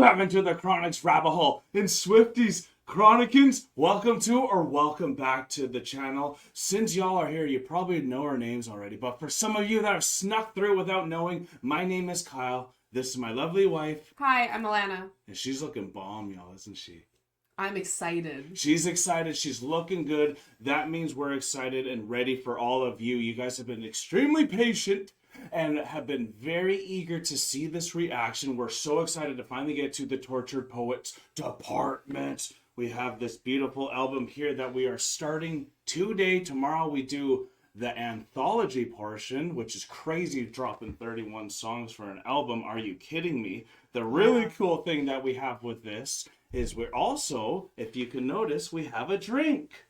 have EnterTheCronic's rabbit hole. And Swifties, Chronicans, welcome to or welcome back to the channel. Since y'all are here, you probably know our names already. But for some of you that have snuck through without knowing, my name is Kyle. This is my lovely wife. Hi, I'm Alana. And she's looking bomb, y'all, isn't she? I'm excited. She's excited. She's looking good. That means we're excited and ready for all of you. You guys have been extremely patient and have been very eager to see this reaction. We're so excited to finally get to the Tortured Poets department. We have this beautiful album here that we are starting today. Tomorrow we do the Anthology portion, which is crazy, dropping 31 songs for an album. Are you kidding me? The really cool thing that we have with this is we're also, if you can notice, we have a drink.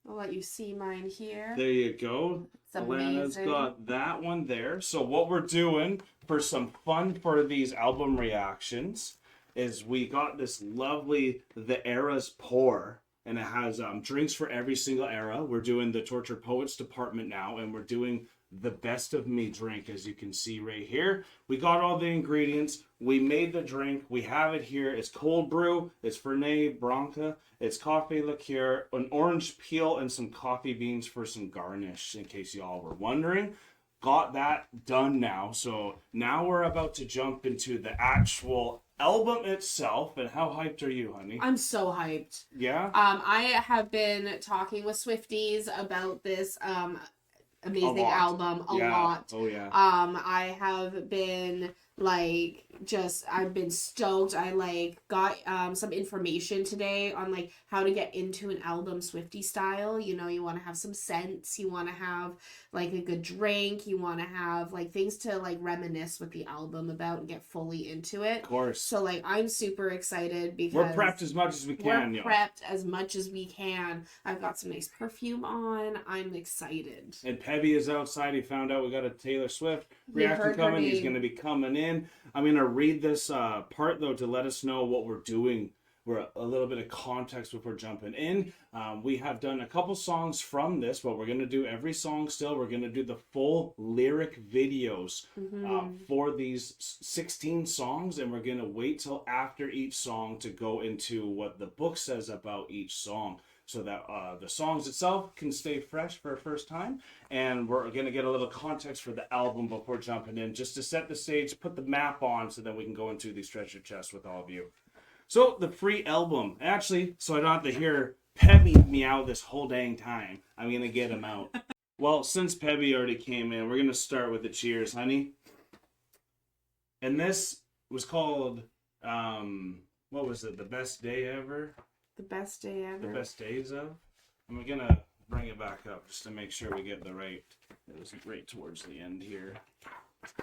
I'll let you see mine here. There you go. It's amazing. Alana's got that one there. So what we're doing for some fun for these album reactions is we got this lovely The Era's Pour, and it has drinks for every single era. We're doing the Tortured Poets department now, and we're doing the Best of Me drink, as you can see right here. We got all the ingredients. We made the drink. We have it here. It's cold brew. It's Fernet Branca. It's coffee liqueur, an orange peel, and some coffee beans for some garnish, in case y'all were wondering. Got that done now. So now we're about to jump into the actual album itself. And how hyped are you, honey? I'm so hyped. Yeah? I have been talking with Swifties about this amazing album a lot. Oh yeah. I have been I've been stoked. I got some information today on how to get into an album Swiftie style. You know, you want to have some scents, you want to have a good drink, you want to have things to reminisce with the album about and get fully into it. Of course. So I'm super excited because we're prepped as much as we can. We're prepped as much as we can. I've got some nice perfume on. I'm excited. And Pebby is outside. He found out we got a Taylor Swift reaction coming. He's going to be coming in. I'm going to read this part, though, to let us know what we're doing. We're a little bit of context before jumping in. We have done a couple songs from this, but we're going to do every song still. We're going to do the full lyric videos for these 16 songs, and we're going to wait till after each song to go into what the book says about each song, so that the songs itself can stay fresh for a first time. And we're going to get a little context for the album before jumping in, just to set the stage, put the map on, so that we can go into these treasure chests with all of you. So, the free album. Actually, so I don't have to hear Pebby meow this whole dang time, I'm going to get him out. Well, since Pebby already came in, we're going to start with the cheers, honey. And this was called, what was it, The Best Day Ever? The best day ever. The best days of? I'm going to bring it back up just to make sure we get the right. It was right towards the end here.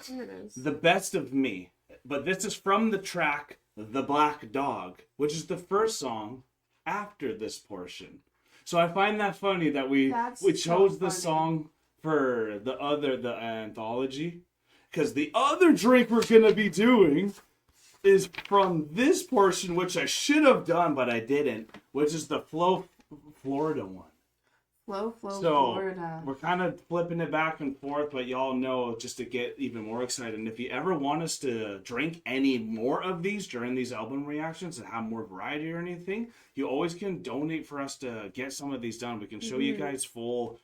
Here it is. The Best of Me. But this is from the track The Black Dog, which is the first song after this portion. So I find that funny that we chose the song for the Anthology, because the other drink we're going to be doing is from this portion, which I should have done, but I didn't, which is the Flow Florida one. Flow So Florida. we're kind of flipping it back and forth, but y'all know, just to get even more excited. And if you ever want us to drink any more of these during these album reactions and have more variety or anything, you always can donate for us to get some of these done. We can show you guys full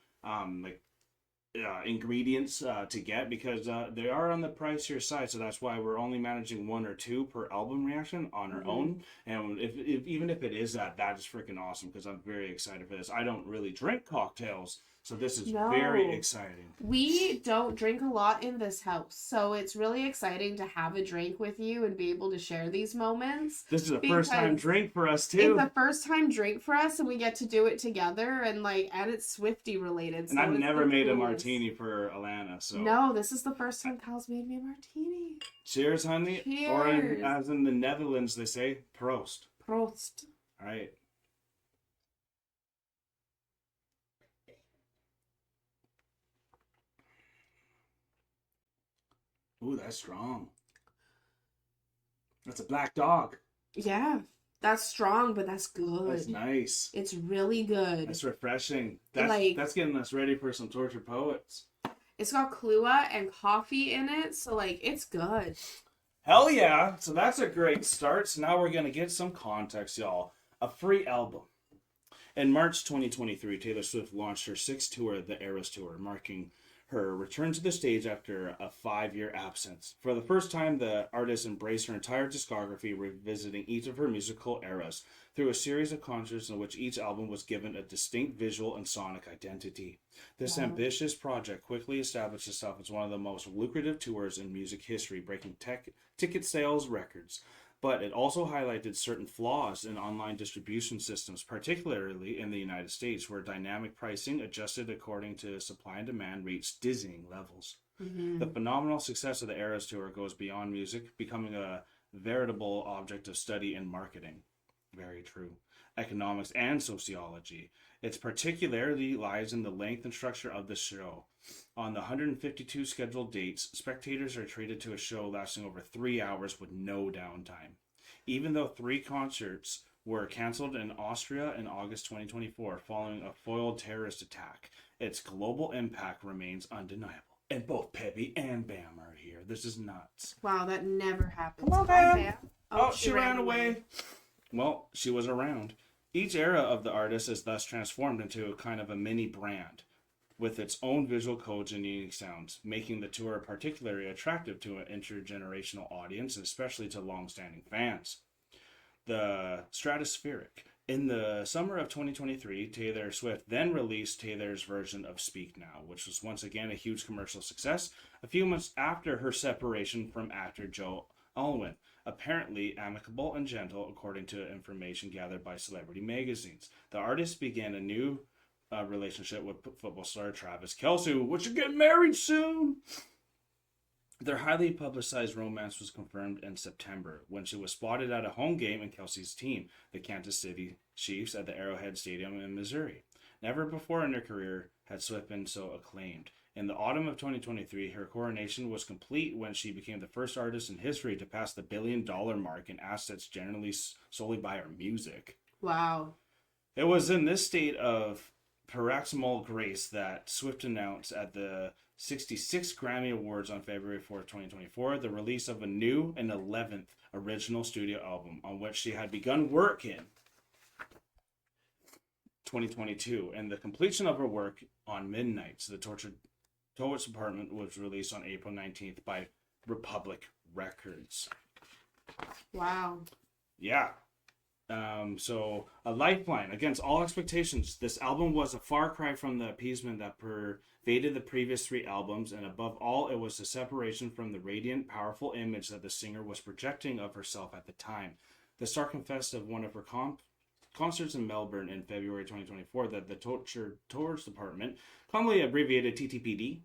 ingredients to get, because they are on the pricier side, so that's why we're only managing 1 or 2 per album reaction on our own. And if even if it is that is freaking awesome, because I'm very excited for this. I don't really drink cocktails, so this is very exciting. We don't drink a lot in this house, so it's really exciting to have a drink with you and be able to share these moments. This is a first time drink for us too. It's a first time drink for us, and we get to do it together, and it's Swiftie related. And I've never made a martini for Alana, so no, this is the first time Kyle's made me a martini. Cheers, honey. Cheers. Or as in the Netherlands they say, Proost. Proost. All right. Ooh, that's strong. That's a black dog. Yeah, that's strong, but that's good. That's nice. It's really good. That's refreshing. That's getting us ready for some Tortured Poets. It's got Kahlua and coffee in it, so like it's good. Hell yeah! So that's a great start. So now we're gonna get some context, y'all. A free album. In March 2023, Taylor Swift launched her sixth tour, the Eras Tour, marking her return to the stage after a 5-year absence. For the first time, the artist embraced her entire discography, revisiting each of her musical eras through a series of concerts in which each album was given a distinct visual and sonic identity. This ambitious project quickly established itself as one of the most lucrative tours in music history, breaking ticket sales records. But it also highlighted certain flaws in online distribution systems, particularly in the United States, where dynamic pricing, adjusted according to supply and demand, reached dizzying levels. Mm-hmm. The phenomenal success of the Eras Tour goes beyond music, becoming a veritable object of study in marketing. Very true. Economics and sociology. Its particularity lies in the length and structure of the show. On the 152 scheduled dates, spectators are treated to a show lasting over 3 hours with no downtime. Even though 3 concerts were canceled in Austria in August 2024 following a foiled terrorist attack, its global impact remains undeniable. And both Peppy and Bam are here. This is nuts. Wow, that never happens. Come on, Bam. Bam. Oh, she ran away. Well, she was around. Each era of the artist is thus transformed into a kind of a mini brand, with its own visual codes and unique sounds, making the tour particularly attractive to an intergenerational audience, and especially to long-standing fans. The Stratospheric. In the summer of 2023, Taylor Swift then released Taylor's version of Speak Now, which was once again a huge commercial success, a few months after her separation from actor Joe Alwyn, apparently amicable and gentle, according to information gathered by celebrity magazines. The artist began a new relationship with football star Travis Kelce, which are getting married soon. Their highly publicized romance was confirmed in September when she was spotted at a home game in Kelce's team, the Kansas City Chiefs, at the Arrowhead Stadium in Missouri. Never before in her career had Swift been so acclaimed. In the autumn of 2023, her coronation was complete when she became the first artist in history to pass the $1 billion mark in assets generally solely by her music. Wow. It was in this state of paroxysmal grace that Swift announced at the 66th Grammy Awards on February 4th, 2024, the release of a new and 11th original studio album on which she had begun work in 2022, and the completion of her work on Midnights, the Tortured Poets Department, was released on April 19th by Republic Records. Wow. Yeah. So a lifeline against all expectations. This album was a far cry from the appeasement that pervaded the previous 3 albums, and above all, it was a separation from the radiant, powerful image that the singer was projecting of herself at the time. The star confessed of one of her concerts in Melbourne in February 2024 that the Tortured Tours Department, commonly abbreviated TTPD,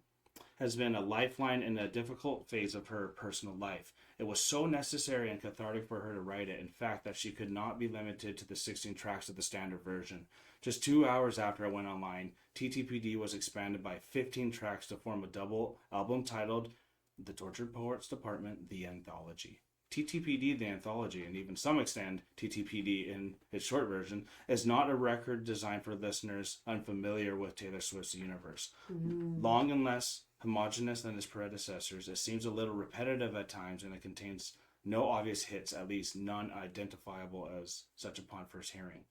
has been a lifeline in a difficult phase of her personal life. It was so necessary and cathartic for her to write it, in fact, that she could not be limited to the 16 tracks of the standard version. Just 2 hours after it went online, TTPD was expanded by 15 tracks to form a double album titled The Tortured Poets Department, The Anthology. TTPD, The Anthology, and even some extent TTPD in its short version, is not a record designed for listeners unfamiliar with Taylor Swift's universe. Long and less homogeneous than its predecessors, it seems a little repetitive at times, and it contains no obvious hits, at least none identifiable as such upon first hearing.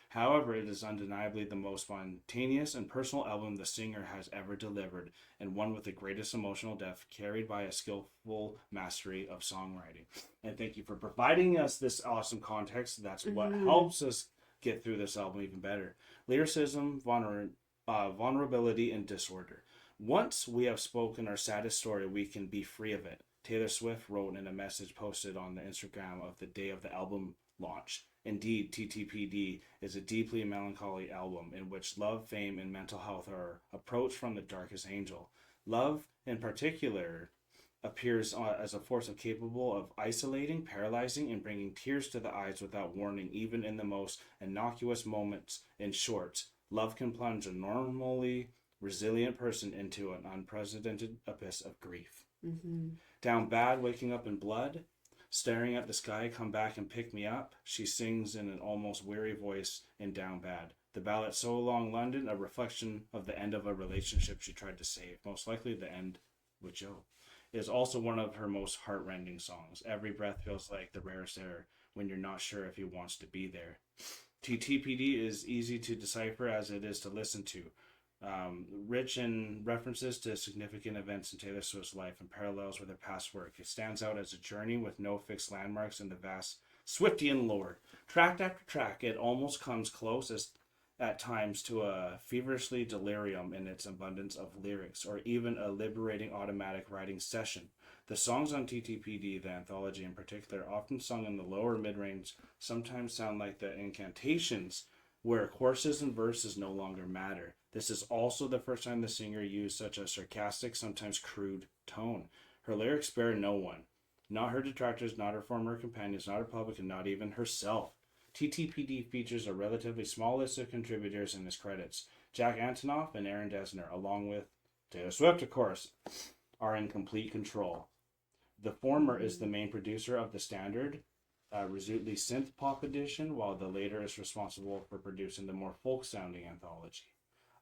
However, it is undeniably the most spontaneous and personal album the singer has ever delivered, and one with the greatest emotional depth, carried by a skillful mastery of songwriting. And thank you for providing us this awesome context. That's what helps us get through this album even better. Lyricism, vulnerability, and disorder. Once we have spoken our saddest story, we can be free of it. Taylor Swift wrote in a message posted on the Instagram of the day of the album launch. Indeed, TTPD is a deeply melancholy album in which love, fame, and mental health are approached from the darkest angle. Love, in particular, appears as a force capable of isolating, paralyzing, and bringing tears to the eyes without warning, even in the most innocuous moments. In short, love can plunge a normally resilient person into an unprecedented abyss of grief. Down bad, waking up in blood, staring at the sky, come back and pick me up, she sings in an almost weary voice in Down Bad. The ballad So Long London, a reflection of the end of a relationship she tried to save, most likely the end with Joe, is also one of her most heart-rending songs. Every breath feels like the rarest air when you're not sure if he wants to be there. TTPD is easy to decipher as it is to listen to. Rich in references to significant events in Taylor Swift's life and parallels with her past work. It stands out as a journey with no fixed landmarks in the vast Swiftian lore. Track after track, it almost comes close as at times to a feverishly delirium in its abundance of lyrics, or even a liberating automatic writing session. The songs on TTPD, the anthology in particular, often sung in the lower mid-range, sometimes sound like the incantations where choruses and verses no longer matter. This is also the first time the singer used such a sarcastic, sometimes crude tone. Her lyrics spare no one. Not her detractors, not her former companions, not her public, and not even herself. TTPD features a relatively small list of contributors in its credits. Jack Antonoff and Aaron Dessner, along with Taylor Swift, of course, are in complete control. The former is the main producer of the standard, resolutely synth pop edition, while the later is responsible for producing the more folk-sounding anthology.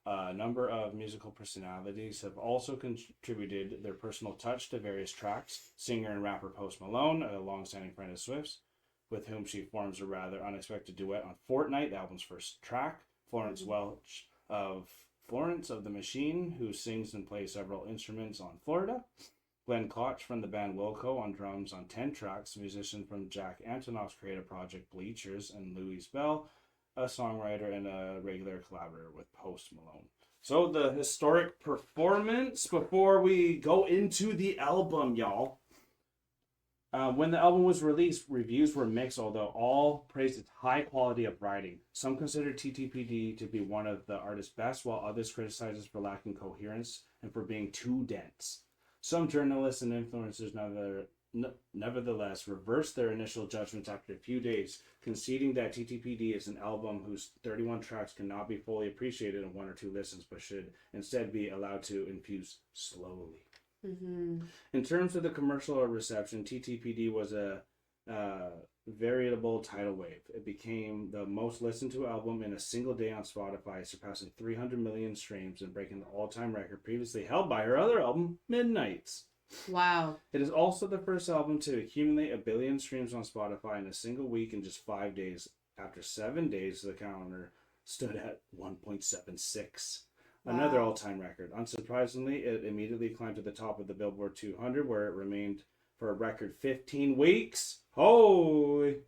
A number of musical personalities have also contributed their personal touch to various tracks. Singer and rapper Post Malone, a long-standing friend of Swift's, with whom she forms a rather unexpected duet on Fortnight, the album's first track. Florence Welch of Florence of the Machine, who sings and plays several instruments on Florida. Glenn Koch from the band Wilco on drums on 10 tracks. Musician from Jack Antonoff's creative project Bleachers, and Louise Bell, a songwriter and a regular collaborator with Post Malone. So the historic performance before we go into the album, y'all. When the album was released, reviews were mixed, although all praised its high quality of writing. Some considered TTPD to be one of the artist's best, while others criticized it for lacking coherence and for being too dense. Some journalists and influencers nevertheless reversed their initial judgments after a few days, conceding that TTPD is an album whose 31 tracks cannot be fully appreciated in one or two listens, but should instead be allowed to infuse slowly. Mm-hmm. In terms of the commercial reception, TTPD was a veritable tidal wave. It became the most listened to album in a single day on Spotify, surpassing 300 million streams and breaking the all-time record previously held by her other album, Midnights. Wow. It is also the first album to accumulate 1 billion streams on Spotify in a single week in just 5 days. After 7 days, the calendar stood at 1.76. Wow. Another all-time record. Unsurprisingly, it immediately climbed to the top of the Billboard 200, where it remained for a record 15 weeks. Holy!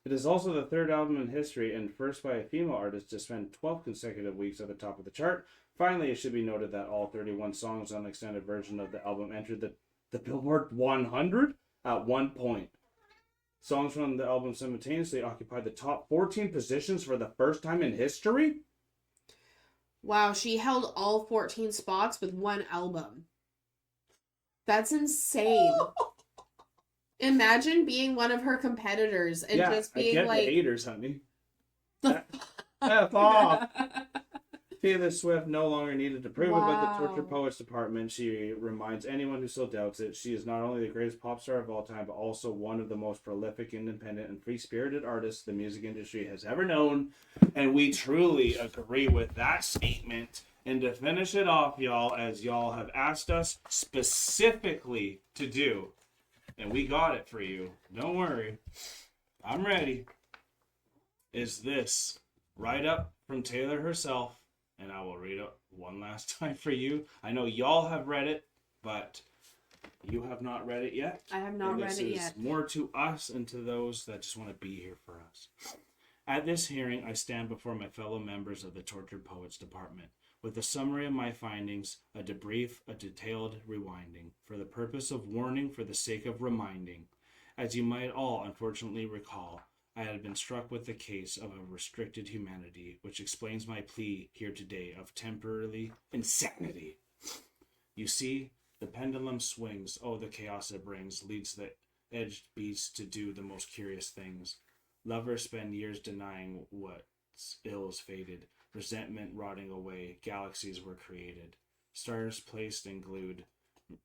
It is also the third album in history and first by a female artist to spend 12 consecutive weeks at the top of the chart. Finally, it should be noted that all 31 songs on the extended version of the album entered the Billboard 100 at one point. Songs from the album simultaneously occupied the top 14 positions for the first time in history. Wow, she held all 14 spots with one album. That's insane. Imagine being one of her competitors and just being I get like... the haters, honey. F off. Taylor Swift no longer needed to prove it, but the Tortured Poets Department, she reminds anyone who still doubts it, she is not only the greatest pop star of all time, but also one of the most prolific, independent, and free-spirited artists the music industry has ever known. And we truly agree with that statement. And to finish it off, y'all, as y'all have asked us specifically to do, and we got it for you, don't worry, I'm ready, is this right up from Taylor herself. And I will read it one last time for you. I know y'all have read it, but you have not read it yet. I have not read it yet. This is more to us and to those that just want to be here for us. At this hearing, I stand before my fellow members of the Tortured Poets Department with a summary of my findings, a debrief, a detailed rewinding, for the purpose of warning, for the sake of reminding. As you might all unfortunately recall, I had been struck with the case of a restricted humanity, which explains my plea here today of temporarily insanity. You see, the pendulum swings, oh, the chaos it brings, leads the edged beasts to do the most curious things. Lovers spend years denying what's ill is fated, resentment rotting away, galaxies were created, stars placed and glued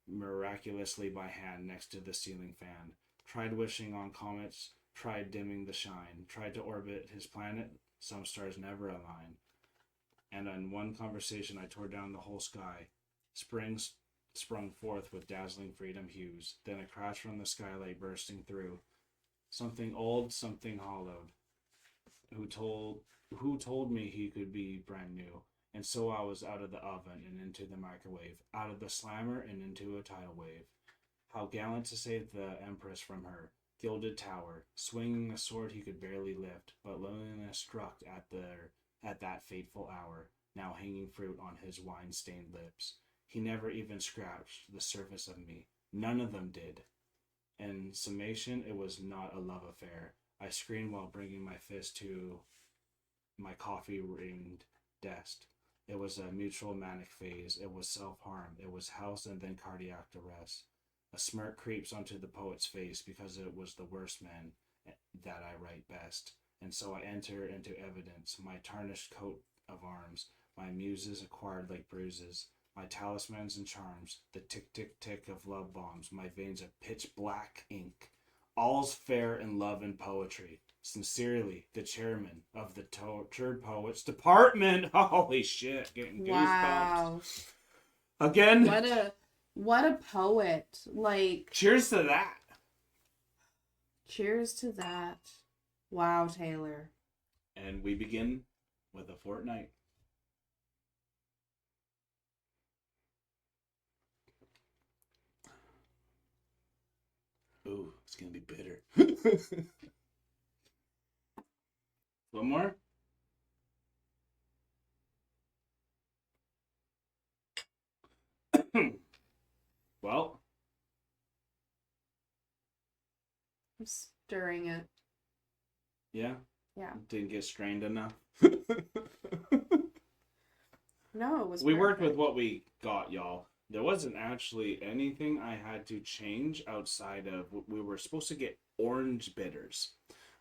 miraculously by hand next to the ceiling fan, tried wishing on comets, tried dimming the shine, tried to orbit his planet, some stars never align. And in one conversation I tore down the whole sky. Spring sprung forth with dazzling freedom hues. Then a crash from the skylight bursting through. Something old, something hollowed. Who told me he could be brand new? And so I was out of the oven and into the microwave, out of the slammer and into a tidal wave. How gallant to save the Empress from her gilded tower, swinging a sword he could barely lift, but loneliness struck at that fateful hour, now hanging fruit on his wine-stained lips. He never even scratched the surface of me. None of them did. In summation, it was not a love affair. I screamed while bringing my fist to my coffee-ringed desk. It was a mutual manic phase. It was self-harm. It was house and then cardiac arrest. A smirk creeps onto the poet's face because it was the worst man that I write best. And so I enter into evidence, my tarnished coat of arms, my muses acquired like bruises, my talismans and charms, the tick-tick-tick of love bombs, my veins of pitch-black ink. All's fair in love and poetry. Sincerely, the chairman of the Tortured Poets Department. Holy shit, getting goosebumps. Wow. Again. What a poet. Like, cheers to that. Cheers to that. Wow, Taylor. And we begin with a fortnight. Ooh, it's gonna be bitter. One more? Well, I'm stirring it. Yeah? Yeah. Didn't get strained enough. No, it was We perfect. worked with what we got, y'all. There wasn't actually anything I had to change outside of, we were supposed to get orange bitters,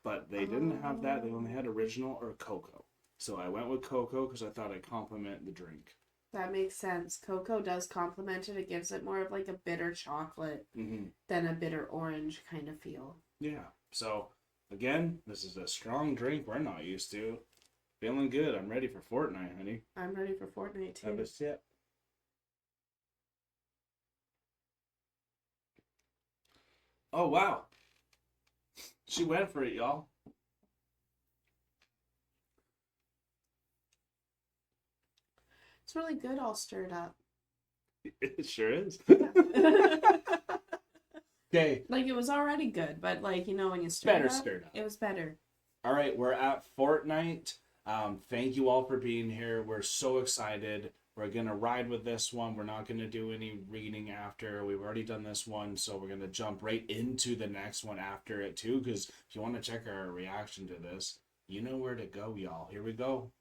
but they didn't have that. They only had original or cocoa. So I went with cocoa because I thought I'd complement the drink. That makes sense. Cocoa does complement it. It gives it more of like a bitter chocolate than a bitter orange kind of feel. Yeah. So, again, this is a strong drink we're not used to. Feeling good. I'm ready for Fortnite, honey. I'm ready for Fortnite too. Have a sip. Oh, wow. She went for it, y'all. It's really good all stirred up. It sure is. Yeah. Okay. Like, it was already good, but like, you know, when you stir Stirred up. it was better. All right, we're at Fortnite. Thank you all for being here. We're so excited. We're going to ride with this one. We're not going to do any reading after. We've already done this one, so we're going to jump right into the next one after it, too, because if you want to check our reaction to this, you know where to go, y'all. Here we go.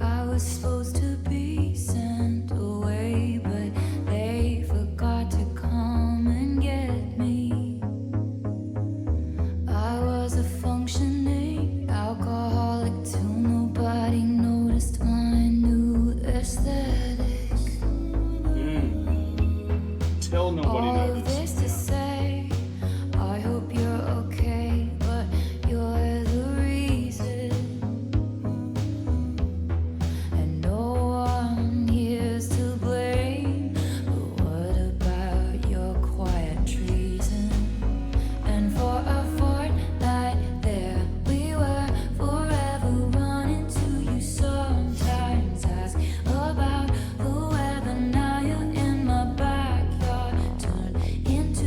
I was supposed to be sent away, but they forgot to come and get me. I was a functioning alcoholic till nobody noticed my new aesthetic. Till nobody All of noticed. this to say, I hope you're okay, but you're the reason. And no one here's to blame, but what about your quiet treason? And for a fortnight there we were, forever running to you. Sometimes ask about the weather. Now you're in my backyard, turned into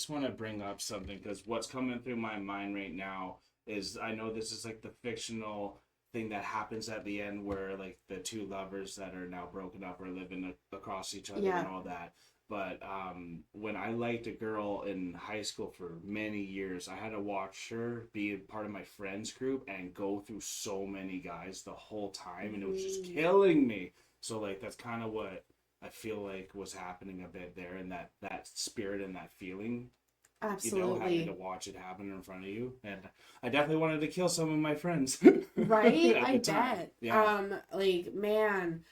just want to bring up something, because what's coming through my mind right now is, I know this is like the fictional thing that happens at the end where like the two lovers that are now broken up are living across each other and all that. But when I liked a girl in high school for many years, I had to watch her be a part of my friends group and go through so many guys the whole time, and it was just killing me. So like that's kind of what I feel like was happening a bit there, and that spirit and that feeling. Absolutely. You know, having to watch it happen in front of you. And I definitely wanted to kill some of my friends. Right? I time. bet. Yeah. Like, man,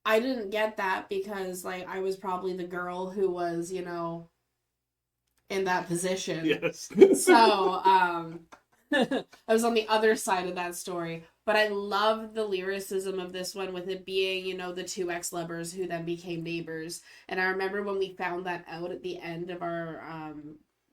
I didn't get that because, like, I was probably the girl who was, you know, in that position. Yes. So, I was on the other side of that story. But I love the lyricism of this one, with it being, you know, the two ex-lovers who then became neighbors. And I remember when we found that out at the end of our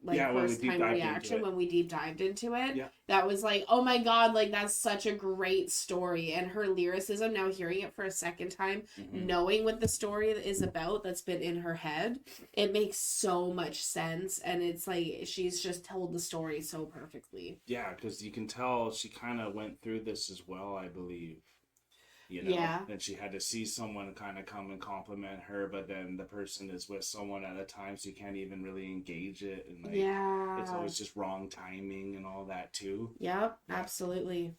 first time reaction, when we deep dived into it, that was like, oh my god, like that's such a great story. And her lyricism, now hearing it for a second time, knowing what the story is about that's been in her head, it makes so much sense. And it's like she's just told the story so perfectly. Yeah, because you can tell she kind of went through this as well, I believe. You know, and she had to see someone kind of come and compliment her, but then the person is with someone at a time, so you can't even really engage it, and like it's always just wrong timing and all that too. Yep, absolutely.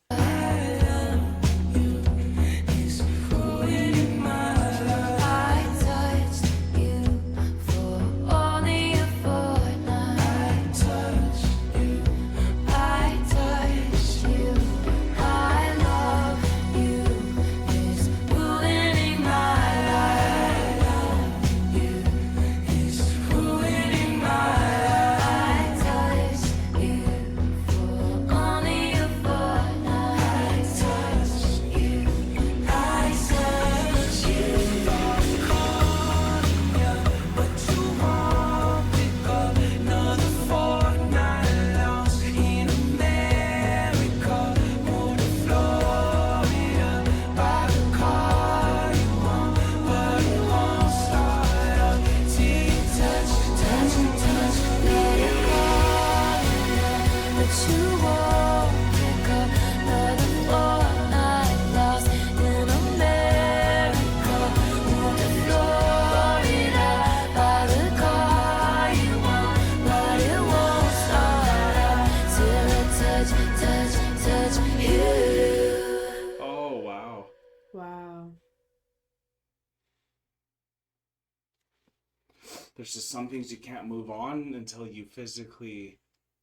There's just some things you can't move on until you physically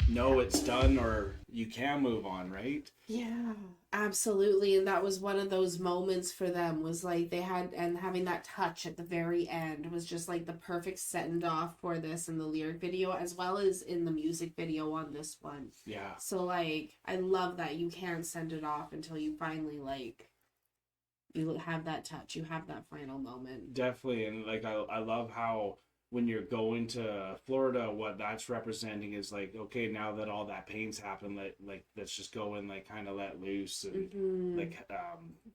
know it's done, or you can move on, right? Yeah, absolutely. And that was one of those moments for them, was like they had, and having that touch at the very end was just like the perfect send off for this in the lyric video, as well as in the music video on this one. Yeah. So like, I love that you can't send it off until you finally like, you have that touch, you have that final moment. Definitely. And like, I love how when you're going to Florida, what that's representing is like, okay, now that all that pain's happened, let's just go and like kind of let loose, and like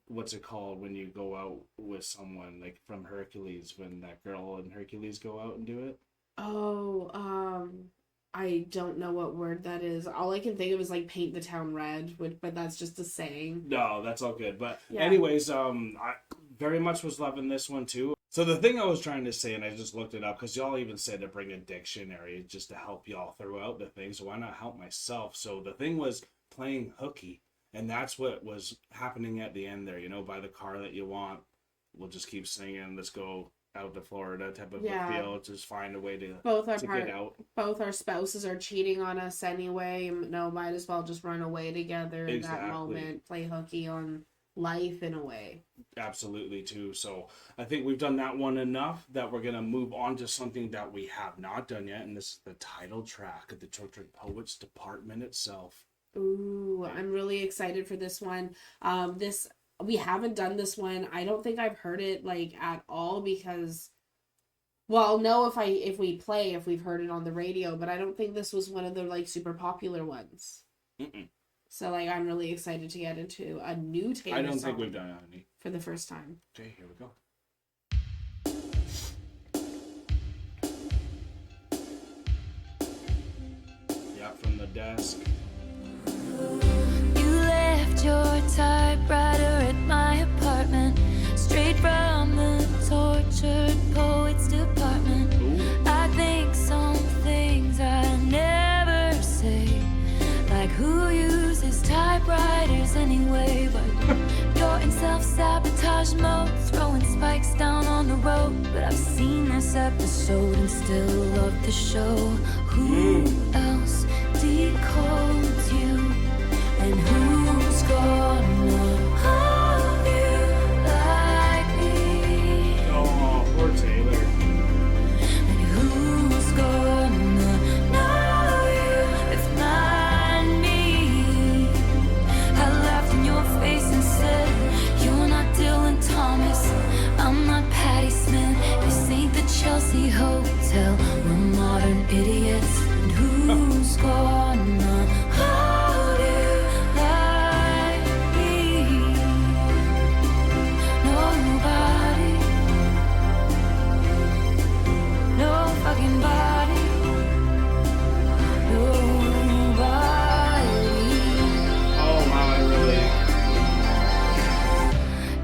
what's it called when you go out with someone, like from Hercules, when that girl and Hercules go out and do it? I don't know what word that is. All I can think of is like paint the town red, but that's just a saying. No, that's all good. But anyways, I very much was loving this one too. So the thing I was trying to say, and I just looked it up, because y'all even said to bring a dictionary just to help y'all throughout the thing, so why not help myself? So the thing was playing hooky, and that's what was happening at the end there, you know, buy the car that you want, we'll just keep singing, let's go out to Florida type of a feel, just find a way to get out. Both our spouses are cheating on us anyway, no, might as well just run away together in that moment, play hooky on life in a way. Absolutely too. So I think we've done that one enough, that we're gonna move on to something that we have not done yet, and this is the title track of the Tortured Poets department itself. Ooh, I'm really excited for this one. We haven't done this one. I don't think I've heard it like at all, because, well, I'll know if we've heard it on the radio, but I don't think this was one of the like super popular ones. So, like, I'm really excited to get into a new Taylor I don't song think we've done any for the first time. Okay, here we go. desk. You left your typewriter at my apartment, straight from the tortured poets department. Ooh. I think some things I never say, like who uses typewriters anyway, but you're in self-sabotage mode, throwing spikes down on the road. But I've seen this episode and still love the show. Who else decodes you? And who's gonna hold you like me? Oh, poor Taylor. And who's gonna know you if not me? I laughed in your face and said, you're not Dylan Thomas, I'm not Patti Smith. This ain't the Chelsea Hotel, we're modern idiots. And who's gonna hold you like me? Nobody. No fucking body. Nobody. Oh wow, I really.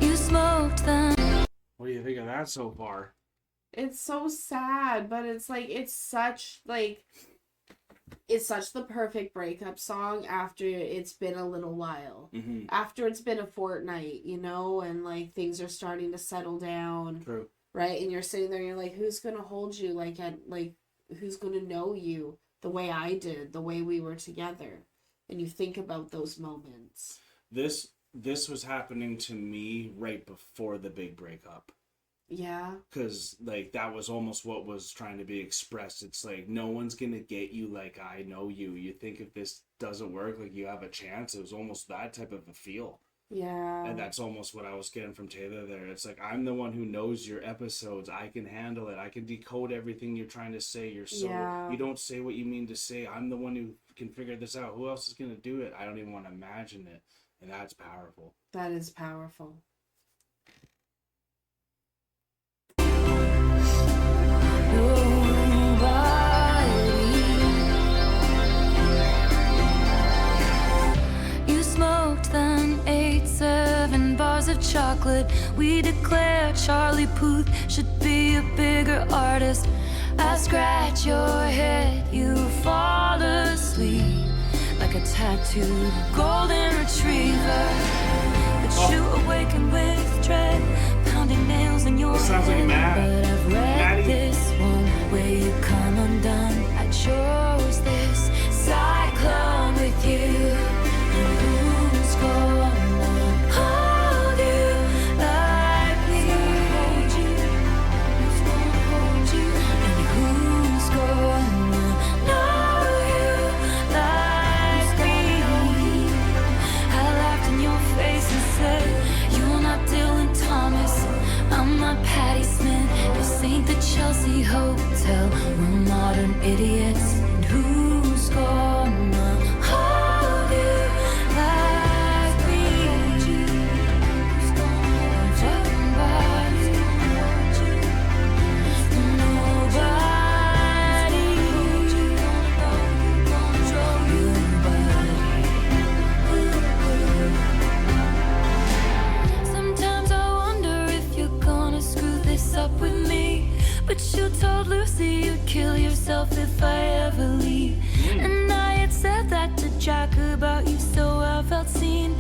You smoked them. What do you think of that so far? It's so sad, but it's like it's such the perfect breakup song after it's been a little while. Mm-hmm. After it's been a fortnight, you know, and like things are starting to settle down. True. Right? And you're sitting there and you're like, who's gonna hold you who's gonna know you the way I did, the way we were together? And you think about those moments. This was happening to me right before the big breakup. Yeah. Because, like, that was almost what was trying to be expressed. It's like, no one's going to get you like I know you. You think if this doesn't work, like, you have a chance. It was almost that type of a feel. Yeah. And that's almost what I was getting from Taylor there. It's like, I'm the one who knows your episodes. I can handle it. I can decode everything you're trying to say. You don't say what you mean to say. I'm the one who can figure this out. Who else is going to do it? I don't even want to imagine it. And that's powerful. That is powerful. You smoked then, ate 7 bars of chocolate. We declare Charlie Puth should be a bigger artist. I scratch your head, you fall asleep like a tattooed golden retriever. But you awaken with dread, pounding nails in your Sounds like head. Matt. But I've read Maddie. this one where you come undone. I chose this cyclone with you. And who's gonna hold you like me? Who's gonna hold you? And who's gonna know you like me? I laughed in your face and said, you're not Dylan Thomas, I'm not Patti Smith. This ain't the Chelsea Hotel, we're modern idiots. And who's gonna hold you like me? Who's gonna hold your body? Nobody. Control your body. Sometimes I wonder if you're gonna screw this up with me. But you told Lucy you'd kill yourself if I ever leave. And I had said that to Jack about you, so I felt seen.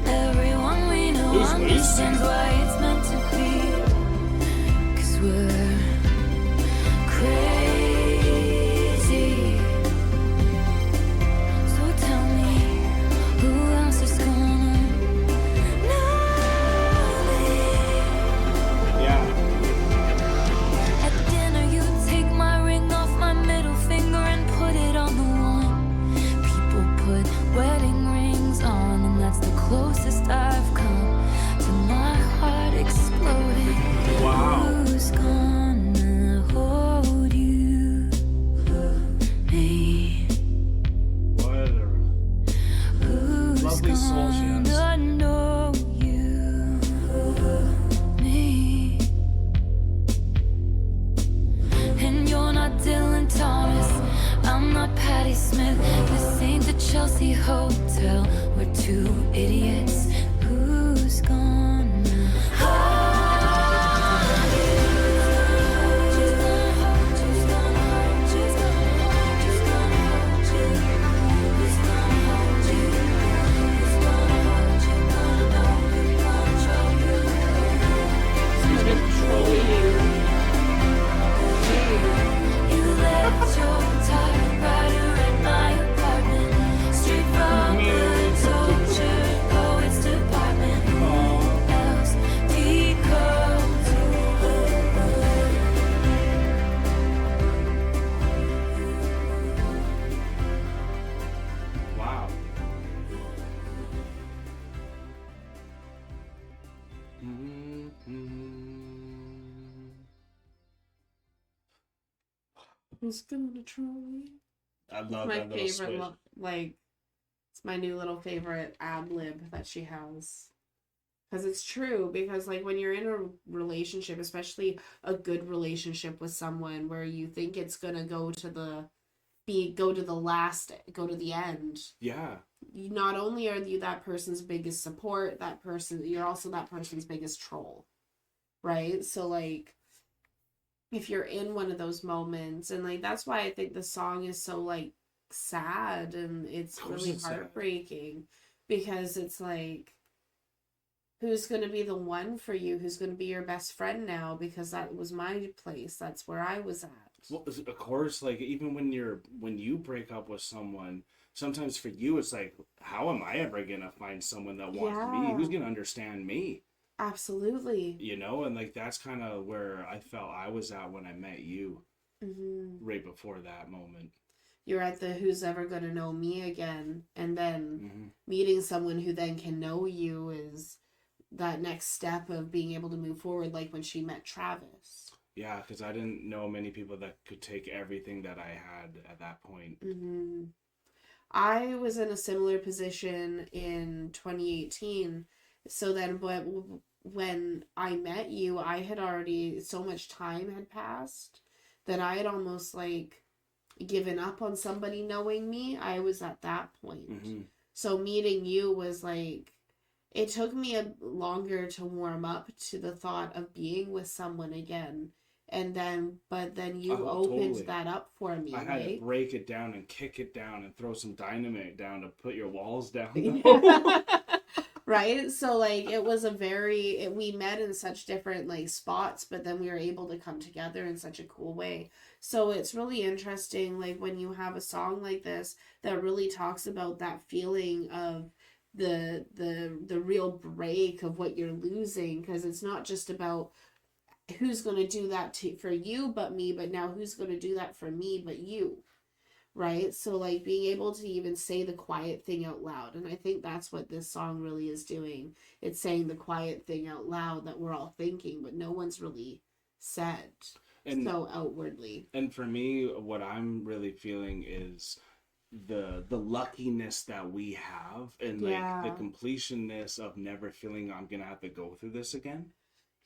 Everyone we know Who's Lucy? understands why it's meant to be. 'Cause we're crazy. So tell me, who else is gonna know me? Yeah. At dinner you take my ring off my middle finger and put it on the one. People put wedding rings on, and that's the closest I've come to my heart exploding. not Patti Smith. This ain't the Chelsea Hotel. We're two idiots. Who's gonna hold you? Who's gonna hold you? Who's gonna hold you? Who's gonna hold you? Who's gonna hold you? Who's gonna hold you? Gonna know you, control you. Who's gonna control you? You left your typewriter in my apartment, straight from the torture poets department. Who else decodes Wow. Who's gonna control you? I love My that little favorite, switch. like, it's my new little favorite ad lib that she has. Because it's true, because, like, when you're in a relationship, especially a good relationship with someone where you think it's gonna go to the end. Yeah. Not only are you that person's biggest support, you're also that person's biggest troll. Right? So, like, if you're in one of those moments, and, like, that's why I think the song is so, like, sad, and it's really heartbreaking, because it's like, who's going to be the one for you? Who's going to be your best friend now? Because that was my place. That's where I was at. Well, of course, like, even when you break up with someone, sometimes for you it's like, how am I ever gonna find someone that wants me? Who's gonna understand me? Absolutely. You know, and like that's kind of where I felt I was at when I met you. Right before that moment. You're at the who's ever gonna know me again, and then meeting someone who then can know you is that next step of being able to move forward, like when she met Travis. Yeah, because I didn't know many people that could take everything that I had at that point. I was in a similar position in 2018. So then when I met you, I had already, so much time had passed that I had almost like given up on somebody knowing me. I was at that point. So meeting you was like, it took me longer to warm up to the thought of being with someone again. But then you opened that up for me. I had to break it down and kick it down and throw some dynamite down to put your walls down. Right? So, like, it was we met in such different, like, spots, but then we were able to come together in such a cool way. So it's really interesting, like, when you have a song like this that really talks about that feeling of the real break of what you're losing, because it's not just about who's going to do that for you but me, but now who's going to do that for me but you, right? So, like, being able to even say the quiet thing out loud, and I think that's what this song really is doing. It's saying the quiet thing out loud that we're all thinking, but no one's really said so outwardly. And for me, what I'm really feeling is the luckiness that we have, and like the completionness of never feeling I'm gonna have to go through this again.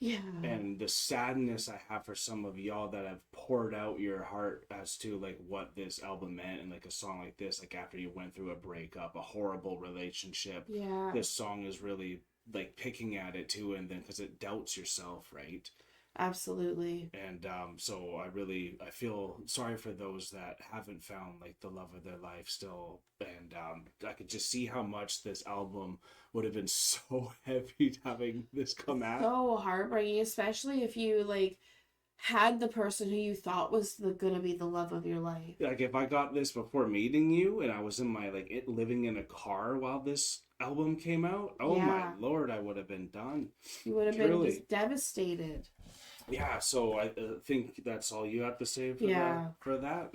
Yeah. And the sadness I have for some of y'all that have poured out your heart as to like what this album meant, and like a song like this, like after you went through a breakup, a horrible relationship, this song is really like picking at it too, and then because it doubts yourself, right? Absolutely. And so I feel sorry for those that haven't found like the love of their life still, and I could just see how much this album would have been so heavy having this come out. So heartbreaking, especially if you like had the person who you thought was gonna be the love of your life. Like if I got this before meeting you, and I was in my living in a car while this album came out, my lord, I would have been done. You would have been just devastated. Yeah, so I think that's all you have to say for that.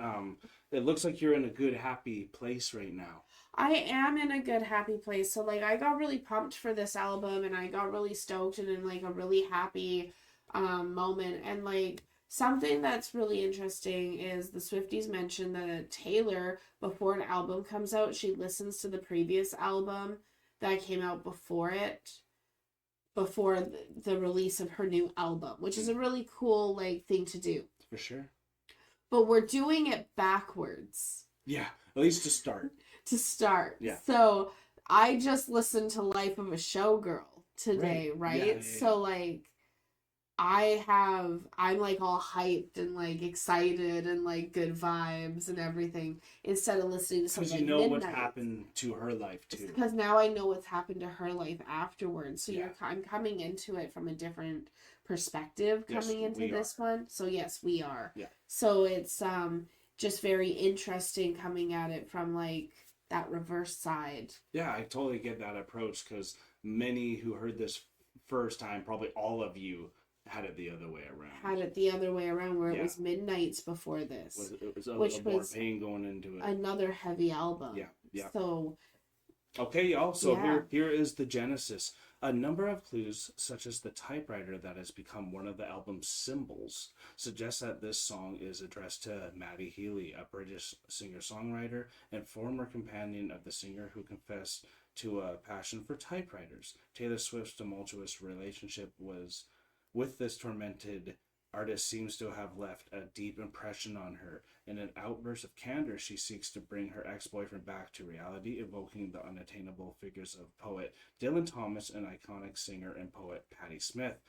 It looks like you're in a good, happy place right now. I am in a good, happy place. So, like, I got really pumped for this album, and I got really stoked and in, like, a really happy moment. And, like, something that's really interesting is the Swifties mentioned that Taylor, before an album comes out, she listens to the previous album that came out before the release of her new album, which is a really cool, like, thing to do. For sure. But we're doing it backwards. Yeah, at least to start. To start. Yeah. So I just listened to Life of a Showgirl today, right? Yeah. So like I'm like all hyped and like excited and like good vibes and everything instead of listening to something because you like know what Midnight. happened to her life too. Because now I know what's happened to her life afterwards. So Yeah. I'm coming into it from a different perspective coming into this one. So yes, we are. Yeah. So it's just very interesting coming at it from like that reverse side. Yeah, I totally get that approach because many who heard this first time, probably all of you, had it the other way around. Where it was Midnights before this. It was which more was pain going into it. Another heavy album. Yeah. So okay, y'all. So here is the genesis. A number of clues, such as the typewriter that has become one of the album's symbols, suggest that this song is addressed to Maddie Healy, a British singer-songwriter and former companion of the singer who confessed to a passion for typewriters. Taylor Swift's tumultuous relationship with this tormented artist seems to have left a deep impression on her. In an outburst of candor, she seeks to bring her ex-boyfriend back to reality, evoking the unattainable figures of poet Dylan Thomas and iconic singer and poet Patti Smith.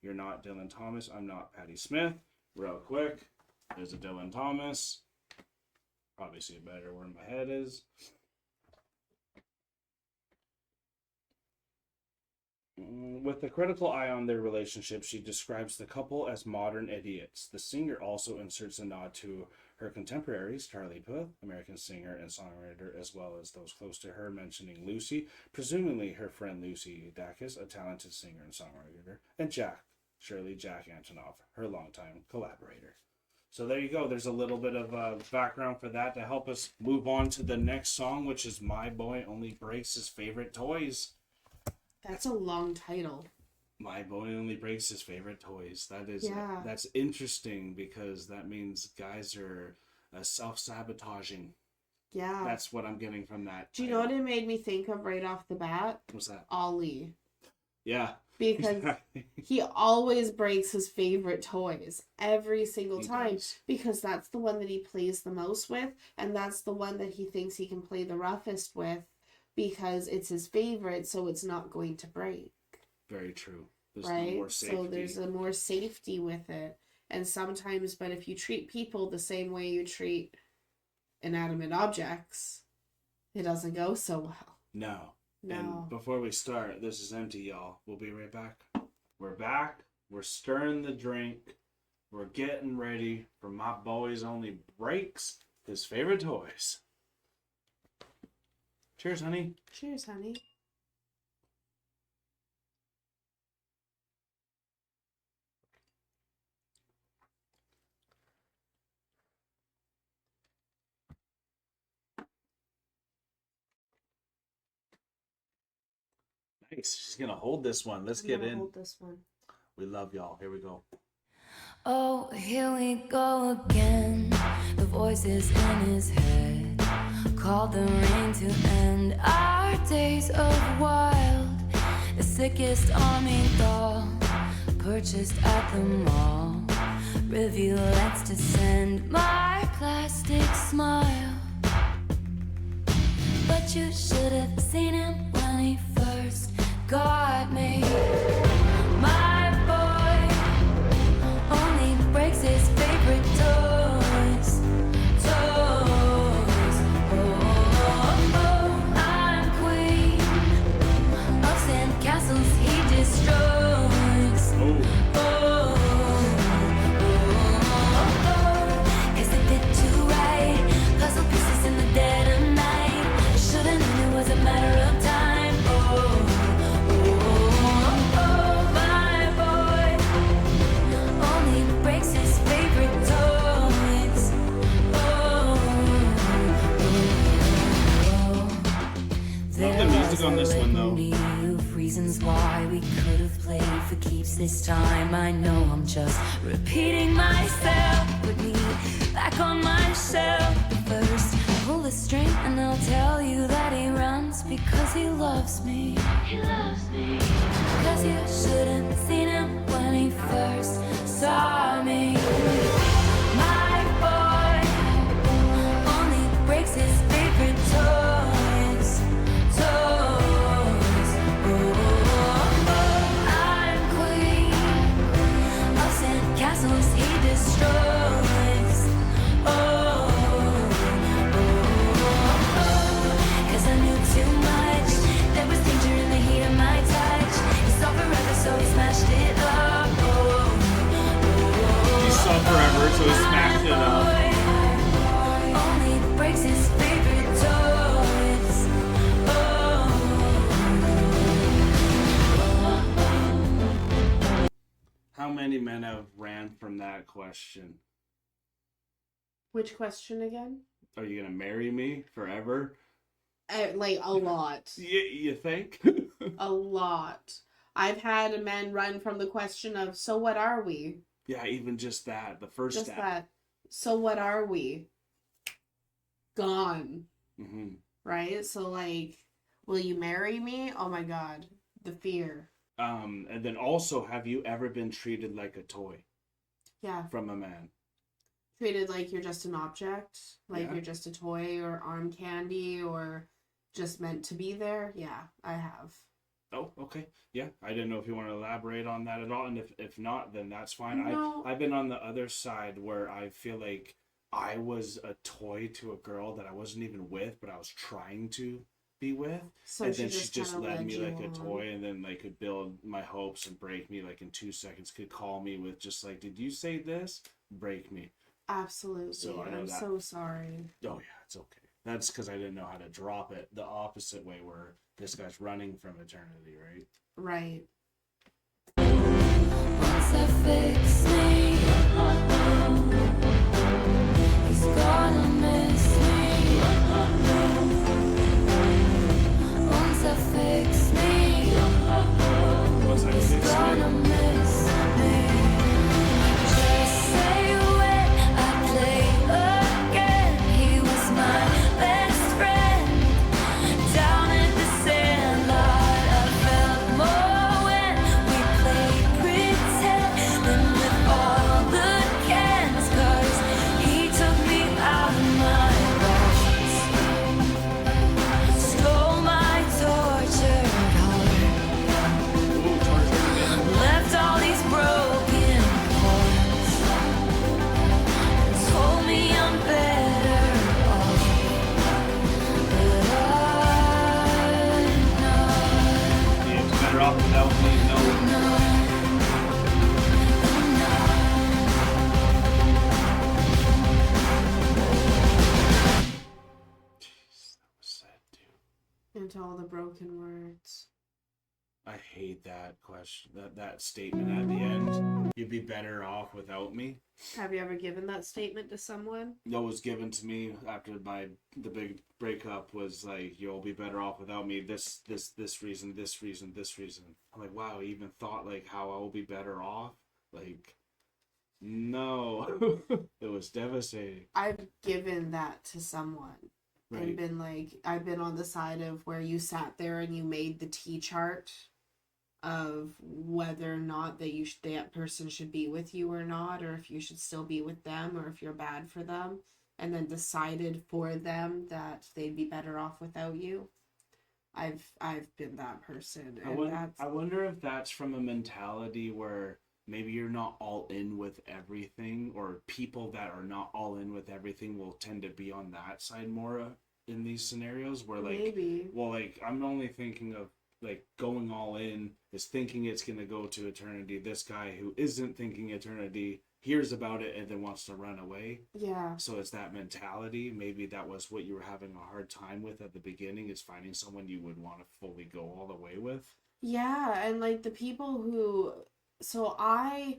You're not Dylan Thomas, I'm not Patti Smith. Real quick, there's a Dylan Thomas. Probably see it better where my head is. With a critical eye on their relationship, she describes the couple as modern idiots. The singer also inserts a nod to her contemporaries, Charlie Puth, American singer and songwriter, as well as those close to her, mentioning Lucy, presumably her friend Lucy Dacus, a talented singer and songwriter, and Jack Antonoff, her longtime collaborator. So there you go. There's a little bit of background for that to help us move on to the next song, which is My Boy Only Breaks His Favorite Toys. That's a long title. My Boy Only Breaks His Favorite Toys. That's interesting because that means guys are self-sabotaging. Yeah. That's what I'm getting from that. Do you know what it made me think of right off the bat? What's that? Ollie. Yeah. Because he always breaks his favorite toys every single time. Does. Because that's the one that he plays the most with, and that's the one that he thinks he can play the roughest with. Because it's his favorite, so it's not going to break. Very true. There's right? more safety. So there's a more safety with it. And sometimes, but if you treat people the same way you treat inanimate objects, it doesn't go so well. No. And before we start, this is empty, y'all. We'll be right back. We're back. We're stirring the drink. We're getting ready for My Boys Only Breaks His Favorite Toys. Cheers, honey. Cheers, honey. Nice. She's going to hold this one. Let's get in. Hold this one. We love y'all. Here we go. Oh, here we go again. The voices in his head called the rain to end our days of wild. The sickest army doll purchased at the mall. Rivulets to send my plastic smile. But you should have seen him when he first got me. My boy only breaks his favorite toys. Toys. Oh, I'm queen of sand castles he destroys. Oh, guess I did too right. Puzzle pieces in the dead of night. Should've known it was a matter of time. My boy only breaks his favorite toys. Love the music on this one, though. Of reasons why we could have played for keeps this time. I know I'm just repeating myself. Put me back on my shelf. But first, pull the string and I'll tell you that he runs because he loves me. He loves me. Cause you shouldn't have seen him when he first saw me. My boy only breaks hurt, so he smacked it up. Only breaks his favorite toys. How many men have ran from that question? Which question again? Are you gonna marry me forever? Like a lot. You think? A lot. I've had men run from the question of, so what are we? Yeah, even just that, the first Just step. that. So what are we? Gone. Mm-hmm. Right? So like, will you marry me? Oh my God. The fear. And then also, have you ever been treated like a toy Yeah. from a man? Treated like you're just an object, like Yeah. you're just a toy or arm candy or just meant to be there. Yeah, I have. Oh, okay. Yeah, I didn't know if you want to elaborate on that at all, and if not, then that's fine. No. I've been on the other side where I feel like I was a toy to a girl that I wasn't even with, but I was trying to be with, So and then she just kinda led me you like a on. toy, and then like could build my hopes and break me like in 2 seconds. Could call me with just like, "Did you say this?" Break me. Absolutely. So I know I'm that. so sorry. Oh yeah, it's okay. That's because I didn't know how to drop it the opposite way, where this guy's running from eternity, right? Right. Once I fix me, he's gonna miss me. Once I fix me, Once I he's fix gonna it, miss me. Just say when I play again, he was my best friend. Down at the sandlot, I felt more when we played pretend than with all the cans, 'cause he took me out of my box, stole my tortured heart, ooh, torture. left all these broken parts, and told me I'm better off. But I'm not. It's better off without me. No. Jeez, that was sad too. Into all the broken words. I hate that question, that statement at the end. You'd be better off without me. Have you ever given that statement to someone? That was given to me after the big breakup. Was like, you'll be better off without me. This reason, this reason, this reason. I'm like, wow, I even thought like how I will be better off. Like, no, it was devastating. I've given that to someone and Right. been like, I've been on the side of where you sat there and you made the T chart of whether or not that person should be with you or not, or if you should still be with them, or if you're bad for them, and then decided for them that they'd be better off without you. I've been that person, and I wonder if that's from a mentality where maybe you're not all in with everything, or people that are not all in with everything will tend to be on that side more in these scenarios where like, maybe. well, like I'm only thinking of like going all in is thinking it's going to go to eternity. This guy who isn't thinking eternity hears about it and then wants to run away. Yeah. So it's that mentality. Maybe that was what you were having a hard time with at the beginning, is finding someone you would want to fully go all the way with. Yeah, and like the people who, so I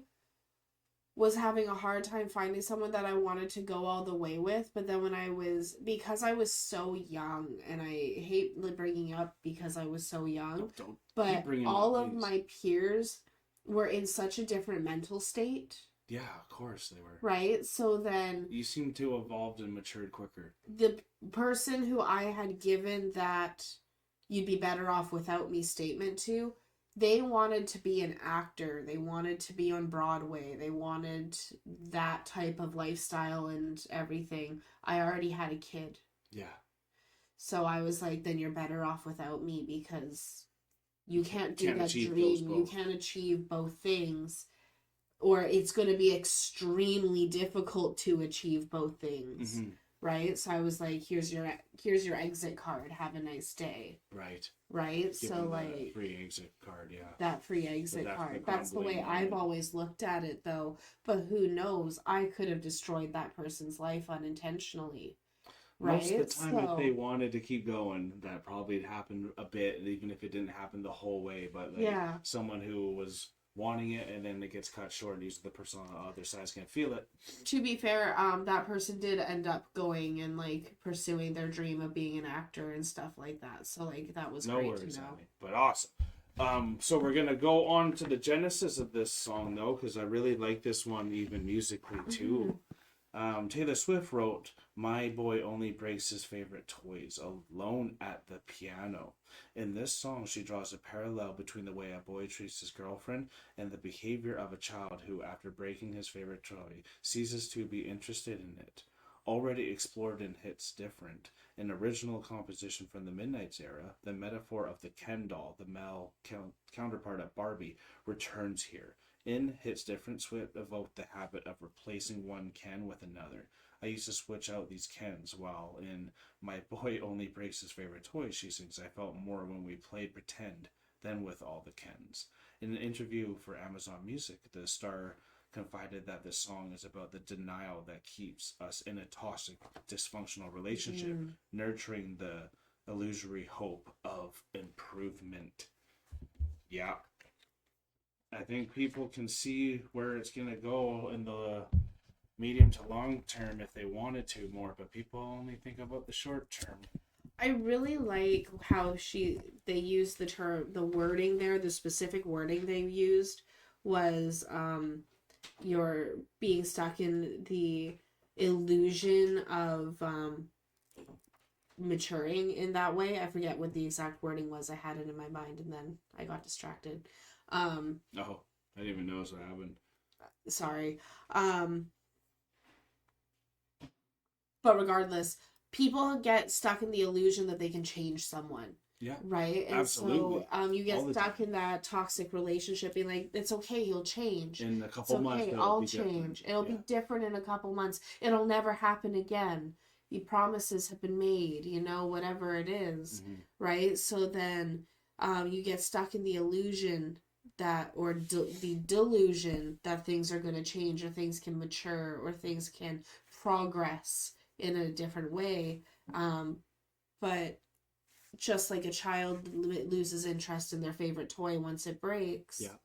was having a hard time finding someone that I wanted to go all the way with, but then because I was so young, and I hate bringing up because I was so young, Don't but keep bringing all up of these. my peers were in such a different mental state, Yeah, of course they were. right? So then You seem to have evolved and matured quicker. the person who I had given that you'd be better off without me statement to, they wanted to be an actor. They wanted to be on Broadway. They wanted that type of lifestyle and everything. I already had a kid. Yeah. So I was like, then you're better off without me, because you can't do Can't that achieve dream. those You both. can't achieve both things. Or it's going to be extremely difficult to achieve both things. Mm-hmm. right? So I was like, here's your exit card, have a nice day. Right. So like free exit card, yeah. That free exit card. That's the way I've always looked at it, though. But who knows? I could have destroyed that person's life unintentionally. Right? Most of the time, if they wanted to keep going, that probably happened a bit, even if it didn't happen the whole way. But like someone who was wanting it and then it gets cut short, and usually the person on the other side is gonna feel it. To be fair, that person did end up going and like pursuing their dream of being an actor and stuff like that. So like that was great to know. But awesome. So we're gonna go on to the genesis of this song though, because I really like this one even musically too. Taylor Swift wrote, "My boy only breaks his favorite toys alone at the piano." In this song, she draws a parallel between the way a boy treats his girlfriend and the behavior of a child who, after breaking his favorite toy, ceases to be interested in it. Already explored in Hits Different, an original composition from the Midnights era, the metaphor of the Ken doll, the male counterpart of Barbie, returns here. In Hits Different, Swift evoked the habit of replacing one Ken with another. I used to switch out these Kens, while in My Boy Only Breaks His Favorite Toy, she sings, I felt more when we played pretend than with all the Kens. In an interview for Amazon Music, the star confided that this song is about the denial that keeps us in a toxic, dysfunctional relationship, nurturing the illusory hope of improvement. Yeah. I think people can see where it's going to go in the medium to long term if they wanted to more, but people only think about the short term. I really like how they used the wording there, the specific wording they used was you're being stuck in the illusion of maturing in that way. I forget what the exact wording was. I had it in my mind and then I got distracted. I didn't even notice what happened. Sorry. But regardless, people get stuck in the illusion that they can change someone. Yeah. Right? And absolutely. So you get stuck in that toxic relationship being like, it's okay, he'll change. In a couple months, I'll change. It'll be different in a couple months. It'll never happen again. The promises have been made, whatever it is. Mm-hmm. Right? So then you get stuck in the illusion that, or the delusion that things are going to change, or things can mature, or things can progress in a different way. But just like a child loses interest in their favorite toy once it breaks. Yeah.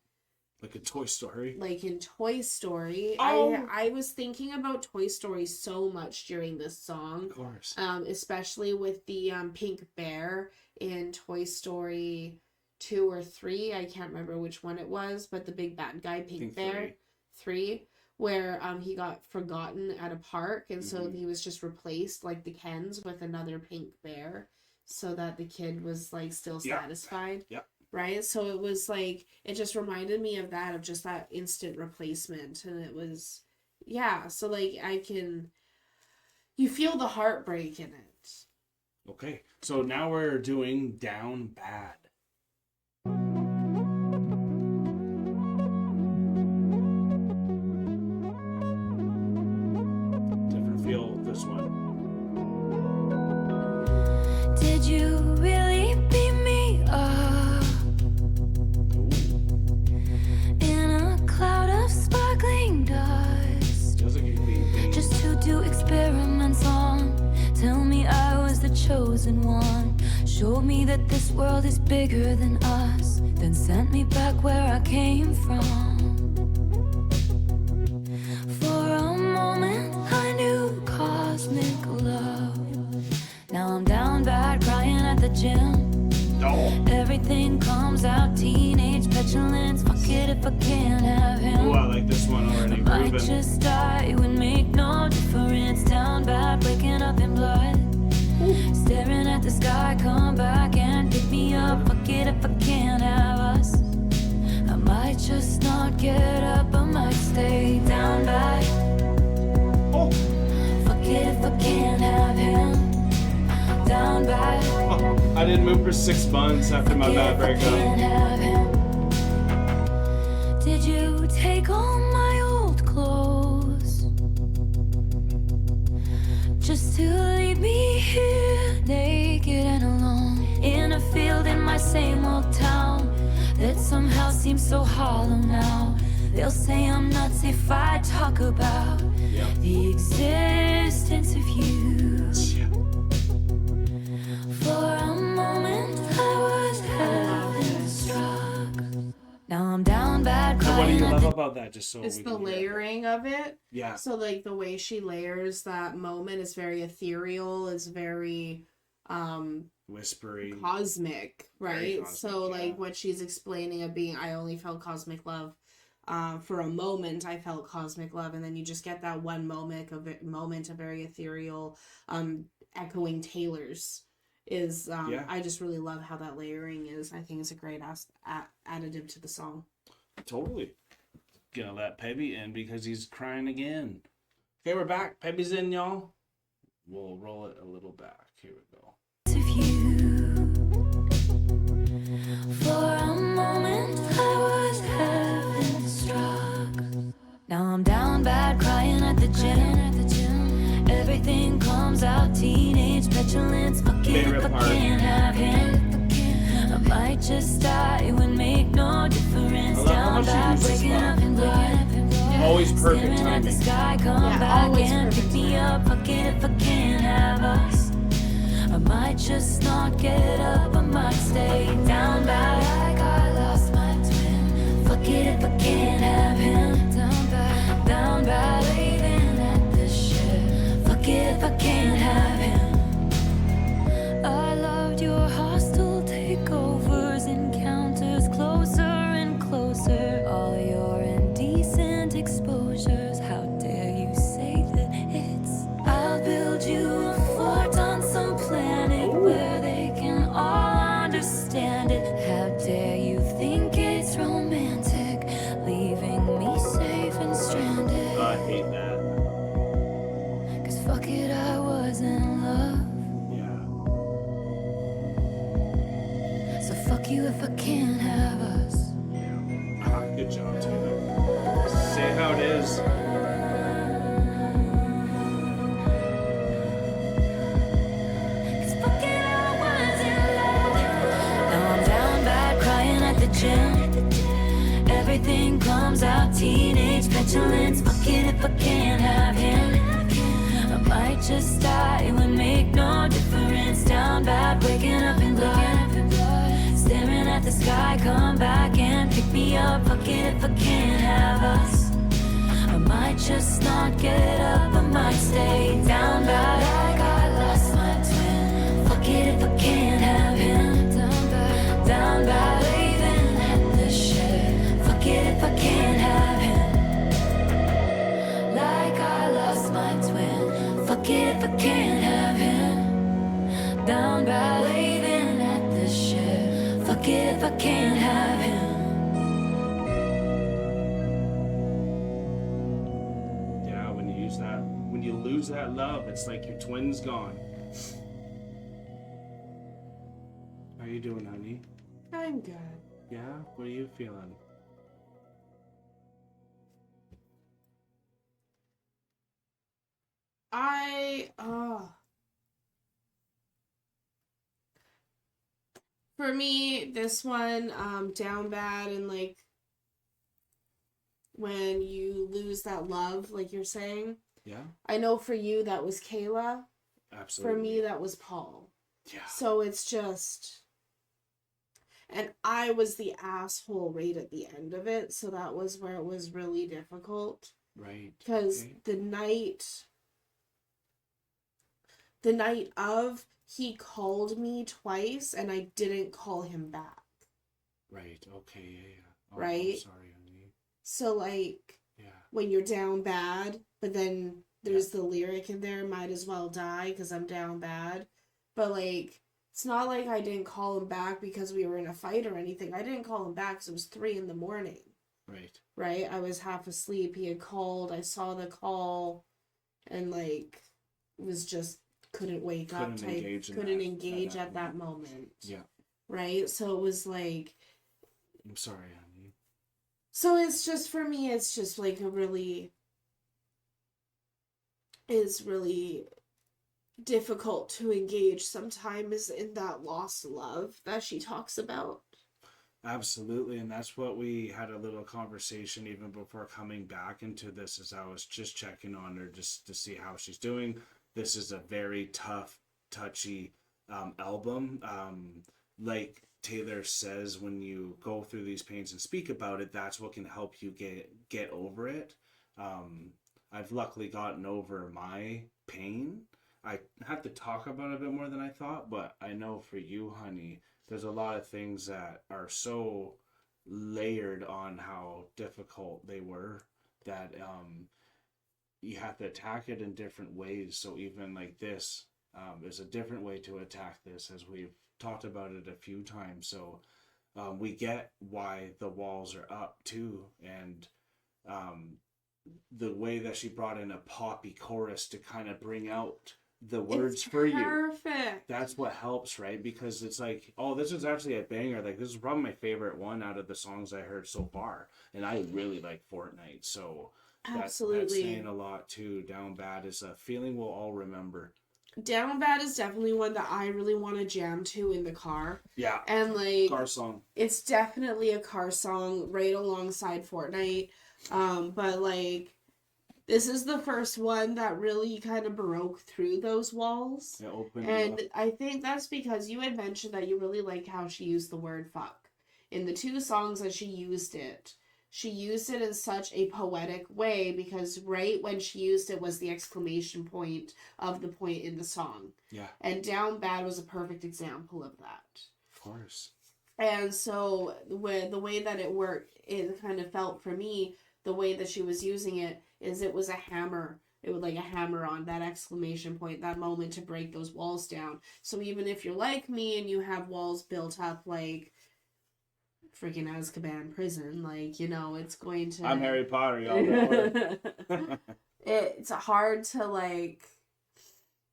Like in Toy Story. Like in Toy Story. Oh. I was thinking about Toy Story so much during this song. Of course. Especially with the pink bear in Toy Story 2 or 3. I can't remember which one it was, but the big bad guy, Pink Bear. 3. Where he got forgotten at a park, and so he was just replaced, like the Kens, with another pink bear, so that the kid was like still satisfied. Yep. Right? So it was like, it just reminded me of that, of just that instant replacement. And it was, so like you feel the heartbreak in it. Okay. So now we're doing Down Bad. Feel this one. Did you really beat me up? In a cloud of sparkling dust? Just to do experiments on. Tell me I was the chosen one. Showed me that this world is bigger than us. Then sent me back where I came from. Now I'm down bad, crying at the gym. Everything comes out, teenage petulance. Fuck it if I can't have him. Ooh, I like this one already. I might just die, it would make no difference. Down bad, waking up in blood. Staring at the sky, come back and pick me up. Fuck it if I can't have us. I might just not get up, I might stay down bad. Fuck it if I can't have him. Down bad. I didn't move for 6 months after my bad breakup. Did you take all my old clothes? just to leave me here, naked and alone, in a field in my same old town that somehow seems so hollow now. They'll say I'm nuts if I talk about the existence of you. For a moment I was having struck. Now I'm down bad, So what do crying you at love the about that? Just so It's we the can hear it. layering of it. Yeah. So like the way she layers that moment is very ethereal, is very Whispery. cosmic, right? cosmic, so like yeah. what she's explaining of being, I only felt cosmic love. For a moment I felt cosmic love, and then you just get that one moment of very ethereal, echoing Taylor's is I just really love how that layering is. I think it's a great additive to the song. Totally. Gonna let Pebby in because he's crying again. Okay, we're back. Pebby's in, y'all. We'll roll it a little back. Here we go. of you. For a moment I was having struck. Now I'm down bad, crying at the gym. Everything comes out, teenage petulance. Fuck it if I can't have him. I might just die, it would make no difference. Down bad, waking up in blood. Always perfect Staring at the timing. sky, come back always and pick perfect me up. Fuck it if I can't have us. I might just not get up, I might stay down bad. Like I lost my twin. Fuck it if I can't have him. Down bad, waving at the ship. Fuck it if I can't have him. I loved your hostile takeovers, encounters closer and closer. All your indecent exposures. How dare you say that it's? I'll build you a fort on some planet where they can all understand it. How dare you think it's romantic, leaving me safe and stranded? I hate that. 'Cause fuck it, I was in love. Yeah. So fuck you if I can't have us. Good job, Taylor. Say how it is. 'Cause fuck it, I was in love. Now I'm down bad, crying at the gym. Everything comes out, teenage petulance. Fuck it if I can't have him. I might just die, it would make no difference. Down bad, waking up in blood. Staring at the sky, come back and pick me up. Fuck it if I can't have us. I might just not get up, I might stay down bad. Like I lost my twin. Fuck it if I can't have him. Down bad, waving at the ship. Fuck it if I can't have him. Like I lost my twin. Fuck it if I can't have him. Down bad, waving at the ship. Fuck it if I can't have him. Yeah, when you use that, when you lose that love, it's like your twin's gone. How you doing, honey? I'm good. Yeah? What are you feeling? For me, this one, down bad, and like when you lose that love, like you're saying. Yeah? I know for you that was Kayla. Absolutely. For me that was Paul. Yeah. So it's just, and I was the asshole right at the end of it, so that was where it was really difficult. Right. Because Okay. the night of, he called me twice and I didn't call him back. Right. Okay. Yeah. Oh, Right? I'm sorry, honey. So like, Yeah. when you're down bad, but then there's the lyric in there, might as well die because I'm down bad. But like, it's not like I didn't call him back because we were in a fight or anything. I didn't call him back because it was 3 a.m. Right. Right? I was half asleep. He had called. I saw the call, and like, was just couldn't wake up Couldn't type. engage in Couldn't that- engage at at that that moment. Yeah. Right? So it was like, I'm sorry, honey. so it's just, for me, it's just like a really, it's really difficult to engage sometimes in that lost love that she talks about. Absolutely, and that's what we had a little conversation even before coming back into this, as I was just checking on her just to see how she's doing. This is a very tough, touchy album. Like Taylor says, when you go through these pains and speak about it, that's what can help you get over it. I've luckily gotten over my pain. I have to talk about it a bit more than I thought, but I know for you, honey, there's a lot of things that are so layered on how difficult they were that you have to attack it in different ways. So even like this is a different way to attack this, as we've talked about it a few times. So we get why the walls are up too, and the way that she brought in a poppy chorus to kind of bring out the words for you. Perfect. That's what helps, right? Because it's like, oh, this is actually a banger. Like, this is probably my favorite one out of the songs I heard so far, and I really like Fortnite. So that's saying a lot too. Down Bad is a feeling we'll all remember. Down Bad is definitely one that I really want to jam to in the car. Yeah. And like, car song. It's definitely a car song right alongside Fortnite. But like, this is the first one that really kind of broke through those walls. It opened and up. I think that's because you had mentioned that you really liked how she used the word fuck. In the two songs that she used it in such a poetic way, because right when she used it was the exclamation point of the point in the song. Yeah. And Down Bad was a perfect example of that. Of course. And so with the way that it worked, it kind of felt for me, the way that she was using it is it was a hammer. It would like a hammer on that exclamation point, that moment to break those walls down. So even if you're like me and you have walls built up like freaking Azkaban prison, like, you know, it's going to... I'm Harry Potter, y'all know it. It's hard to like...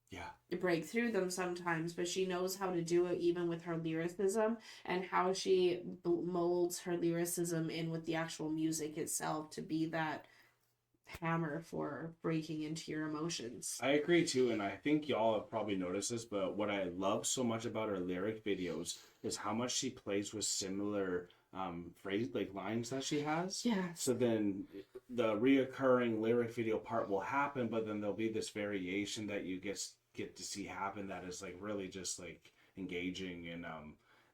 Yeah. break through them sometimes, but she knows how to do it even with her lyricism, and how she molds her lyricism in with the actual music itself to be that hammer for breaking into your emotions. I agree too, and I think y'all have probably noticed this, but what I love so much about her lyric videos is how much she plays with similar phrase, like lines that she has. Yeah. So then the reoccurring lyric video part will happen, but then there'll be this variation that you get to see happen that is like really just like engaging, and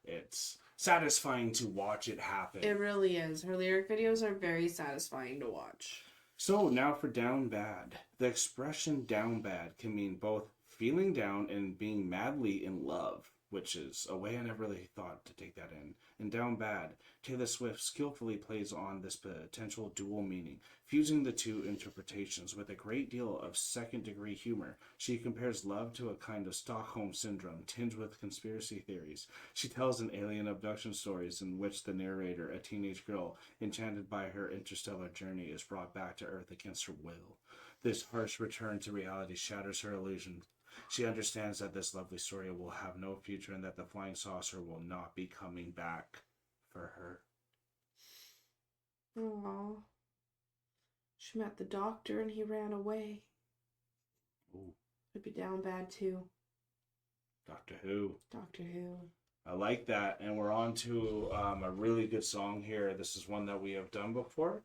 it's satisfying to watch it happen. It really is. Her lyric videos are very satisfying to watch. So now for Down Bad. The expression down bad can mean both feeling down and being madly in love, which is a way I never really thought to take that in. In Down Bad, Taylor Swift skillfully plays on this potential dual meaning, fusing the two interpretations with a great deal of second-degree humor. She compares love to a kind of Stockholm syndrome tinged with conspiracy theories. She tells an alien abduction stories in which the narrator, a teenage girl enchanted by her interstellar journey, is brought back to Earth against her will. This harsh return to reality shatters her illusions. She understands that this lovely story will have no future and that the flying saucer will not be coming back for her. Aww. She met the doctor and he ran away. Ooh. Could be down bad too. Doctor Who. Doctor Who. I like that. And we're on to a really good song here. This is one that we have done before.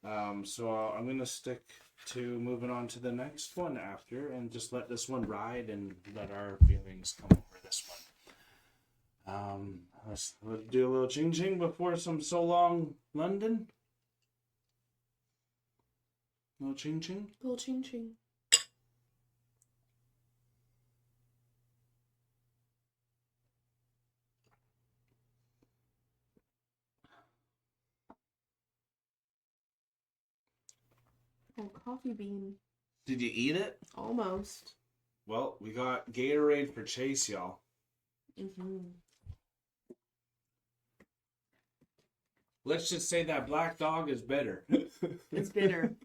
So I'm going to stick to moving on to the next one after, and just let this one ride and let our feelings come over this one. Let's do a little ching ching before some So Long London. Little ching ching. Little ching ching. Oh, coffee bean. Did you eat it? Almost. Well, we got Gatorade for Chase, y'all. Mm-hmm. Let's just say that Black Dog is bitter. It's bitter.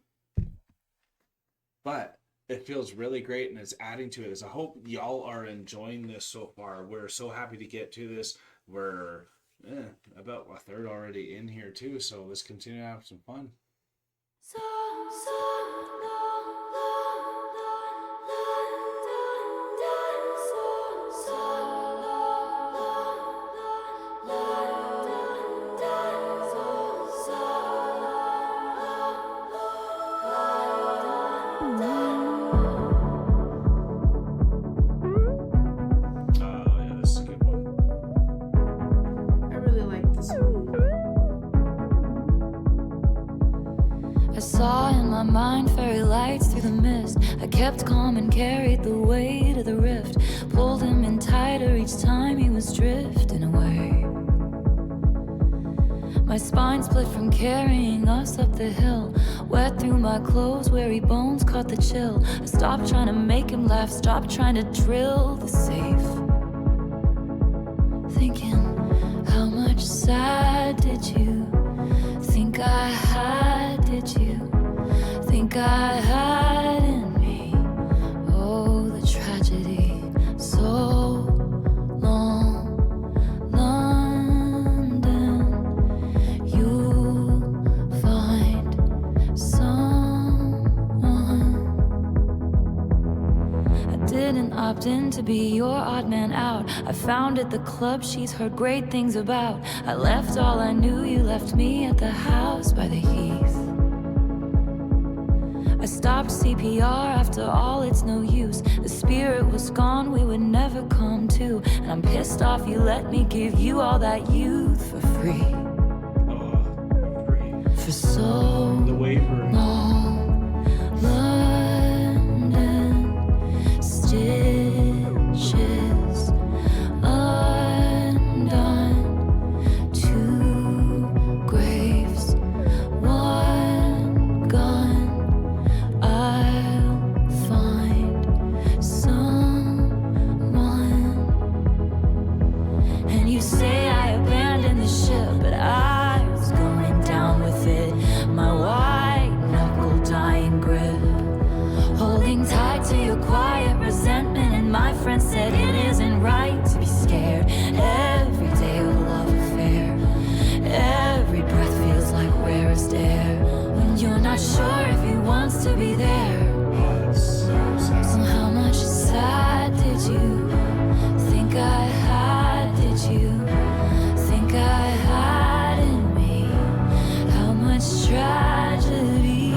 But it feels really great, and it's adding to it. So I hope y'all are enjoying this so far. We're so happy to get to this. We're about a third already in here too, so let's continue to have some fun. So long, London. kept calm and carried the weight of the rift. Pulled him in tighter each time he was drifting away. My spine split from carrying us up the hill. Wet through my clothes, weary bones caught the chill. I stopped trying to make him laugh, stopped trying to drill the safe. Thinking, how much sad did you think I had? Did you think I had in me? Oh, the tragedy, so long. London, you'll find someone. I didn't opt in to be your odd man out. I found at the club she's heard great things about. I left all I knew, you left me at the house by the heath. I stopped CPR after all, it's no use. The spirit was gone, we would never come to. And I'm pissed off you let me give you all that youth for free. For so The waiver. long. London, stitches undone. Two graves, one gun. I'll find someone. And you say I abandoned the ship, but I was going down with it. My white knuckle dying grip, holding tight to your quiet resentment. And my friend said it isn't right to be scared. Every day a love affair, every breath feels like rarest air. When you're not sure if he wants to be there. So how much sad did you think I had? Did you think I had in me? How much tragedy?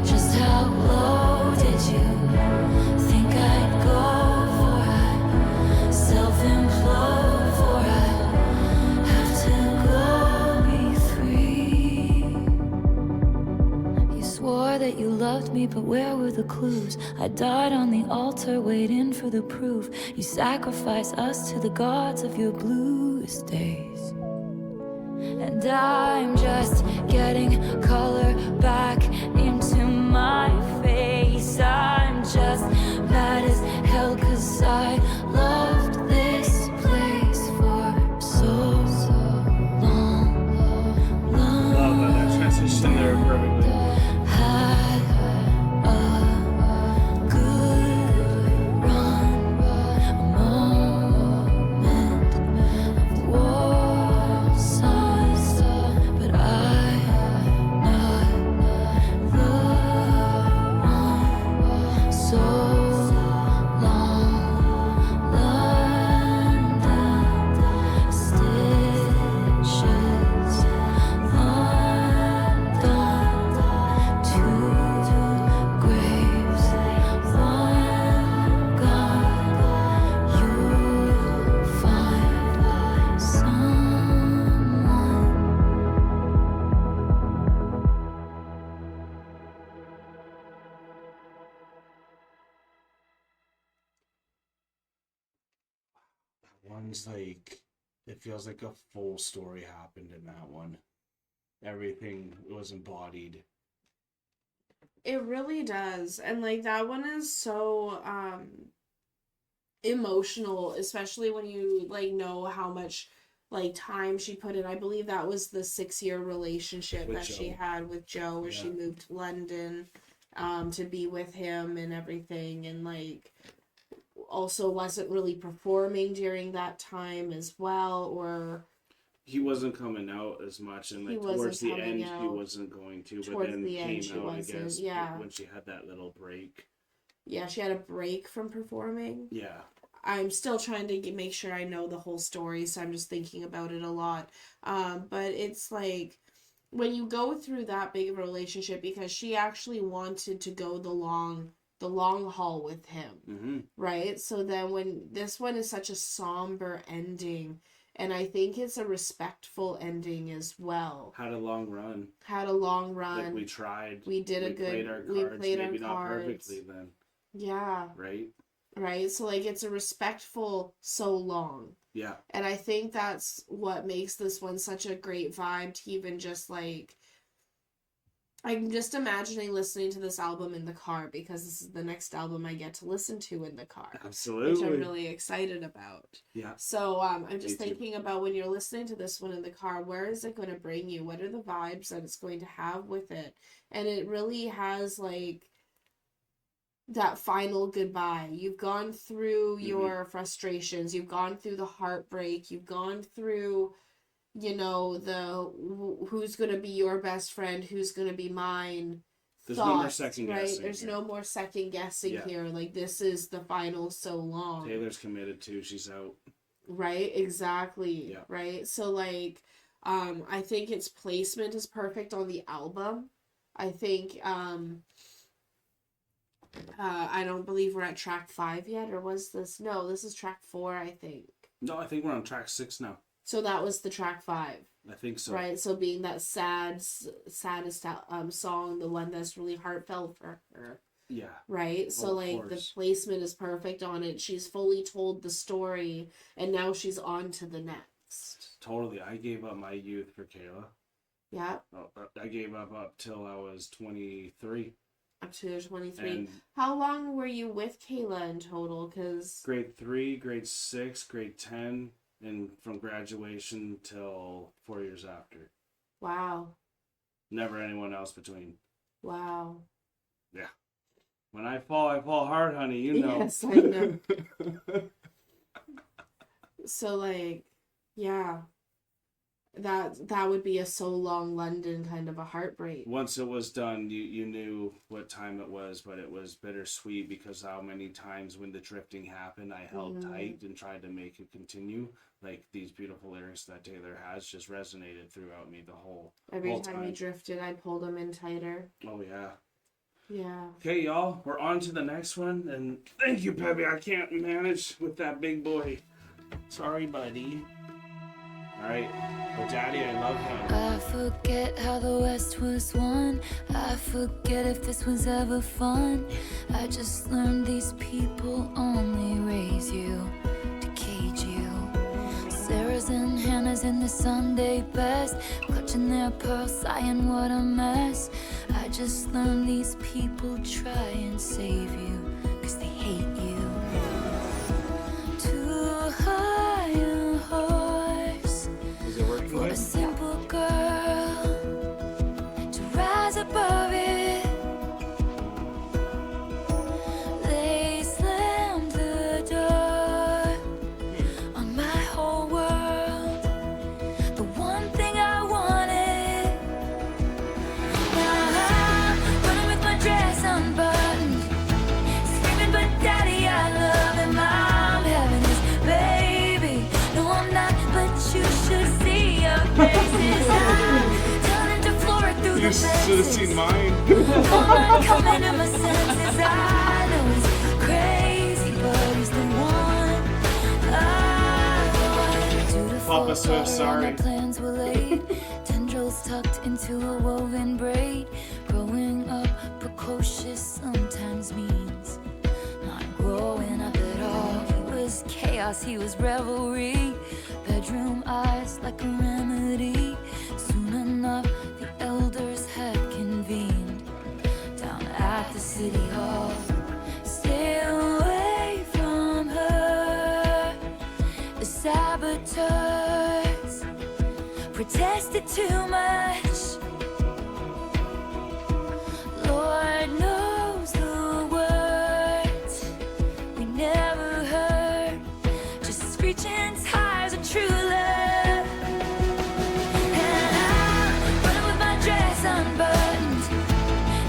Just how low did you think I'd go for? I'd self-implode for I'd have to go be free. You swore that you loved me, but where were the clues? I died on the altar waiting for the proof. You sacrifice us to the gods of your bluest days. And I'm just getting color back into my face. I'm just mad as hell 'cause I loved this place for so long. Love that transition there perfectly. Had a good run, a moment of war size, but I'm not the one. So long, London, stitches undone. Two graves, one gone. You'll find someone. One's like, it feels like a full story happened in that one. Everything was embodied. It really does. And like that one is so emotional, especially when you like know how much like time she put in. I believe that was the 6-year relationship With that she Joe. had with Joe, where she Yeah. moved to London to be with him and everything, and like also wasn't really performing during that time as well, or He wasn't coming out as much, and He like wasn't towards the coming end, he out. wasn't going to. But Towards then the end, came she out, I wasn't, guess, yeah. when she had that little break. yeah, she had a break from performing. Yeah. I'm still trying to make sure I know the whole story, so I'm just thinking about it a lot. But it's like when you go through that big of a relationship, because she actually wanted to go the long haul with him, Mm-hmm. right? So then when this one is such a somber ending, and I think it's a respectful ending as well. Had a long run. Had a long run. Like we tried. We did a good. Played our cards, we played maybe our not cards. perfectly then. Yeah. Right? Right? So, like, it's a respectful so long. Yeah. And I think that's what makes this one such a great vibe to even just, like, I'm just imagining listening to this album in the car because this is the next album I get to listen to in the car. Absolutely. Which I'm really excited about. Yeah. So I'm just thinking about when you're listening to this one in the car, where is it going to bring you? What are the vibes that it's going to have with it? And it really has, like, that final goodbye. You've gone through your frustrations. You've gone through the heartbreak. You've gone through, you know, the who's going to be your best friend, who's going to be mine. There's thoughts, no more second guessing. right? There's here. no more second guessing here. Like, this is the final so long. Taylor's committed too. She's out. Right? Exactly. Yeah. Right? So, like, I think its placement is perfect on the album. I think, I don't believe we're at track 5 yet, or was this? No, this is track 4, I think. No, I think we're on track 6 now. So that was the track 5. I think so. Right, so being that saddest song, the one that's really heartfelt for her. Yeah. Right? So, like, the placement is perfect on it. She's fully told the story, and now she's on to the next. Totally. I gave up my youth for Kayla. Yeah. Oh, I gave up till I was 23. Up to 23. And how long were you with Kayla in total? Because grade 3, grade 6, grade 10, and from graduation till 4 years after. wow. Never anyone else between. Wow. Yeah. When I fall hard, honey, you know. Yes, I know. So, like, yeah. That would be a so long London kind of a heartbreak. Once it was done, you knew what time it was, but it was bittersweet because how many times when the drifting happened, I held tight and tried to make it continue. Like, these beautiful lyrics that Taylor has just resonated throughout me the whole Every time we drifted, I pulled them in tighter. Oh, yeah. Yeah. Okay, y'all, we're on to the next one, and thank you, Peppy. I can't manage with that big boy. Sorry, buddy. All right, well, Daddy, I love him. I forget how the West was won. I forget if this was ever fun. I just learned these people only raise you to cage you. Sarah's and Hannah's in the Sunday best, clutching their pearls, sighing what a mess. I just learned these people try and save you, 'cause they hate you. Too high a horse for a simple girl to rise above it. They slammed the door on my whole world, the one thing I wanted. Now I'm running with my dress unbuttoned, screaming, but Daddy, I love him. I'm having his baby. No, I'm not, but you should see your faces. I'm turning to Flora through the You should have seen fences. mine. I'm coming to my senses. I know he's crazy, but he's the one I want. Dutiful Papa Swift, father, sorry. and my plans were laid. Tendrils tucked into a woven braid. Growing up precocious sometimes means not growing up at all. He was chaos, he was revelry. Bedroom eyes like a remedy. Soon enough, the elders had convened down at the city hall. Stay away from her. The saboteurs protested too much. Lord knows the words we never heard. Just screeching tires of true love. And I'm running with my dress unbuttoned,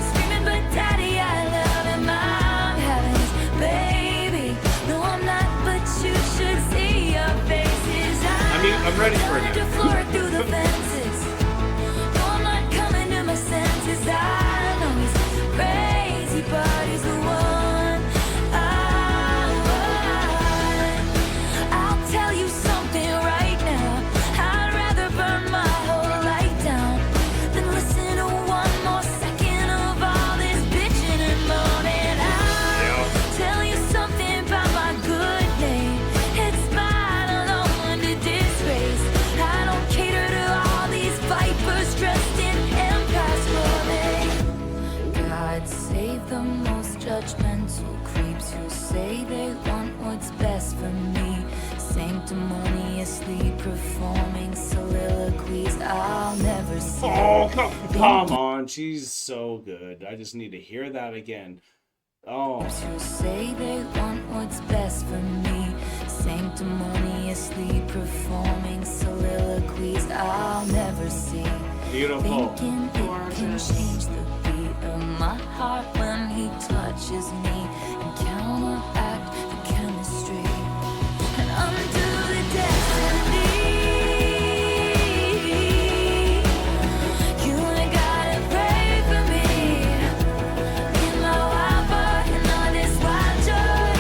screaming, but Daddy, I love him. I'm having his baby. No, I'm not, but you should see your faces. I mean, I'm ready for Turning it. to Flora through the fences. No, I'm not coming to my senses. I know he's crazy, but he's the one I want. I'll tell you something right now. I'd rather burn my whole life down than listen to one more second of all this bitching and moaning. creeps who say they want what's best for me, sanctimoniously performing soliloquies I'll never see. Oh, come on. She's so good. I just need to hear that again. Oh. Who say they want what's best for me, sanctimoniously performing soliloquies I'll never see. Beautiful. Thinking it can change the beat of my heart when he touches me and counteract the chemistry and undo the destiny. You ain't gotta pray for me. In my wild boy and all this wild joy.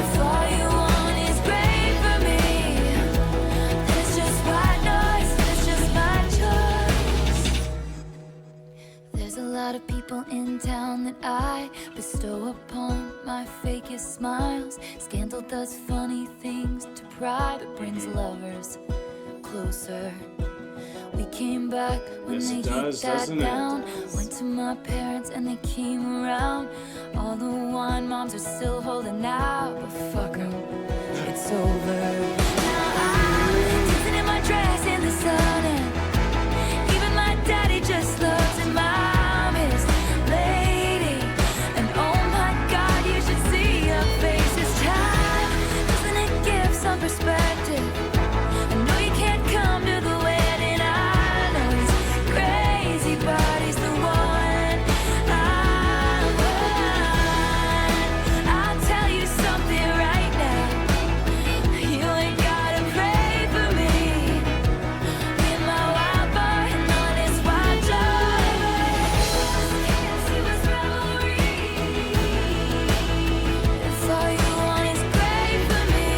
If all you want is great for me, it's just white noise, it's just my choice. There's a lot of people in town that I bestow upon my fakest smiles. Scandal does funny things to pride, but brings lovers closer. We came back when Yes, they it does, hit that doesn't it? down. Went to my parents and they came around. All the wine moms are still holding out, but fuck 'em, it's over. Now I'm dancing in my dress in the sun, and even my daddy just loves his mom, his lady. And oh my God, you should see her face this time. Doesn't it give some perspective? I know you can't come to the wedding. I know he's crazy, but he's the one I want. I'll tell you something right now. You ain't gotta pray for me. Me and my wild boy and all this wild joy. Can't see what's revelry. If all you want is great for me,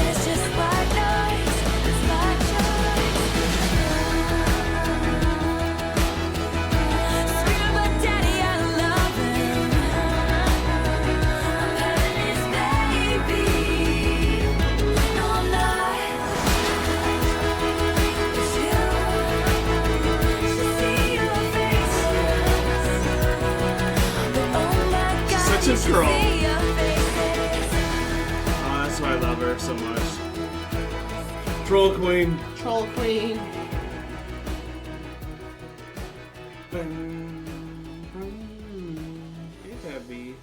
it's just white noise, it's my choice. Screaming my daddy, I love him. I'm having his baby. No, I'm not. It's you. Should see your face. But oh my God, Such a you should troll. see your faces. Oh, that's why I love her so much. Troll Queen. Troll Queen. Hey, Debbie.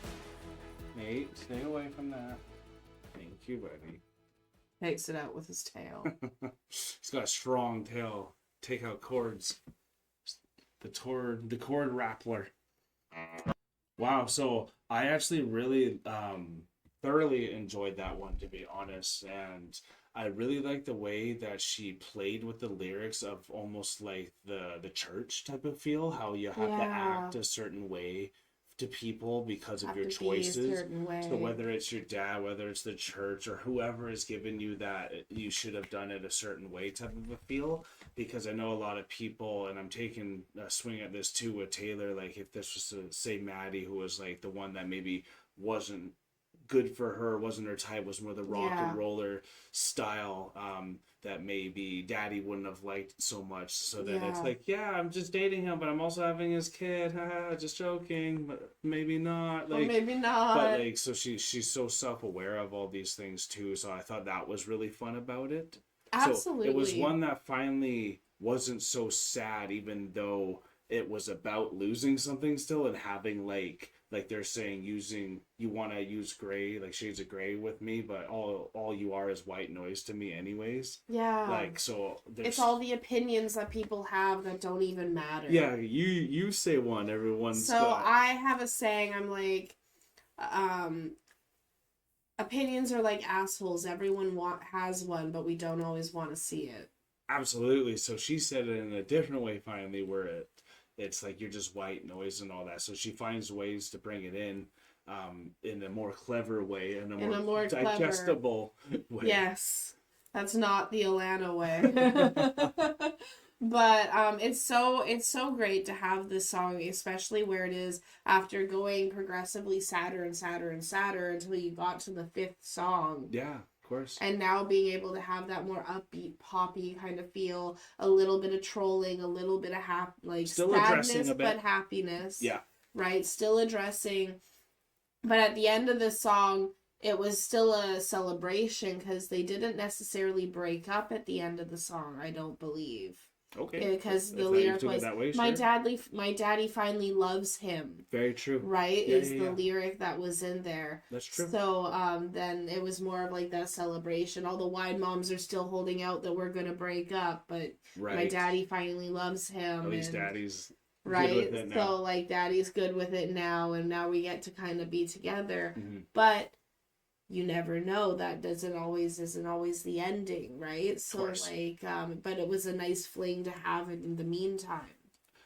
Nate, stay away from that. Thank you, buddy. Takes it out with his tail. He's got a strong tail. Take out cords. The cord rappler. Wow, so I actually really thoroughly enjoyed that one, to be honest, and I really like the way that she played with the lyrics of almost like the church type of feel, how you have to Yeah. act a certain way to people because of Have your to be a choices. certain way. So whether it's your dad, whether it's the church, or whoever has given you that you should have done it a certain way type of a feel, because I know a lot of people, and I'm taking a swing at this too with Taylor, like if this was to say Maddie, who was like the one that maybe wasn't good for her, wasn't her type, was more the rock and roller style, that maybe Daddy wouldn't have liked so much. So then it's like, yeah, I'm just dating him, but I'm also having his kid. Haha, just joking, but maybe not. Or Like, maybe not. but like, so she's so self-aware of all these things too. So I thought that was really fun about it. Absolutely. So it was one that finally wasn't so sad, even though it was about losing something still, and having like they're saying you want to use gray, like shades of gray with me, but all you are is white noise to me anyways. Yeah. Like, so it's all the opinions that people have that don't even matter. Yeah, you say one, everyone's So got. I have a saying, I'm like, opinions are like assholes. Everyone has one, but we don't always want to see it. Absolutely. So she said it in a different way finally, where it's like you're just white noise and all that. So she finds ways to bring it in a more clever way, and a more digestible way. Yes, that's not the Alana way. But it's so great to have this song, especially where it is after going progressively sadder and sadder and sadder until you got to the fifth song. Yeah. course. And now being able to have that more upbeat, poppy kind of feel, a little bit of trolling, a little bit of Still sadness, but happiness. Yeah. Right? Still addressing. But at the end of the song, it was still a celebration because they didn't necessarily break up at the end of the song, I don't believe. Okay. Because the lyric was, my daddy finally loves him. Very true. Right? Yeah, is the lyric that was in there. That's true. So then it was more of like that celebration. All the wide moms are still holding out that we're going to break up, but my daddy finally loves him. At least daddy's right? good with it now. So like daddy's good with it now, and now we get to kind of be together. Mm-hmm. But you never know. That isn't always the ending, right? So like, but it was a nice fling to have it in the meantime.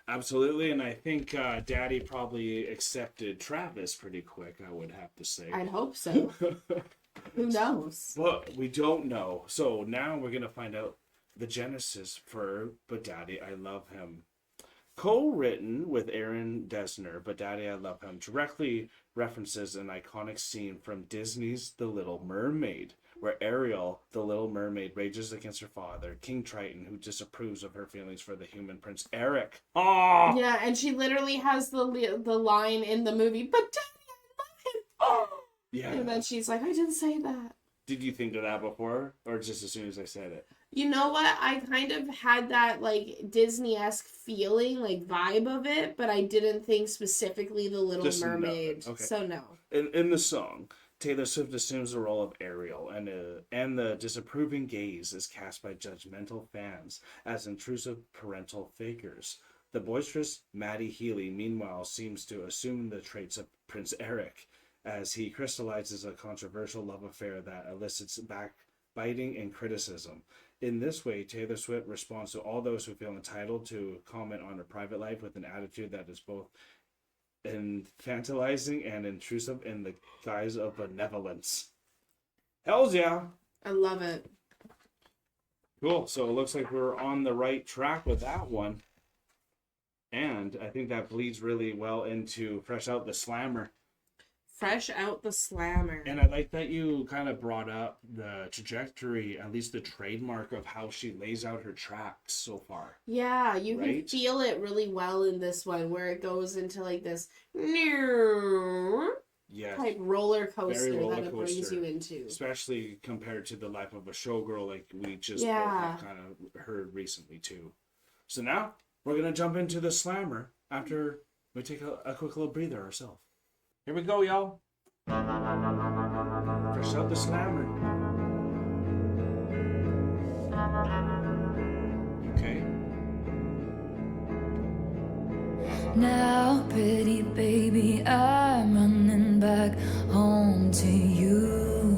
Absolutely, and I think Daddy probably accepted Travis pretty quick, I would have to say. I'd hope so. Who knows? Well, we don't know. So now we're going to find out the genesis for But Daddy, I Love Him. Co-written with Aaron Dessner, But Daddy, I Love Him directly references an iconic scene from Disney's The Little Mermaid, where Ariel, the Little Mermaid, rages against her father, King Triton, who disapproves of her feelings for the human prince Eric. Oh! Yeah, and she literally has the line in the movie, But Daddy, I love him! Oh! Yeah. And then she's like, I didn't say that. Did you think of that before, or just as soon as I said it? You know what? I kind of had that, like, Disney-esque feeling, like, vibe of it, but I didn't think specifically The Little Mermaid. No. Okay. So, no. In the song, Taylor Swift assumes the role of Ariel, and the disapproving gaze is cast by judgmental fans as intrusive parental figures. The boisterous Maddie Healy, meanwhile, seems to assume the traits of Prince Eric, as he crystallizes a controversial love affair that elicits backbiting and criticism. In this way, Taylor Swift responds to all those who feel entitled to comment on her private life with an attitude that is both infantilizing and intrusive in the guise of benevolence. Hells yeah! I love it. Cool. So it looks like we're on the right track with that one. And I think that bleeds really well into Fresh Out the Slammer. Fresh Out the Slammer. And I like that you kind of brought up the trajectory, at least the trademark of how she lays out her tracks so far. Yeah, you can feel it really well in this one, where it goes into like this type roller coaster that it brings you into. Especially compared to The Life of a Showgirl, like we just have kind of heard recently too. So now we're going to jump into the Slammer after we take a quick little breather ourselves. Here we go, y'all. Fresh Out the Slammer. Okay. Now, pretty baby, I'm running back home to you.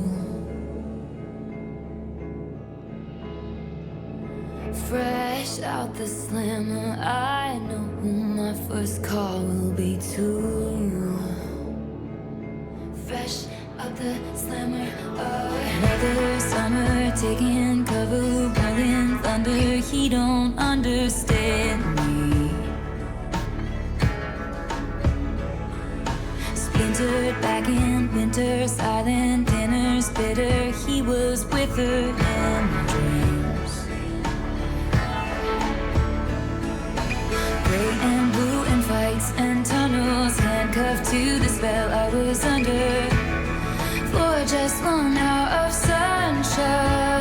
Fresh out the slammer, I know who my first call will be too. Fresh out the slammer, another summer taking cover, burning thunder. He don't understand me. Splintered back in winter, silent dinners, bitter. He was with her in dreams. Gray and blue and fights and tunnels, handcuffed to the spell I was under. For just 1 hour of sunshine,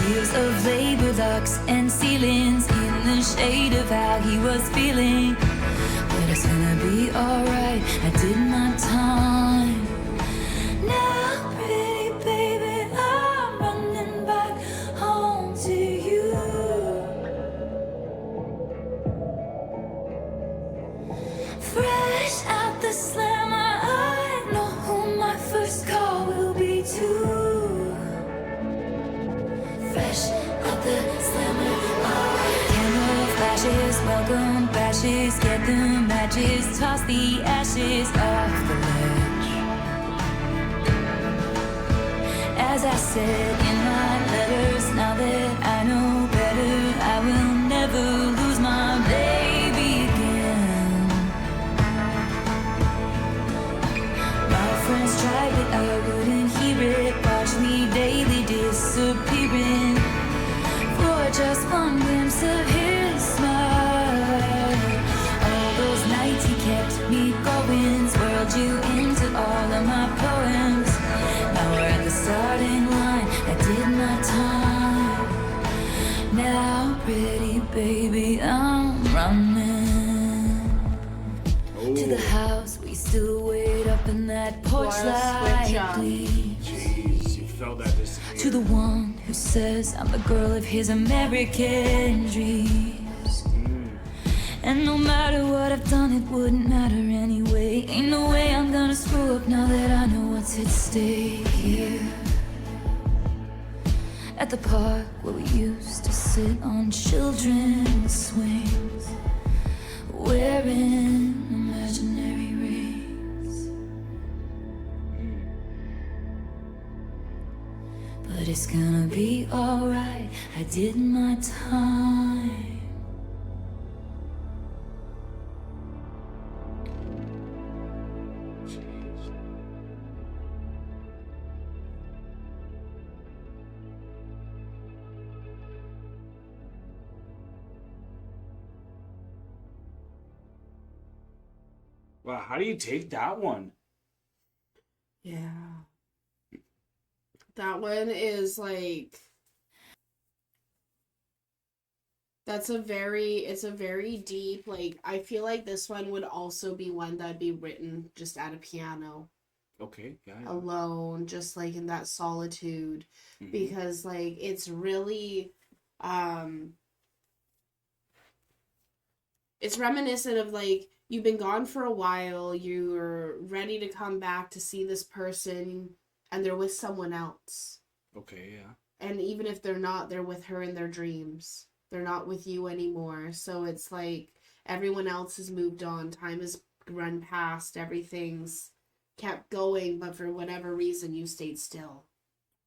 years of labor, locks and ceilings, in the shade of how he was feeling. But it's gonna be alright, I did my time. Now, pretty baby, I'm running back home to you. Fresh out the slammer, I know who my first call will be too. Fresh out the slammer, candle flashes, welcome bashes, get the matches, toss the ashes off the ledge. As I said in my letters, now that I know better, I will never lose my baby again. My friends tried, but I wouldn't hear it. Watch me baby, I'm running to the house. We still wait up in that porch What a switch like up. Jeez, you felt that disappear. to the one who says I'm the girl of his American dreams. And no matter what I've done, it wouldn't matter anyway. Ain't no way I'm gonna screw up now that I know what's at stake here. At the park where we used to sit on children's swings, wearing imaginary rings. But it's gonna be alright, I did my time. Wow, how do you take that one? Yeah. That one is like it's a very deep, like I feel like this one would also be one that'd be written just at a piano Okay, yeah. alone, just like in that solitude, Mhm. because like it's really it's reminiscent of like you've been gone for a while, you're ready to come back to see this person and they're with someone else. Okay, yeah. And even if they're not, they're with her in their dreams. They're not with you anymore. So it's like everyone else has moved on. Time has run past. Everything's kept going, but for whatever reason, you stayed still.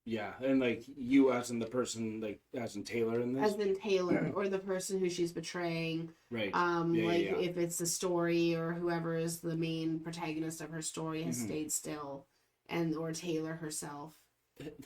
Yeah, and like you as in the person, like as in Taylor in this? As in Taylor, or the person who she's betraying. Right. If it's the story or whoever is the main protagonist of her story has stayed still, and or Taylor herself.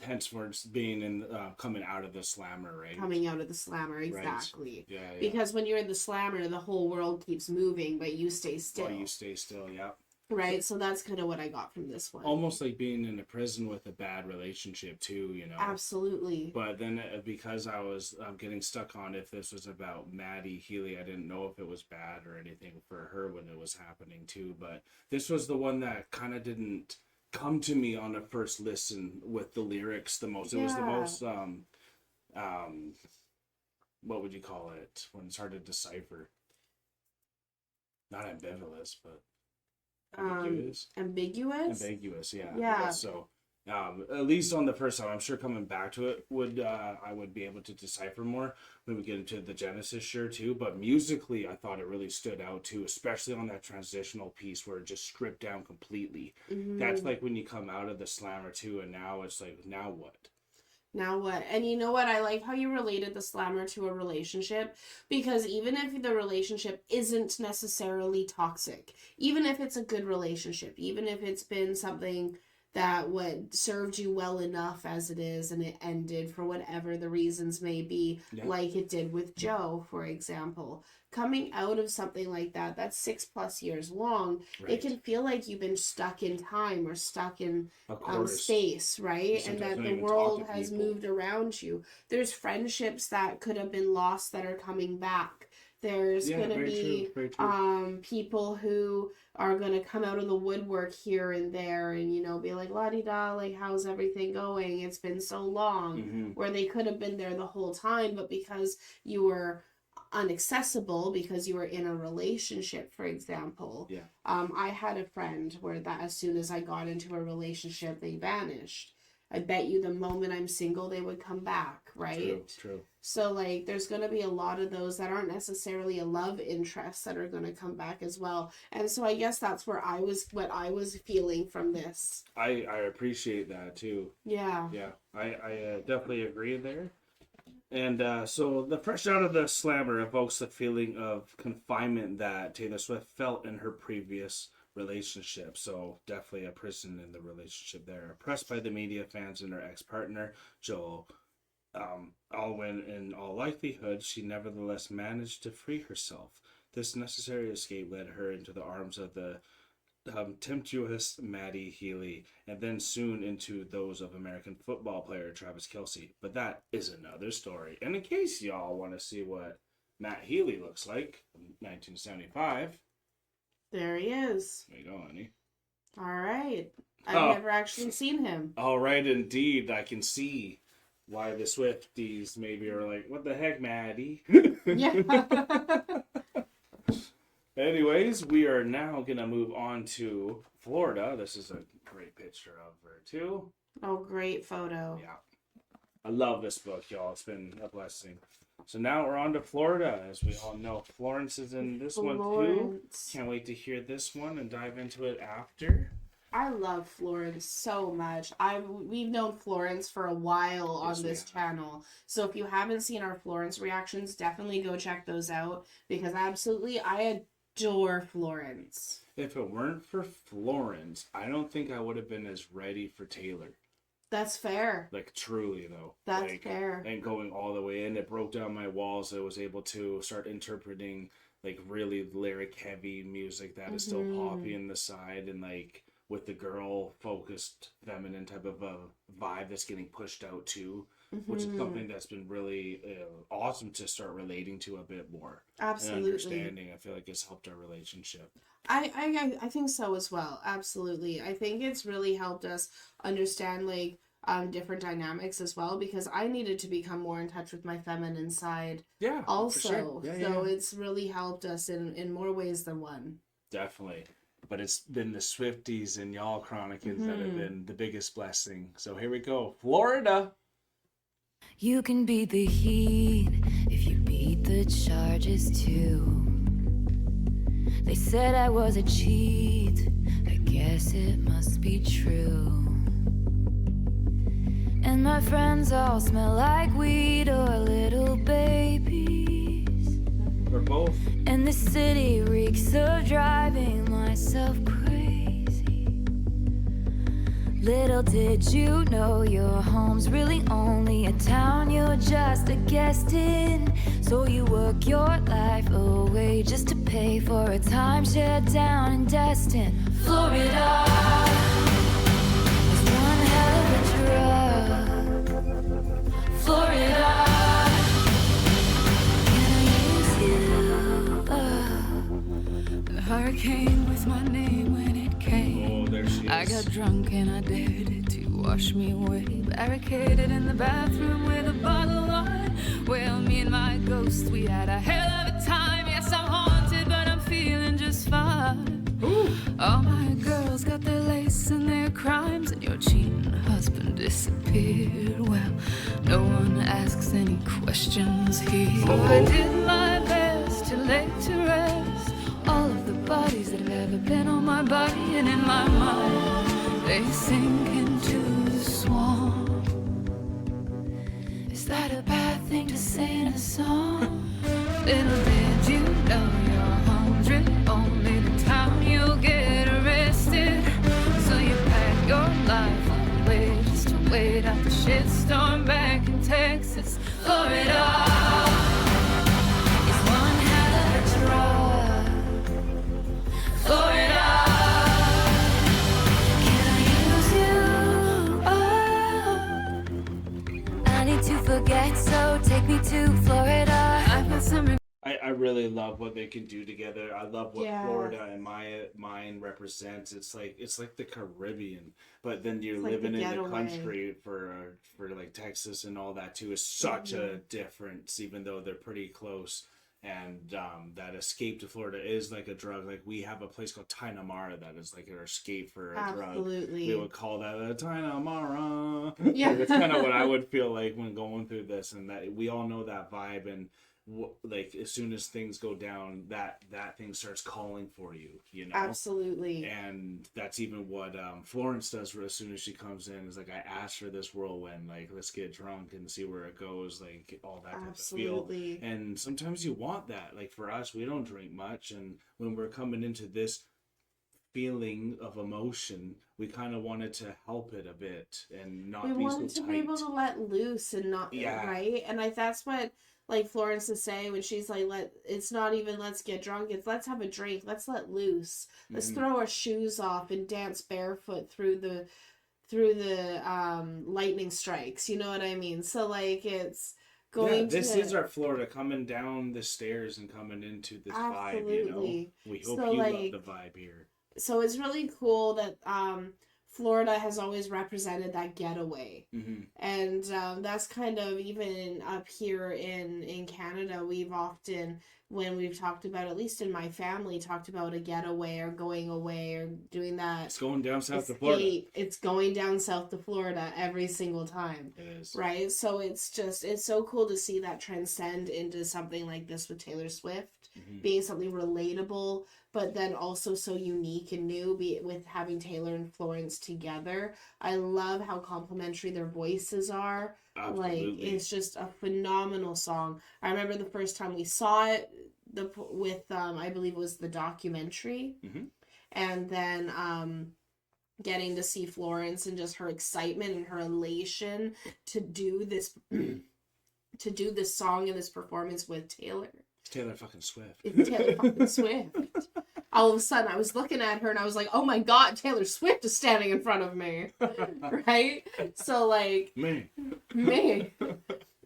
Henceforth being in coming out of the slammer, right? Coming out of the slammer, exactly. Right. Yeah. Because when you're in the slammer, the whole world keeps moving, but you stay still. Well, you stay still, yeah. Right, so that's kind of what I got from this one. Almost like being in a prison with a bad relationship too, you know. Absolutely. But then because I was getting stuck on if this was about Maddie Healy, I didn't know if it was bad or anything for her when it was happening too. But this was the one that kind of didn't come to me on a first listen with the lyrics the most. It was the most what would you call it when it's hard to decipher? Not ambivalent, but ambiguous, yeah. So at least on the first time, I'm sure coming back to it would I would be able to decipher more when we get into the Genesis too. But musically, I thought it really stood out too, especially on that transitional piece where it just stripped down completely. That's like when you come out of the slammer too, and now it's like, now what? Now what? And you know what? I like how you related the slammer to a relationship, because even if the relationship isn't necessarily toxic, even if it's a good relationship, even if it's been something that what served you well enough as it is and it ended for whatever the reasons may be, like it did with Joe, for example. Coming out of something like that, that's 6+ years long. Right. It can feel like you've been stuck in time or stuck in space, right? And that the world has moved around you. There's friendships that could have been lost that are coming back. There's going to be people who are going to come out of the woodwork here and there and, you know, be like, la-di-da, like, how's everything going? It's been so long. Where they could have been there the whole time, but because you were unaccessible, because you were in a relationship, for example. I had a friend where that as soon as I got into a relationship, they vanished. I bet you the moment I'm single, they would come back, right? True. So, like, there's going to be a lot of those that aren't necessarily a love interest that are going to come back as well. And so I guess that's where what I was feeling from this. I appreciate that, too. Yeah. I definitely agree there. And so the fresh out of the slammer evokes the feeling of confinement that Taylor Swift felt in her previous relationship. So definitely a prison in the relationship there. Oppressed by the media, fans, and her ex-partner, Joel. When in all likelihood, she nevertheless managed to free herself. This necessary escape led her into the arms of the tempestuous Maddie Healy, and then soon into those of American football player Travis Kelce. But that is another story. And in case y'all want to see what Matt Healy looks like, 1975. There he is. There you go, honey. All right. I've never actually seen him. All right, indeed. I can see why the Swifties maybe are like, what the heck, Maddie? Yeah. Anyways, we are now going to move on to Florida. This is a great picture of her, too. Oh, great photo. Yeah. I love this book, y'all. It's been a blessing. So now we're on to Florida. As we all know, Florence is in this one, too. Can't wait to hear this one and dive into it after. I love Florence so much. We've known Florence for a while on this channel. So if you haven't seen our Florence reactions, definitely go check those out. Because absolutely, I adore Florence. If it weren't for Florence, I don't think I would have been as ready for Taylor. That's fair. Like, truly, though. That's fair. And going all the way in, it broke down my walls. I was able to start interpreting, like, really lyric-heavy music that is still poppy in the side, and, like, with the girl-focused, feminine type of a vibe that's getting pushed out, too, which is something that's been really awesome to start relating to a bit more. Absolutely. And understanding. I feel like it's helped our relationship. I think so as well. Absolutely. I think it's really helped us understand like different dynamics as well, because I needed to become more in touch with my feminine side. Yeah. Also. For sure. So it's really helped us in more ways than one. Definitely. But it's been the Swifties and y'all Chronicans that have been the biggest blessing. So here we go. Florida. You can beat the heat if you beat the charges too. They said I was a cheat, I guess it must be true. And my friends all smell like weed or little babies. We're both. And the city reeks of driving myself crazy. Little did you know your home's really only a town you're just a guest in. So you work your life away just to pay for a timeshare down in Destin. Florida is one hell of a drug. Florida, can I use you? A hurricane with my name when it came. Oh, there she is. I got drunk and I dared it to wash me away. Barricaded in the bathroom with a bottle of wine. Well, me and my ghost, we had a hell of a time. Yes, I'm haunted, but I'm feeling just fine. Ooh. All my girls got their lace and their crimes, and your cheating husband disappeared. Well, no one asks any questions here. So I did my best to lay to rest all of the bodies that have ever been on my body, and in my mind they sink into the swamp. Is that a bad thing to say in a song? Little did you know you're 100, only the time you'll get arrested. So you pack your life away just to wait out the shitstorm back in Texas. Florida is one hell of a drug. Florida, can I use you? Oh, I need to forget, so take me to Florida. I've got some. I really love what they can do together. I love what Yeah. Florida and my mind represents. It's like the Caribbean, but then you're It's like living the in the getaway. country for like Texas and all that too is such a difference, even though they're pretty close. And that escape to Florida is like a drug. Like we have a place called Tainamara that is like our escape for a drug. Absolutely. We would call that a Tainamara. Yeah. That's kind of what I would feel like when going through this, and that we all know that vibe. And like as soon as things go down, that thing starts calling for you, you know. Absolutely. And that's even what Florence does as soon as she comes in. Is like, I asked for this whirlwind, like let's get drunk and see where it goes, like all that type of feel. Absolutely. And sometimes you want that. Like for us, we don't drink much, and when we're coming into this feeling of emotion, we kind of wanted to help it a bit and not We be wanted so to tight. be able to let loose and not right. And that's what like Florence is saying when she's like, it's not even let's get drunk, it's let's have a drink, let's let loose, let's throw our shoes off and dance barefoot through the lightning strikes, you know what I mean? So like it's This is our Florida, coming down the stairs and coming into this vibe, you know? We hope you love the vibe here. So it's really cool that Florida has always represented that getaway. Mm-hmm. And that's kind of, even up here in Canada, we've often, when we've talked about, at least in my family, talked about a getaway or going away or doing that. It's going down south to Florida. It's going down south to Florida every single time. It is. Right? So it's so cool to see that transcend into something like this with Taylor Swift, being something relatable, but then also so unique and new, with having Taylor and Florence together. I love how complementary their voices are. Absolutely. Like, it's just a phenomenal song. I remember the first time we saw it with I believe it was the documentary, and then getting to see Florence and just her excitement and her elation to do this song and this performance with Taylor. It's Taylor fucking Swift. It's Taylor fucking Swift. All of a sudden, I was looking at her and I was like, oh my God, Taylor Swift is standing in front of me. Right? So, like... Me.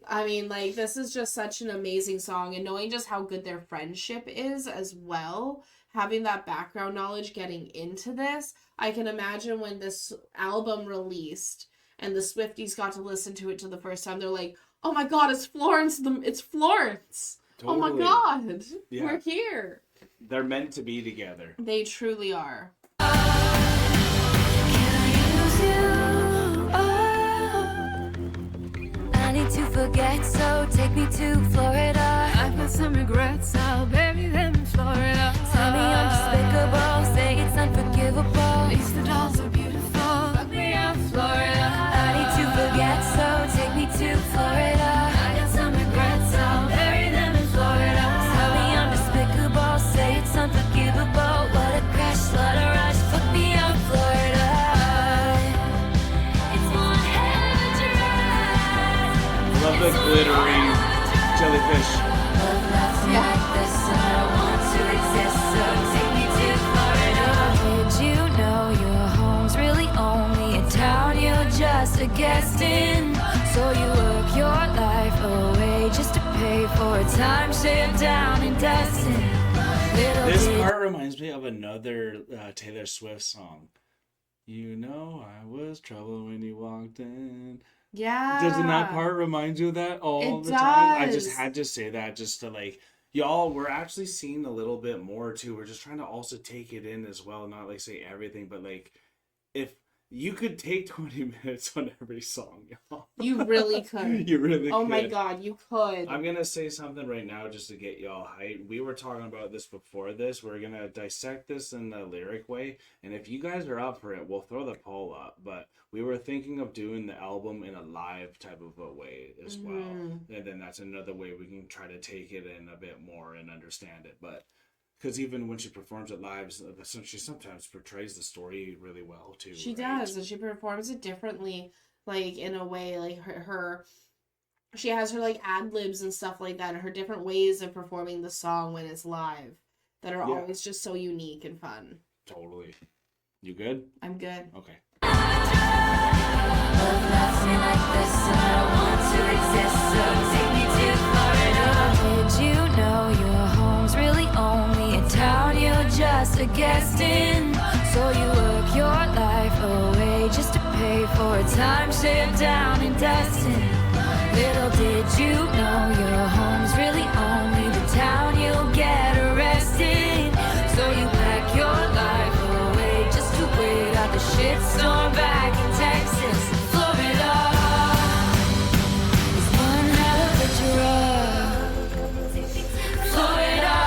I mean, like, this is just such an amazing song. And knowing just how good their friendship is as well, having that background knowledge getting into this, I can imagine when this album released and the Swifties got to listen to it the first time, they're like, oh my God, it's Florence. It's Florence. Totally. Oh my God. Yeah. We're here. They're meant to be together. They truly are. Can I use you? Oh, I need to forget, so take me to Florida. I've got some regrets, I'll bury them in Florida. Tell me I'm despicable, say it's unforgivable. At least the dolls are beautiful, fuck me out, Florida. I need to forget, so take me to Florida. I got some regrets, I'll bury them in Florida. Tell me I'm despicable, say it's unforgivable. What a crash, what a rush, fuck me out, Florida. It's one hell of a drive. Love the glittering jellyfish. Love loves me like this, and I want to exist, so take me to Florida. Did you know your home's really only a town you're just a guest in? So you work your life away just to pay for a timeshare down in Destin. This part reminds me of another Taylor Swift song. You know I was trouble when you walked in. Yeah. Doesn't that part remind you of that all the time? I just had to say that just to, like, y'all, we're actually seeing a little bit more too. We're just trying to also take it in as well, not like say everything, but like, if you could take 20 minutes on every song, y'all. You really could. You really could. Oh my God, you could. I'm going to say something right now just to get y'all hyped. We were talking about this before this. We're going to dissect this in a lyric way. And if you guys are up for it, we'll throw the poll up. But we were thinking of doing the album in a live type of a way as well. And then that's another way we can try to take it in a bit more and understand it. But because even when she performs it live, she sometimes portrays the story really well too. She does, and she performs it differently, like in a way, like her she has her like ad libs and stuff like that, and her different ways of performing the song when it's live that are always just so unique and fun. Totally. You good? I'm good. Okay. Love loves me like this, and I want to exist, so take me to Florida. Did you know your home's really only a town you're just a guest in? So you work your life away just to pay for a timeshare down in Destin. Little did you know your home's really only the town you'll get arrested. So you pack your life away just to wait out the shitstorm back in Texas. Florida is one hell of a drug. Florida,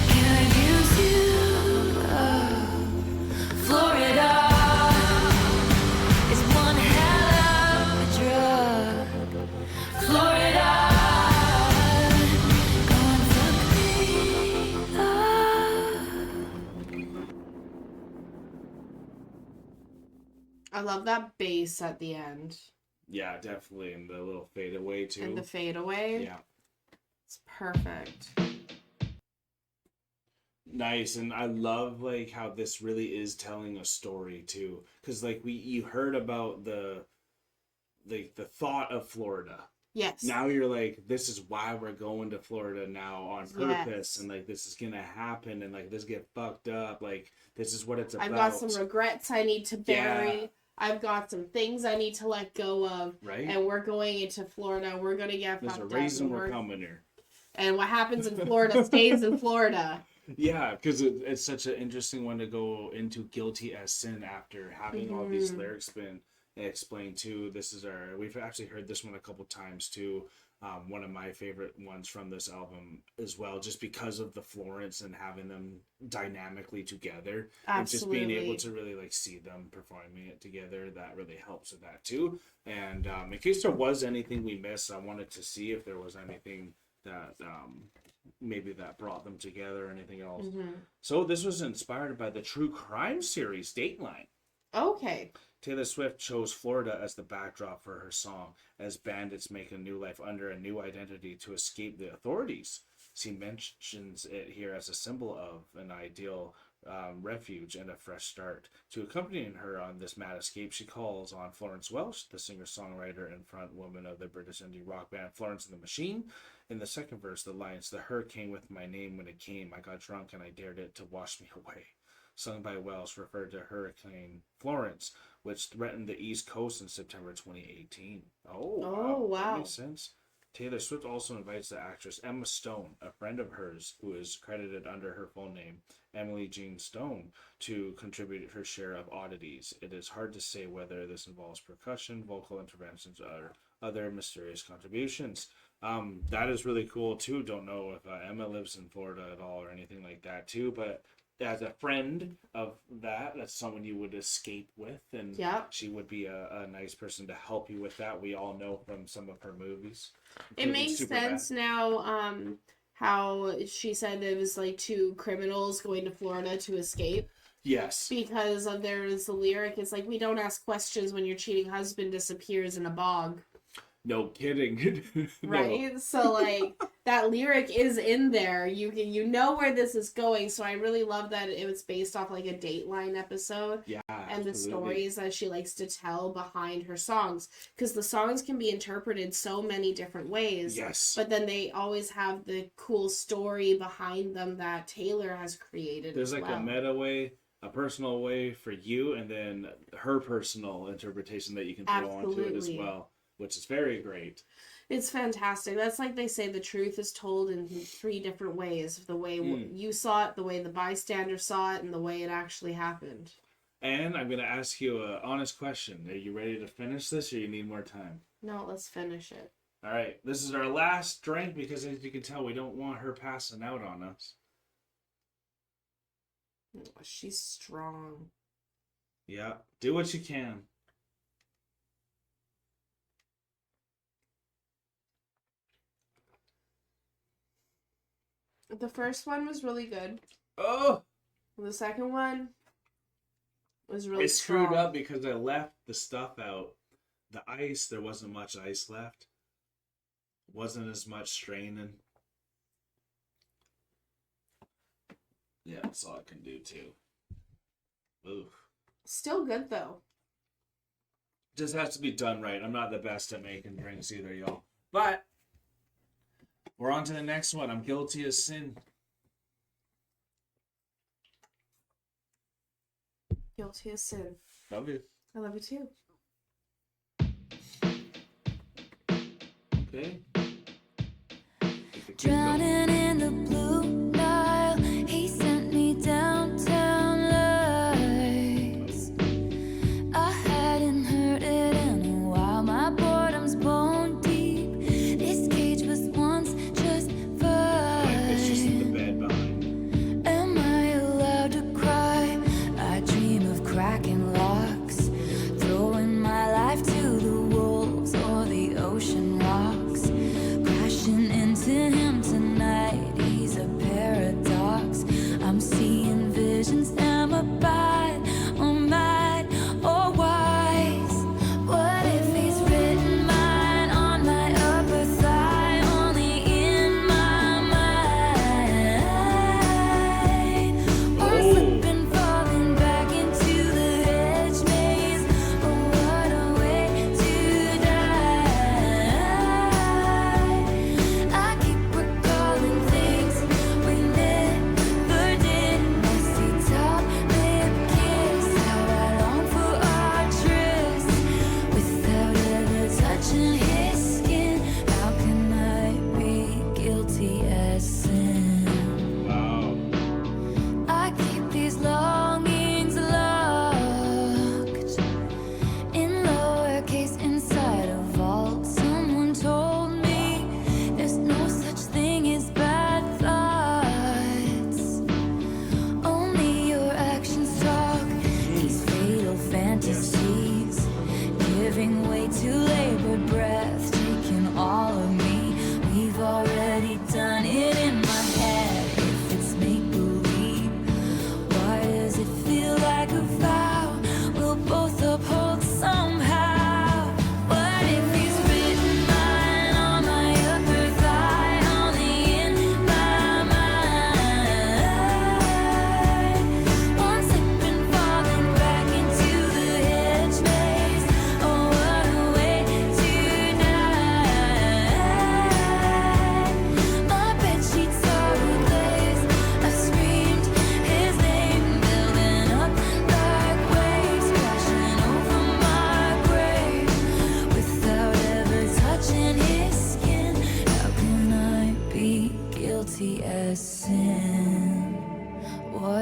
can I use you? Florida is one hell of a drug. Florida, go and fuck me up. I love that bass at the end. Yeah, definitely. And the little fade away too. And the fade away. Yeah. It's perfect. Nice. And I love like how this really is telling a story too. Because like you heard about the like the thought of Florida. Yes. Now you're like, this is why we're going to Florida now on purpose, Yes. and like this is gonna happen, and like this get fucked up, like this is what it's about. I've got some regrets I need to bury. Yeah. I've got some things I need to let go of. Right. And we're going into Florida. We're gonna get There's fucked a reason up. we're coming here. And what happens in Florida stays in Florida. Yeah, because it's such an interesting one to go into guilty as sin after having all these lyrics been explained too. We've actually heard this one a couple times too. One of my favorite ones from this album as well, just because of the Florence and having them dynamically together. Absolutely. And just being able to really like see them performing it together, that really helps with that too. And in case there was anything we missed, I wanted to see if there was anything that maybe that brought them together or anything else. So this was inspired by the true crime series Dateline. Okay. Taylor Swift chose Florida as the backdrop for her song, as bandits make a new life under a new identity to escape the authorities. She mentions it here as a symbol of an ideal refuge and a fresh start. To accompany her on this mad escape, she calls on Florence Welch, the singer-songwriter and frontwoman of the British indie rock band Florence and the Machine. In the second verse, the lines, "The hurricane with my name when it came, I got drunk and I dared it to wash me away," sung by Welsh, referred to Hurricane Florence, which threatened the East Coast in September 2018. Oh, wow. That makes sense. Taylor Swift also invites the actress Emma Stone, a friend of hers who is credited under her full name, Emily Jean Stone, to contribute her share of oddities. It is hard to say whether this involves percussion, vocal interventions, or other mysterious contributions. That is really cool too. Don't know if Emma lives in Florida at all or anything like that too, but as a friend of that's someone you would escape with, and she would be a nice person to help you with that. We all know from some of her movies. It makes sense now how she said it was like two criminals going to Florida to escape. Yes. Because there's the lyric, it's like, we don't ask questions when your cheating husband disappears in a bog. No kidding. Right? So like that lyric is in there. You know where this is going. So I really love that it was based off like a Dateline episode. Yeah. And absolutely. the stories that she likes to tell behind her songs. Because the songs can be interpreted so many different ways. Yes. But then they always have the cool story behind them that Taylor has created. There's like a meta way, a personal way for you, and then her personal interpretation that you can throw onto it as well, which is very great. It's fantastic. That's like they say the truth is told in 3 different ways. The way you saw it, the way the bystander saw it, and the way it actually happened. And I'm going to ask you an honest question. Are you ready to finish this, or you need more time? No, let's finish it. All right. This is our last drink because, as you can tell, we don't want her passing out on us. She's strong. Yeah. Do what you can. The first one was really good. Oh! The second one was really strong. Screwed strong. up because I left the stuff out. The ice, there wasn't much ice left. Wasn't as much straining. Yeah, that's all I can do too. Oof. Still good though. Just has to be done right. I'm not the best at making drinks either, y'all. But we're on to the next one. I'm guilty as sin. Guilty as sin. Love you. I love you too. Okay. Drowning in the blue Nile, he sent me downtown lights. I hadn't heard it in a while. My boredom's bone deep. This cage was once just fine. It's just in the bed behind. Am I allowed to cry? I dream of cracking locks, throwing my life to the wolves or the ocean rocks, crashing into him tonight. He's a paradox. I'm seeing visions. Am I bad or mad or wise? What if he's written mine on my upper thigh, only in my mind? Or slipping, falling back into the hedge maze? Oh, what a way to die.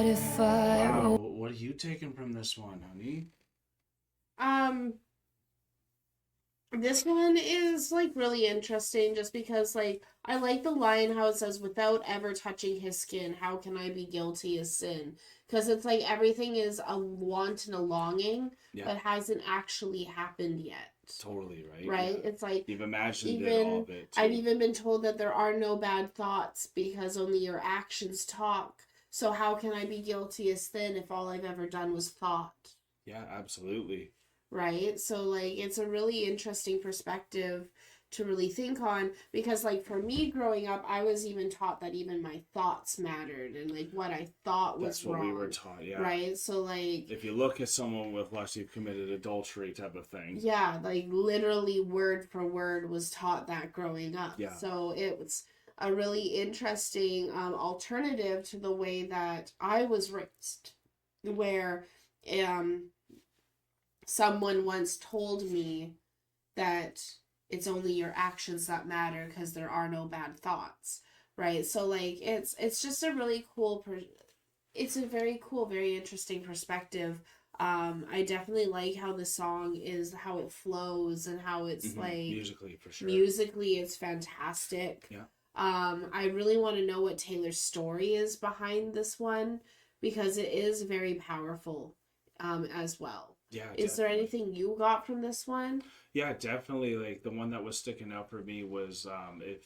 if I Wow, what are you taking from this one, honey? This one is like really interesting just because like I like the line how it says without ever touching his skin, how can I be guilty of sin? Because it's like everything is a want and a longing, but hasn't actually happened yet. Totally, right? Right? It's like you've imagined it all of it. I've even been told that there are no bad thoughts because only your actions talk. So how can I be guilty of sin if all I've ever done was thought? Yeah, absolutely. Right? So like it's a really interesting perspective to really think on because like for me growing up I was even taught that even my thoughts mattered and like what I thought was wrong. That's what we were taught, yeah. Right? So like if you look at someone with lust, you've committed adultery type of thing. Yeah, like literally word for word was taught that growing up. Yeah. So it was a really interesting alternative to the way that I was raised where someone once told me that it's only your actions that matter because there are no bad thoughts, right? So like it's just a really cool it's a very cool, very interesting perspective. I definitely like how the song is, how it flows and how it's like musically for sure. Musically it's fantastic. Yeah. I really want to know what Taylor's story is behind this one because it is very powerful as well. Yeah. Is there anything you got from this one? Yeah, definitely. Like the one that was sticking out for me was if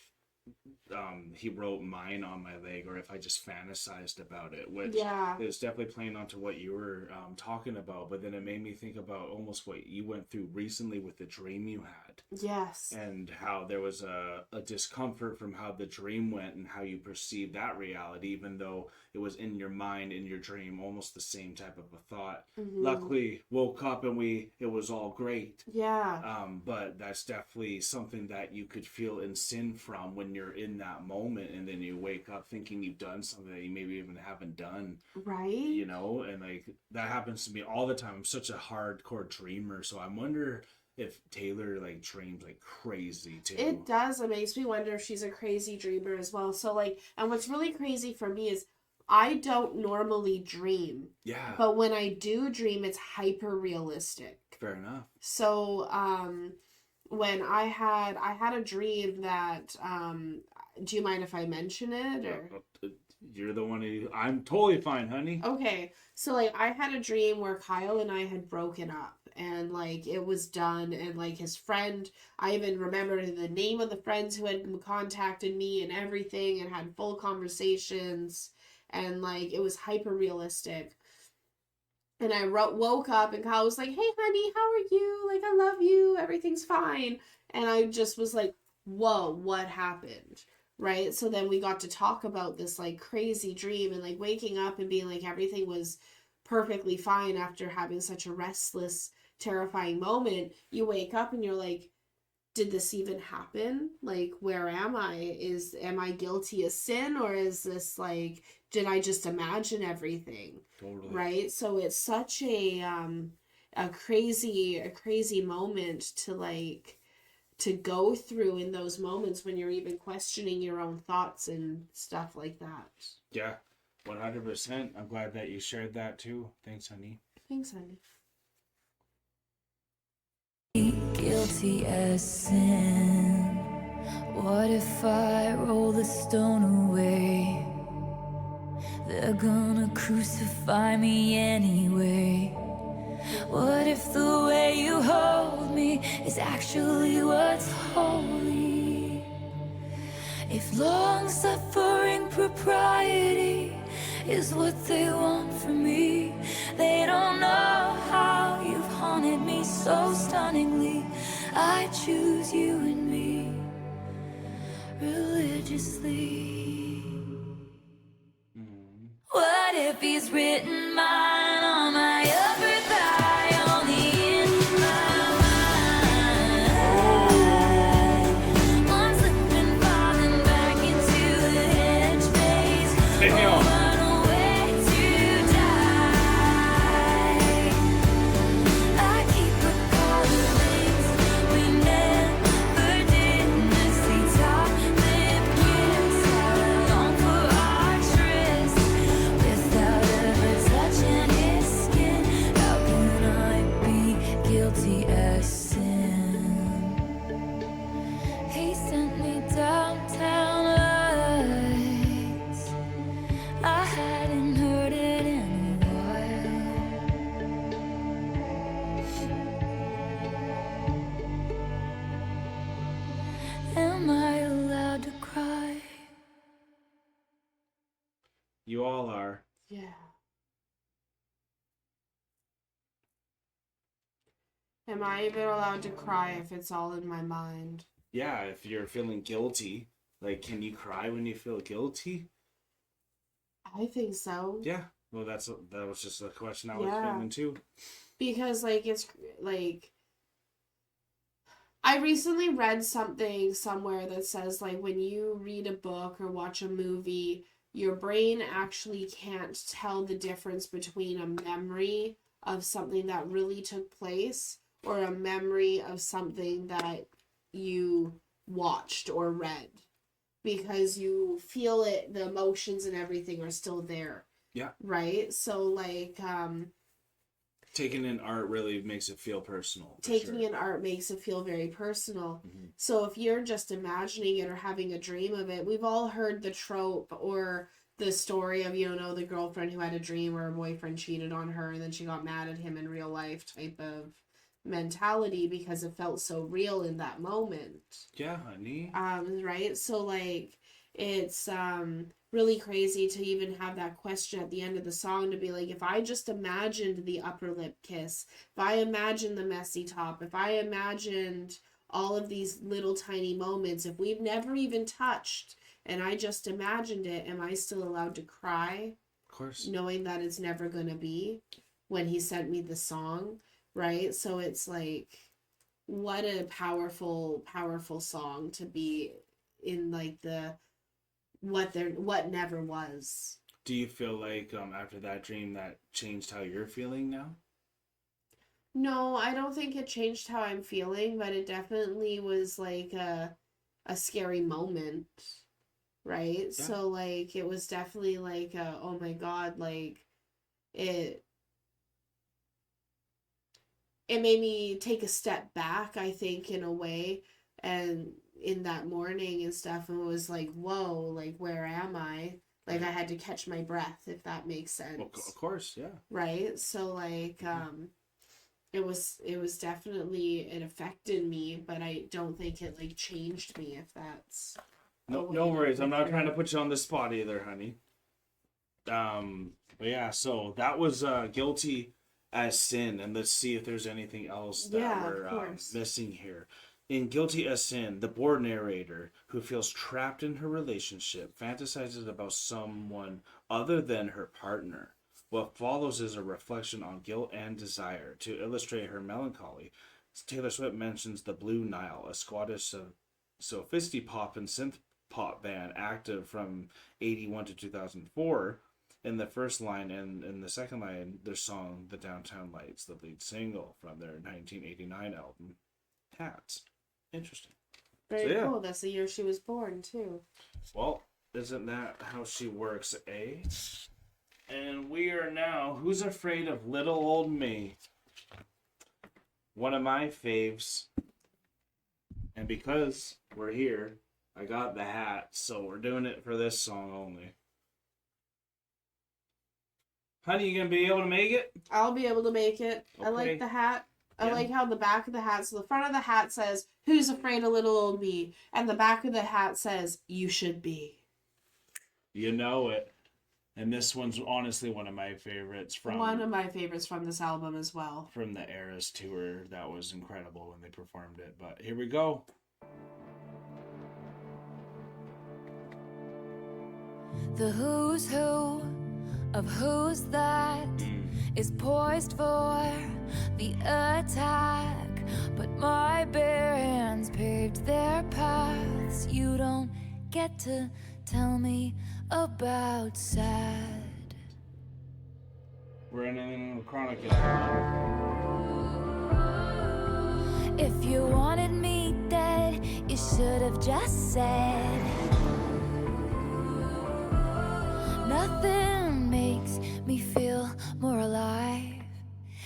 he wrote mine on my leg or if I just fantasized about it, which is definitely playing onto what you were talking about, but then it made me think about almost what you went through recently with the dream you had. Yes. And how there was a discomfort from how the dream went and how you perceived that reality, even though it was in your mind, in your dream, almost the same type of a thought. Luckily, woke up and it was all great. Yeah. But that's definitely something that you could feel in sin from when you're in that moment, and then you wake up thinking you've done something that you maybe even haven't done. Right. You know, and like that happens to me all the time. I'm such a hardcore dreamer, so I wonder if Taylor like dreams like crazy too. It does. It makes me wonder if she's a crazy dreamer as well. So like, and what's really crazy for me is I don't normally dream. Yeah. But when I do dream, it's hyper realistic. Fair enough. So when I had a dream that do you mind if I mention it or? You're the one who... I'm totally fine, honey. Okay. So, like, I had a dream where Kyle and I had broken up. And, like, it was done. And, like, his friend... I even remember the name of the friends who had contacted me and everything. And had full conversations. And, like, it was hyper-realistic. And I woke up and Kyle was like, hey, honey, how are you? Like, I love you. Everything's fine. And I just was like, whoa, what happened? Right? So then we got to talk about this like crazy dream and like waking up and being like everything was perfectly fine after having such a restless, terrifying moment. You wake up and you're like, did this even happen? Like, where am I? Am I guilty of sin, or is this like, did I just imagine everything? Totally. Right? So it's such a crazy moment to like to go through in those moments when you're even questioning your own thoughts and stuff like that. Yeah, 100%. I'm glad that you shared that too. Thanks, honey. Thanks, honey. Guilty as sin. What if I roll the stone away? They're gonna crucify me anyway. What if the way you hold me is actually what's holy? If long-suffering propriety is what they want from me, they don't know how you've haunted me so stunningly. I choose you and me religiously. What if he's written mine on my upper thigh, only in my mind? One slipping, falling back into the headspace. Take me on. Run away to die. I keep recalling things we never did. Messy top lip kiss, how long for our tryst without a Yeah. Am I even allowed to cry if it's all in my mind? Yeah, if you're feeling guilty, like, can you cry when you feel guilty? I think so. Yeah. Well, that was just a question I was Yeah. feeling too. Because, like, it's, like, I recently read something somewhere that says, like, when you read a book or watch a movie, your brain actually can't tell the difference between a memory of something that really took place or a memory of something that you watched or read, because you feel it, the emotions and everything are still there. Yeah. Right? So, like, taking in art really makes it feel personal. taking in art makes it feel very personal. Mm-hmm. So if you're just imagining it or having a dream of it, we've all heard the trope or the story of, the girlfriend who had a dream where her boyfriend cheated on her and then she got mad at him in real life type of mentality because it felt so real in that moment. Yeah, honey. Right? So, like, it's really crazy to even have that question at the end of the song to be like, if I just imagined the upper lip kiss, if I imagined the messy top, if I imagined all of these little tiny moments, if we've never even touched and I just imagined it, am I still allowed to cry? Of course. Knowing that it's never gonna be when he sent me the song, right? So it's like, what a powerful song to be in, like, the what never was. Do you feel like after that dream that changed how you're feeling now? No, I don't think it changed how I'm feeling, but it definitely was like a scary moment, right? Yeah. So, like, it was definitely like oh my god, like, it made me take a step back, I think, in a way, and in that morning and stuff, and it was like, whoa, like, where am I? Like, I had to catch my breath, if that makes sense. Well, of course, yeah. Right? So, like, it was definitely, it affected me, but I don't think it, like, changed me, if that's... No worries. I'm not trying to put you on the spot either, honey. But yeah, so that was Guilty as Sin, and let's see if there's anything else that we're missing here. In Guilty as Sin, the bored narrator, who feels trapped in her relationship, fantasizes about someone other than her partner. What follows is a reflection on guilt and desire. To illustrate her melancholy, Taylor Swift mentions the Blue Nile, a Scottish sophisti-pop and synth-pop band active from 1981 to 2004. In the first line and in the second line, their song The Downtown Lights, the lead single from their 1989 album, Hats. Interesting. Very cool. That's the year she was born, too. Well, isn't that how she works, eh? And we are now Who's Afraid of Little Old Me? One of my faves. And because we're here, I got the hat, so we're doing it for this song only. Honey, you gonna be able to make it? I'll be able to make it. Okay. I like the hat. I Yeah. like how the back of the hat, so the front of the hat says, "Who's afraid of little old me?" And the back of the hat says, "You should be." You know it. And this one's honestly one of my favorites from One of my favorites from this album as well. From the Eras tour. That was incredible when they performed it. But here we go. The who's who of who's that is poised for the attack, but my bare hands paved their paths. You don't get to tell me about sad. We're in EnterTheCronic. If you wanted me dead, you should have just said. Nothing makes me feel more alive.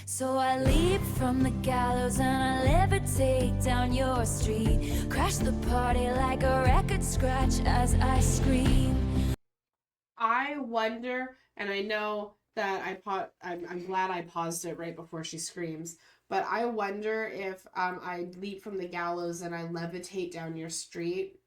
So I leap from the gallows and I levitate down your street. Crash the party like a record scratch as I scream. I wonder, and I know that I'm glad I paused it right before she screams, but I wonder if I leap from the gallows and I levitate down your street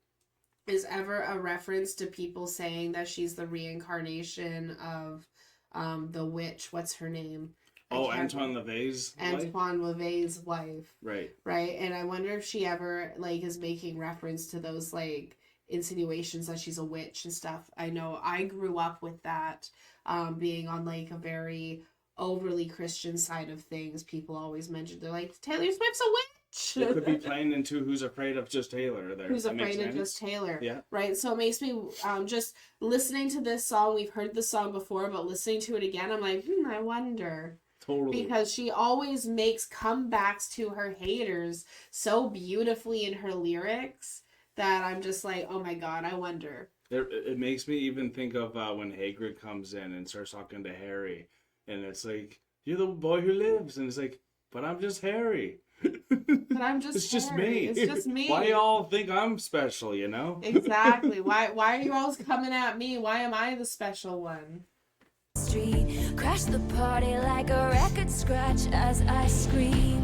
is ever a reference to people saying that she's the reincarnation of the witch, what's her name? Antoine LaVey's wife. Right. Right. And I wonder if she ever like is making reference to those like insinuations that she's a witch and stuff. I know I grew up with that, being on like a very overly Christian side of things. People always mention, they're like, Taylor Swift's a witch. It could be playing into Who's Afraid of Just Taylor there. Who's Afraid of Just Taylor. Yeah. Right. So it makes me just listening to this song, we've heard the song before, but listening to it again, I'm like, I wonder. Totally. Because she always makes comebacks to her haters so beautifully in her lyrics that I'm just like, oh my God, I wonder. It makes me even think of when Hagrid comes in and starts talking to Harry. And it's like, you're the boy who lives. And it's like, but I'm just Harry. But I'm just It's just Harry. me. It's just me. Why y'all think I'm special, you know? Exactly. Why are you always coming at me? Why am I the special one? Street, crash the party like a record scratch as I scream.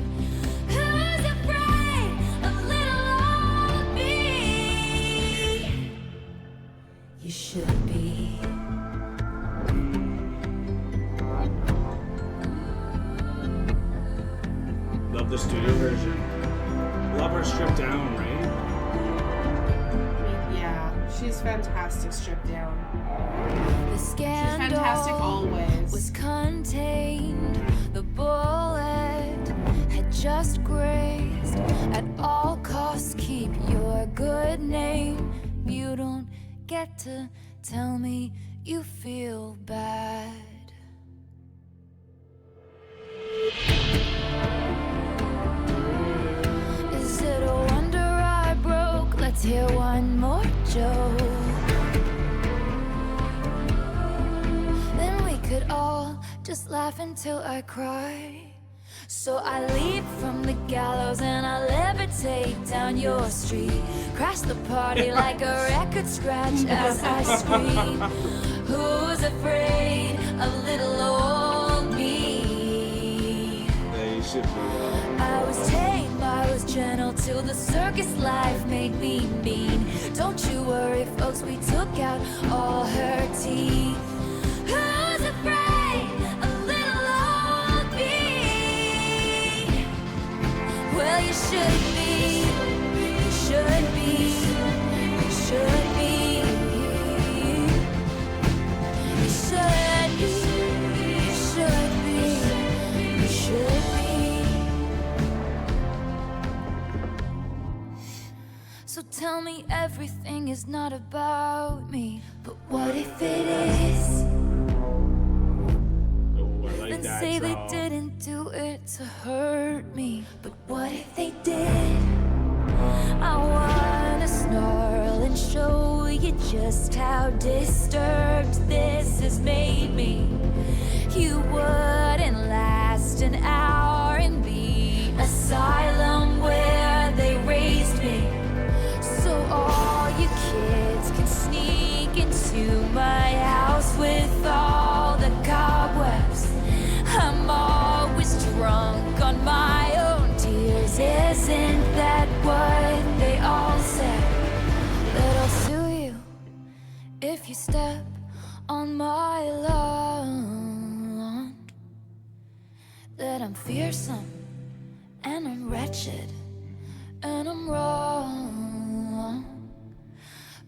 Who's afraid of little old me? You should be. Love the studio version. Love her stripped down, right? Yeah, she's fantastic stripped down. The She's scandal fantastic always. was contained. The bullet had just grazed. At all costs, keep your good name. You don't get to tell me you feel bad. Is it a wonder I broke? Let's hear one more joke. Then we could all just laugh until I cry. So I leap from the gallows and I levitate down your street. Crash the party like a record scratch as I scream. Who's afraid of little old me? They should be. I was tame, I was gentle till the circus life made me mean. Don't you worry, folks, we took out all her teeth. Who's afraid of little old me? Well, you should be, you should be, you should be, you should be, you should be, you should be. So tell me everything is not about me, but what if it is? Oh, I like Then that say they draw. didn't do it to hurt me, but what if they did? I wanna snarl and show you just how disturbed this has made me. You wouldn't last an hour in the asylum where they raised me. So all you kids can sneak into my house with all the cobwebs. I'm always drunk on my own tears. Isn't that what they all say? That I'll sue you if you step on my lawn. That I'm fearsome and I'm wretched and I'm wrong.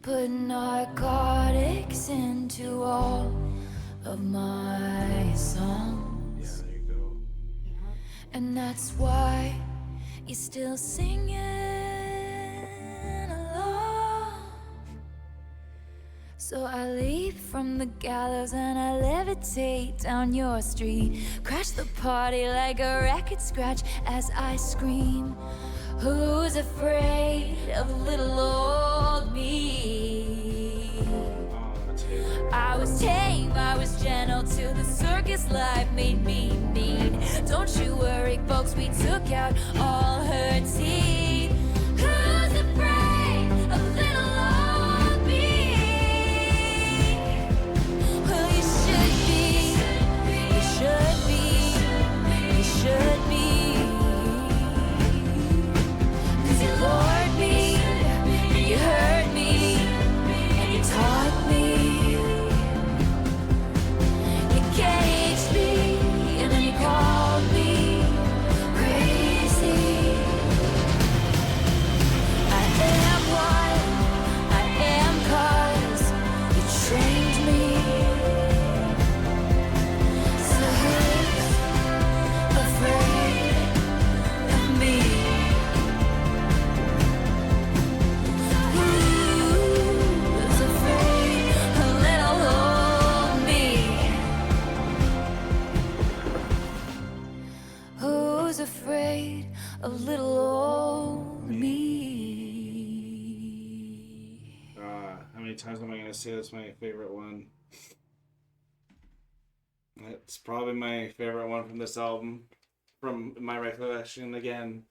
Put narcotics into all of my songs. Yeah, there you go. And that's why you're still singing along. So I leap from the gallows and I levitate down your street. Crash the party like a record scratch as I scream. Who's afraid of little old me? Oh, Taylor. I was tame, I was gentle till the circus life made me mean. Don't you worry, folks, we took out all her teeth. Who's afraid of little old me? Well, you should be, you should be, you should be. 'Cause you lured me, and you hurt me, and you taught me. You can't of little old me. How many times am I going to say that's my favorite one? It's probably my favorite one from this album. From my recollection, again,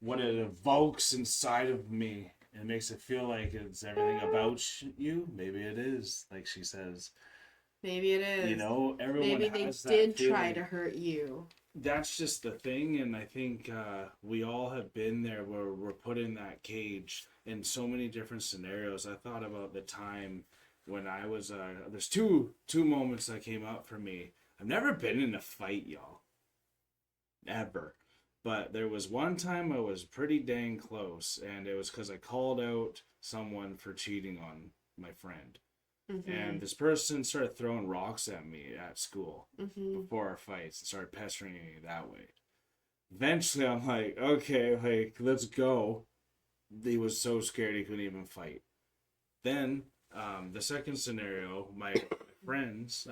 what it evokes inside of me. It makes it feel like it's everything about you. Maybe it is, like she says. Maybe it is. You know, everyone Maybe they has that did feeling. try to hurt you. That's just the thing, and I think we all have been there where we're put in that cage in so many different scenarios. I thought about the time when I was there's two moments that came up for me. I've never been in a fight, y'all, ever, but there was one time I was pretty dang close, and it was because I called out someone for cheating on my friend. And this person started throwing rocks at me at school before our fights and started pestering me that way. Eventually, I'm like, okay, like, let's go. He was so scared he couldn't even fight. Then, the second scenario, my friends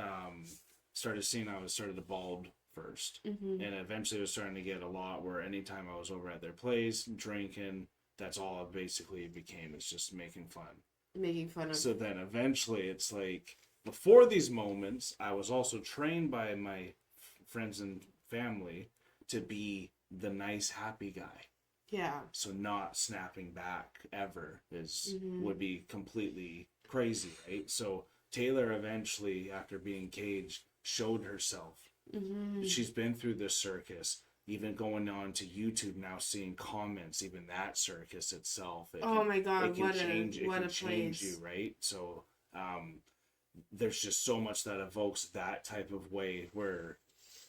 started seeing I started to bald first. And eventually it was starting to get a lot where anytime I was over at their place, drinking, that's all it basically became. It's just making fun. Making fun of. So then eventually it's like, before these moments, I was also trained by my friends and family to be the nice, happy guy. Yeah. So not snapping back ever would be completely crazy, right? So Taylor eventually, after being caged, showed herself. She's been through this circus. Even going on to YouTube now, seeing comments, even that circus itself. My God, it can what change, a change place. you, right? So there's just so much that evokes that type of way where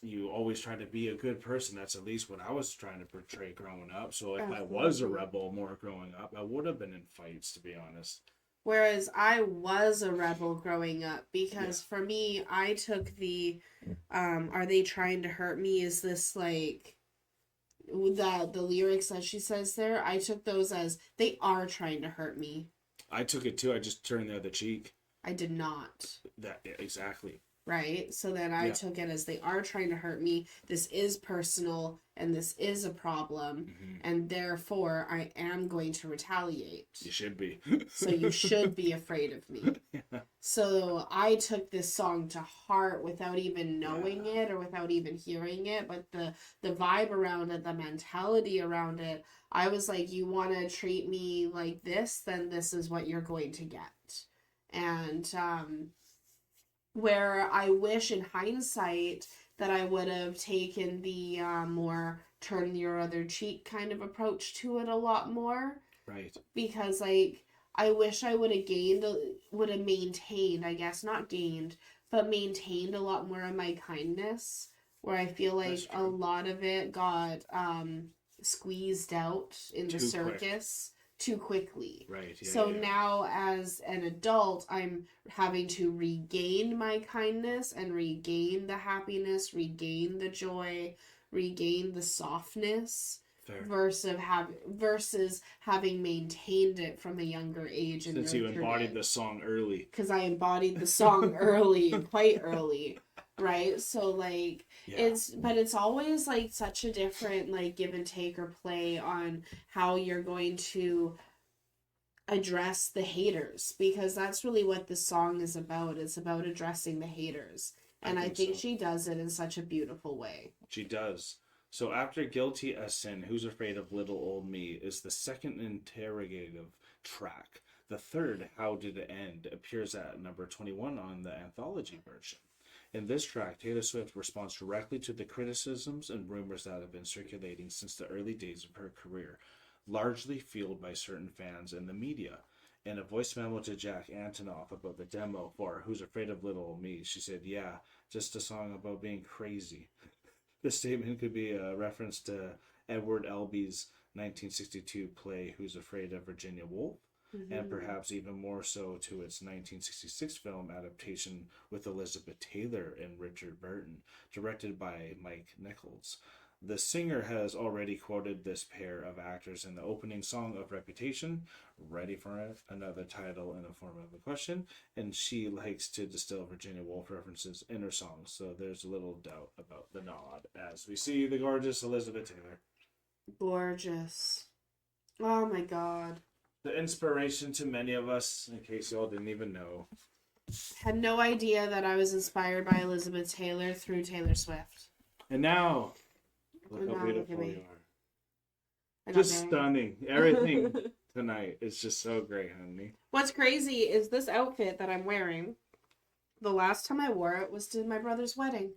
you always try to be a good person. That's at least what I was trying to portray growing up. So if I was a rebel more growing up, I would have been in fights, to be honest. Whereas I was a rebel growing up, because for me, I took the, are they trying to hurt me? Is this like, the lyrics that she says there, I took those as, they are trying to hurt me. I took it too. I just turned the other cheek. I did not. Exactly. Right? So then I took it as, they are trying to hurt me. This is personal, and this is a problem, and therefore I am going to retaliate. You should be. So you should be afraid of me. So I took this song to heart without even knowing it or without even hearing it, but the vibe around it, the mentality around it, I was like, you want to treat me like this, then this is what you're going to get. And where I wish in hindsight that I would have taken the more turn your other cheek kind of approach to it a lot more. Right. Because, like, I wish I would have maintained, I guess, not gained, but maintained a lot more of my kindness, where I feel like a lot of it got squeezed out in the circus too quickly. Right. Yeah, so now as an adult, I'm having to regain my kindness and regain the happiness, regain the joy, regain the softness. Fair. Versus having maintained it from a younger age. And since you embodied the song early. Because I embodied the song early, quite early. Right? So, like, it's always, like, such a different, like, give and take or play on how you're going to address the haters, because that's really what the song is about. It's about addressing the haters. And I think she does it in such a beautiful way. She does. So after Guilty as Sin, Who's Afraid of Little Old Me is the second interrogative track. The third, How Did It End, appears at number 21 on the Anthology version. In this track, Taylor Swift responds directly to the criticisms and rumors that have been circulating since the early days of her career, largely fueled by certain fans and the media. In a voice memo to Jack Antonoff about the demo for Who's Afraid of Little Old Me, she said, "Yeah, just a song about being crazy." This statement could be a reference to Edward Albee's 1962 play Who's Afraid of Virginia Woolf, and perhaps even more so to its 1966 film adaptation with Elizabeth Taylor and Richard Burton, directed by Mike Nichols. The singer has already quoted this pair of actors in the opening song of Reputation, ready for another title in the form of a question, and she likes to distill Virginia Woolf references in her songs, so there's a little doubt about the nod as we see the gorgeous Elizabeth Taylor. Gorgeous. Oh my god. The inspiration to many of us, in case y'all didn't even know. Had no idea that I was inspired by Elizabeth Taylor through Taylor Swift. And now, look And how now look at beautiful me. you are. I got Just married. stunning. Everything tonight is just so great, honey. What's crazy is this outfit that I'm wearing. The last time I wore it was to my brother's wedding.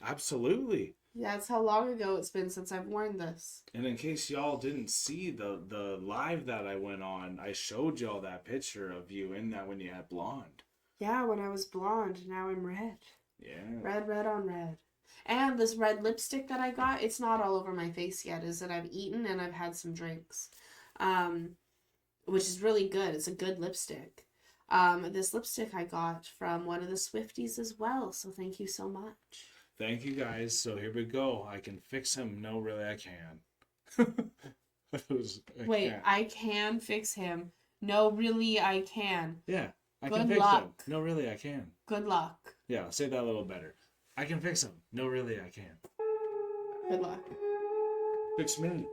Absolutely. Yeah, that's how long ago it's been since I've worn this. And in case y'all didn't see the live that I went on, I showed y'all that picture of you in that when you had blonde. Yeah, when I was blonde, now I'm red. Yeah. Red on red. And this red lipstick that I got, it's not all over my face yet. Is that I've eaten and I've had some drinks. Which is really good. It's a good lipstick. This lipstick I got from one of the Swifties as well. So thank you so much. Thank you guys. So here we go. I can fix him. No, really, I can. I can fix him. No, really, I can. Yeah, I Good can fix him. luck. No, really, I can. Good luck. Yeah, say that a little better. I can fix him. No, really, I can. Good luck. Fix me.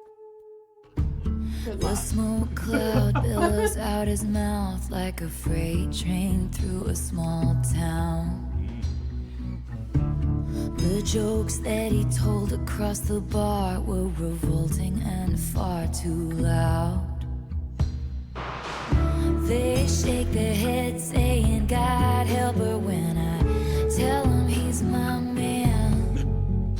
Good The luck. smoke cloud billows out his mouth like a freight train through a small town. The jokes that he told across the bar were revolting and far too loud. They shake their heads saying, God help her when I tell him he's my man.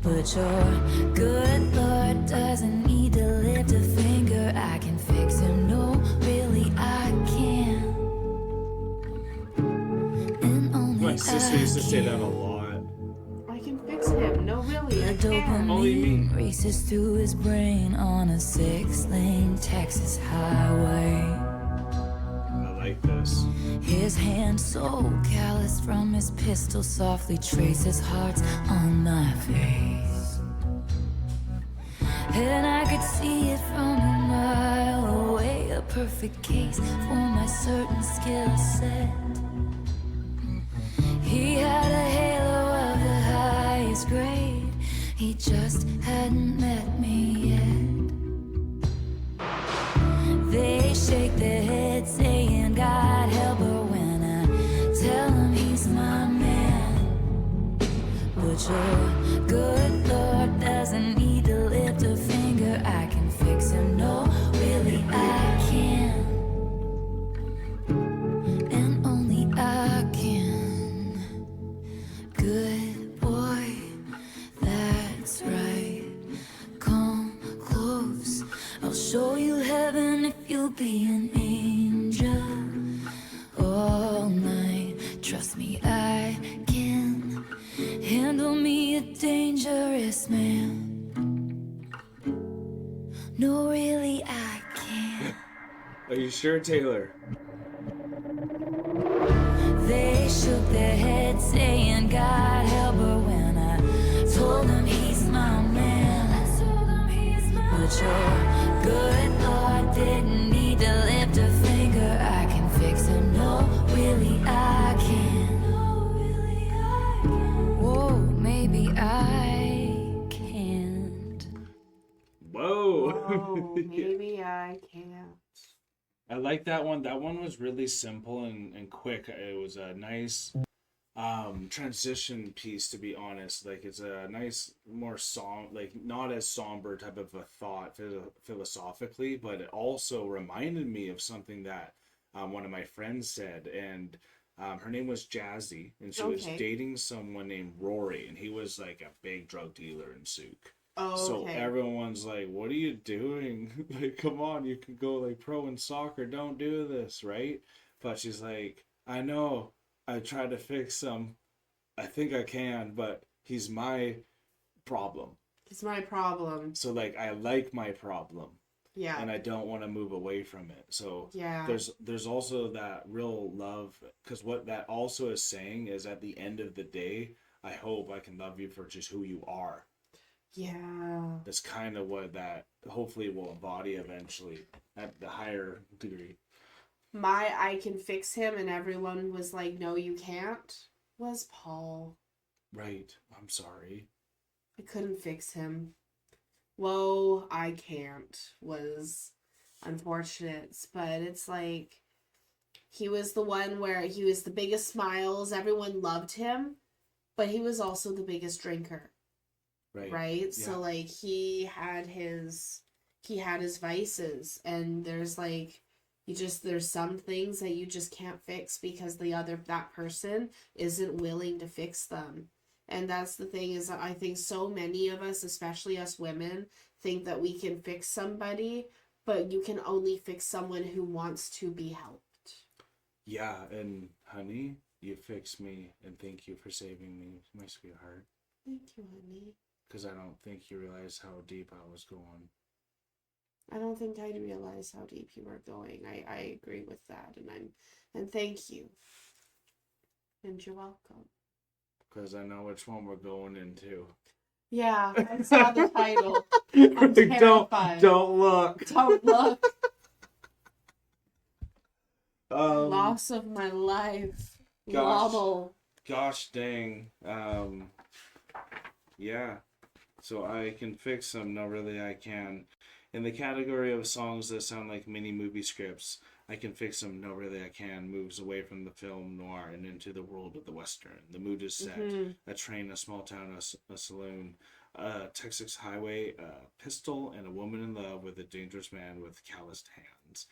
But your good Lord doesn't need to lift a finger. I can fix him, no, really I can. And only My sister used to I say that a can. lot. I can fix him. No, really, I The can. Only me. dopamine races through his brain on a 6-lane Texas highway. I like this. His hand so callous from his pistol softly traces hearts on my face. And I could see it from a mile away, a perfect case for my certain skill set. He had a halo of the highest grade, he just hadn't met me yet. They shake their heads saying, God help her when I tell him he's my man. But your good Lord doesn't need to lift a finger. I can fix him, no, really I can. And only I can. Good boy, that's right. Come close, I'll show you heaven if you'll be an angel. All night, trust me, I can handle me a dangerous man. No, really, I can. Are you sure, Taylor? They shook their heads saying, God help her when I told him he's my man. But your good Lord didn't need to lift a finger. I can fix him, no, really I can. Whoa, maybe I can't. Whoa. Oh, maybe I can't. I like that one. That one was really simple and quick. It was a nice transition piece, to be honest. Like, it's a nice, more like not as somber type of a thought philosophically, but it also reminded me of something that one of my friends said. And her name was Jazzy, and she was Okay. dating someone named Rory, and he was like a big drug dealer in Souk. Oh, So okay. everyone's like, what are you doing? Like, come on, you can go like pro in soccer. Don't do this, right? But she's like, I know. I tried to fix him. I think I can, but he's my problem. It's my problem. So like, I like my problem, Yeah. and I don't want to move away from it. So Yeah. there's also that real love, because what that also is saying is, at the end of the day, I hope I can love you for just who you are. Yeah. That's kind of what that hopefully will embody eventually at the higher degree. My I can fix him and everyone was like, no, you can't, was Paul. Right. I'm sorry. I couldn't fix him. Whoa, I can't was unfortunate. But it's like, he was the one where he was the biggest smiles, everyone loved him, but he was also the biggest drinker. Right? Yeah. So like he had his vices, and there's like, there's some things that you just can't fix because that person isn't willing to fix them. And that's the thing, is that I think so many of us, especially us women, think that we can fix somebody, but you can only fix someone who wants to be helped. Yeah, and honey, you fixed me, and thank you for saving me, my sweetheart. Thank you, honey. Because I don't think you realize how deep I was going. I don't think I realized how deep you were going. I agree with that, and thank you. And you're welcome. Because I know which one we're going into. Yeah, I saw the title. I'm terrified. Don't look. Don't look. Um, Loss of my life. Gosh. Wobble. Gosh dang. Yeah. So I can fix them. No, really, I can. In the category of songs that sound like mini movie scripts, I can fix them. No, really, I can. Moves away from the film noir and into the world of the Western. The mood is set. A train, a small town, a saloon, a Texas highway, a pistol, and a woman in love with a dangerous man with calloused hands.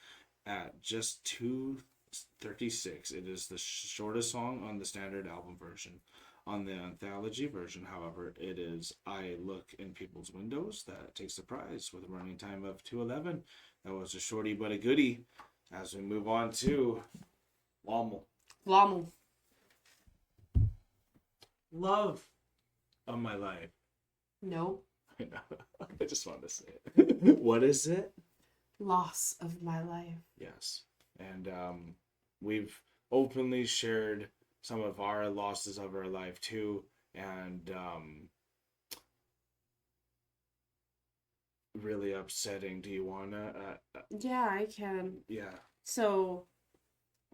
At just 2:36, it is the shortest song on the standard album version. On the Anthology version, however, it is I Look in People's Windows that takes the prize with a running time of 2:11. That was a shorty but a goodie. As we move on to Lommel. Love of my life. No. I just wanted to say it. What is it? Loss of my life. Yes. And we've openly shared some of our losses of our life too, and really upsetting. Do you wanna? Yeah, I can. Yeah. So,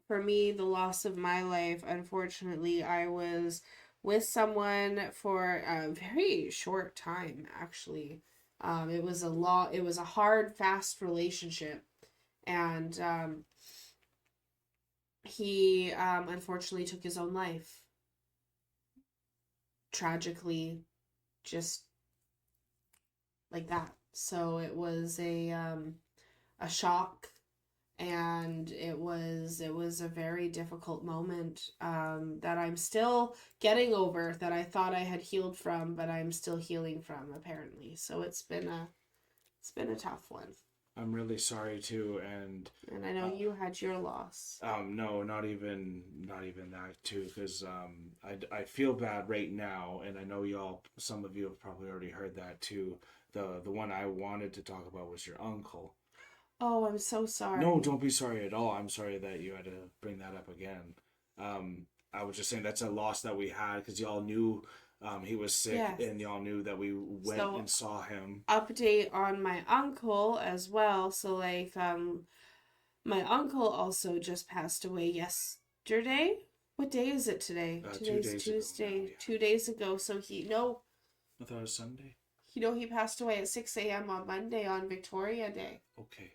for me, the loss of my life, unfortunately, I was with someone for a very short time, actually. It was a hard, fast relationship, and he unfortunately took his own life. Tragically, just like that. So it was a shock, and it was a very difficult moment that I'm still getting over, that I thought I had healed from, but I'm still healing from, apparently. So it's been a tough one. I'm really sorry too, and I know you had your loss. No, not even that too, because I feel bad right now, and I know some of you have probably already heard that too. The one I wanted to talk about was your uncle. Oh, I'm so sorry. No, don't be sorry at all. I'm sorry that you had to bring that up again. I was just saying that's a loss that we had, because y'all knew he was sick, yes. And y'all knew that we went and saw him. Update on my uncle as well. So like my uncle also just passed away yesterday. What day is it today? Today's Tuesday. Ago now, yeah. 2 days ago. So I thought it was Sunday. He passed away at 6 a.m. on Monday, on Victoria Day. Okay.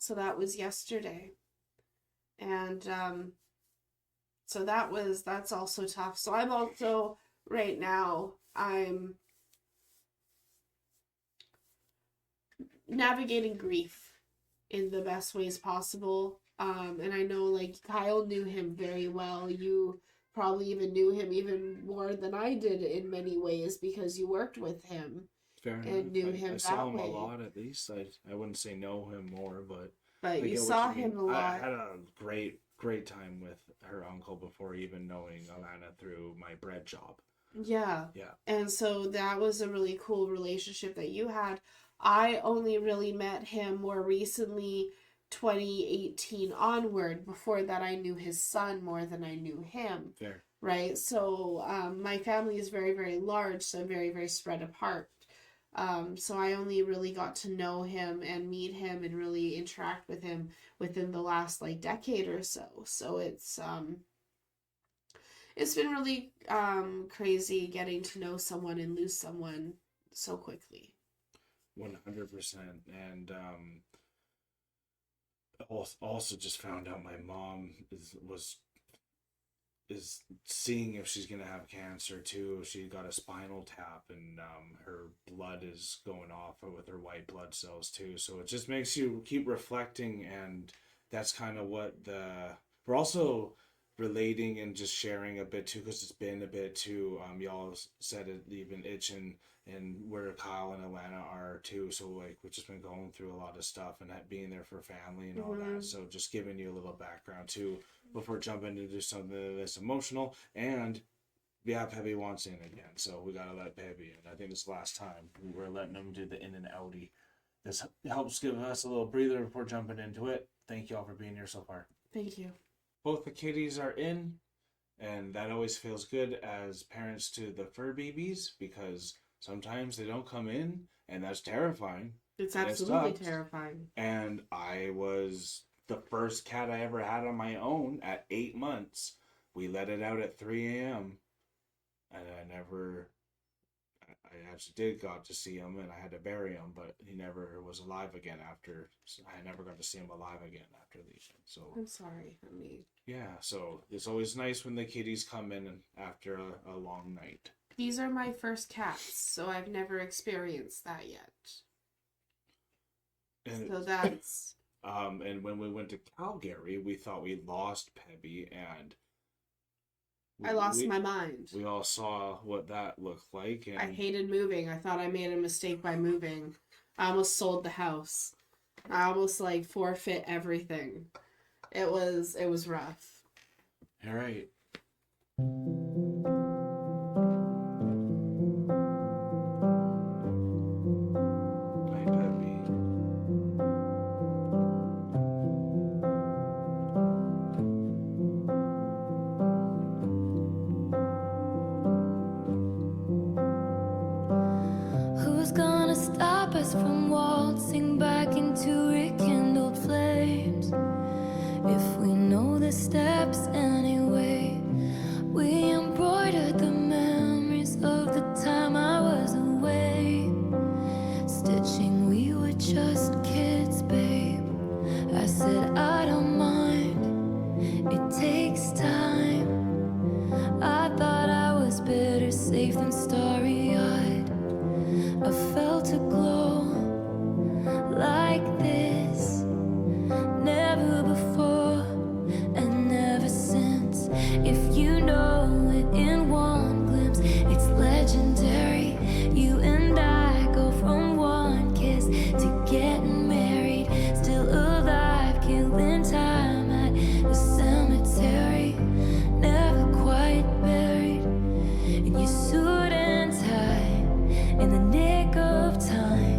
So that was yesterday. And so that's also tough. So I'm also, right now, I'm navigating grief in the best ways possible. And I know, like, Kyle knew him very well. You probably even knew him even more than I did in many ways, because you worked with him. Fair and enough. Knew him I saw him way. a lot, at least. I wouldn't say know him more, but you saw him a lot. I had a great time with her uncle before even knowing Alana through my bread job. Yeah. Yeah. And so that was a really cool relationship that you had. I only really met him more recently, 2018 onward. Before that, I knew his son more than I knew him. Fair. Right? So my family is very, very large, so very, very spread apart. So I only really got to know him and meet him and really interact with him within the last like decade or so. So it's been really crazy getting to know someone and lose someone so quickly. 100%. And also just found out my mom is seeing if she's gonna have cancer too. She got a spinal tap, and her blood is going off with her white blood cells too. So it just makes you keep reflecting, and that's kind of what we're also relating and just sharing a bit too, because it's been a bit too. Y'all said it, you've been itching, and where Kyle and Atlanta are too. So like we've just been going through a lot of stuff and that being there for family and all that. So just giving you a little background too before jumping into something that's emotional. And yeah, Peppy wants in again, so we gotta let Peppy in. I think this last time we're letting him do the in and outie. This helps give us a little breather before jumping into it. Thank you all for being here so far. Thank you. Both the kitties are in, and that always feels good as parents to the fur babies, because sometimes they don't come in, and that's terrifying. It's absolutely terrifying. And I was the first cat I ever had on my own at 8 months. We let it out at 3 a.m. And I actually did got to see him, and I had to bury him, but he never was alive again after. I never got to see him alive again after leaving. So I'm sorry, honey. Yeah, so it's always nice when the kitties come in after a long night. These are my first cats, so I've never experienced that yet. And so that's... and when we went to Calgary, we thought we lost Peppy, and... I lost my mind. We all saw what that looked like. And I hated moving. I thought I made a mistake by moving. I almost sold the house. I almost, forfeit everything. It was rough. All right. From waltzing back into rekindled flames. If we know the steps anyway, we embroidered the memories of the time I was away. Stitching, we were just kids, babe. I said I don't mind, it takes time. I thought I was better safe than starry-eyed. I felt a glow like this, never before and never since. If you know it in one glimpse, it's legendary. You and I go from one kiss to getting married, still alive, killing time at the cemetery, never quite buried in your suit and tie, in the nick of time.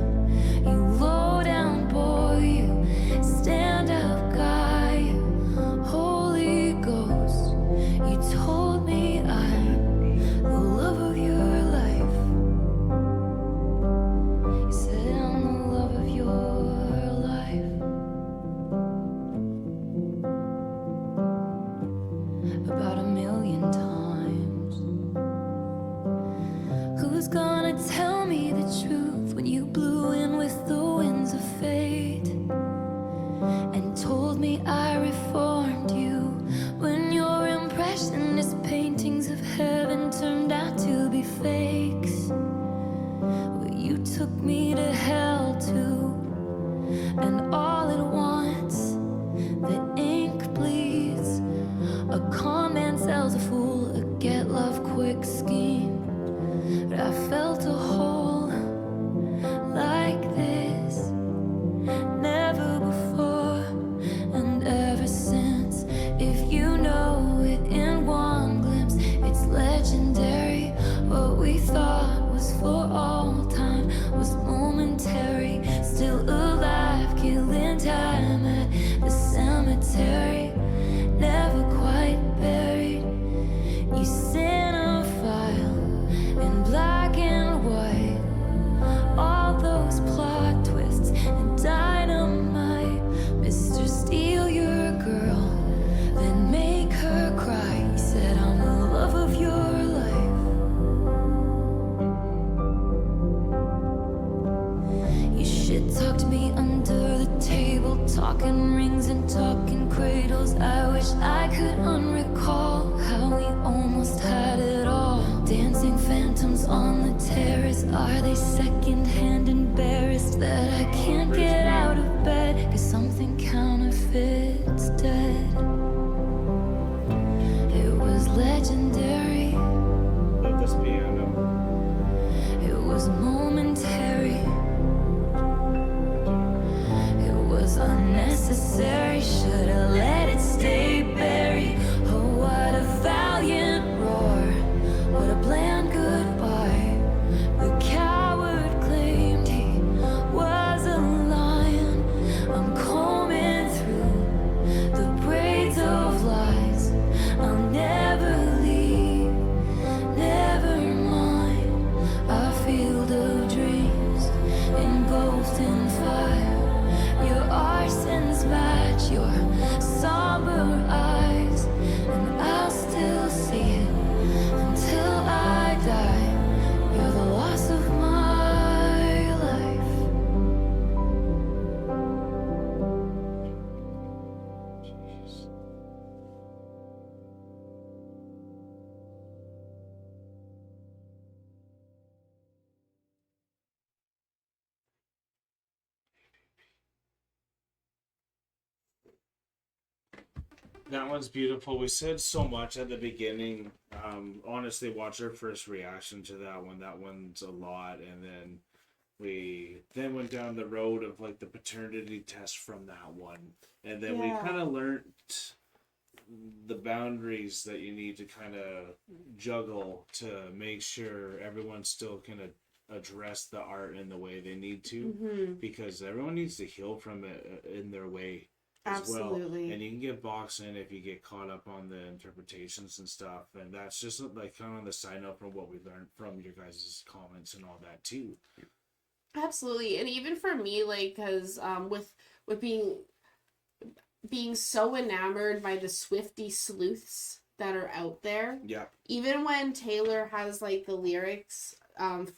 You low down boy, you stand up guy, you Holy Ghost. You told me I'm the love of your life. You said I'm the love of your life. About 1,000,000 times. Who's gonna tell me the truth when you blew in with the winds of fate and told me I reformed you, when your impressionist paintings of heaven turned out to be fakes? Well, you took me to hell too, and all at once the ink bleeds. A con man sells a fool a get love quick scheme. But I felt a hole like this, never before and ever since. If you know it in one glimpse, it's legendary. What we thought was for all time was momentary, still alive, killing time at the cemetery, never quite buried. You cinephile in black and white, all those plot twists and dynamite. Mr. Steal your girl, then make her cry. You said I'm the love of your life. Talking rings and talking cradles. I wish I could unrecall how we almost had it all. Dancing phantoms on the terrace. Are they secondhand embarrassed that I can't get out of bed? Cause something counterfeit's dead. It was legendary. Love this piano. It was momentary. It was unnecessary. Should've let it stay buried. Oh, what a valiant roar. What a bland goodbye. The coward claimed he was a lion. I'm combing through the braids of lies. I'll never leave, never mind. A field of dreams engulfed in fire. Your arsons match your somber eyes, and I'll still see it until I die. You're the loss of my life. Jeez. That one's beautiful. We said so much at the beginning. Honestly, watch our first reaction to that one. That one's a lot, and then we then went down the road of like the paternity test from that one, and then we Yeah. kind of learned the boundaries that you need to kind of juggle to make sure everyone still can address the art in the way they need to, Mm-hmm. because everyone needs to heal from it in their way as well. Absolutely. And you can get boxed in if you get caught up on the interpretations and stuff, and that's just like kind of on the side note from what we learned from your guys' comments and all that too. Absolutely. And even for me, like, because with being so enamored by the Swiftie sleuths that are out there, Yeah. even when Taylor has like the lyrics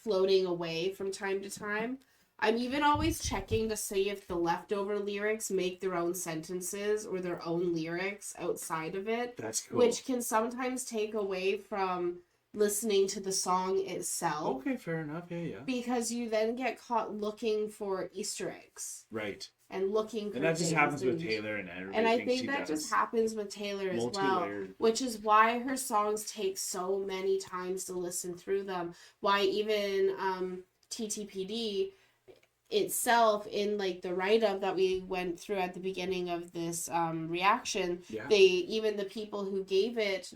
floating away from time to time, I'm even always checking to see if the leftover lyrics make their own sentences or their own lyrics outside of it, That's cool. which can sometimes take away from listening to the song itself. Okay, fair enough. Yeah. Because you then get caught looking for Easter eggs Right. and looking for And that just things happens with and- Taylor and everything. And I she think that does. just happens with Taylor as well, Multi-layered. which is why her songs take so many times to listen through them. Why even TTPD itself, in like the write-up that we went through at the beginning of this reaction, Yeah. even the people who gave it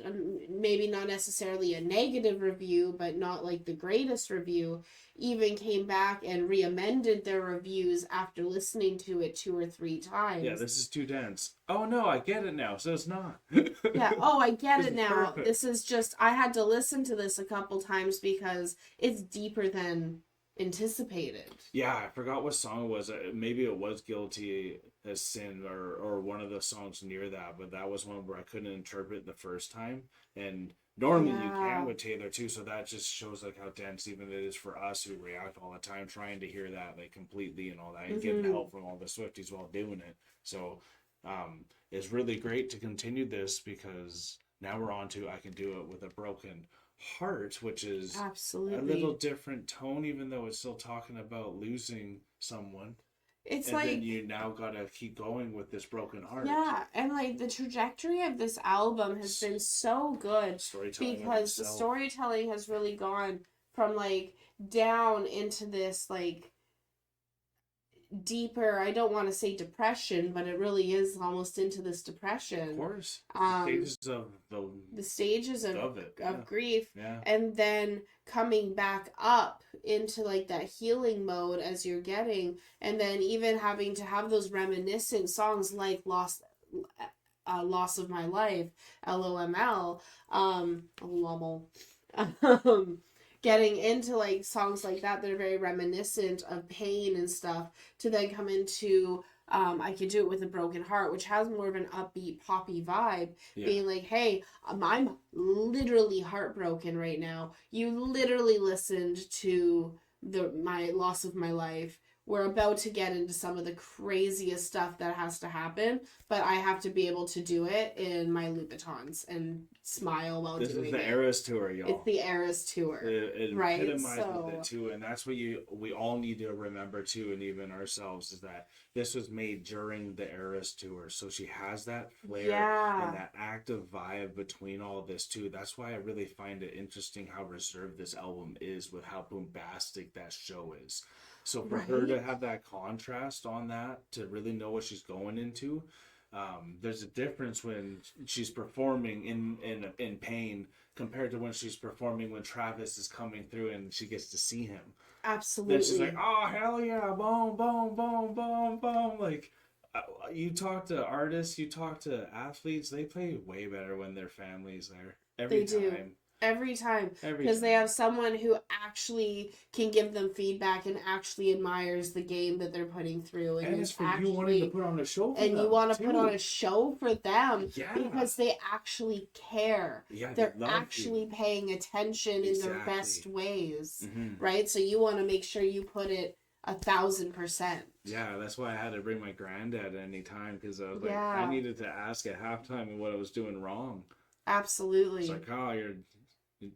maybe not necessarily a negative review, but not like the greatest review, even came back and re-amended their reviews after listening to it 2 or 3 times. Yeah, this is too dense. Oh no, I get it now. So it's not. Yeah, oh, I get This it is now. perfect. This is just, I had to listen to this a couple times because it's deeper than anticipated. Yeah, I forgot what song it was. Maybe it was Guilty as Sin or one of the songs near that, but that was one where I couldn't interpret the first time. And normally you Yeah. can with Taylor too, so that just shows like how dense even it is for us who react all the time, trying to hear that like completely and all that, and getting Mhm. help from all the Swifties while doing it. So it's really great to continue this, because now we're on to I Can Do It With a Broken Heart, which is Absolutely. a little different tone, even though it's still talking about losing someone. It's And like, then you now gotta keep going with this broken heart. yeah, and like the trajectory of this album has been so good Storytelling of because the itself. storytelling has really gone from like down into this like deeper, I don't want to say depression, but it really is almost into this depression. Of course. Um, Stages of the stages of it. of grief, Yeah. and then coming back up into like that healing mode as you're getting, and then even having to have those reminiscent songs like loss of my life, LOML, LOML, getting into like songs like that are very reminiscent of pain and stuff, to then come into I Could Do It With a Broken Heart, which has more of an upbeat poppy vibe, Yeah. being like, hey, I'm literally heartbroken right now. You literally listened to my loss of my life we're about to get into some of the craziest stuff that has to happen, but I have to be able to do it in my Louboutins and smile while doing it. This is the Eras Tour, y'all. It's the Eras Tour. It right? epitomizes So... it too, and that's what we all need to remember too, and even ourselves, is that this was made during the Eras Tour, so she has that flair and that active vibe between all of this too. That's why I really find it interesting how reserved this album is with how bombastic that show is. So for her to have that contrast on that, to really know what she's going into, there's a difference when she's performing in pain compared to when she's performing when Travis is coming through and she gets to see him. Absolutely. Then she's like, oh, hell yeah, boom, boom, boom, boom, boom. Like, you talk to artists, you talk to athletes, they play way better when their family's there. Every time. Every time, because they have someone who actually can give them feedback and actually admires the game that they're putting through, and it's for you wanting to put on a show for them, and you want to put on a show for them, yeah, because they actually care. Yeah, they're actually paying attention in their best ways, mm-hmm. right? So you want to make sure you put it 1,000%. Yeah, that's why I had to bring my granddad any time, because I was like, I needed to ask at halftime what I was doing wrong. Absolutely. It's like, oh, you're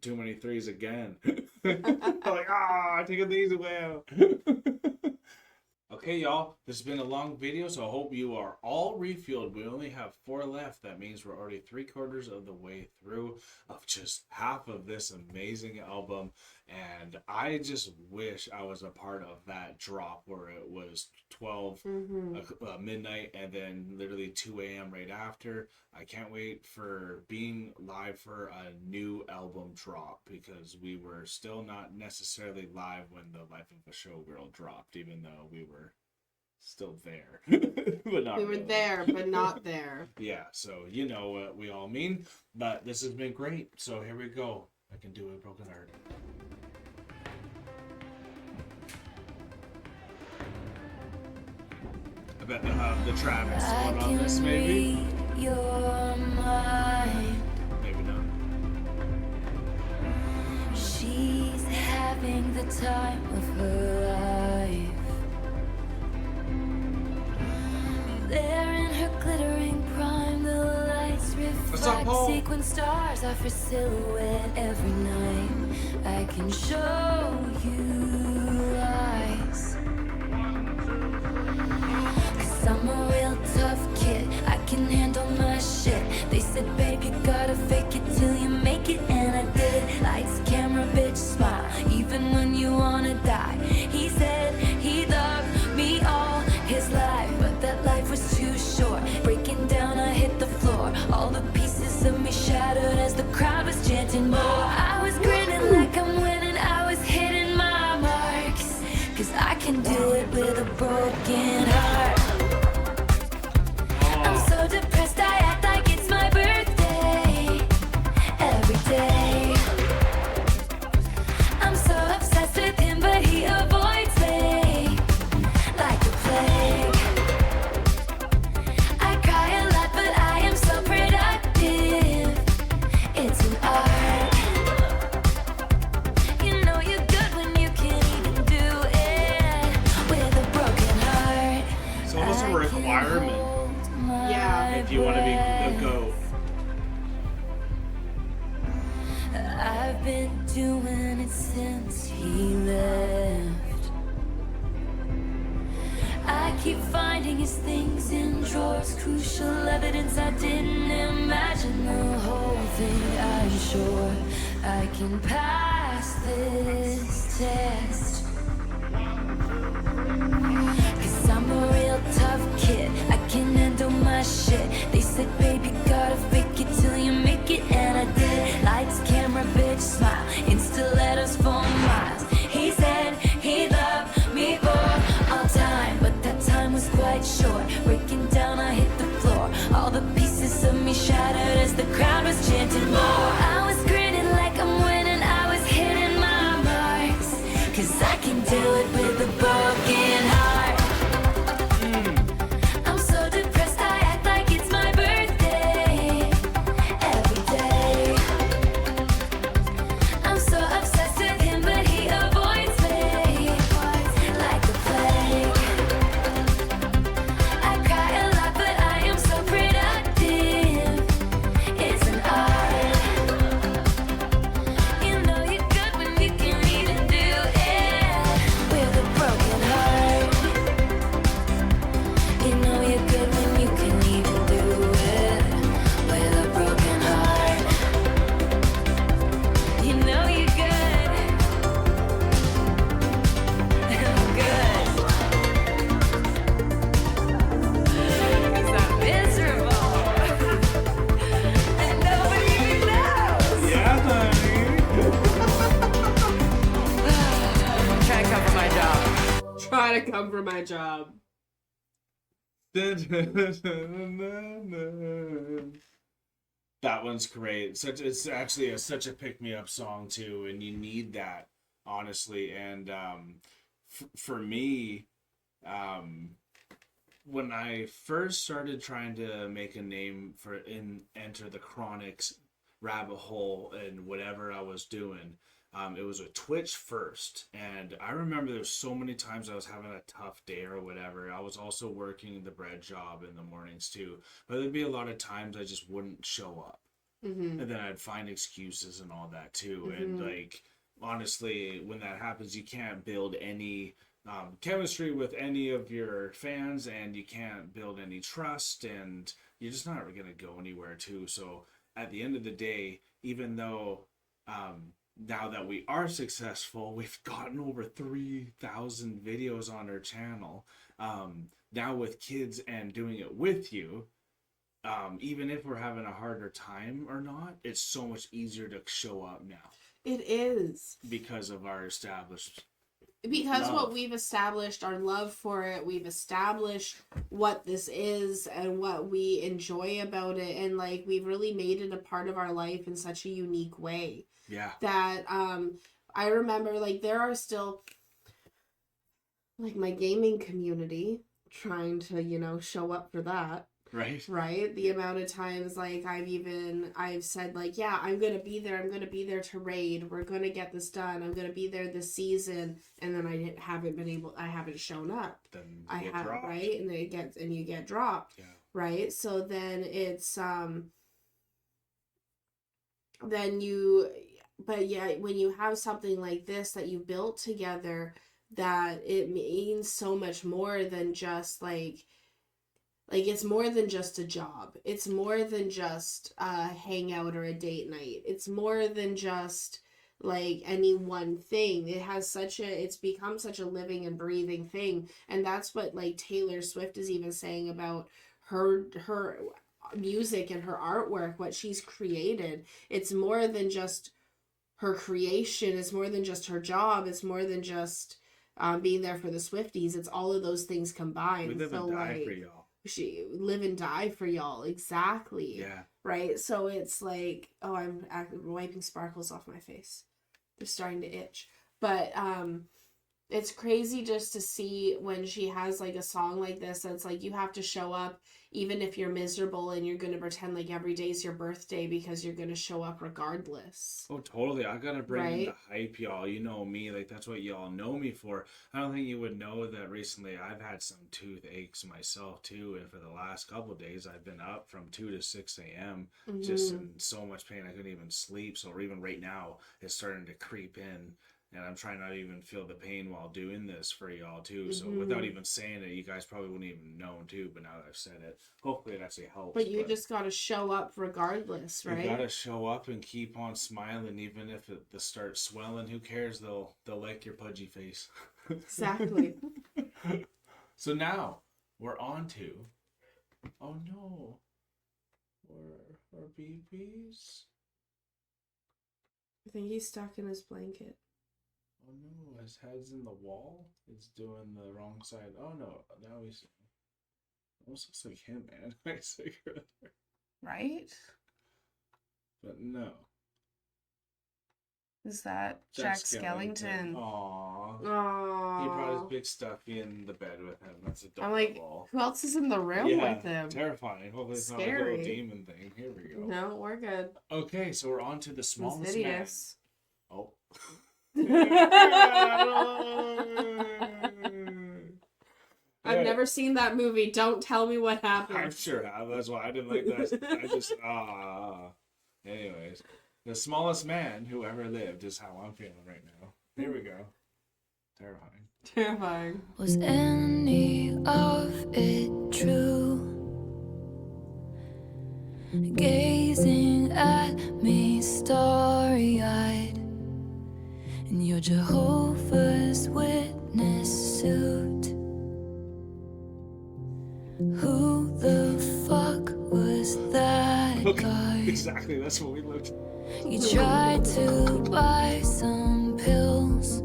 too many threes again. Like, take these away. Okay, y'all, this has been a long video, so I hope you are all refueled. We only have 4 left. That means we're already 3/4 of the way through of just half of this amazing album. And I just wish I was a part of that drop where it was 12 midnight and then literally 2 a.m. right after. I can't wait for being live for a new album drop, because we were still not necessarily live when the Life of a Showgirl dropped, even though we were still there. But not we were really. there, but not there. Yeah, so you know what we all mean. But this has been great. So here we go. I can do a broken heart. I bet they'll have the Travis one on this, maybe. Your mind. Maybe not. She's having the time of her life. There in her glittering prime, the lights reflect sequin stars off her silhouette every night. I can show you lies. I'm a real tough kid, I can handle my shit. They said, babe, you gotta fake it till you make it, and I did. Lights, camera, bitch, smile, even when you wanna die. He said he loved me all his life, but that life was too short. Breaking down, I hit the floor. All the pieces of me shattered as the crowd was chanting more. I was grinning like I'm winning, I was hitting my marks, 'cause I can do it with a broken heart. So depressed, I act like it's my birthday every day. I'm so obsessed with him, but he avoids me like the plague. I cry a lot, but I am so productive. It's an art. You know you're good when you can't even do it with a broken heart. It's almost a requirement. If you want to be the GOAT. I've been doing it since he left. I keep finding his things in drawers, crucial evidence I didn't imagine the whole thing. I'm sure I can pass this test, 'cause I'm a real tough kid, I can handle my shit. They said, baby, gotta fake it till you make it, and I did. Lights, camera, bitch, smile, in stilettos for miles. He said he loved me for all time, but that time was quite short. Breaking down, I hit the floor. All the pieces of me shattered as the crowd was chanting more. I was grinning like I'm winning, I was hitting my marks, 'cause I can do it with a broken heart. I'm so depressed, I act like it's my birthday every day. I'm so obsessed with him, but he avoids me like the plague. try to come for my job. That one's great. It's actually such a pick me up song too, and you need that, honestly. And for me, when I first started trying to make a name for Enter the Chronic's rabbit hole and whatever I was doing, it was a Twitch first. And I remember there's so many times I was having a tough day or whatever. I was also working the bread job in the mornings too, but there'd be a lot of times I just wouldn't show up. And then I'd find excuses and all that too. And like, honestly, when that happens, you can't build any chemistry with any of your fans, and you can't build any trust, and you're just not going to go anywhere too. So at the end of the day, even though now that we are successful, we've gotten over 3,000 videos on our channel now with kids and doing it with you. Even if we're having a harder time or not, it's so much easier to show up now. It is. Because of our established Because love. what we've established, our love for it, we've established what this is and what we enjoy about it. And like, we've really made it a part of our life in such a unique way. Yeah. That I remember, like, there are still, like, my gaming community trying to, you know, show up for that. Right? The amount of times, like, I've said, like, yeah, I'm going to be there to raid. We're going to get this done. I'm going to be there this season. And then I haven't shown up. Then I get have, dropped. right? And you get dropped. Yeah. Right? So then it's, but yeah, when you have something like this that you built together, that it means so much more than just like it's more than just a job. It's more than just a hangout or a date night. It's more than just like any one thing. It's become such a living and breathing thing. And that's what like Taylor Swift is even saying about her music and her artwork, what she's created. It's more than just her creation. It's more than just her job. It's more than just being there for the Swifties. It's all of those things combined. We live and die for y'all. She live and die for y'all. Exactly. Yeah. Right. So it's like, oh, I'm wiping sparkles off my face. They're starting to itch. But it's crazy just to see when she has like a song like this that's like, you have to show up even if you're miserable, and you're going to pretend like every day's your birthday because you're going to show up regardless. Oh, totally. I gotta bring in Right? the hype, y'all. You know me, like, that's what y'all know me for. I don't think you would know that recently I've had some toothaches myself too, and for the last couple of days I've been up from 2 to 6 a.m. just in so much pain I couldn't even sleep. So even right now it's starting to creep in, and I'm trying not to even feel the pain while doing this for y'all too. So without even saying it, you guys probably wouldn't even know too, but now that I've said it, hopefully it actually helps. But you just got to show up regardless, right? You gotta show up and keep on smiling, even if it starts swelling. Who cares? They'll like your pudgy face. Exactly. So now we're on to. Oh no, our BBs. I think he's stuck in his blanket. Oh no, his head's in the wall. It's doing the wrong side. Oh no, now he's almost looks like him, man. Right? But no. Is that Jack Skellington? Aww. Aww. He brought his big stuffy in the bed with him. That's adorable. I'm like, who else is in the room with him? Terrifying. Hopefully it's not like a Scary. little demon thing. Here we go. No, we're good. Okay, so we're on to the smallest man. Insidious. Oh. I've never seen that movie. Don't tell me what I'm happened. sure that's why I didn't like that. I just anyways, the smallest man who ever lived is how I'm feeling right now. Here we go. Terrifying. Terrifying. Was any of it true? Gazing at me starry-eyed in your Jehovah's Witness suit. Who the fuck was that guy? Exactly, that's what we looked. You tried to buy some pills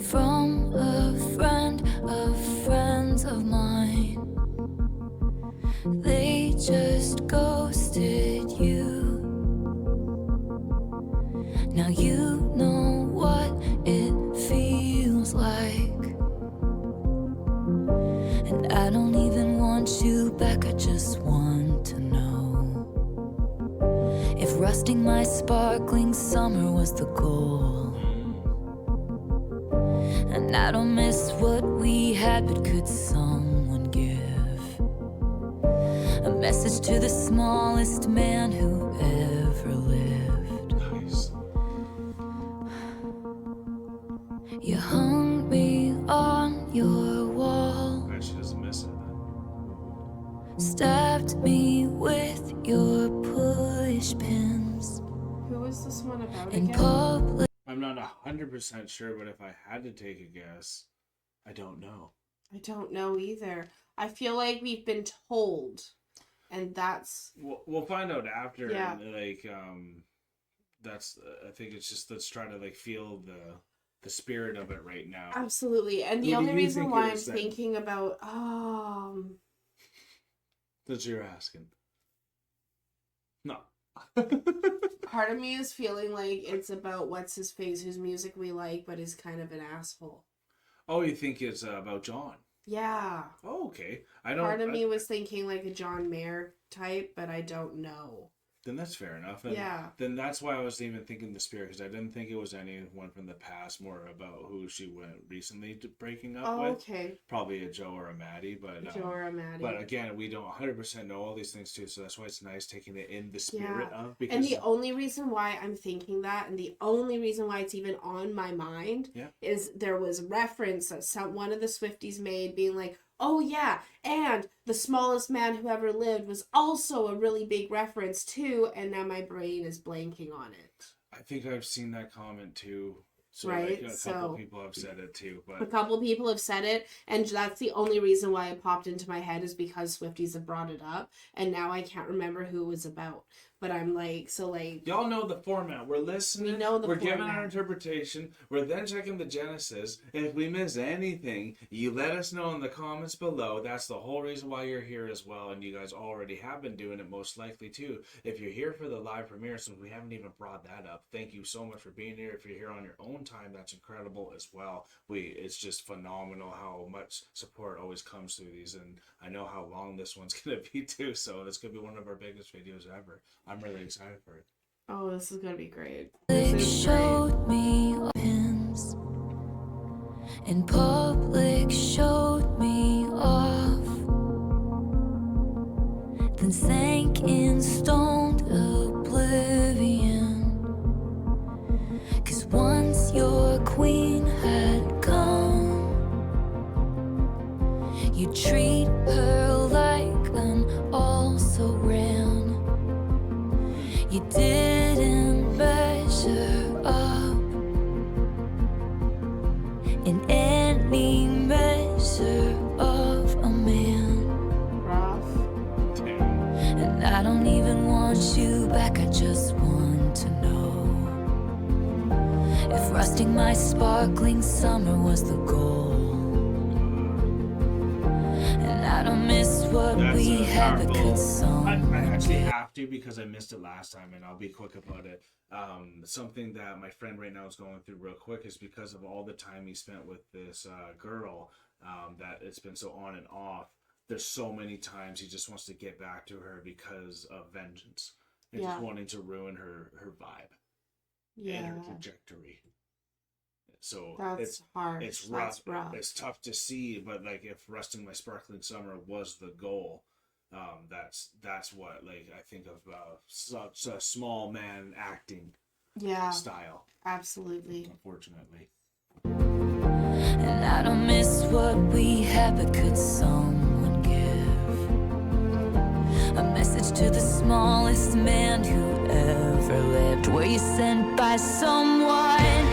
from you know what it feels like. And I don't even want you back, I just want to know if rusting my sparkling summer was the goal. And I don't miss what we had, but could someone give a message to the smallest man who ever lived? Nice. You hung me on your wall, She doesn't miss it. stabbed me with your push pins Who is this one about in again? public. I'm not 100% sure, but if I had to take a guess, I don't know. I don't know either. I feel like we've been told, and that's We'll find out after. Yeah. Like, that's. I think it's just let's try to like feel the spirit of it right now. absolutely. And the Who do only you reason think why it I'm is then? thinking about That's what you're asking. No. part of me is feeling like it's about what's his face, whose music we like, but is kind of an asshole. Oh, you think it's about John? Yeah. Oh, okay. I don't. Part of me was thinking like a John Mayer type, but I don't know. Then that's fair enough. Yeah. Then that's why I was even thinking the spirit, because I didn't think it was anyone from the past, more about who she went recently to breaking up Oh, with. okay. Probably a Joe or a Maddie, but Joe or Maddie. but again, we don't 100% know all these things too, so that's why it's nice taking it in the spirit of. Because And the only reason why I'm thinking that, and the only reason why it's even on my mind, is there was reference that one of the Swifties made being like, oh yeah, and the smallest man who ever lived was also a really big reference too, and now my brain is blanking on it. I think I've seen that comment too. So Right, like, a so- couple people have said it too, A but couple people have said it, and that's the only reason why it popped into my head is because Swifties have brought it up, and now I can't remember who it was about. But I'm like, so like, y'all know the format. We're listening. We know the We're giving format. our interpretation. We're then checking the Genesis. And if we miss anything, you let us know in the comments below. That's the whole reason why you're here as well. And you guys already have been doing it most likely too. If you're here for the live premiere, since we haven't even brought that up, thank you so much for being here. If you're here on your own time, that's incredible as well. It's just phenomenal how much support always comes through these. And I know how long this one's going to be too. So this could be one of our biggest videos ever. I'm really excited for it. oh, this is gonna be great. Public This is great. showed me pins, and public showed me off, then sank in stoned oblivion. 'Cause once your queen had come, you treat her like an also-ran. You didn't measure up in any measure of a man. Rough. And I don't even want you back, I just want to know if rusting my sparkling summer was the goal. And I don't miss what we had, but could I someone actually give? have to because I missed it last time, and I'll be quick about it. Something that my friend right now is going through real quick is because of all the time he spent with this girl, that it's been so on and off. There's so many times he just wants to get back to her because of vengeance and Yeah. just wanting to ruin her vibe and her Yeah. trajectory. So That's it's hard. it's rough. That's rough. It's tough to see, but like if rusting my sparkling summer was the goal, that's what like I think of such a small man acting Yeah, style. absolutely. Unfortunately, And I don't miss what we had, but could someone give a message to the smallest man who ever lived? Were you sent by someone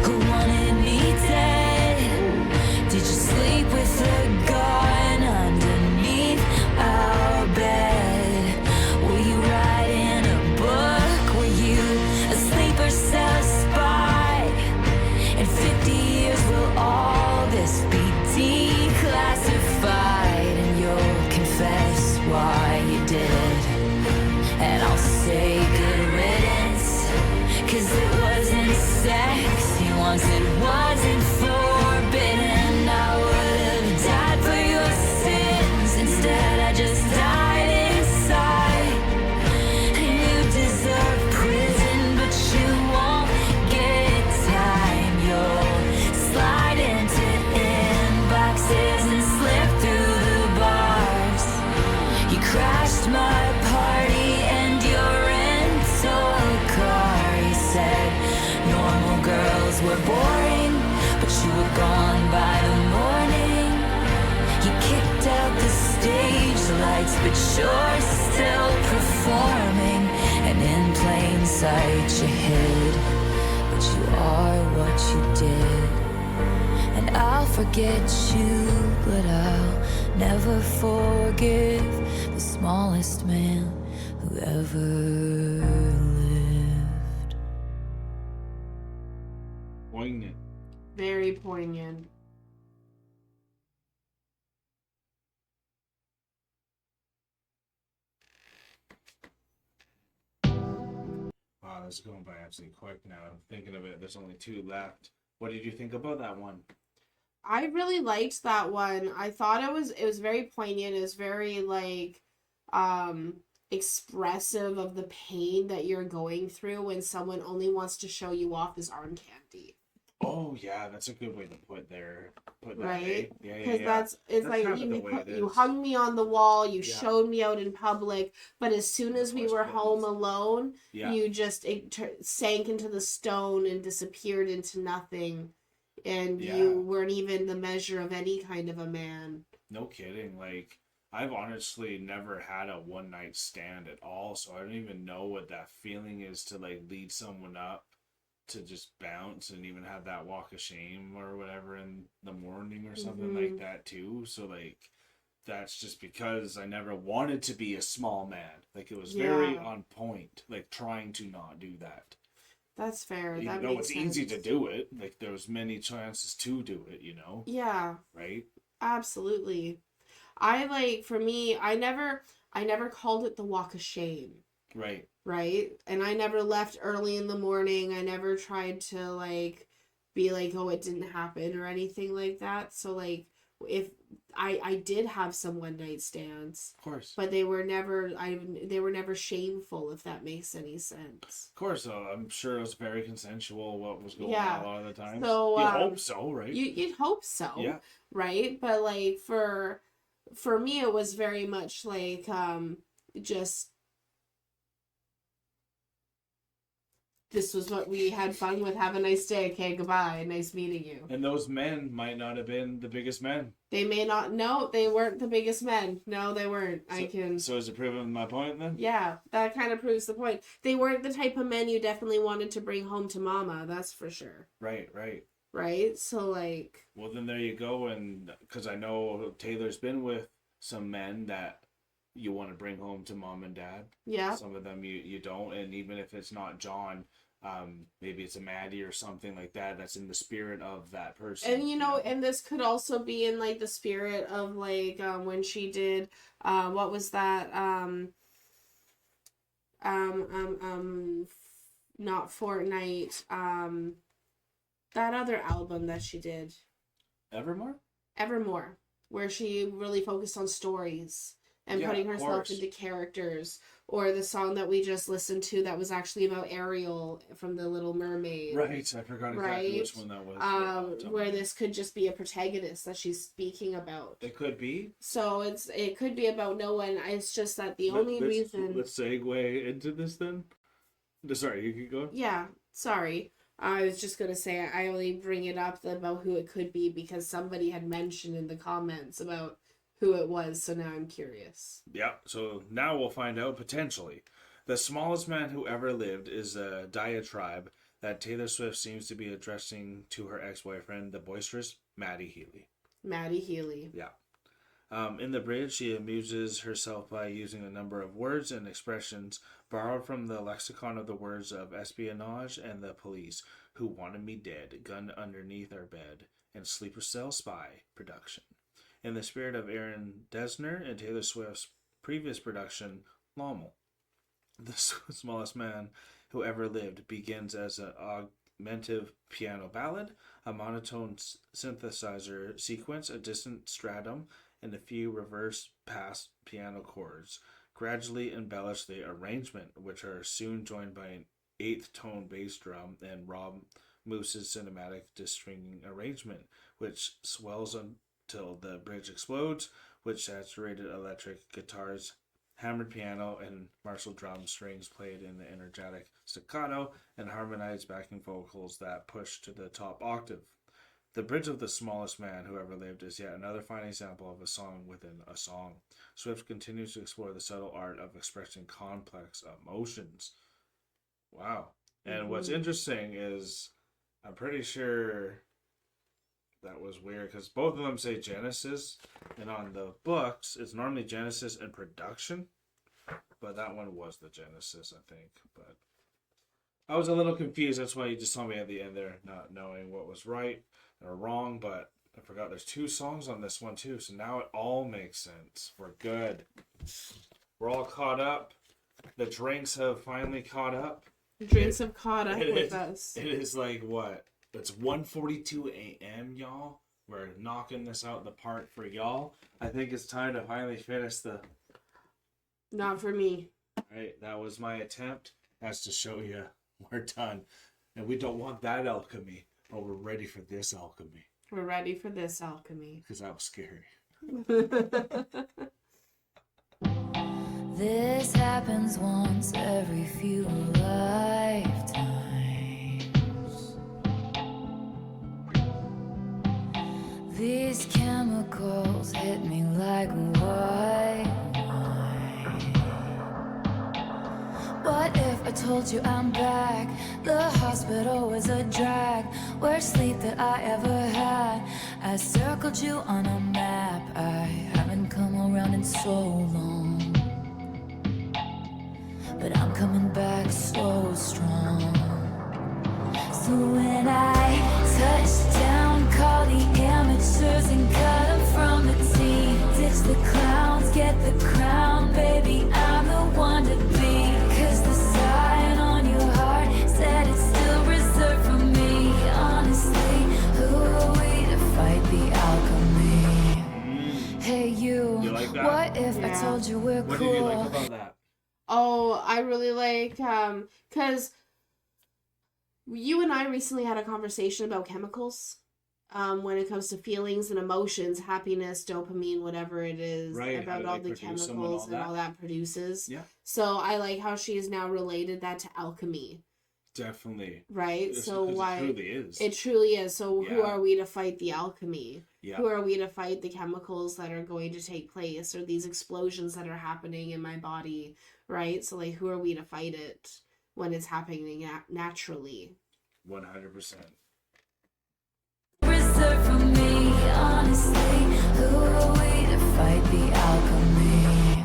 who wanted me dead? Did you sleep with a gun underneath our bed? Were you writing a book? Were you a sleeper cell spy? In 50 years will all this be declassified, and you'll confess why you did, and I'll say good riddance, 'cause it long as it wasn't forbidden. I would have died for your sins. Instead, I just died inside. And you deserve prison, but you won't get time. You'll slide into inboxes and slip through the bars. You crashed my party and your rental car. You said normal girls were boring, but you were gone by the morning. You kicked out the stage lights, but you're still performing. And in plain sight you hid, but you are what you did. And I'll forget you, but I'll never forgive the smallest man who ever lived. Poignant. Very poignant. Wow, this is going by absolutely quick now. I'm thinking of it. There's only 2 left. What did you think about that one? I really liked that one. I thought it was very poignant. It was very like expressive of the pain that you're going through when someone only wants to show you off as arm candy. Oh yeah, that's a good way to put that. Right? Yeah, Because yeah. that's That's like kind of the way it you is. hung me on the wall, you Yeah. showed me out in public, but as soon as we course, were please. home alone, Yeah. you just sank into the stone and disappeared into nothing, and Yeah. you weren't even the measure of any kind of a man. No kidding. Like, I've honestly never had a one night stand at all, so I don't even know what that feeling is to like lead someone up to just bounce and even have that walk of shame or whatever in the morning or something like that too. So like that's just because I never wanted to be a small man. Like it was very Yeah. on point, like trying to not do that. That's fair. Even That though makes it's easy to sense. do it, like there's many chances to do it, Yeah, right? absolutely. I like for me, I never called it the walk of shame, Right. right? And I never left early in the morning. I never tried to like be like, oh, it didn't happen or anything like that. So like if I did have some one night stands, Of course. but they were never shameful, if that makes any sense. Of course, I'm sure it was very consensual what was going Yeah. on a lot of the time. So, You hope so, right? You'd hope so. Yeah. Right? But like for me it was very much like just this was what we had fun with. Have a nice day. Okay, goodbye. Nice meeting you. And those men might not have been the biggest men. They may not know they weren't the biggest men. No, they weren't. So is it proving my point then? Yeah, that kind of proves the point. They weren't the type of men you definitely wanted to bring home to mama, that's for sure. Right, right. Right? So like Well, then there you go. And because I know Taylor's been with some men that you want to bring home to mom and dad. yeah. Some of them you don't. And even if it's not John, maybe it's a Maddie or something like that. That's in the spirit of that person. And and this could also be in like the spirit of like when she did what was that not Fortnite, that other album that she did, Evermore, where she really focused on stories and Yeah, putting of herself course. into characters, or the song that we just listened to that was actually about Ariel from The Little Mermaid. Right, I forgot exactly Right? which one that was. Where this could just be a protagonist that she's speaking about. It could be. So it could be about no one. It's just that the only reason. Let's segue into this then. Sorry, you could go. Yeah, sorry. I was just gonna say I only bring it up about who it could be because somebody had mentioned in the comments about who it was, so now I'm curious. Yeah, so now we'll find out potentially. The smallest man who ever lived is a diatribe that Taylor Swift seems to be addressing to her ex-boyfriend, the boisterous Maddie Healy. Maddie Healy. Yeah. In the bridge, she amuses herself by using a number of words and expressions borrowed from the lexicon of the words of espionage and the police, who wanted me dead, gun underneath our bed, and sleeper cell spy production. In the spirit of Aaron Dessner and Taylor Swift's previous production, Lommel. The smallest man who ever lived begins as an instrumentive piano ballad, a monotone synthesizer sequence, a distant stratum, and a few reverse pass piano chords gradually embellish the arrangement, which are soon joined by an eighth tone bass drum and Rob Moose's cinematic stringing arrangement, which swells until the bridge explodes, with saturated electric guitars, hammered piano, and martial drum strings played in the energetic staccato and harmonized backing vocals that push to the top octave. The Bridge of the Smallest Man Who Ever Lived is yet another fine example of a song within a song. Swift continues to explore the subtle art of expressing complex emotions. Wow. And what's interesting is, I'm pretty sure that was weird because both of them say Genesis, and on the books it's normally Genesis and production, but that one was the Genesis, I think. But I was a little confused. That's why you just saw me at the end there, not knowing what was right or wrong. But I forgot there's 2 songs on this one too, so now it all makes sense. We're good. We're all caught up. The drinks have finally caught up. The drinks have caught up with us. It is like what? It's 1:42 a.m., y'all. We're knocking this out of the park for y'all. I think it's time to finally finish the... Not for me. Alright, that was my attempt. That's to show you we're done. And we don't want that alchemy, but we're ready for this alchemy. We're ready for this alchemy. Because that was scary. This happens once every few lifetimes. These chemicals hit me like white wine. What if I told you I'm back? The hospital was a drag. Worst sleep that I ever had. I circled you on a map. I haven't come around in so long, but I'm coming back so strong. So when I touch down, call the amateurs and cut them from the team. Ditch the clowns, get the crown, baby, I'm the one to be. Cause the sign on your heart said it's still reserved for me. Honestly, who are we to fight the alchemy? Hey you, like that? What if I Yeah. told you we're What cool? did you like about that? Oh, I really like, because you and I recently had a conversation about chemicals, when it comes to feelings and emotions, happiness, dopamine, whatever it is, Right, how about do all they the produce them and chemicals all and that? all that produces. Yeah. So I like how she has now related that to alchemy, Definitely. right? It's So because why it truly is. it truly is. So who Yeah. are we to fight the alchemy? Yeah. Who are we to fight the chemicals that are going to take place, or these explosions that are happening in my body, right? So like, who are we to fight it when it's happening naturally? 100%. Reserved for me, honestly, who are we to fight the alchemy?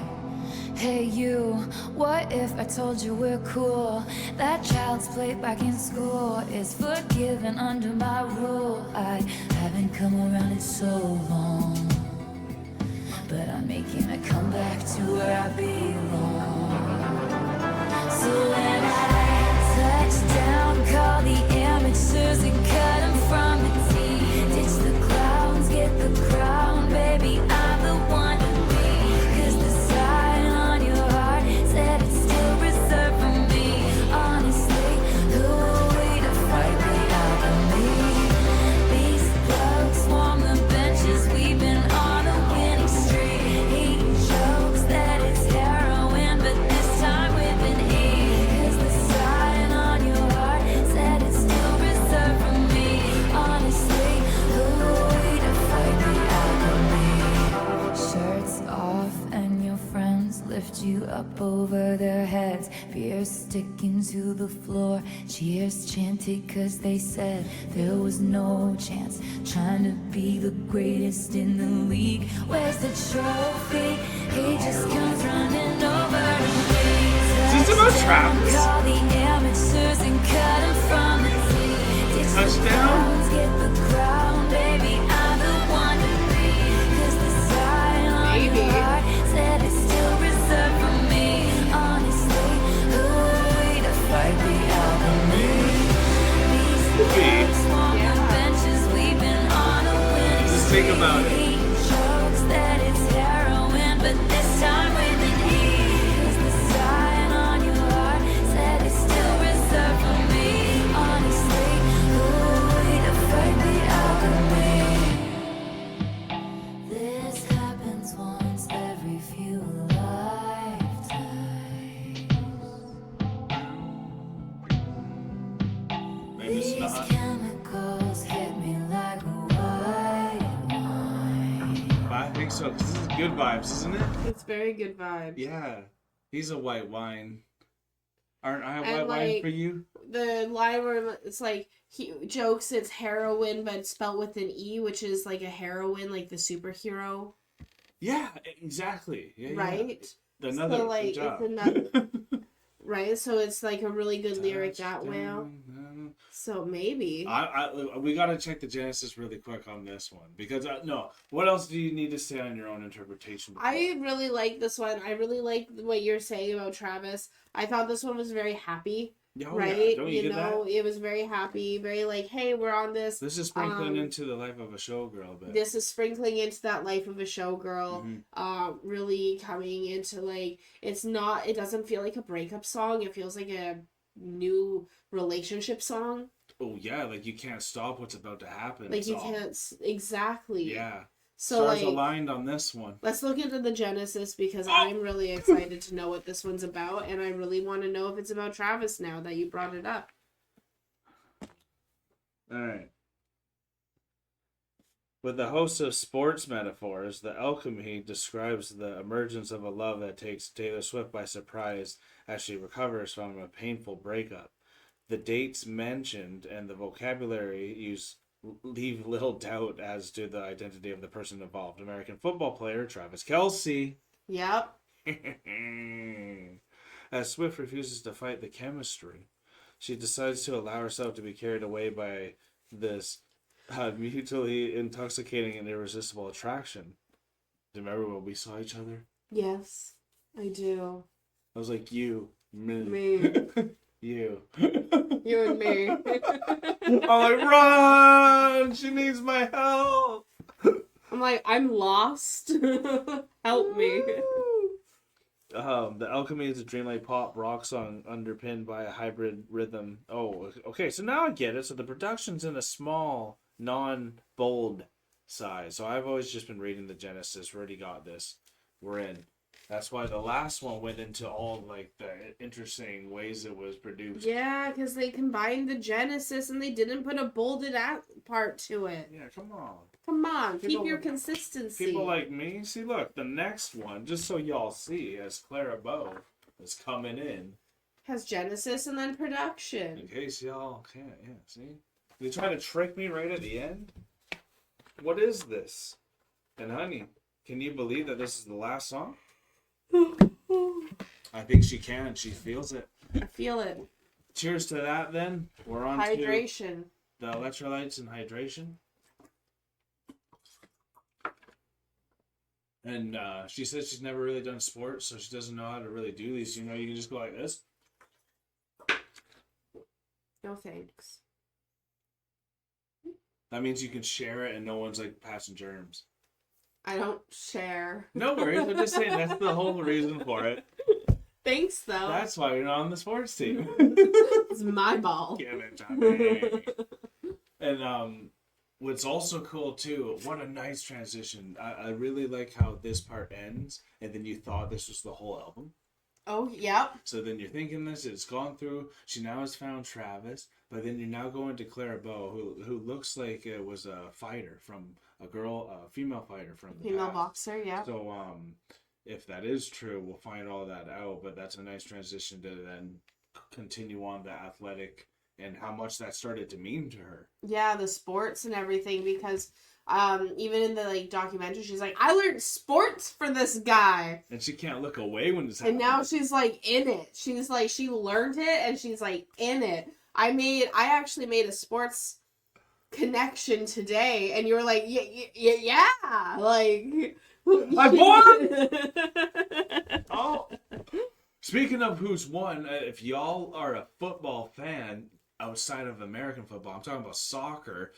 Hey you, what if I told you we're cool? That child's play back in school is forgiven under my rule. I haven't come around in so long, but I'm making a comeback to where I belong. So when I touch down, call the amateurs and cut them from the team. Ditch the clowns, get the crown, baby, I'm the one to be. Cause the sign on your heart said it's still reserved for me. Honestly, who are we to fight the alchemy? These blokes swarm the benches, we've been on a winning streak. He jokes that it's heroin, but this time we've been eating. Cause the sign on your heart said it's still reserved for me. Honestly, who are we to fight the alchemy? Shirts off and your friends lift you up over their heads. Fear sticking to the floor. Cheers chanted cause they said there was no chance. Trying to be the greatest in the league. Where's the trophy? He just comes running over to me. Is this about Travis? Call the amateurs and cut him from the team. Ditch the Touchdown? clowns, get the crown, baby, I'm the one to be. Cause the sign on Maybe. your heart said it's still reserved for me. Honestly, who are we to fight the alchemy? These Just think about it. Jokes that it's heroin, but this time with an E. 'Cause the sign on your heart said it's still reserved for me. Honestly, ooh, the fight the alchemy. This happens once every few lifetimes. Maybe it's These not. chemicals hit me like white wine. But I think so, because this is good vibes, isn't it? It's very good vibes. Yeah. He's a white wine. Aren't I a And, white wine like, for you? The line where it's like he jokes it's heroin but spelled with an E, which is like a heroine, like the superhero, Yeah, exactly. Yeah, right? Yeah. Another So, like, good job. it's another- Right? So it's like a really good lyric that way. Touchdown. So maybe. We gotta check the Genesis really quick on this one because no. What else do you need to say on your own interpretation? before? I really like this one. I really like what you're saying about Travis. I thought this one was very happy. Yeah, right? Don't you get know, that? it was very happy, very like, hey, we're on this. This is sprinkling into the life of a showgirl a bit. This is sprinkling into that life of a showgirl. Mhm. Really coming into like, it doesn't feel like a breakup song. It feels like a new relationship song. Oh yeah, like you can't stop what's about to happen. Like you so- can't exactly. Yeah. So Stars like, aligned on this one. let's look into the Genesis because I'm really excited to know what this one's about, and I really want to know if it's about Travis now that you brought it up. All right. With the host of sports metaphors, the alchemy describes the emergence of a love that takes Taylor Swift by surprise as she recovers from a painful breakup. The dates mentioned and the vocabulary used leave little doubt as to the identity of the person involved. American football player Travis Kelce. Yep. As Swift refuses to fight the chemistry, she decides to allow herself to be carried away by this mutually intoxicating and irresistible attraction. Do you remember when we saw each other? Yes, I do. I was like, you, me. You. You and me. I'm like, run! She needs my help! I'm like, I'm lost. Help me. The Alchemy is a dreamlike pop rock song underpinned by a hybrid rhythm. Oh, okay, so now I get it. So the production's in a small, non-bold size. So I've always just been reading the Genesis. We already got this. We're in. That's why the last one went into all like the interesting ways it was produced. Yeah, because they combined the Genesis and they didn't put a bolded part to it. Yeah, come on. Come on, keep People- your consistency. People like me, see, look, the next one, just so y'all see, as Clara Bow is coming in has Genesis and then production. case y'all can't, yeah, see? They try to trick me right at the end? What is this? And honey, can you believe that this is the last song? I think she can. She feels it. I feel it. Cheers to that, then. We're on Hydration. to the electrolytes and hydration. And she says she's never really done sports, so she doesn't know how to really do these. You know, you can just go like this. No thanks. That means you can share it and no one's like passing germs. I don't share. No worries. I'm just saying that's the whole reason for it. Thanks, though. That's why you're not on the sports team. It's my ball. Give it to me. And what's also cool too, what a nice transition. I really like how this part ends and then you thought this was the whole album. Oh, yep. So then you're thinking this, it's gone through. She now has found Travis, but then you're now going to Clara Bow, who looks like it was a fighter from a female fighter from the Female past. boxer, yeah. So if that is true, we'll find all that out. But that's a nice transition to then continue on the athletic and how much that started to mean to her. Yeah, the sports and everything, because even in the like documentary, she's like, I learned sports for this guy. And she can't look away when this And happens. now she's like in it. She's like, she learned it and she's like in it. I actually made a sports connection today, and you were like, yeah, like I won! Oh, speaking of who's won, if y'all are a football fan, outside of American football. I'm talking about soccer.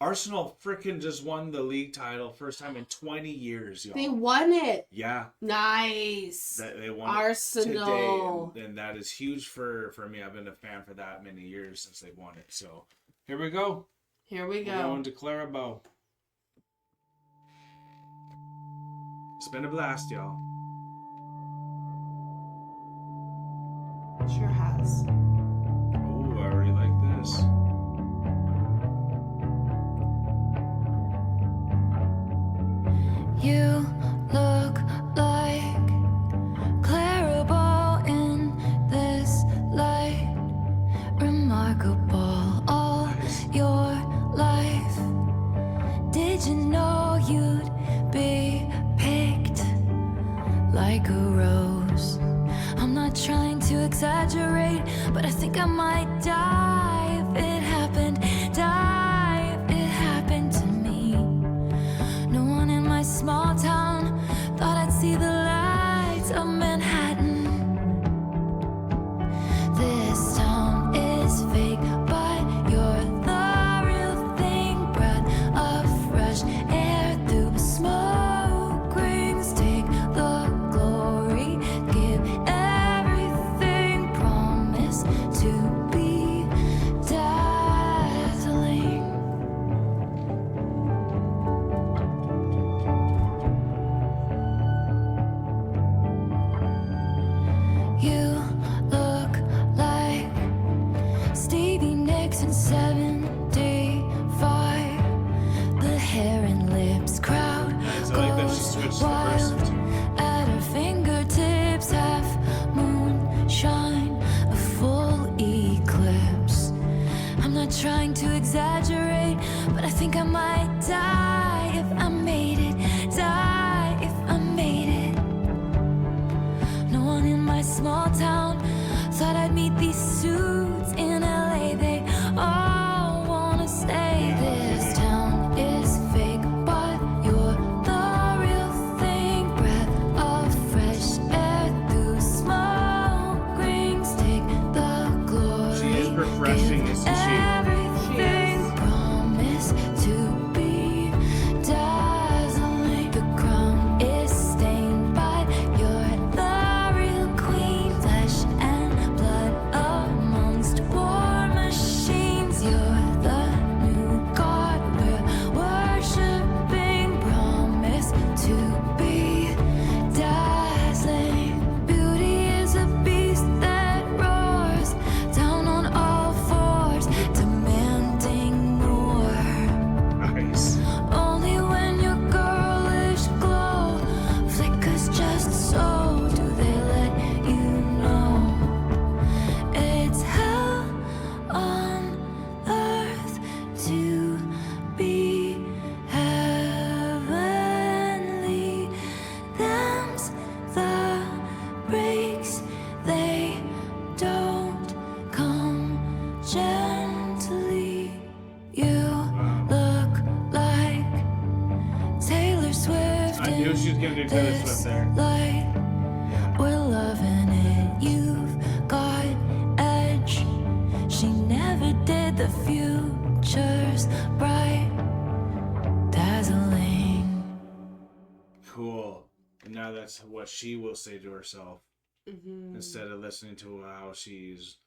Arsenal freaking just won the league title first time in 20 years, y'all. They won it. Yeah. Nice. They won Arsenal. today, and that is huge for me. I've been a fan for that many years since they won it. So here we go. Here we go. We're going to Clarabelle. It's been a blast, y'all. Sure has. Oh, I already like this. You look like Clarabelle in this light. Remarkable all your life. Did you know you'd be picked like a rose? I'm not trying to exaggerate, but I think I might die if it happened. Die if it happened to me. No one in my small town thought I'd see the lights of Manhattan. This town is fake, but you're the real thing. Breath of fresh air through smoke rings. Take the glory, give everything. Promise to be dazzling. You look like Stevie Nicks in 75. The hair and lips crowd Nice. I like that she switched goes the wild verses. at her fingertips. Half moonshine, a full eclipse. I'm not trying to exaggerate, but I think I might die if I made it. Die if I made it. No one in my small town thought I'd meet these suits in LA. They all wanna stay. This town is fake, but you're the real thing. Breath of fresh air through smoke rings. Take the glory. She is refreshing, give isn't she? everything. Promise to be dazzling. The crown is stained, but you're the real queen. Flesh and blood amongst war machines. You're the new god we're worshipping. Promise to be dazzling. Beauty is a beast that roars down on all fours, demanding more. Nice. Only when your girlish glow flickers just so do they let you know it's hell on earth to be heavenly. Them's the breaks, they don't come gently. You look like Taylor Swift. I knew she was gonna do Taylor Swift this there. light. We're loving it. You've got edge. She never did. The future's bright, dazzling. Cool. And now that's what she will say to herself Mm-hmm. instead of listening to how she's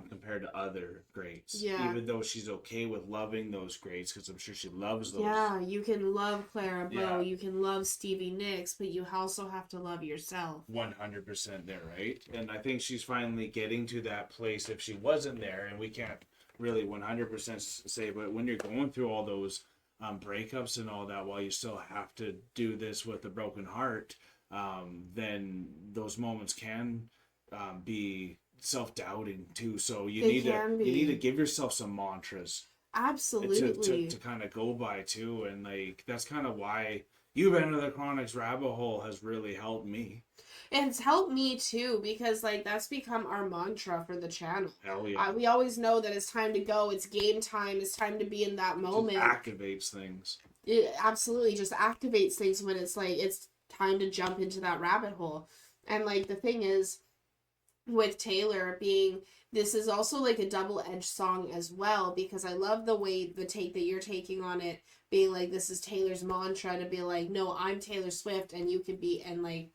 compared to other greats. Yeah. Even though she's okay with loving those greats, because I'm sure she loves those. Yeah, you can love Clarabelle, Yeah. you can love Stevie Nicks, but you also have to love yourself. 100% there, right? And I think she's finally getting to that place. If she wasn't there, and we can't really 100% say, but when you're going through all those breakups and all that, while you still have to do this with a broken heart, then those moments can be self-doubting too. So you They need can to be. give yourself some mantras Absolutely. to kind of go by too, and like that's kind of why you've entered the Chronic's rabbit hole has really helped me. And it's helped me too, because like that's become our mantra for the channel. Hell yeah. We always know that it's time to go, it's game time, it's time to be in that moment. It activates things. It absolutely just activates things when it's like it's time to jump into that rabbit hole. And like the thing is with Taylor being this is also like a double-edged song as well, because I love the way the take that you're taking on it, being like, this is Taylor's mantra to be like, no, I'm Taylor Swift and you can be, and like,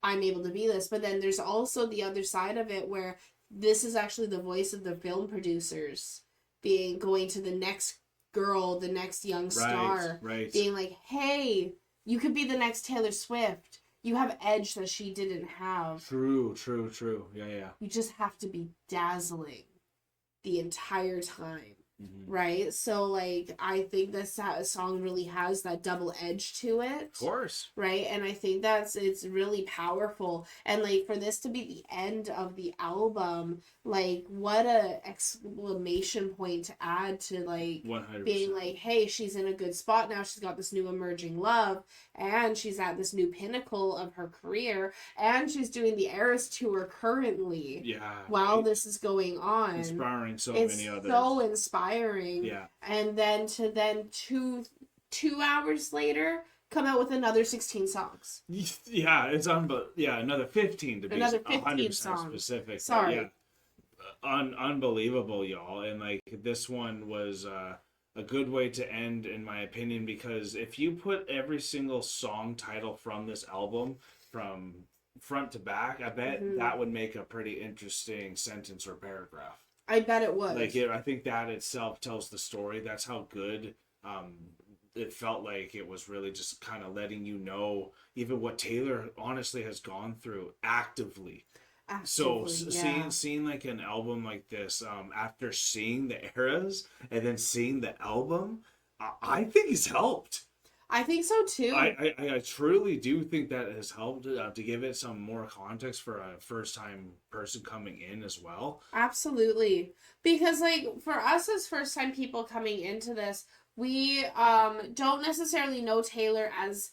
I'm able to be this. But then there's also the other side of it where this is actually the voice of the film producers going to the next girl, the next young star, being like, hey, you could be the next Taylor Swift. You have edge that she didn't have. True. Yeah. You just have to be dazzling the entire time. Right? So, like, I think this song really has that double edge to it. Of course. Right? And I think it's really powerful. And, like, for this to be the end of the album, like, what a exclamation point to add to, like, 100%. Being like, hey, she's in a good spot now. She's got this new emerging love, and she's at this new pinnacle of her career, and she's doing the Eras Tour currently. Yeah. While this is going on. Inspiring it's many others. So inspiring. Yeah. And then to two hours later come out with another 16 songs. Yeah, it's another 15 to be another 15 100% songs. specific. Sorry. Yeah, unbelievable, y'all. And like, this one was a good way to end, in my opinion, because if you put every single song title from this album from front to back, I bet that would make a pretty interesting sentence or paragraph. I bet it would. Like, I think that itself tells the story. That's how good it felt like. It was really just kind of letting you know even what Taylor honestly has gone through actively. Absolutely, so seeing like an album like this, after seeing the Eras and then seeing the album, I think it's helped. I think so too. I truly do think that has helped to give it some more context for a first time person coming in as well. Absolutely. Because like for us as first time people coming into this, we don't necessarily know Taylor as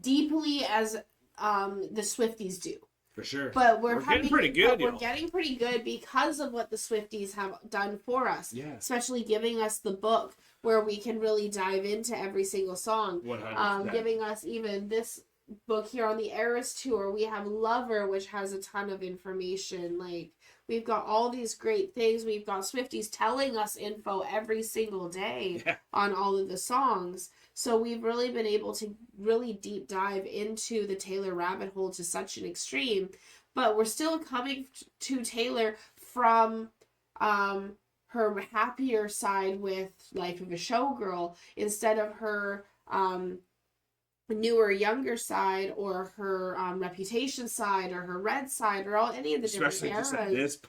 deeply as the Swifties do. For sure. But we're getting pretty good. We're getting pretty good because of what the Swifties have done for us. Yeah. Especially giving us the book where we can really dive into every single song. 100%. Giving us even this book here on the Eras Tour. We have Lover, which has a ton of information. Like, we've got all these great things. We've got Swifties telling us info every single day on all of the songs. So we've really been able to really deep dive into the Taylor rabbit hole to such an extreme. But we're still coming to Taylor from her happier side with Life of a Showgirl instead of her newer, younger side, or her Reputation side, or her Red side, or any of the especially different eras.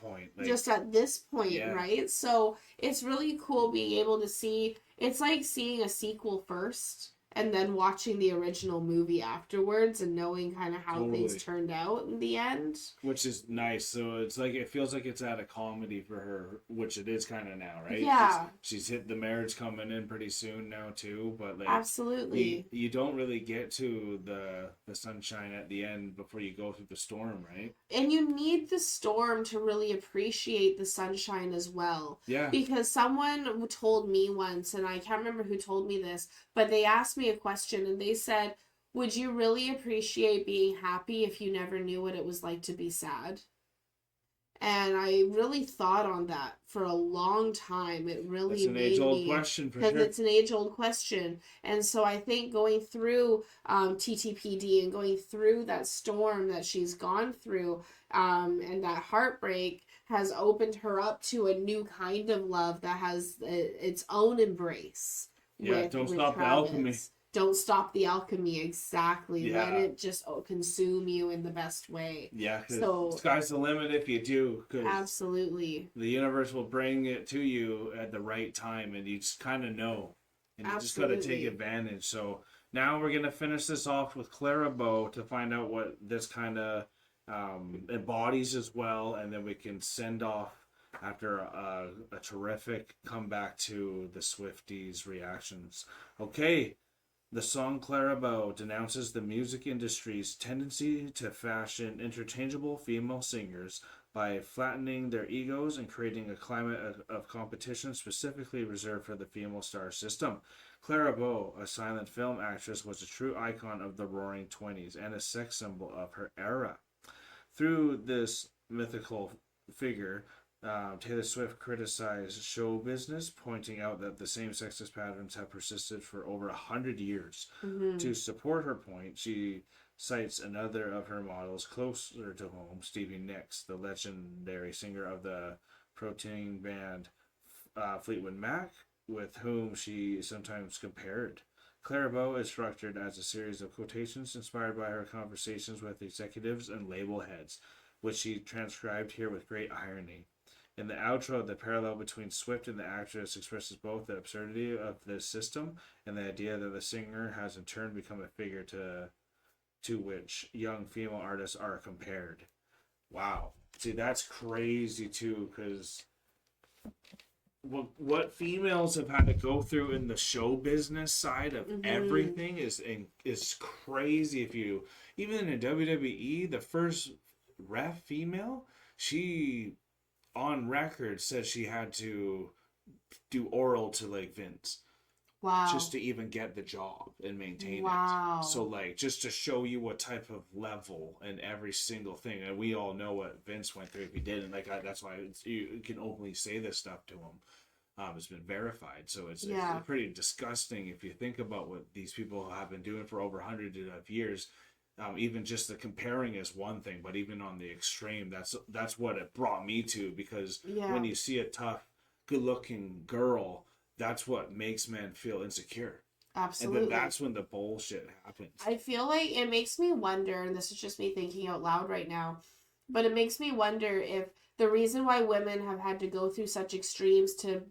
Just at this point. Right? So it's really cool being able to see. It's like seeing a sequel first and then watching the original movie afterwards and knowing kind of how things turned out in the end. Which is nice. So it's like, it feels like it's at a comedy for her, which it is kind of now, right? Yeah. She's hit the marriage coming in pretty soon now too, but like, absolutely, you don't really get to the sunshine at the end before you go through the storm, right? And you need the storm to really appreciate the sunshine as well. Yeah. Because someone told me once, and I can't remember who told me this, but they asked me a question and they said, would you really appreciate being happy if you never knew what it was like to be sad? And I really thought on that for a long time. It really made me... It's an age-old question, for sure. Because it's an age-old question. And so I think going through TTPD and going through that storm that she's gone through and that heartbreak has opened her up to a new kind of love that has its own embrace. Yeah, don't stop the alchemy. Don't stop the alchemy, exactly. Yeah. Let it just consume you in the best way. Yeah, because so, sky's the limit if you do. Cause absolutely. The universe will bring it to you at the right time, and you just kind of know. And you just got to take advantage. So now we're going to finish this off with Clara Bow to find out what this kind of embodies as well, and then we can send off after a terrific comeback to the Swifties' reactions. Okay. The song Clara Bow denounces the music industry's tendency to fashion interchangeable female singers by flattening their egos and creating a climate of competition specifically reserved for the female star system. Clara Bow, a silent film actress, was a true icon of the Roaring '20s and a sex symbol of her era. Through this mythical figure, Taylor Swift criticized show business, pointing out that the same sexist patterns have persisted for over 100 years. Mm-hmm. To support her point, she cites another of her models closer to home, Stevie Nicks, the legendary singer of the protein band Fleetwood Mac, with whom she sometimes compared. Clairbeau is structured as a series of quotations inspired by her conversations with executives and label heads, which she transcribed here with great irony. In the outro, the parallel between Swift and the actress expresses both the absurdity of this system and the idea that the singer has in turn become a figure to which young female artists are compared. Wow. See, that's crazy too, because what females have had to go through in the show business side of everything is crazy. If you even in WWE, the first ref female, she on record said she had to do oral to like Vince. Wow. Just to even get the job and maintain wow. it. So like just to show you what type of level and every single thing, and we all know what Vince went through if he did, and like that's why you can openly say this stuff to him. It's been verified, so it's pretty disgusting if you think about what these people have been doing for over 100 of years. Even just the comparing is one thing, but even on the extreme, that's what it brought me to, because when you see a tough, good-looking girl, that's what makes men feel insecure. Absolutely. And then that's when the bullshit happens. I feel like it makes me wonder, and this is just me thinking out loud right now, but it makes me wonder if the reason why women have had to go through such extremes to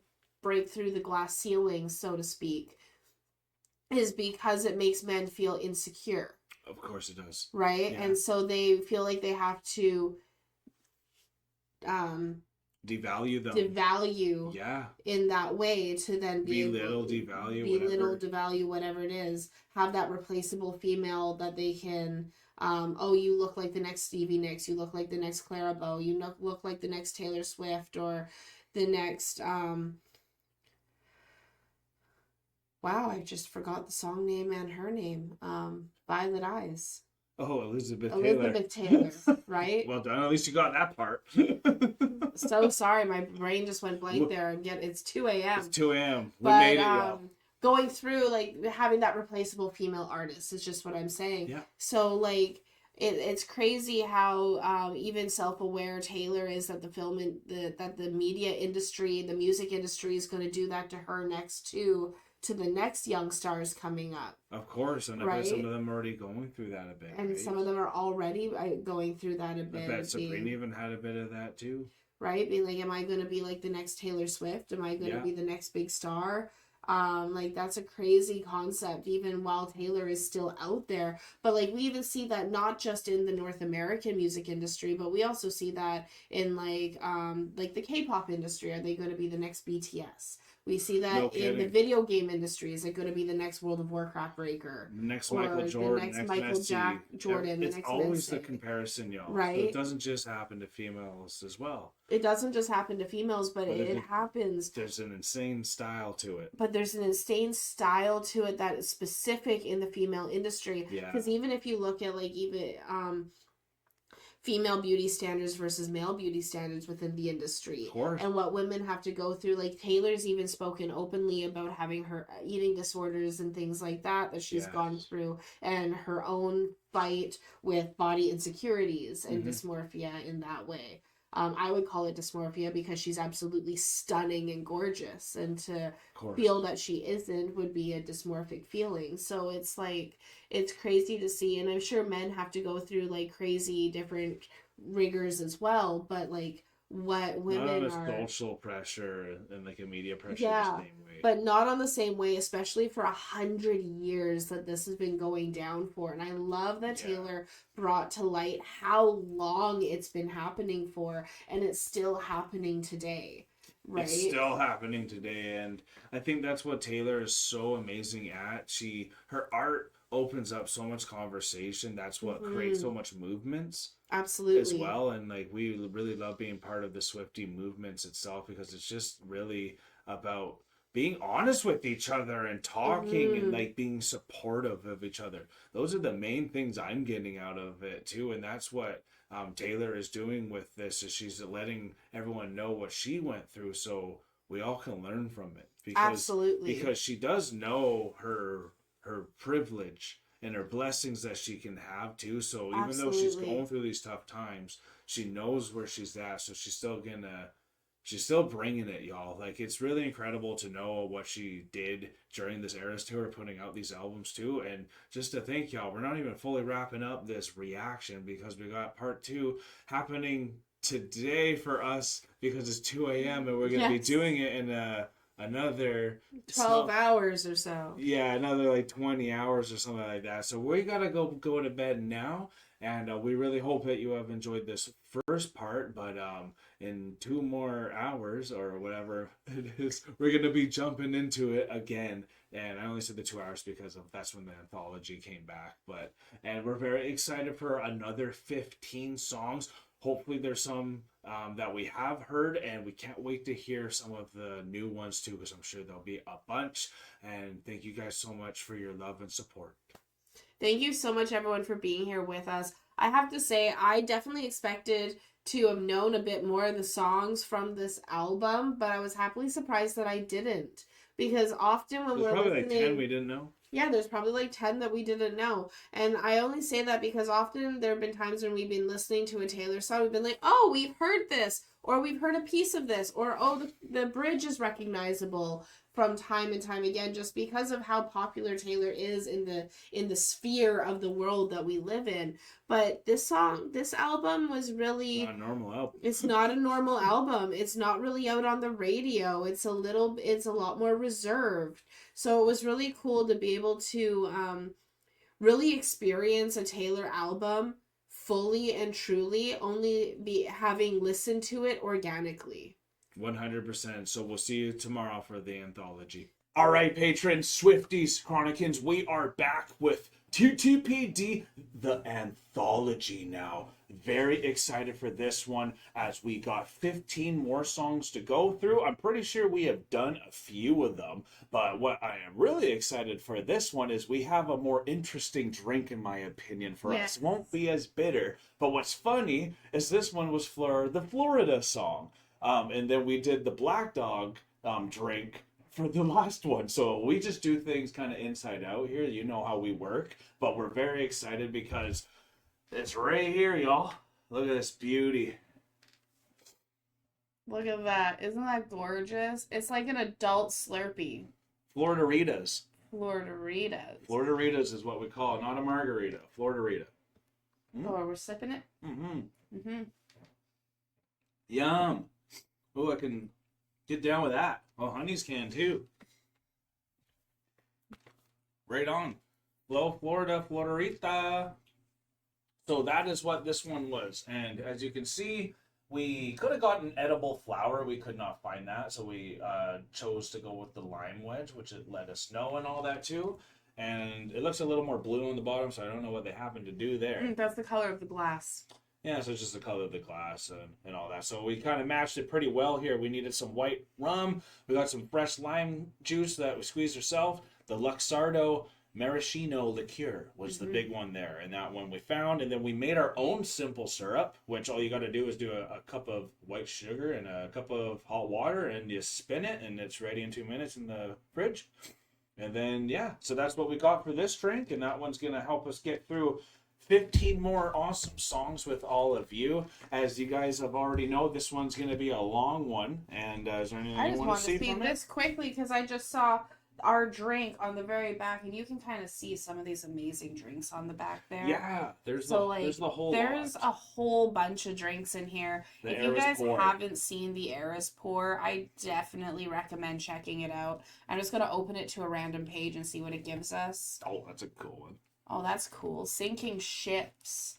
break through the glass ceiling, so to speak, is because it makes men feel insecure. Of course it does. Right? Yeah. And so they feel like they have to devalue them. Devalue in that way to then devalue, whatever it is. Have that replaceable female that they can, you look like the next Stevie Nicks, you look like the next Clairbeau, you look like the next Taylor Swift, or the next, wow, I just forgot the song name and her name. Violet Eyes. Oh, Elizabeth Taylor, right? Well done. At least you got that part. So sorry, my brain just went blank there. And yet it's 2 a.m. It's 2 a.m. We But, made it, y'all. Going through, like, having that replaceable female artist is just what I'm saying. Yeah. So, like, it's crazy how even self-aware Taylor is that that the media industry, the music industry is going to do that to her next to the next young stars coming up. Of course, and I bet some of them are already going through that a bit. And some of them are already going through that a bit. I bet Sabrina even had a bit of that too. Right? Being like, am I going to be like the next Taylor Swift? Am I going to be the next big star? Like, that's a crazy concept, even while Taylor is still out there. But, like, we even see that not just in the North American music industry, but we also see that in, like the K-pop industry. Are they going to be the next BTS? We see that in the video game industry. Is it going to be the next World of Warcraft breaker? Next Michael Jordan, the next Michael Jordan. It's always the comparison, y'all. Right? So it doesn't just happen to females as well. It doesn't just happen to females, but it happens. There's an insane style to it. But there's an insane style to it that is specific in the female industry. Yeah. Because even if you look at, like, even female beauty standards versus male beauty standards within the industry. Of course. And what women have to go through. Like, Taylor's even spoken openly about having her eating disorders and things like that she's gone through, and her own fight with body insecurities and dysmorphia in that way. I would call it dysmorphia because she's absolutely stunning and gorgeous, and to feel that she isn't would be a dysmorphic feeling. So it's like, it's crazy to see, and I'm sure men have to go through like crazy different rigors as well, but like what women not on a social pressure and like a media pressure the same way. But not on the same way, especially for 100 years that this has been going down for. And I love that Taylor brought to light how long it's been happening for, and it's still happening today. Right? It's still happening today, and I think that's what Taylor is so amazing at. Her art opens up so much conversation. That's what creates so much movements. Absolutely. As well, and like we really love being part of the Swiftie movements itself, because it's just really about being honest with each other and talking and like being supportive of each other. Those are the main things I'm getting out of it too, and that's what Taylor is doing with this. Is she's letting everyone know what she went through, so we all can learn from it. Absolutely. Because she does know her privilege and her blessings that she can have too. So even though she's going through these tough times, she knows where she's at. So she's still bringing it, y'all. Like, it's really incredible to know what she did during this Eras tour, putting out these albums too. And just to think, y'all, we're not even fully wrapping up this reaction because we got part 2 happening today for us because it's 2 a.m. and we're going to be doing it in another 12 hours or so. Yeah, another like 20 hours or something like that. So we got to go to bed now. And we really hope that you have enjoyed this first part, but in 2 more hours or whatever it is, we're going to be jumping into it again. And I only said the 2 hours because that's when the anthology came back. And we're very excited for another 15 songs. Hopefully there's some that we have heard, and we can't wait to hear some of the new ones too, because I'm sure there'll be a bunch. And thank you guys so much for your love and support. Thank you so much, everyone, for being here with us. I have to say, I definitely expected to have known a bit more of the songs from this album, but I was happily surprised that I didn't. Because often when we're probably listening... like 10 we didn't know. Yeah, there's probably like 10 that we didn't know. And I only say that because often there have been times when we've been listening to a Taylor song, we've been like, oh, we've heard this, or we've heard a piece of this, or oh, the bridge is recognizable from time and time again, just because of how popular Taylor is in the sphere of the world that we live in. But this album was really not a normal album. It's not a normal album. It's not really out on the radio. It's a lot more reserved. So it was really cool to be able to really experience a Taylor album fully and truly, only be having listened to it organically. 100%. So we'll see you tomorrow for the anthology. All right, patrons, Swifties, Chronicans, we are back with TTPD, the anthology now. Very excited for this one as we got 15 more songs to go through. I'm pretty sure we have done a few of them, but what I am really excited for this one is we have a more interesting drink, in my opinion, for us. It won't be as bitter, but what's funny is this one was for the Florida song. And then we did the Black Dog drink for the last one. So we just do things kind of inside out here. You know how we work. But we're very excited because it's right here, y'all. Look at this beauty. Look at that. Isn't that gorgeous? It's like an adult Slurpee. Florida Ritas. Florida Ritas. Florida Ritas is what we call it. Not a margarita. Florida Rita. Oh, we're sipping it? Mm-hmm. Mm-hmm. Yum. Oh, I can get down with that. Oh, honeys can too. Right on. Hello, Florida, Florida. So that is what this one was. And as you can see, we could have gotten edible flour. We could not find that. So we chose to go with the lime wedge, which it let us know and all that too. And it looks a little more blue on the bottom, so I don't know what they happened to do there. That's the color of the glass. Yeah, so it's just the color of the glass and all that. So we kind of matched it pretty well here. We needed some white rum. We got some fresh lime juice that we squeezed ourselves. The Luxardo Maraschino liqueur was the big one there. And that one we found. And then we made our own simple syrup, which all you got to do is do a cup of white sugar and a cup of hot water. And you spin it, and it's ready in 2 minutes in the fridge. And then, yeah, so that's what we got for this drink. And that one's going to help us get through 15 more awesome songs with all of you. As you guys have already know, this one's going to be a long one. And is there anything you want to see from it? I just want to speak this quickly because I just saw our drink on the very back, and you can kind of see some of these amazing drinks on the back there. Yeah, there's a whole bunch of drinks in here. If you guys haven't seen the Eras pour, I definitely recommend checking it out. I'm just going to open it to a random page and see what it gives us. Oh, that's a cool one. Oh, that's cool. Sinking ships.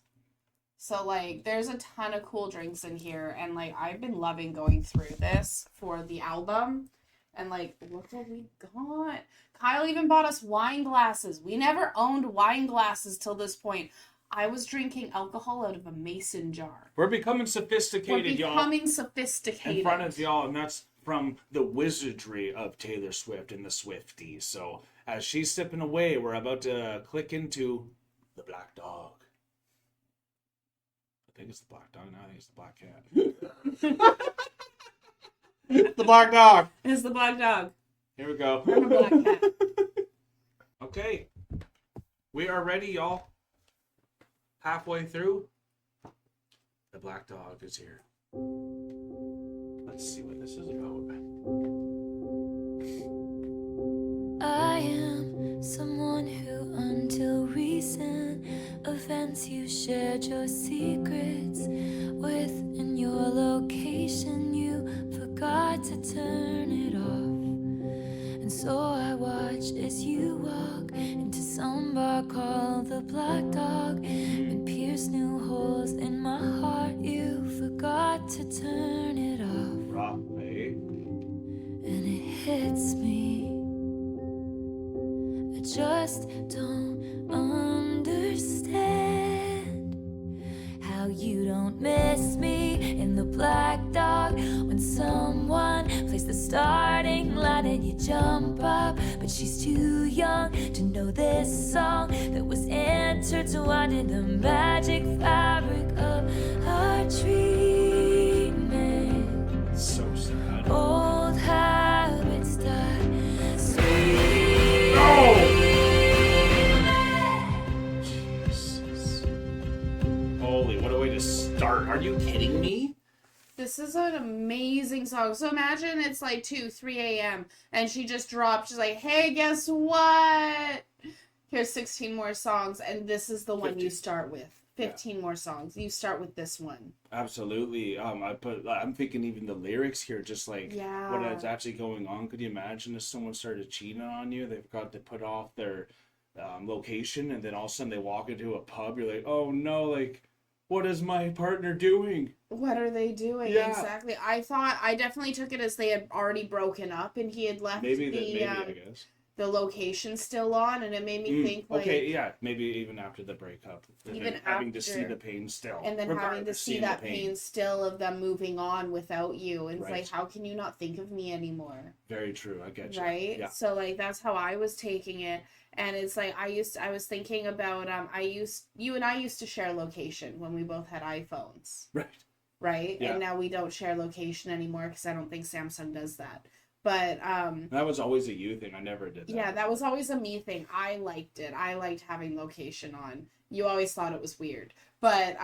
So, like, there's a ton of cool drinks in here. And, like, I've been loving going through this for the album. And, like, look what we got. Kyle even bought us wine glasses. We never owned wine glasses till this point. I was drinking alcohol out of a mason jar. We're becoming sophisticated, y'all. Sophisticated. In front of y'all. And that's from the wizardry of Taylor Swift and the Swifties. So as she's stepping away, we're about to click into the Black Dog. I think it's the Black Dog now. I think it's the Black Cat. It's the Black Dog. It's the Black Dog. Here we go. I'm a Black Cat. Okay. We are ready, y'all. Halfway through. The Black Dog is here. Let's see what this is about. I am someone who, until recent events, you shared your secrets with. In your location, you forgot to turn it off. And so I watched as you walk into some bar called the Black Dog and pierced new holes in my heart. You forgot to turn it off. Rock, eh? And it hits me. I just don't understand how you don't miss me in the Black Dog when someone plays the starting line and you jump up, but she's too young to know this song that was intertwined in the magic fabric of our treatment. So sad. Old habits die. Sweet. Oh! Jesus. Holy, what a way to start. Are you kidding me? This is an amazing song. So imagine it's like 2, 3 a.m. and she just dropped. She's like, hey, guess what? Here's 16 more songs. And this is the one 15. you start with. 15 more songs. You start with this one. Absolutely. I'm thinking even the lyrics here, just like Yeah. what is actually going on. Could you imagine if someone started cheating on you? They've got to put off their location, and then all of a sudden they walk into a pub. You're like, oh no, like, what is my partner doing? What are they doing? Yeah. Exactly. I definitely took it as they had already broken up and he had left I guess. the location still on, and it made me think like okay, yeah, maybe even after the breakup, Even having to see after. the pain still, and then having to regardless, see seeing that the pain still of them moving on without you. And it's Right. like, how can you not think of me anymore? Very true. I get you. Right? Yeah. So like that's how I was taking it. And it's like I was thinking about you and I used to share location when we both had iPhones. Right. Right? Yeah. And now we don't share location anymore because I don't think Samsung does that. But That was always a you thing. I never did that. yeah, that was always a me thing. I liked it. I liked having location on. You always thought it was weird. But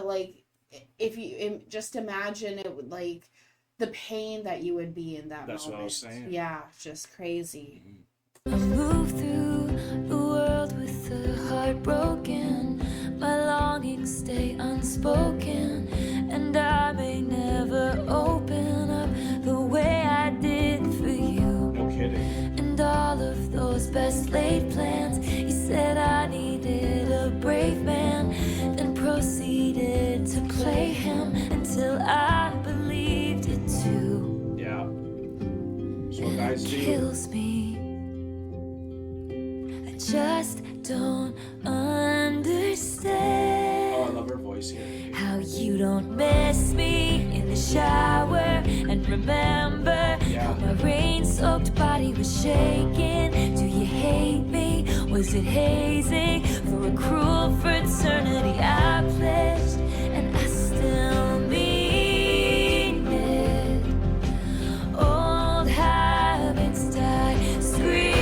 like if you just imagine it would like the pain that you would be in that That's moment. what I was saying. Yeah, just crazy. I move through the world with a heart broken. My longings stay unspoken, and I may never open up the way I did for you. No kidding. And all of those best laid plans, you said I needed a brave man, then proceeded to play him until I believed it too. Yeah. That's what And guys it do. kills me. I just don't understand Oh, I love her voice here. how you don't miss me in the shower and remember how my rain-soaked body was shaking. Do you hate me? Was it hazing for a cruel fraternity I pledged and I still mean it? Old habits die. Scream.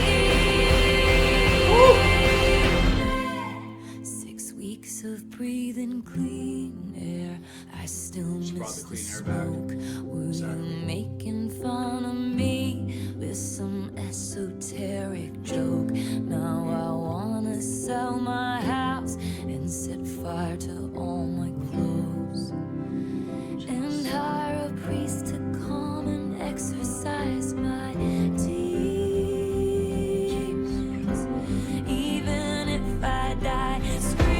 6 weeks of breathing clean air. I still She brought miss the the clean air back. smoke. Were Exactly. you making fun of me with some esoteric joke? Now I wanna sell my house and set fire to all my clothes and hire a priest to come and exorcise my demons. Even if I die screaming.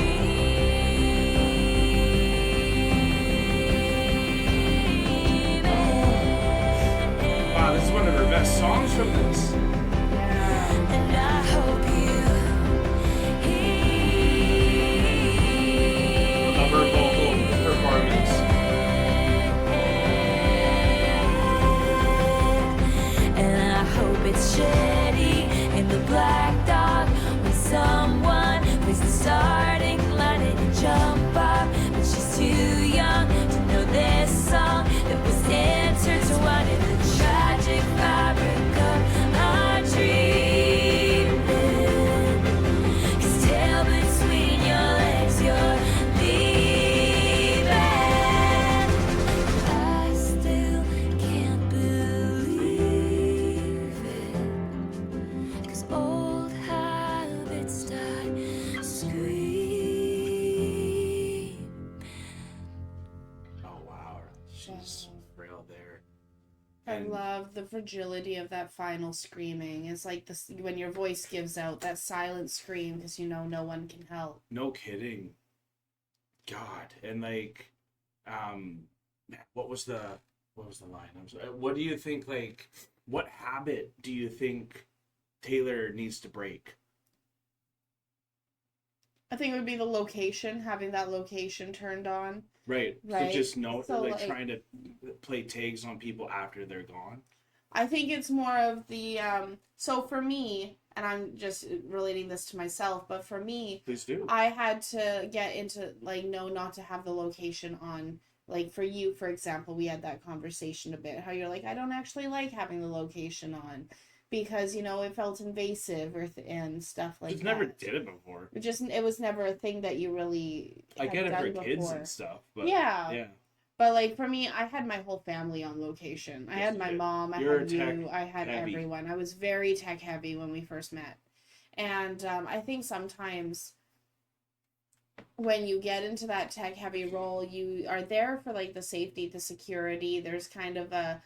Wow, this is one of her best songs from this. And I hope you Love her vocal performance. machete in the black dog. When someone plays the starting line and you jump up, but she's too young to know this song that was intertwined in the tragic fabric of our dreaming. 'Cause tail between your legs, you're leaving. I still can't believe it, 'cause old habits die, scream. Oh wow, she's frail there. I And love the fragility of that final screaming. It's like this when your voice gives out that silent scream because you know no one can help. no kidding. God, and like, man, what was the line? I'm sorry. What do you think? Like, what habit do you think Taylor needs to break? I think it would be the location, having that location turned on. Right. Right. So just know, So, like, like- trying to play tags on people after they're gone. I think it's more of the so for me, and I'm just relating this to myself, but for me, Please do. I had to get into like know not to have the location on. Like for you, for example, we had that conversation a bit. How you're like, I don't actually like having the location on because you know it felt invasive and stuff like Just that. never did it before. It was never a thing that you really. I had get it for done kids before. and stuff, but Yeah. yeah. But like for me, I had my whole family on location. I Yes, had you my did. mom, I You're had tech you, I had heavy. everyone. I was very tech heavy when we first met. And I think sometimes when you get into that tech heavy role, you are there for like the safety, the security. There's kind of a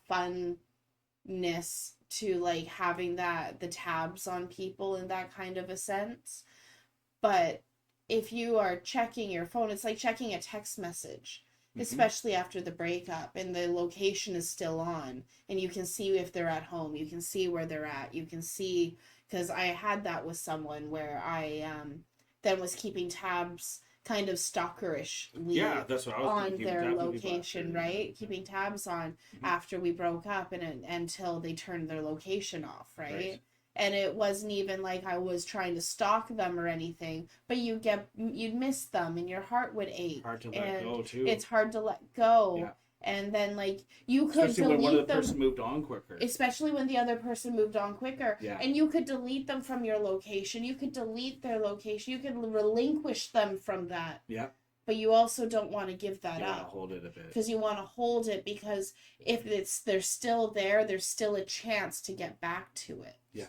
funness to like having the tabs on people in that kind of a sense. But if you are checking your phone, it's like checking a text message, especially after the breakup and the location is still on and you can see if they're at home, you can see where they're at, you can see, because I had that with someone where I then was keeping tabs kind of stalkerishly Yeah, that's what I was on thinking. their Definitely people location, after. right? Keeping tabs on after we broke up and until they turned their location off, right? And it wasn't even like I was trying to stalk them or anything, but you'd miss them and your heart would ache. Hard to let and go too. It's hard to let go. Yeah. And then like you could Especially when one of delete the them, person moved on quicker. especially when the other person moved on quicker. Yeah. And you could delete them from your location. You could delete their location. You could relinquish them from that. Yeah. But you also don't want to give that You wanna up. hold it a bit. Because you want to hold it because if they're still there, there's still a chance to get back to it. Yeah.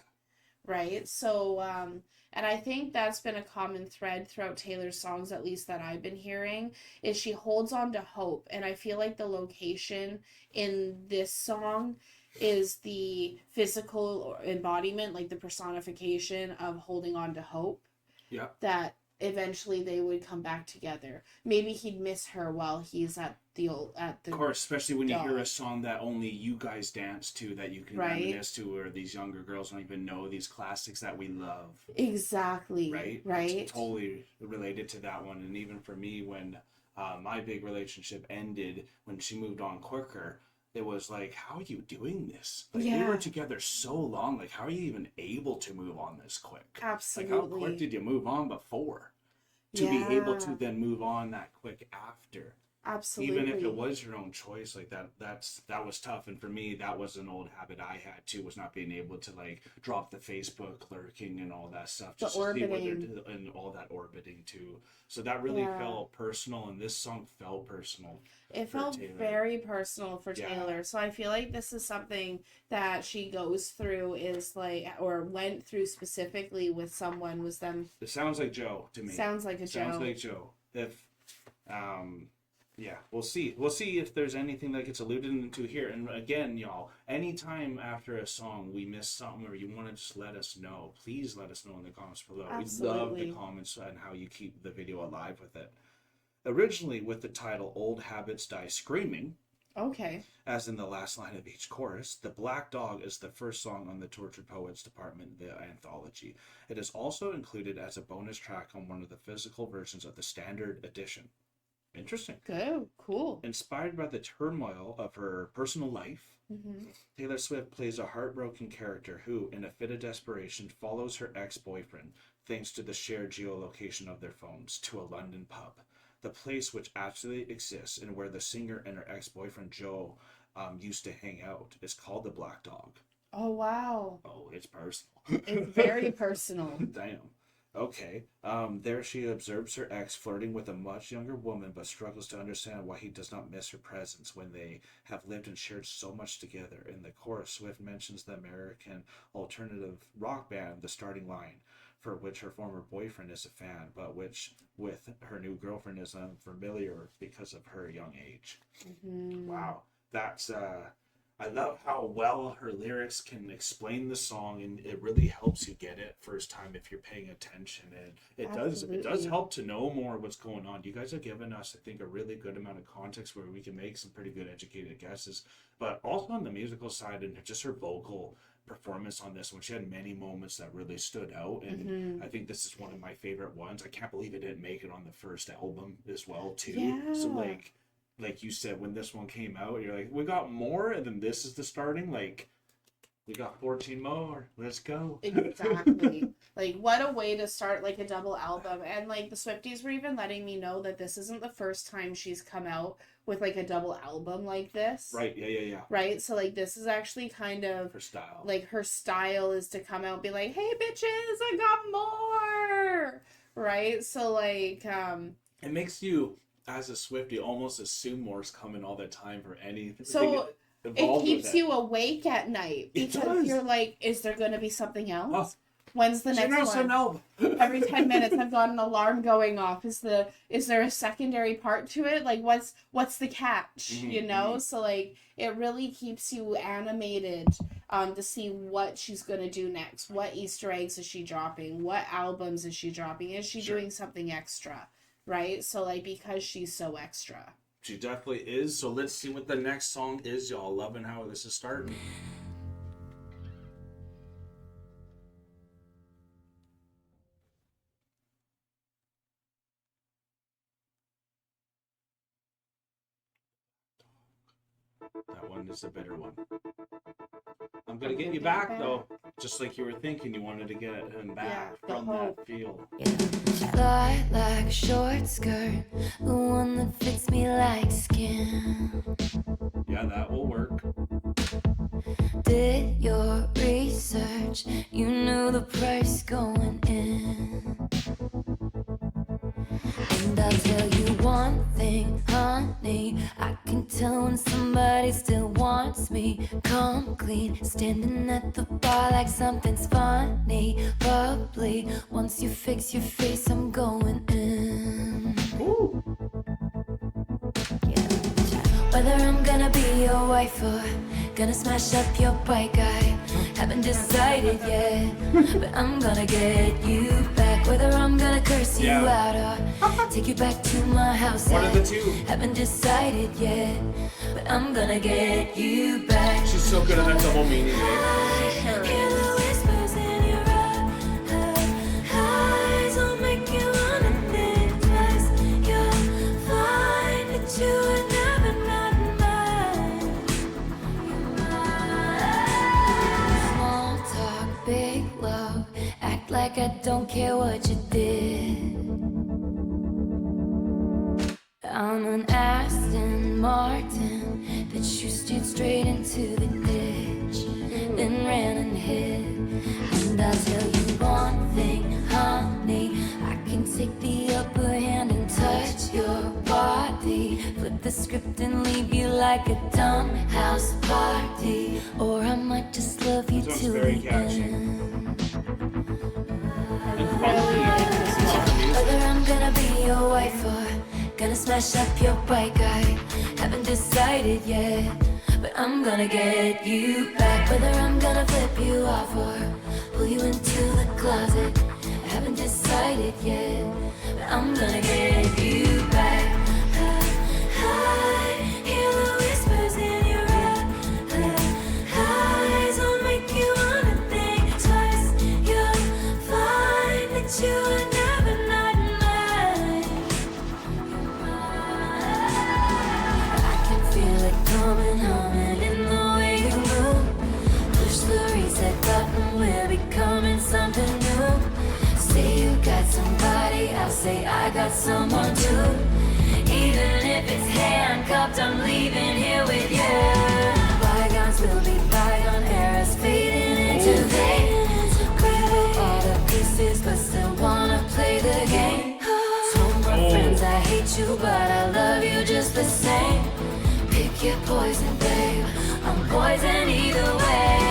Right? So, and I think that's been a common thread throughout Taylor's songs, at least that I've been hearing, is she holds on to hope. And I feel like the location in this song is the physical embodiment, like the personification of holding on to hope. Yeah. That eventually they would come back together. Maybe he'd miss her while he's at the Of course, especially when you hear dog. a song that only you guys dance to, that you can Right. reminisce to, where these younger girls don't even know these classics that we love. Exactly. Right? Right. It's totally related to that one. And even for me, when my big relationship ended, when she moved on quicker, it was like, how are you doing this? Like, we Yeah. were together so long. Like, how are you even able to move on this quick? Absolutely. Like, how quick did you move on before? To be able to Yeah. then move on that quick after. Absolutely. Even if it was your own choice, like that was tough. And for me, that was an old habit I had too, was not being able to like drop the Facebook lurking and all that stuff, just to see what they're orbiting. doing, and all that orbiting too. So that really Yeah. felt personal, and this song felt personal. It for felt Taylor. very personal for Yeah. Taylor. So I feel like this is something that she goes through is like, or went through specifically with someone, was them. It sounds like Joe to me. Sounds like a Sounds Joe. like Joe. If yeah, we'll see. We'll see if there's anything that gets alluded into here. And again, y'all, anytime after a song we miss something or you want to just let us know, please let us know in the comments below. We love Absolutely. the comments and how you keep the video alive with it. Originally with the title Old Habits Die Screaming, Okay. as in the last line of each chorus, The Black Dog is the first song on the Tortured Poets Department, the Anthology. It is also included as a bonus track on one of the physical versions of the Standard Edition. Interesting. Good, cool. Inspired by the turmoil of her personal life, Taylor Swift plays a heartbroken character who, in a fit of desperation, follows her ex-boyfriend, thanks to the shared geolocation of their phones, to a London pub. The place which actually exists and where the singer and her ex-boyfriend Joe used to hang out is called the Black Dog. Oh, wow. Oh, it's personal. It's very personal. Damn. Okay. There she observes her ex flirting with a much younger woman, but struggles to understand why he does not miss her presence when they have lived and shared so much together. In the chorus, Swift mentions the American alternative rock band, The Starting Line, for which her former boyfriend is a fan, but which with her new girlfriend is unfamiliar because of her young age. Wow. That's I love how well her lyrics can explain the song, and it really helps you get it first time if you're paying attention. And it does help to know more what's going on. You guys have given us, I think, a really good amount of context where we can make some pretty good educated guesses. But also on the musical side and just her vocal performance on this one, she had many moments that really stood out, and I think this is one of my favorite ones. I can't believe it didn't make it on the first album as well too. Yeah. So like you said, when this one came out, you're like, we got more, and then this is the starting. Like, we got 14 more. Let's go. Exactly. Like, what a way to start, like, a double album. And, like, the Swifties were even letting me know that this isn't the first time she's come out with, like, a double album like this. Right, yeah. Right? So, like, this is actually kind of... Her style. Like, her style is to come out and be like, hey, bitches, I got more! Right? So, like, It makes you, as a Swiftie, almost assume more's coming all the time for anything. So it keeps you awake at night because you're like, is there going to be something else? When's the next one? Every 10 minutes I've got an alarm going off. Is there a secondary part to it? Like, what's the catch? You know? So, like, it really keeps you animated to see what she's going to do next. What Easter eggs is she dropping? What albums is she dropping? Is she doing something extra? Right? So, like, because she's so extra. She definitely is. So let's see what the next song is, y'all. Loving how this is starting. That one is a better one. I'm gonna get you back though, just like you were thinking. You wanted to get him back from that feel. Fly like a short skirt, the one that fits me like skin. Yeah, that will work. Did your research, you knew the price going in. And I'll tell you one thing, honey, I can tell when somebody still wants me. Come clean, standing at the bar like something's funny. Bubbly, once you fix your face, I'm going in. Ooh. Yeah. Whether I'm gonna be your wife or gonna smash up your bike, I haven't decided yet, but I'm gonna get you back. Whether I'm gonna curse you out or take you back to my house, One of the two. haven't decided yet, but I'm gonna get you back. She's so good at that double meaning. I hear the whispers in your eyes, will make you wanna think twice. You'll find that you are never not mine. You're mine. Small talk, big love, act like I don't care what you did. I'm an Aston Martin that you steered straight into the ditch, then ran and hid. And I'll tell you one thing, honey, I can take the upper hand and touch your body, flip the script and leave you like a dumb house party. Or I might just love you till the end. Whether I'm gonna be your wife or gonna smash up your bike, I haven't decided yet, but I'm gonna get you back. Whether I'm gonna flip you off or pull you into the closet, I haven't decided yet, but I'm gonna get you back. I hear the whispers in your eyes, will make you wanna think twice. You'll find that you are never not mine. something new. Say you got somebody, I'll say I got someone too. Even if it's handcuffed, I'm leaving here with you. Bygones will be bygone, eras fading into vain. Grab up all the pieces, but still wanna play the game. Told my friends I hate you, but I love you just the same. Pick your poison, babe, I'm poison either way.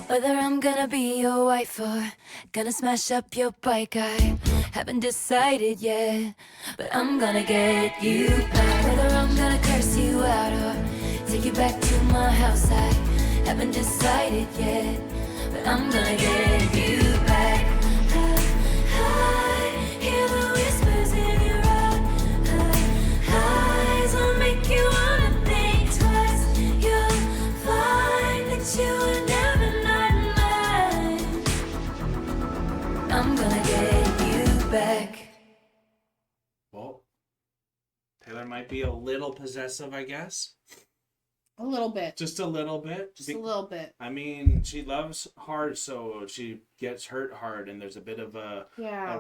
Whether I'm gonna be your wife or gonna smash up your bike, I haven't decided yet, but I'm gonna get you back. Whether I'm gonna curse you out or take you back to my house, I haven't decided yet, but I'm gonna get you back. I hear the whispers in your eyes, will make you wanna think twice. You'll find that you were never not mine. I'm gonna get you back. Well, Taylor might be a little possessive, I guess. A little bit. Just a little bit. Just a little bit. I mean, she loves hard, so she gets hurt hard, and there's a bit of a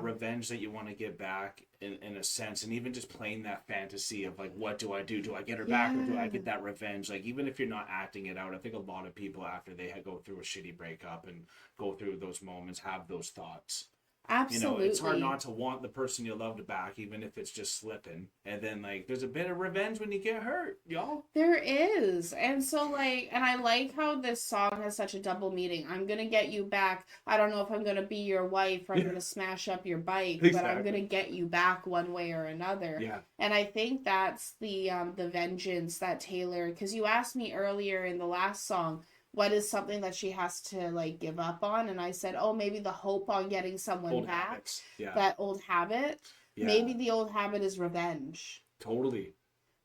revenge that you want to get back in a sense, and even just playing that fantasy of like, what do I do? Do I get her back, or do I get that revenge? Like, even if you're not acting it out, I think a lot of people after they go through a shitty breakup and go through those moments have those thoughts. Absolutely. You know, it's hard not to want the person you loved back, even if it's just slipping. And then, like, there's a bit of revenge when you get hurt, y'all. There is. And so, like, and I like how this song has such a double meaning. I'm going to get you back. I don't know if I'm going to be your wife or I'm going to smash up your bike, Exactly. but I'm going to get you back one way or another. Yeah. And I think that's the vengeance that Taylor, because you asked me earlier in the last song, what is something that she has to like give up on? And I said, oh, maybe the hope on getting someone Old back. habits. Yeah. That old habit. Yeah. Maybe the old habit is revenge. Totally.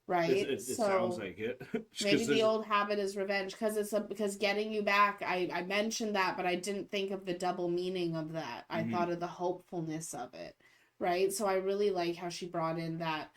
Right. It sounds like it. Maybe the old habit is revenge because getting you back. I mentioned that, but I didn't think of the double meaning of that. I thought of the hopefulness of it. Right, so I really like how she brought in that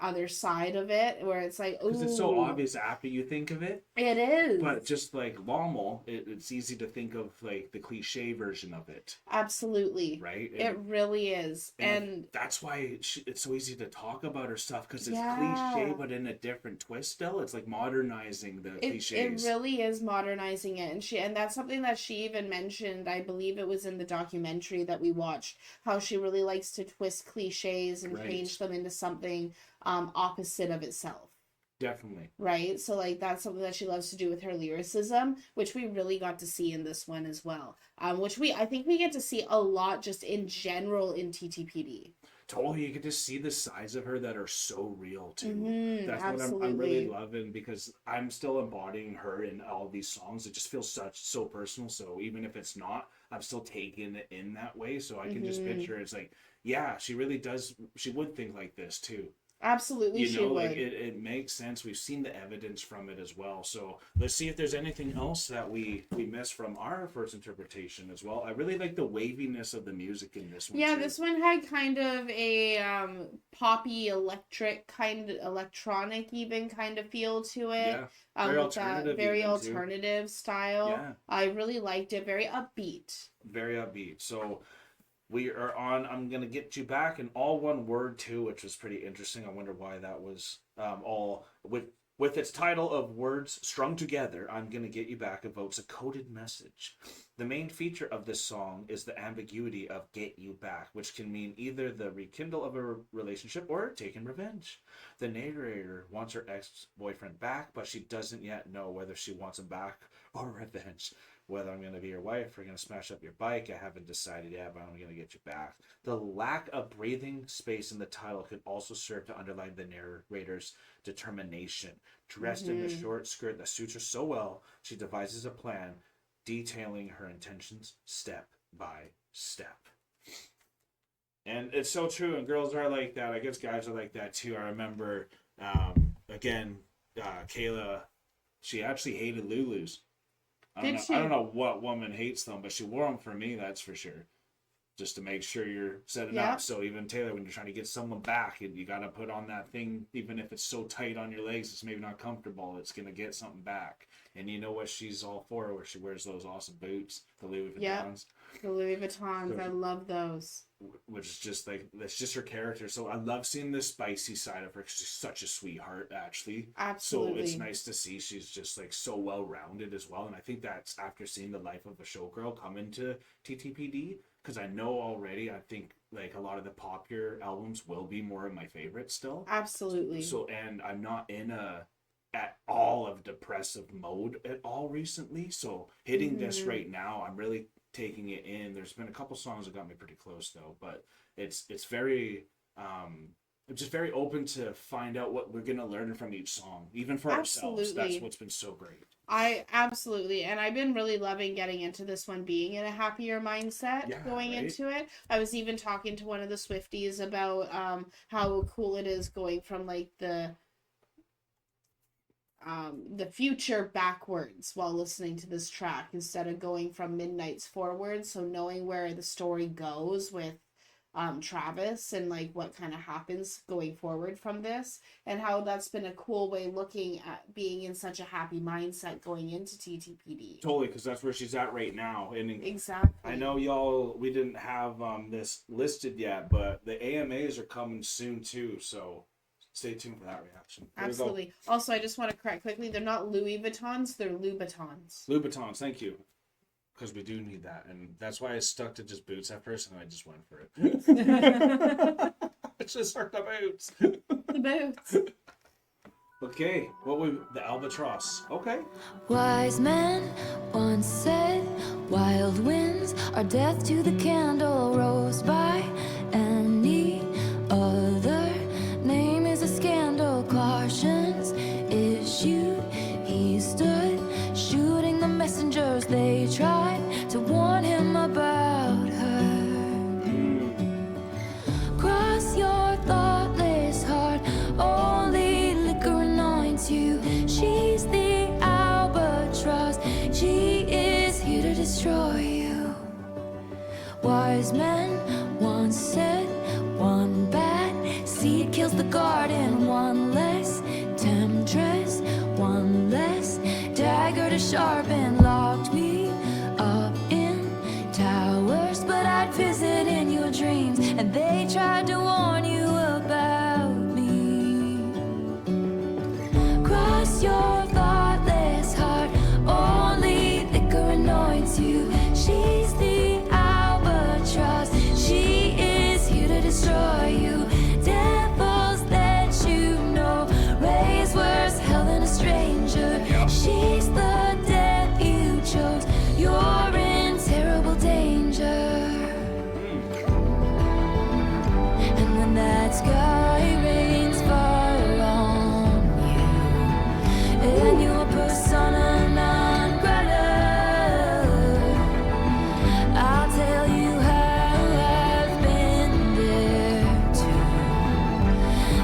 other side of it, where it's like, ooh, because it's so obvious after you think of it. It is, but just like Lommel, it's easy to think of like the cliche version of it. Absolutely, right. It really is, and that's why it's so easy to talk about her stuff because it's cliche, but in a different twist. Still, it's like modernizing the cliches. It really is modernizing it, and that's something that she even mentioned. I believe it was in the documentary that we watched. How she really likes to twist cliches and change them into something opposite of itself. Definitely. Right? So, like, that's something that she loves to do with her lyricism, which we really got to see in this one as well. Which I think we get to see a lot just in general in TTPD. Totally, you get to see the sides of her that are so real too. That's absolutely. what I'm really loving, because I'm still embodying her in all these songs. It just feels so personal. So even if it's not, I'm still taking it in that way. So I can just picture it's like, yeah, she really does. She would think like this too. Absolutely, she would. Like it makes sense. We've seen the evidence from it as well. So let's see if there's anything else that we missed from our first interpretation as well. I really like the waviness of the music in this one. Yeah, too. this one had kind of a poppy, electronic even kind of feel to it. Yeah, very alternative. Very alternative style. Yeah. I really liked it. Very upbeat. Very upbeat. So we are on I'm Gonna Get You Back in all one word too, which was pretty interesting. I wonder why that was all with its title of words strung together. I'm Gonna Get You Back evokes a coded message. The main feature of this song is the ambiguity of get you back, which can mean either the rekindle of a relationship or taking revenge. The narrator wants her ex-boyfriend back, but she doesn't yet know whether she wants him back or revenge. Whether I'm going to be your wife or going to smash up your bike, I haven't decided yet, but I'm going to get you back. The lack of breathing space in the title could also serve to underline the narrator's determination. Dressed in the short skirt that suits her so well, she devises a plan detailing her intentions step by step. And it's so true, and girls are like that. I guess guys are like that too. I remember, Kayla, she actually hated Lulus. I don't know what woman hates them, but she wore them for me, that's for sure. Just to make sure you're setting up. So even Taylor, when you're trying to get someone back, you got to put on that thing, even if it's so tight on your legs, it's maybe not comfortable, it's going to get something back. And you know what she's all for, where she wears those awesome boots, the Louis Vuittons. The Louis Vuittons, I love those. Which is just like, that's just her character. So I love seeing the spicy side of her, 'cause she's such a sweetheart, actually. Absolutely. So it's nice to see she's just like so well rounded as well. And I think that's after seeing the life of a showgirl come into TTPD, because I know already, I think like a lot of the popular albums will be more of my favorites still. Absolutely. So, and I'm not in at all of depressive mode at all recently. So hitting this right now, I'm really taking it in. There's been a couple songs that got me pretty close though, but it's very I'm just very open to find out what we're gonna learn from each song, even for ourselves. That's what's been so great. And I've been really loving getting into this one, being in a happier mindset going into it. I was even talking to one of the Swifties about how cool it is going from like the future backwards while listening to this track instead of going from midnights forwards. So knowing where the story goes with Travis and like what kind of happens going forward from this, and how that's been a cool way looking at being in such a happy mindset going into TTPD. Totally, because that's where she's at right now. And exactly. I know y'all, we didn't have this listed yet, but the AMAs are coming soon too, so stay tuned for that reaction. Absolutely. Also, I just want to correct quickly, they're not Louis Vuittons, they're Louboutins. Louboutins, thank you. Because we do need that. And that's why I stuck to just boots at first, and I just went for it. It's just start the boots. The boots. Okay, the albatross. Okay. Wise men once said, wild winds are death to the candle, rose by any other name is a scandal. Cautions issued, he stood shooting the messengers. They tried to warn him about her. Cross your thoughtless heart, only liquor anoints you. She's the albatross, she is here to destroy you. Wise men once said, one bad seed kills the garden, one less temptress, one less dagger to sharpen. Locked me up in towers, but I'd visit in your dreams, and they tried to warn you about me. Cross your thoughtless heart, only liquor anoints you. She's the albatross, she is here to destroy you. Devils that you know raise worse hell than a stranger. She's the death you chose, you're in terrible danger. And when that sky rains fire on you, and your persona non grata, I'll tell you how I've been there too,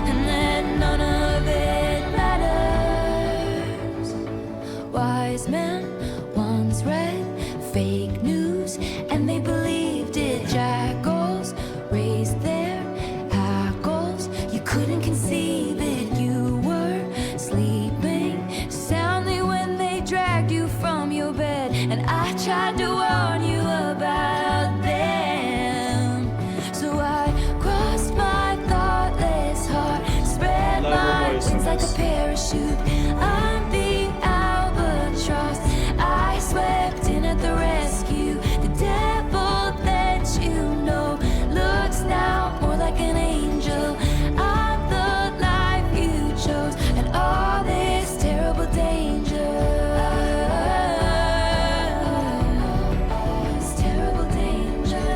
and that none of it matters. Wise men once read fake news, and they believed it. Jackals raised their hackles, you couldn't conceive it. You were sleeping soundly when they dragged you from your bed, and I tried to warn you about them. So I crossed my thoughtless heart, spread my wings like a parachute. I'm the albatross, I swept in at the rescue. The devil that you know looks now more like an angel. I'm the life you chose, and all this terrible danger. This terrible danger.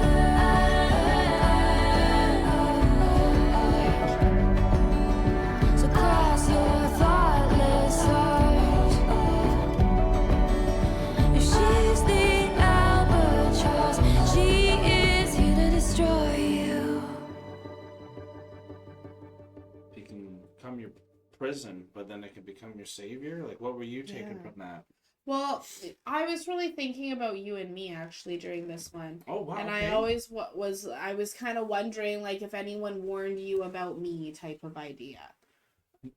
So cross your thoughtless heart. If she's the albatross, she is here to destroy you. He can become your prison, but then it can become your savior. Like, what were you taking from that? Well, I was really thinking about you and me actually during this one. Oh wow! And okay. I was kind of wondering like if anyone warned you about me type of idea.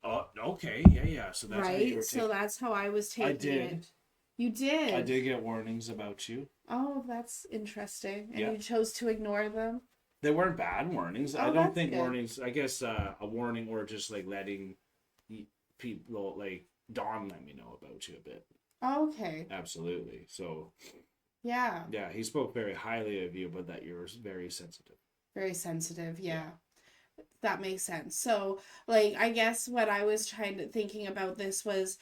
Oh, okay, yeah. So that's how you Right? were So that's how I was taking I did. it. You did? I did get warnings about you. Oh, that's interesting. And Yeah. you chose to ignore them? They weren't bad warnings. Oh, I don't that's think good. warnings. I guess a warning or just like letting people like Don let me know about you a bit. Okay. Absolutely. So Yeah. yeah, he spoke very highly of you, but that you're very sensitive. Very sensitive, yeah. That makes sense. So, like, I guess what I was thinking about this was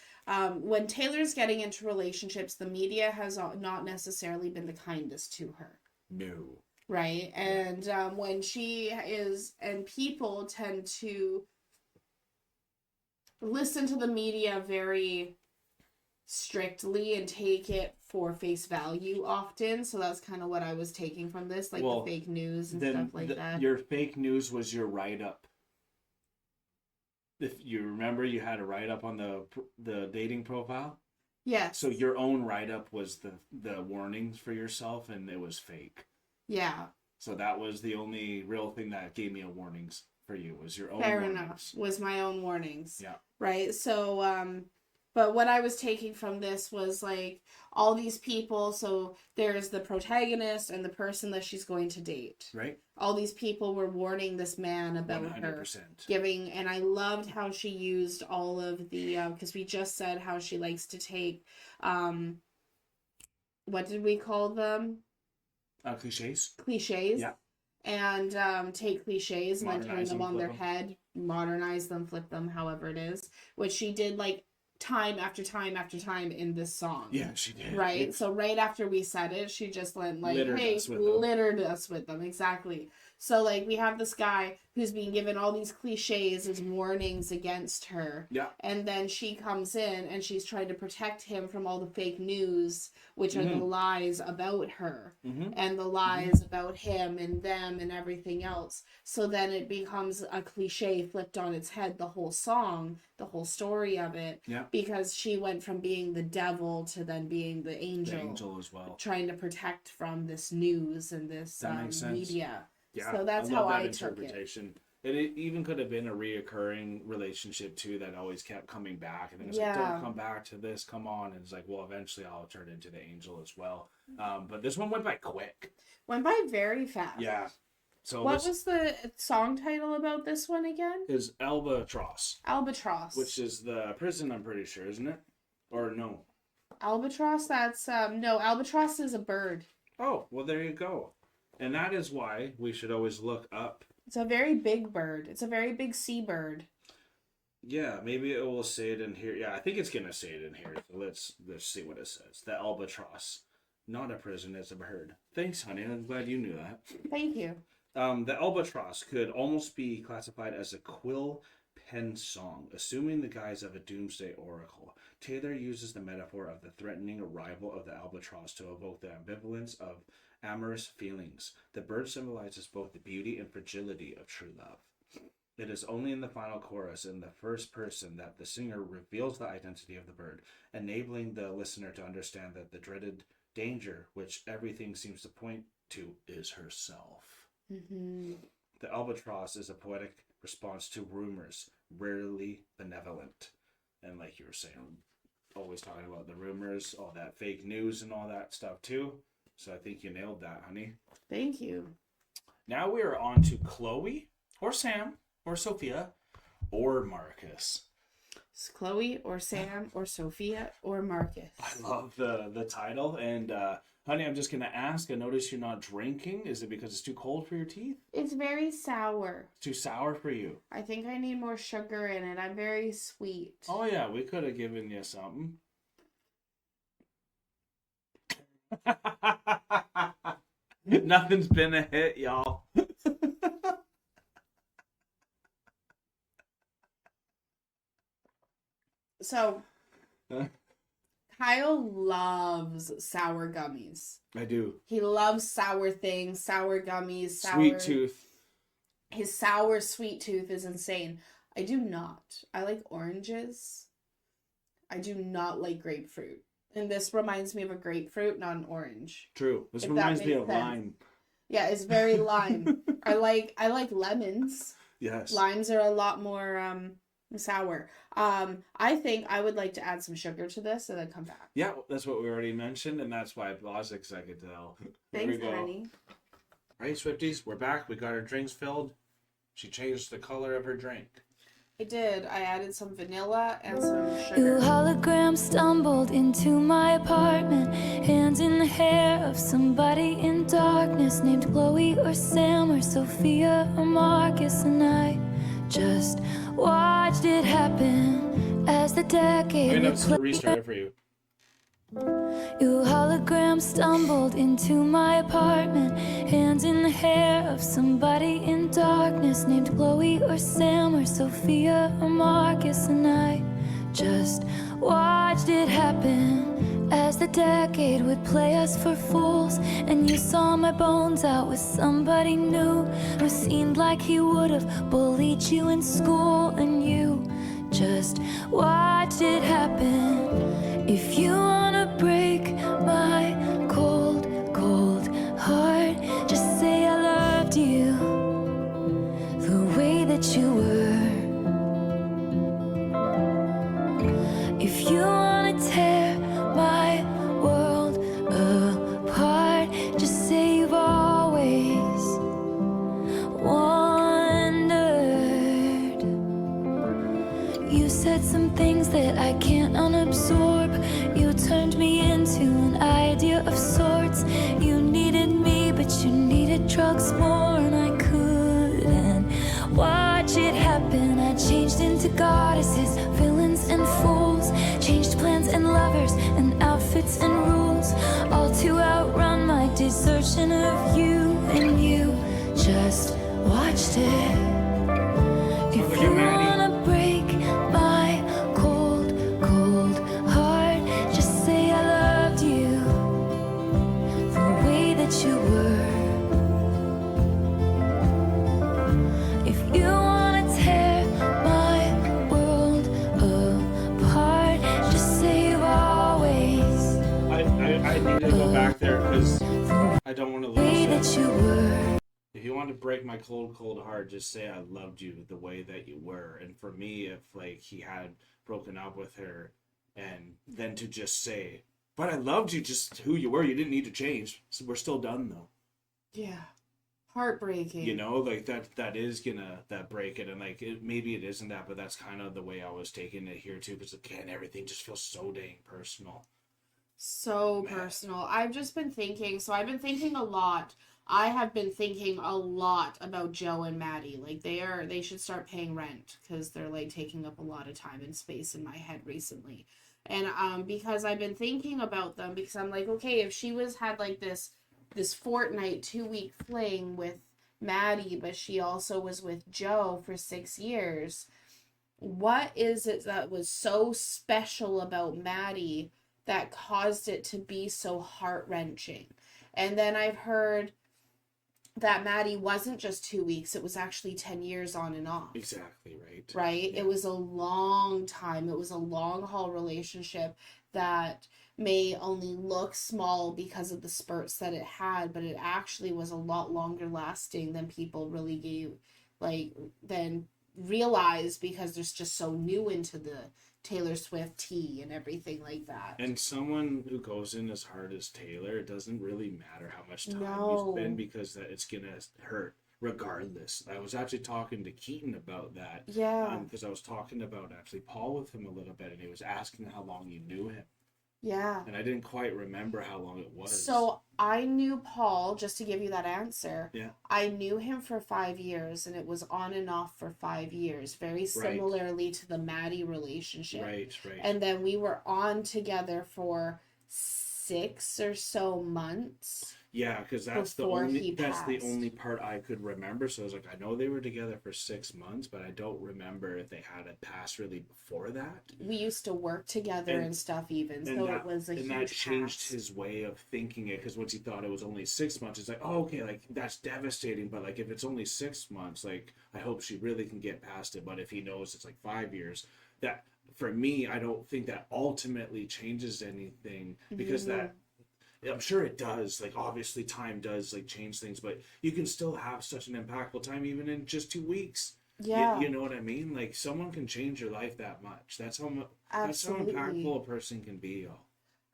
when Taylor's getting into relationships, the media has not necessarily been the kindest to her. No. Right? And when she is, and people tend to listen to the media very strictly and take it for face value often. So that's kind of what I was taking from this, like the fake news and stuff like that. Your fake news was your write-up. If you remember, you had a write-up on the dating profile. Yes. So your own write-up was the warnings for yourself, and it was fake. Yeah. So that was the only real thing that gave me a warnings for you, was your own Fair warnings. enough. Was my own warnings. Yeah. Right. So but what I was taking from this was like all these people. So there's the protagonist and the person that she's going to date. Right. All these people were warning this man about 100%. her. Giving, and I loved how she used all of the, because we just said how she likes to take, what did we call them? Cliches. Cliches. Yeah. And take cliches and then turn Modernize them them, on flip their them. head, modernize them, flip them, however it is, which she did like time after time after time in this song. Yeah, she did. Right? So right after we said it, she just went like, littered us with them. Exactly. So like we have this guy who's being given all these cliches as warnings against her. Yeah. And then she comes in and she's trying to protect him from all the fake news, which are the lies about her and the lies about him and them and everything else. So then it becomes a cliche flipped on its head, the whole song, the whole story of it. Yeah. Because she went from being the devil to then being the angel. The angel as well. Trying to protect from this news and this media. Yeah, so that's I love how that I took it. interpretation. And it even could have been a reoccurring relationship too that always kept coming back, and then it's like, don't come back to this, come on. And it's like, well, eventually I'll turn into the angel as well. But this one went by quick. Went by very fast. Yeah. So what was the song title about this one again? Is Albatross. Albatross. Which is the prison, I'm pretty sure, isn't it? Or no? Albatross, that's no, albatross is a bird. Oh, well there you go. And that is why we should always look up. It's a very big bird. It's a very big seabird. Yeah, maybe it will say it in here. Yeah, I think it's gonna say it in here. So let's see what it says. The albatross, not a prison, it's a bird. Thanks, honey. I'm glad you knew that. Thank you. The albatross could almost be classified as a quill pen song, assuming the guise of a doomsday oracle. Taylor uses the metaphor of the threatening arrival of the albatross to evoke the ambivalence of amorous feelings. The bird symbolizes both the beauty and fragility of true love. It is only in the final chorus, in the first person, that the singer reveals the identity of the bird, enabling the listener to understand that the dreaded danger, which everything seems to point to, is herself. Mm-hmm. The albatross is a poetic response to rumors, rarely benevolent. And like you were saying, always talking about the rumors, all that fake news and all that stuff too. So I think you nailed that, honey. Thank you. Now we are on to Chloe, or Sam, or Sophia, or Marcus. It's Chloe, or Sam, or Sophia, or Marcus. I love the title. And honey, I'm just going to ask, I notice you're not drinking. Is it because it's too cold for your teeth? It's very sour. Too sour for you? I think I need more sugar in it. I'm very sweet. Oh yeah, we could have given you something. Nothing's been a hit, y'all. So, Kyle loves sour gummies. I do. He loves sour things, sour gummies, sour... Sweet tooth. His sour sweet tooth is insane. I do not. I like oranges. I do not like grapefruit. And this reminds me of a grapefruit, not an orange. True. This If reminds that me makes of sense. lime. Yeah, it's very lime. I like lemons. Yes. Limes are a lot more Sour. I think I would like to add some sugar to this and then come back. Yeah, that's what we already mentioned, and that's why I paused it, because I could tell. Thanks, honey. All right, Swifties, we're back. We got our drinks filled. She changed the color of her drink. I did. I added some vanilla and some Your sugar. hologram stumbled into my apartment, hands in the hair of somebody in darkness, named Chloe or Sam or Sophia or Marcus, and I just watched it happen as the decade I'm would going to play. restart it for you. Your hologram stumbled into my apartment, hands in the hair of somebody in darkness, named Chloe or Sam or Sophia or Marcus, and I just watched it happen as the decade would play us for fools. And you saw my bones out with somebody new who seemed like he would have bullied you in school, and you just watched it happen. If you wanna break my cold, cold heart, just say I loved you the way that you were. If you wanna tear my world apart, just say you've always wondered. You said some things that I can't unabsorb. You turned me into an idea of sorts. You needed me, but you needed drugs more, and I couldn't watch it happen. I changed into goddesses, villains and fools, changed plans and lovers and outfits and rules, all to outrun my desertion of you, and you just watched it. If you wanna break my cold, cold heart, just say I loved you the way that you were. If you wanna tear my world apart, just say you've always I need to go back there, because I don't want to the way lose that it. you were. If you want to break my cold, cold heart, just say I loved you the way that you were. And for me, if like he had broken up with her, and then to just say, but I loved you just who you were, you didn't need to change. So we're still done though. Yeah. Heartbreaking. You know, like that is gonna break it, and like maybe it isn't that, but that's kind of the way I was taking it here too, because again, everything just feels so dang personal. So personal. I've just been thinking, so I've been thinking a lot. I have been thinking a lot about Joe and Maddie. Like they should start paying rent, because they're like taking up a lot of time and space in my head recently. And because I've been thinking about them, because I'm like, okay, if she had like this fortnight, 2-week fling with Maddie, but she also was with Joe for 6 years, what is it that was so special about Maddie that caused it to be so heart-wrenching? And then I've heard that Maddie wasn't just 2 weeks, it was actually 10 years on and off. Exactly, right. Right? Yeah. It was a long time. It was a long haul relationship that may only look small because of the spurts that it had, but it actually was a lot longer lasting than people really than realized, because there's just so new into the Taylor Swift tea and everything like that. And someone who goes in as hard as Taylor, it doesn't really matter how much time No. you spend, because that it's gonna hurt regardless. I was actually talking to Keaton about that. Yeah. Because I was talking about actually Paul with him a little bit, and he was asking how long you knew him. Yeah. And I didn't quite remember how long it was. So I knew Paul, just to give you that answer. Yeah. I knew him for 5 years, and it was on and off for 5 years, very similarly to the Maddie relationship. Right. And then we were on together for 6 or so months. Yeah, because that's the only part I could remember. So I was like, I know they were together for 6 months, but I don't remember if they had a past really before that. We used to work together and stuff, even, so it was a huge and that changed past. his way of thinking it, because once he thought it was only 6 months, it's like, oh, okay, like that's devastating, but like if it's only 6 months, like I hope she really can get past it. But if he knows it's like 5 years, that for me, I don't think that ultimately changes anything, because that I'm sure it does. Like obviously time does like change things, but you can still have such an impactful time even in just 2 weeks. Yeah. You know what I mean? Like, someone can change your life that much. That's how Absolutely. impactful a person can be, y'all.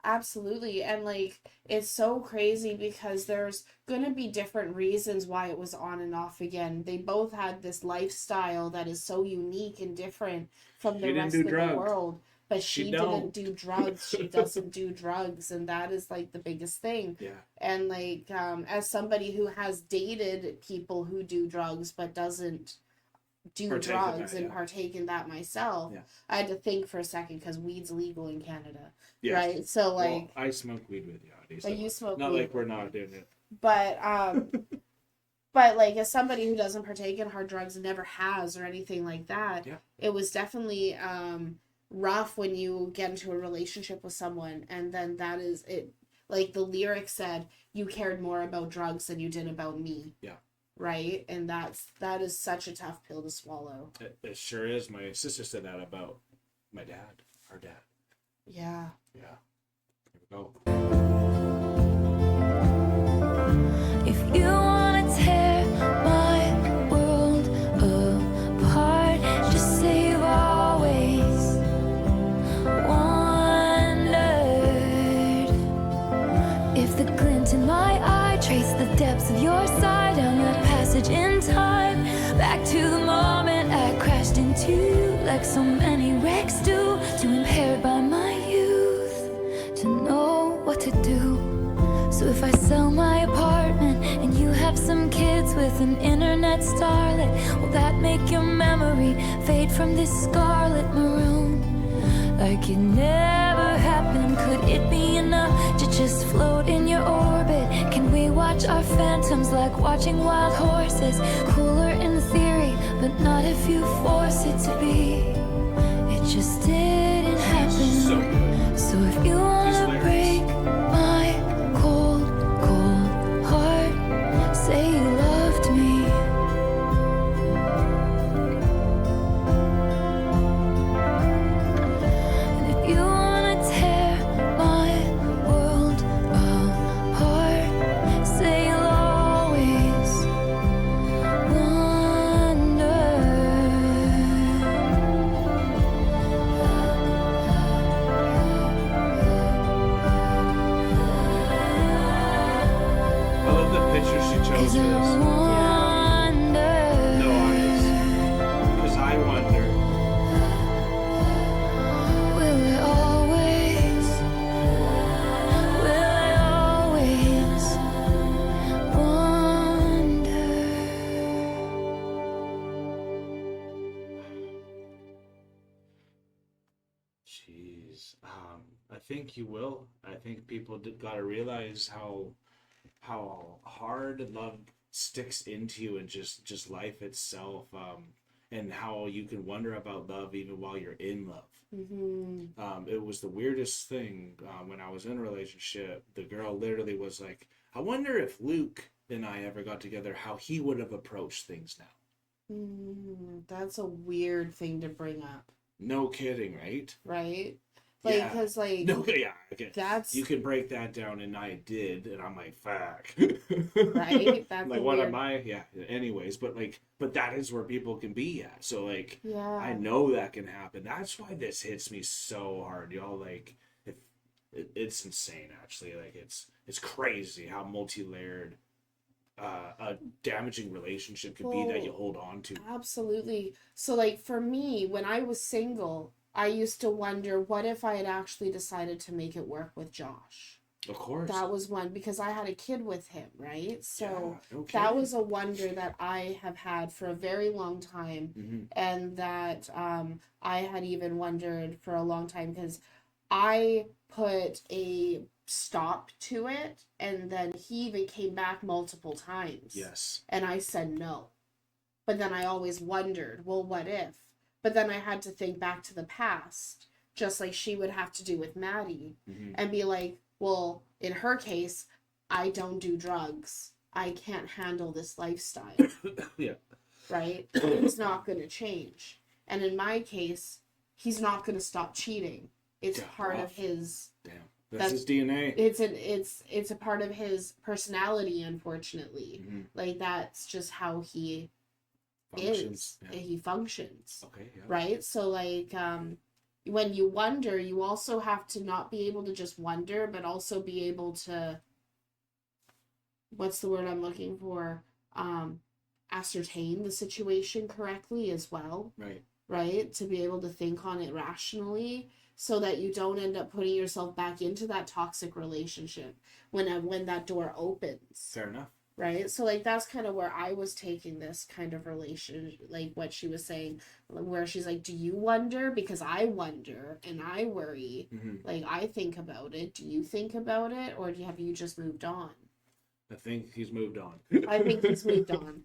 Absolutely. And like it's so crazy because there's gonna be different reasons why it was on and off again. They both had this lifestyle that is so unique and different from the rest of the world. But she didn't do drugs. She doesn't do drugs, and that is like the biggest thing. Yeah. And like as somebody who has dated people who do drugs but doesn't do drugs and partake in that myself, I had to think for a second because weed's legal in Canada, right? So like, I smoke weed with you. But you smoke not weed. like we're not doing it. But but like as somebody who doesn't partake in hard drugs and never has or anything like that, it was definitely rough when you get into a relationship with someone and then that is it. Like the lyric said, you cared more about drugs than you did about me. Yeah. Right, and that is such a tough pill to swallow. It sure is. My sister said that about my dad, our dad. Yeah. Yeah. Here we go. If you wanna tear my world apart, just say you've always wondered if the glint in my eye traced the depths of your side down that passage in time, back to the moment I crashed into, like so many wrecks do, too impaired by my youth to know what to do. So if I sell my apartment and you have some kids with an internet starlet, will that make your memory fade from this scarlet maroon? Like it never happened, could it be enough to just float in your orbit? Can we watch our phantoms like watching wild horses? Cooler in theory, but not if you force it to be. It just didn't happen. So if you wanna break my cold, cold heart, say you loved me. And if you wanna tear my world apart, say you'll always wonder. I love the picture she chose for Cause I this. wonder. No eyes. Because I wonder. Will I always wonder? Jeez. I think you will. I think people gotta realize how hard love sticks into you and just life itself, and how you can wonder about love even while you're in love. Mm-hmm. It was the weirdest thing when I was in a relationship. The girl literally was like, I wonder if Luke and I ever got together, how he would have approached things now. That's a weird thing to bring up. No kidding, right? Right? Like, Yeah. because, like... No, yeah, okay. That's... You can break that down, and I did, and I'm like, fuck. Right? That's like, what am I? Yeah, anyways, but that is where people can be at. So, like, Yeah. I know that can happen. That's why this hits me so hard, y'all. Like, it's insane, actually. Like, it's crazy how multi-layered a damaging relationship could be that you hold on to. Absolutely. So, like, for me, when I was single, I used to wonder, what if I had actually decided to make it work with Josh? Of course. That was one, because I had a kid with him, right? So Yeah, that was a wonder that I have had for a very long time. Mm-hmm. And that I had even wondered for a long time, because I put a stop to it, and then he even came back multiple times. Yes. And I said no. But then I always wondered, well, what if? But then I had to think back to the past, just like she would have to do with Maddie, and be like, well, in her case, I don't do drugs. I can't handle this lifestyle. Yeah. Right? It's not going to change. And in my case, he's not going to stop cheating. It's part of his... Damn. That's his DNA. It's a part of his personality, unfortunately. Mm-hmm. Like, that's just how he Functions. is. He functions. Okay, yeah. Right? So like when you wonder, you also have to not be able to just wonder, but also be able to, what's the word I'm looking for? Ascertain the situation correctly as well. Right. Right? To be able to think on it rationally so that you don't end up putting yourself back into that toxic relationship when that door opens. Fair enough. Right? So like that's kind of where I was taking this kind of relationship, like what she was saying, where she's like, do you wonder? Because I wonder and I worry. Like I think about it. Do you think about it, or have you just moved on? I think he's moved on. I think he's moved on.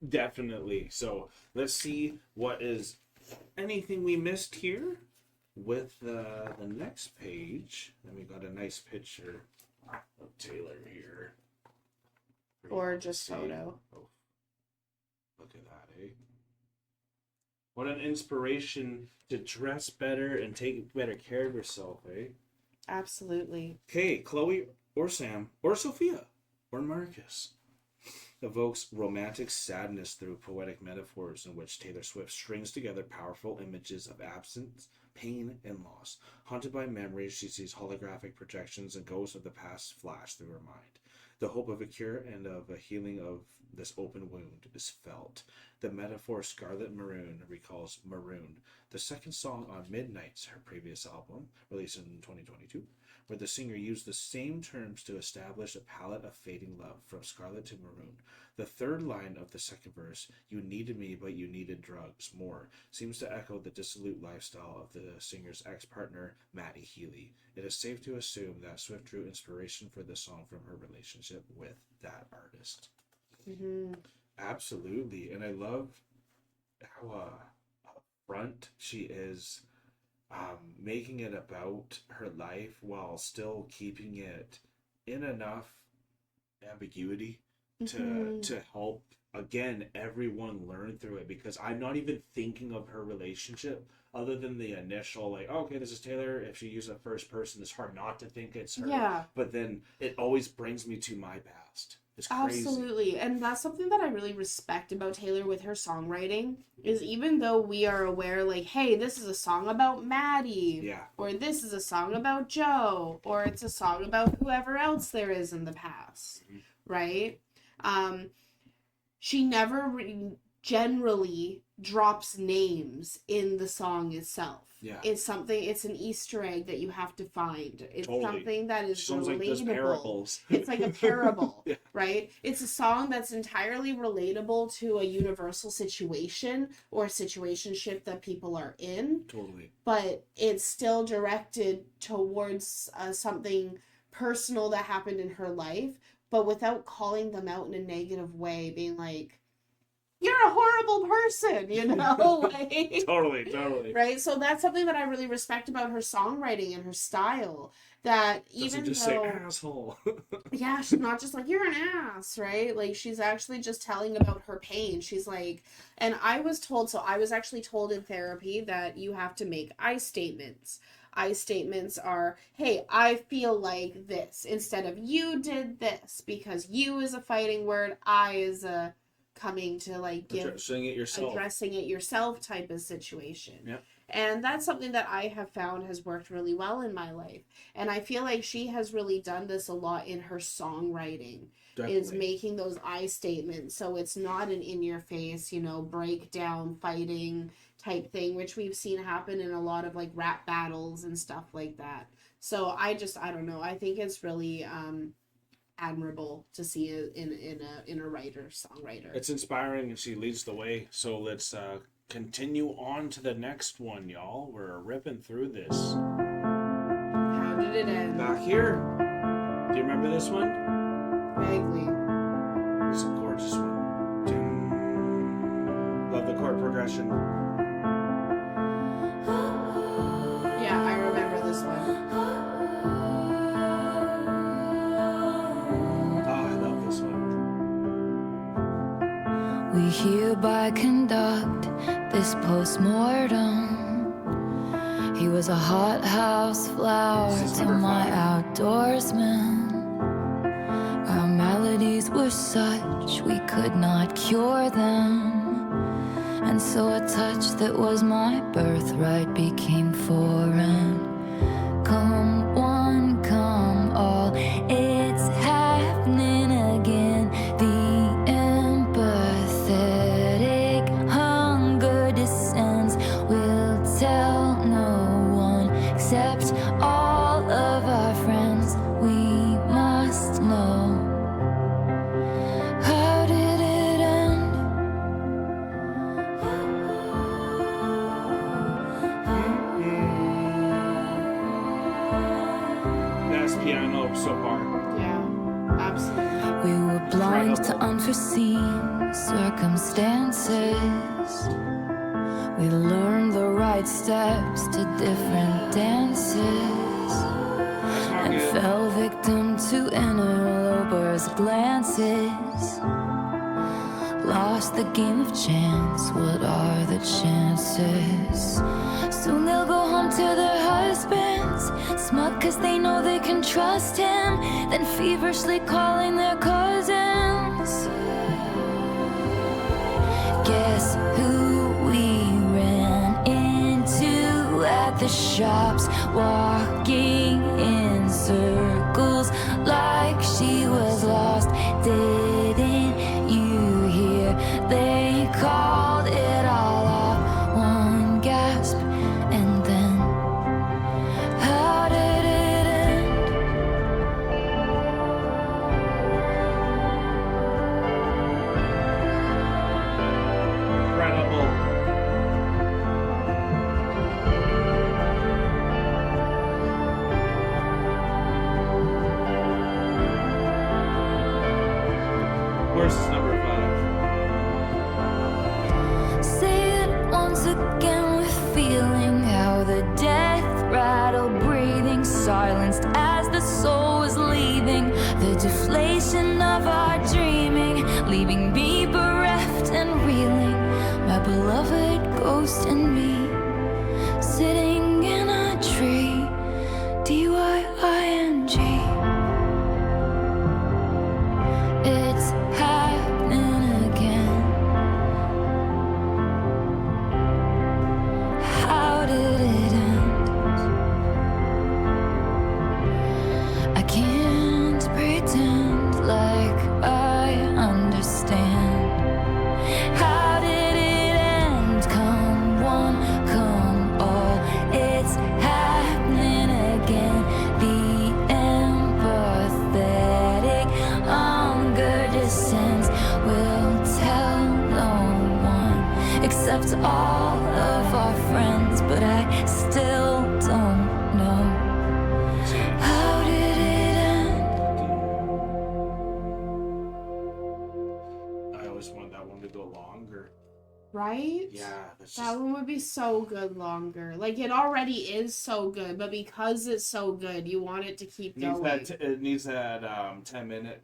Definitely. So let's see what is anything we missed here with the next page. And we got a nice picture of Taylor here. Gorgeous photo. Oh, look at that, eh? What an inspiration to dress better and take better care of yourself, eh? Absolutely. Okay, Chloe or Sam or Sophia or Marcus evokes romantic sadness through poetic metaphors in which Taylor Swift strings together powerful images of absence, pain, and loss. Haunted by memories, she sees holographic projections and ghosts of the past flash through her mind. The hope of a cure and of a healing of this open wound is felt. The metaphor Scarlet Maroon recalls Maroon, the second song on Midnight's, her previous album, released in 2022, where the singer used the same terms to establish a palette of fading love from scarlet to maroon. The third line of the second verse, you needed me but you needed drugs more, seems to echo the dissolute lifestyle of the singer's ex-partner, Maddie Healy. It is safe to assume that Swift drew inspiration for this song from her relationship with that artist. Mm-hmm. Absolutely. And I love how upfront she is, making it about her life while still keeping it in enough ambiguity to help again everyone learn through it, because I'm not even thinking of her relationship other than the initial like, oh, okay, this is Taylor. If she uses a first person, it's hard not to think it's her. Yeah. But then it always brings me to my past. It's crazy. Absolutely. And that's something that I really respect about Taylor with her songwriting, is even though we are aware like, hey, this is a song about Maddie, Yeah. or this is a song about Joe, or it's a song about whoever else there is in the past, right? She never generally drops names in the song itself. Yeah. It's an Easter egg that you have to find. It's Totally. something that is Sounds like those relatable. parables. It's like a parable, Yeah. right? It's a song that's entirely relatable to a universal situation or situationship that people are in. Totally. But it's still directed towards something personal that happened in her life, but without calling them out in a negative way, being like, you're a horrible person, you know? Like, Totally. right? So that's something that I really respect about her songwriting and her style. That even Doesn't just though, say asshole. yeah, she's not just like, you're an ass, right? Like, she's actually just telling about her pain. She's like, and I was actually told in therapy that you have to make I statements. I statements are, hey, I feel like this, instead of you did this, because you is a fighting word, I is a coming to like give Addressing it yourself type of situation. Yep. And that's something that I have found has worked really well in my life. And I feel like she has really done this a lot in her songwriting. Definitely. Is making those I statements. So it's not an in your face, breakdown fighting type thing, which we've seen happen in a lot of like rap battles and stuff like that. So I don't know. I think it's really admirable to see it in a songwriter. It's inspiring, and she leads the way. So let's continue on to the next one, y'all. We're ripping through this. How did it end? Back here. Do you remember this one? Vaguely. It's a gorgeous one. Love the chord progression. Yeah, I remember this one. We hereby conduct this post-mortem. He was a hothouse flower to my outdoorsman. Our maladies were such we could not cure them. And so a touch that was my birthright became foreign. Come one, come all, it's happening again. The empathetic hunger descends. We'll tell no one except all of our friends. We must know. How did it end? Best piano so far. Yeah, absolutely. We were blind to Incredible. unforeseen circumstances. We learned the right steps to different dances and good. fell victim to interlopers' glances. Lost the game of chance, what are the chances? Soon they'll go home to their husbands, smug cause they know they can trust him, then feverishly calling their cousins. Guess who we ran into at the shops, walking in circles like she was lost. Didn't you hear? They called it all off. One gasp and then how did it end? Incredible. Where's number 5? Say it once again with feeling, how the death rattle breathing silenced as the soul was leaving. The deflation of our dreaming, leaving me bereft and reeling. My beloved ghost and me, sitting in a tree. DYING. It's happening again. How did it end? I can't pretend like I understand. How did it end? Come one, come all, it's happening again. The empathetic hunger descends. We'll tell no one except all of our friends, but I still don't know. How did it end? I always wanted that one to go longer. Right? Yeah, that's That just one would be so good longer. Like, it already is so good, but because it's so good, you want it to keep going. it needs that 10-minute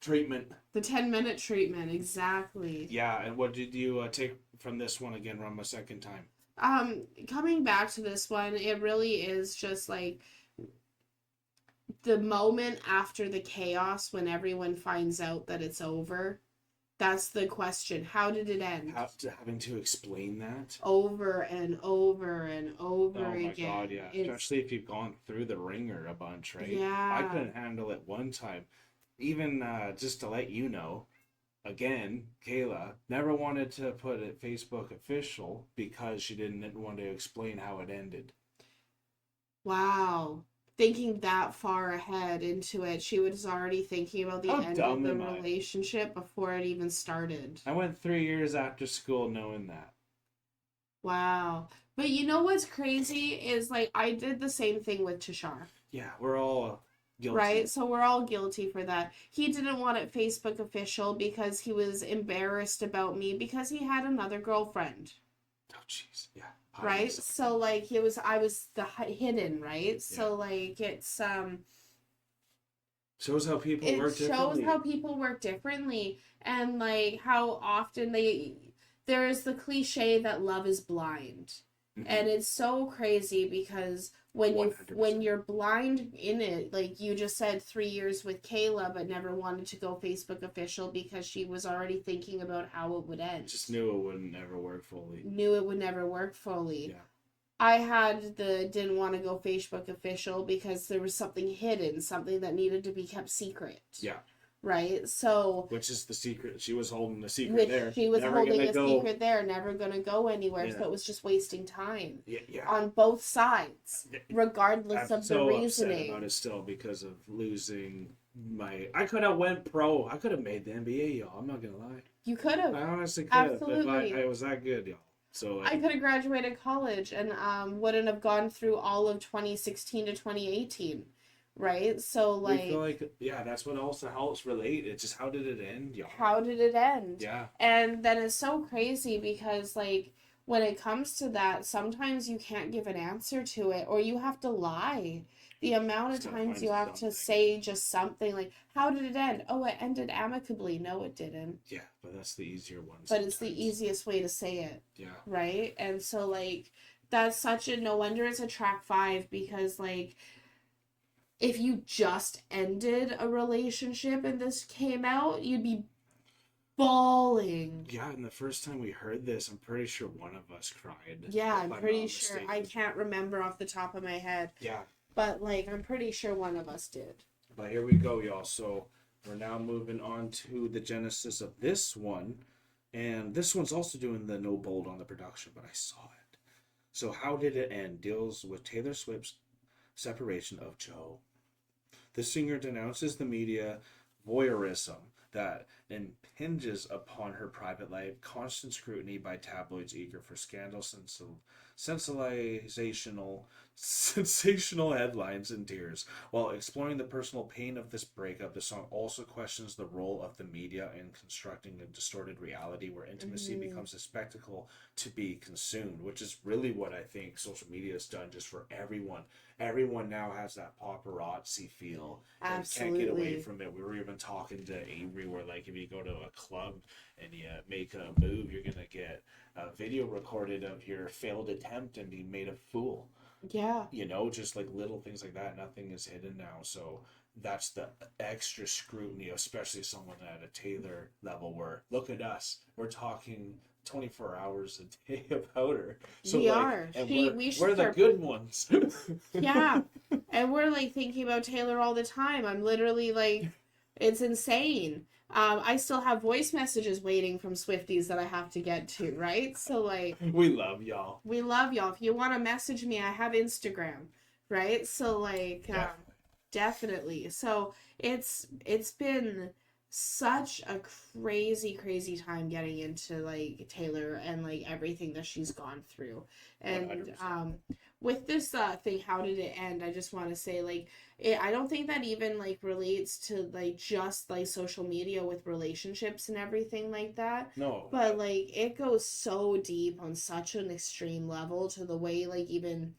treatment. The 10-minute treatment, exactly. Yeah, and what did you take from this one again, Rum, a second time? Coming back to this one, it really is just like the moment after the chaos when everyone finds out that it's over. That's the question. How did it end? Having to explain that? Over and over and over Oh my again. god, yeah. Especially if you've gone through the ringer a bunch, right? Yeah. I couldn't handle it one time. Even just to let you know, again, Kayla never wanted to put it Facebook official because she didn't want to explain how it ended. Wow. Thinking that far ahead into it, she was already thinking about the How end dumb of the am I? relationship before it even started. I went 3 years after school knowing that. Wow. But you know what's crazy is, like, I did the same thing with Tashar. Yeah, we're all guilty. Right? So we're all guilty for that. He didn't want it Facebook official because he was embarrassed about me because he had another girlfriend. Oh, jeez. Yeah. Right? So, like, I was the hidden, right? So, like, it's, shows how people work differently. It shows how people work differently, and like how often there's the cliche that love is blind. And it's so crazy because when 100%. you're blind in it, like you just said 3 years with Kayla, but never wanted to go Facebook official because she was already thinking about how it would end. Just knew it wouldn't ever work fully. Yeah. I didn't want to go Facebook official because there was something hidden, something that needed to be kept secret. Yeah. Right? So... Which is the secret. She was holding the secret there. She was never holding a go... secret there, never going to go anywhere. Yeah. So it was just wasting time. Yeah. On both sides, regardless of the reasoning. I'm so upset about it still because of losing my... I could have went pro. I could have made the NBA, y'all. I'm not going to lie. You could have. I honestly could have. Absolutely. If I was that good, y'all. So I could have graduated college and wouldn't have gone through all of 2016 to 2018. Right? So, like... We feel like, yeah, that's what also helps relate. It's just, how did it end, y'all? How did it end? Yeah. And then it's so crazy because, like, when it comes to that, sometimes you can't give an answer to it, or you have to lie. The amount of times you have to say just something like, how did it end? Oh, it ended amicably. No, it didn't. Yeah, but that's the easier one. But it's the easiest way to say it. Yeah. Right? And so, like, that's such a... No wonder it's a track 5 because, like... If you just ended a relationship and this came out, you'd be bawling. Yeah, and the first time we heard this, I'm pretty sure one of us cried. Yeah, I'm pretty sure. I can't remember off the top of my head. Yeah. But, like, I'm pretty sure one of us did. But here we go, y'all. So we're now moving on to the genesis of this one. And this one's also doing the no bold on the production, but I saw it. So How Did It End deals with Taylor Swift's separation of Joe. The singer denounces the media voyeurism that impinges upon her private life, constant scrutiny by tabloids eager for scandal, sensational headlines and tears. While exploring the personal pain of this breakup, the song also questions the role of the media in constructing a distorted reality where intimacy becomes a spectacle to be consumed, which is really what I think social media has done just for everyone. Everyone now has that paparazzi feel and can't get away from it. We were even talking to Avery where, like, if you go to a club and you make a move, you're going to get a video recorded of your failed attempt and be made a fool. Yeah. You know, just like little things like that. Nothing is hidden now. So that's the extra scrutiny, especially someone at a Taylor level where, look at us, we're talking 24 hours a day about her. So we like, are. And we're the good ones. Yeah. And we're like thinking about Taylor all the time. I'm literally like, it's insane. I still have voice messages waiting from Swifties that I have to get to, right? So, like... We love y'all. We love y'all. If you want to message me, I have Instagram, right? So, like, definitely. So, it's been such a crazy time getting into, like, Taylor and, like, everything that she's gone through. And, 100%. With this thing, How Did It End? I just want to say, like, I don't think that even, like, relates to, like, just, like, social media with relationships and everything like that. No. But, like, it goes so deep on such an extreme level to the way, like, even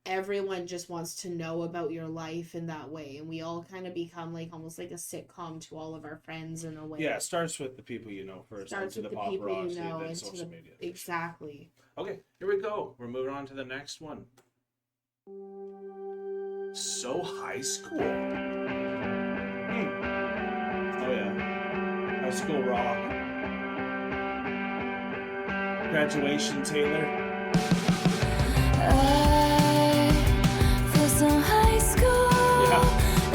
everyone just wants to know about your life in that way. And we all kind of become, like, almost like a sitcom to all of our friends in a way. Yeah, it starts with the people you know first. Starts into with the the people paparazzi, you know, then into social the... media. Exactly. Okay, here we go. We're moving on to the next one. So High School. Oh yeah. High School Rock. Graduation, Taylor. I feel so high school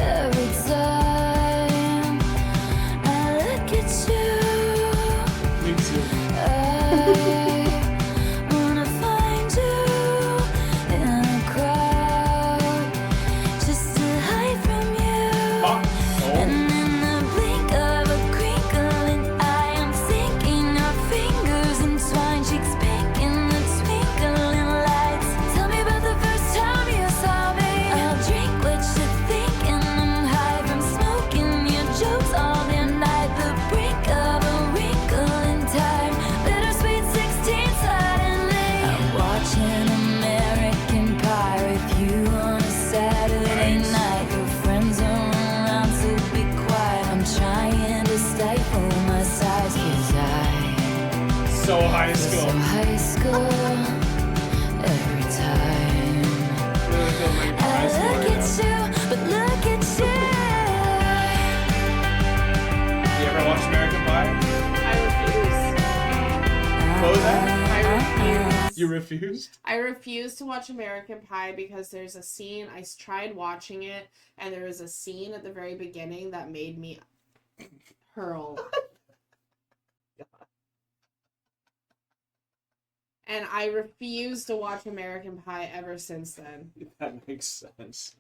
every time I look at you. Me too. I wanna find you in a crowd just to hide from you. And in the blink of a crinkling eye, I'm thinking our fingers entwined, cheeks pink in the twinkling lights. Tell me about the first time you saw me. I'll drink what you're thinking. I'm high from smoking your jokes all day night. The brink of a wrinkle in time. Bittersweet 16 suddenly. I'm watching American Pie with you on a Saturday night. Your friends are around, so be quiet. I'm trying to stifle my sighs, 'cause I So High feel School. so high school American Pie? I refuse. What was that? I refuse. You refused? I refuse to watch American Pie because there's a scene, I tried watching it, and there was a scene at the very beginning that made me hurl. And I refuse to watch American Pie ever since then. That makes sense.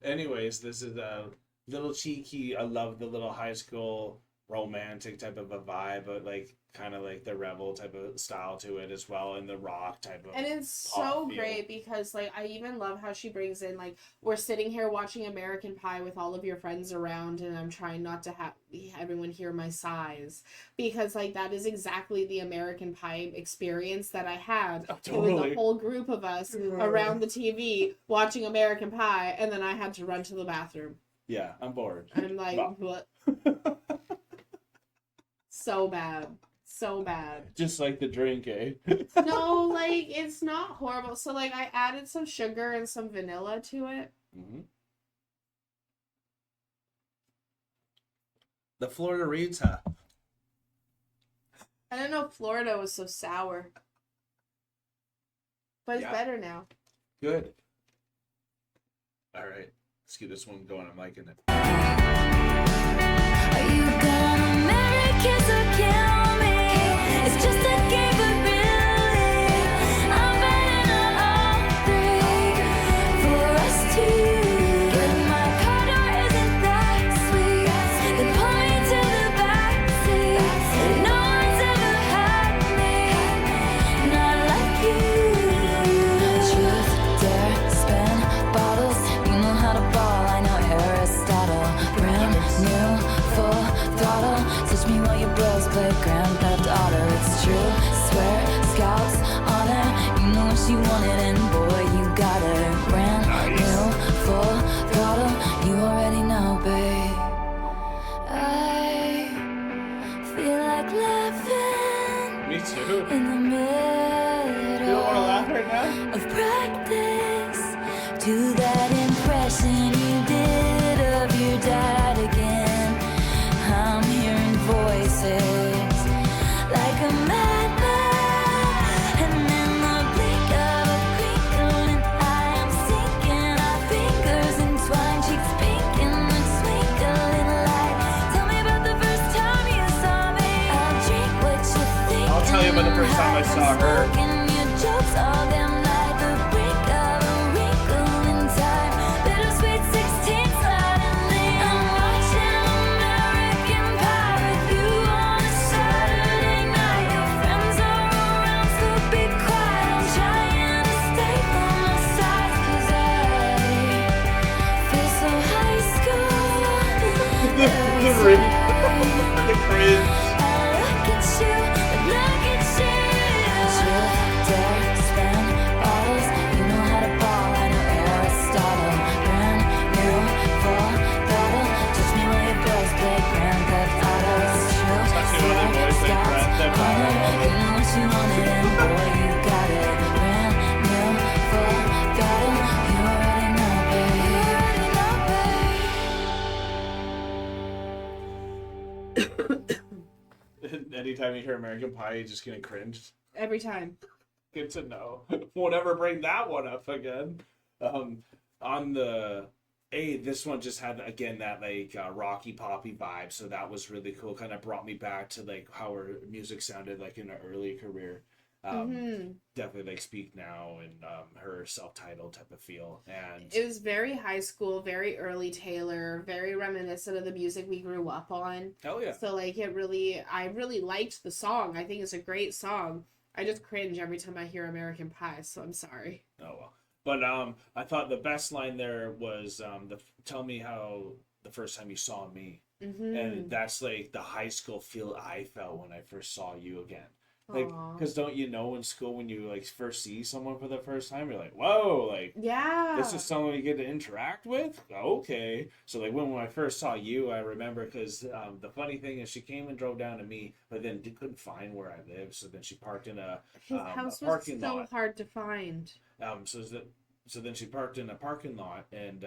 Anyways, this is a little cheeky. I love the little high school romantic type of a vibe, but like kind of like the rebel type of style to it as well, and the rock type of. And it's pop so feel. great because like I even love how she brings in like we're sitting here watching American Pie with all of your friends around, and I'm trying not to have everyone hear my sighs because like that is exactly the American Pie experience that I had. Oh, It was totally. a whole group of us around the TV watching American Pie, and then I had to run to the bathroom. Yeah, I'm bored. I'm like, Well. what? So bad. So bad. Just like the drink, eh? No, like, it's not horrible. So, like, I added some sugar and some vanilla to it. Mm-hmm. The Florida Reeds, huh? I didn't know Florida was so sour. But it's Yeah. better now. Good. All right, let's get this one going. I'm liking it. Are you gonna marry, kiss, or kill me? It's just a game, but really, I'm betting on all three for us two. If my car door isn't that sweet, then pull me to the backseat. No one's ever had me, not like you. Truth, dare, spin bottles. You know how to ball, I know Aristotle. Brand new, full throttle. Touch me while your bros play Grand Theft Auto. It's true, swear, scouts, honor. You know what she wanted, and boy, you got her. Brand new, full throttle. You already know, babe. I feel like laughing Me too. in the middle. You don't want to laugh right now? Of practice to that impression you did of your dad again. I'm hearing voices like a madman, and in the blink of a crinkling eye, I'm sinking our fingers entwined, cheeks pink in the twinkling light. Tell me about the first time you saw me. I'll drink what you think. I'll tell you about the first time I saw her. Your jokes all damn night, the brink of a wrinkle in time. Bittersweet 16 suddenly. I'm watching American Pie with you on a Saturday night. Your friends are around, so be quiet. I'm trying to stay by my side, 'cause I feel so high school. The cringe. The cringe. Look at you, look at you. Truth, dare, spin bottles. You know how to ball, I know Aristotle. Brand new, full throttle. Touch me while your bros play Grand Theft Auto. It's true, Touch me while your boys play Grand Theft Auto. you know what you wanted, and boy, you got it. Brand new, full throttle. You already know, babe. You already know, babe. Anytime you hear American Pie, you're just gonna cringe. Every time. Good to know. Won't ever bring that one up again. On the this one just had again that like rocky poppy vibe, so that was really cool. Kind of brought me back to like how her music sounded like in her early career. Definitely like Speak Now and her self-titled type of feel, and It was very high school, very early Taylor, very reminiscent of the music we grew up on. hell yeah. So like I really liked the song. I think it's a great song. I just cringe every time I hear American Pie, so I'm sorry. Oh well. But I thought the best line there was tell me how the first time you saw me. Mm-hmm. And that's like the high school feel I felt when I first saw you again. Like, Aw. because don't you know in school when you like first see someone for the first time, you're like, whoa, like Yeah. this is someone you get to interact with. Okay, so like when I first saw you, I remember because the funny thing is she came and drove down to me, but then couldn't find where I live, so then she parked in a His house was parking so lot. hard to find. So then she parked in a parking lot, and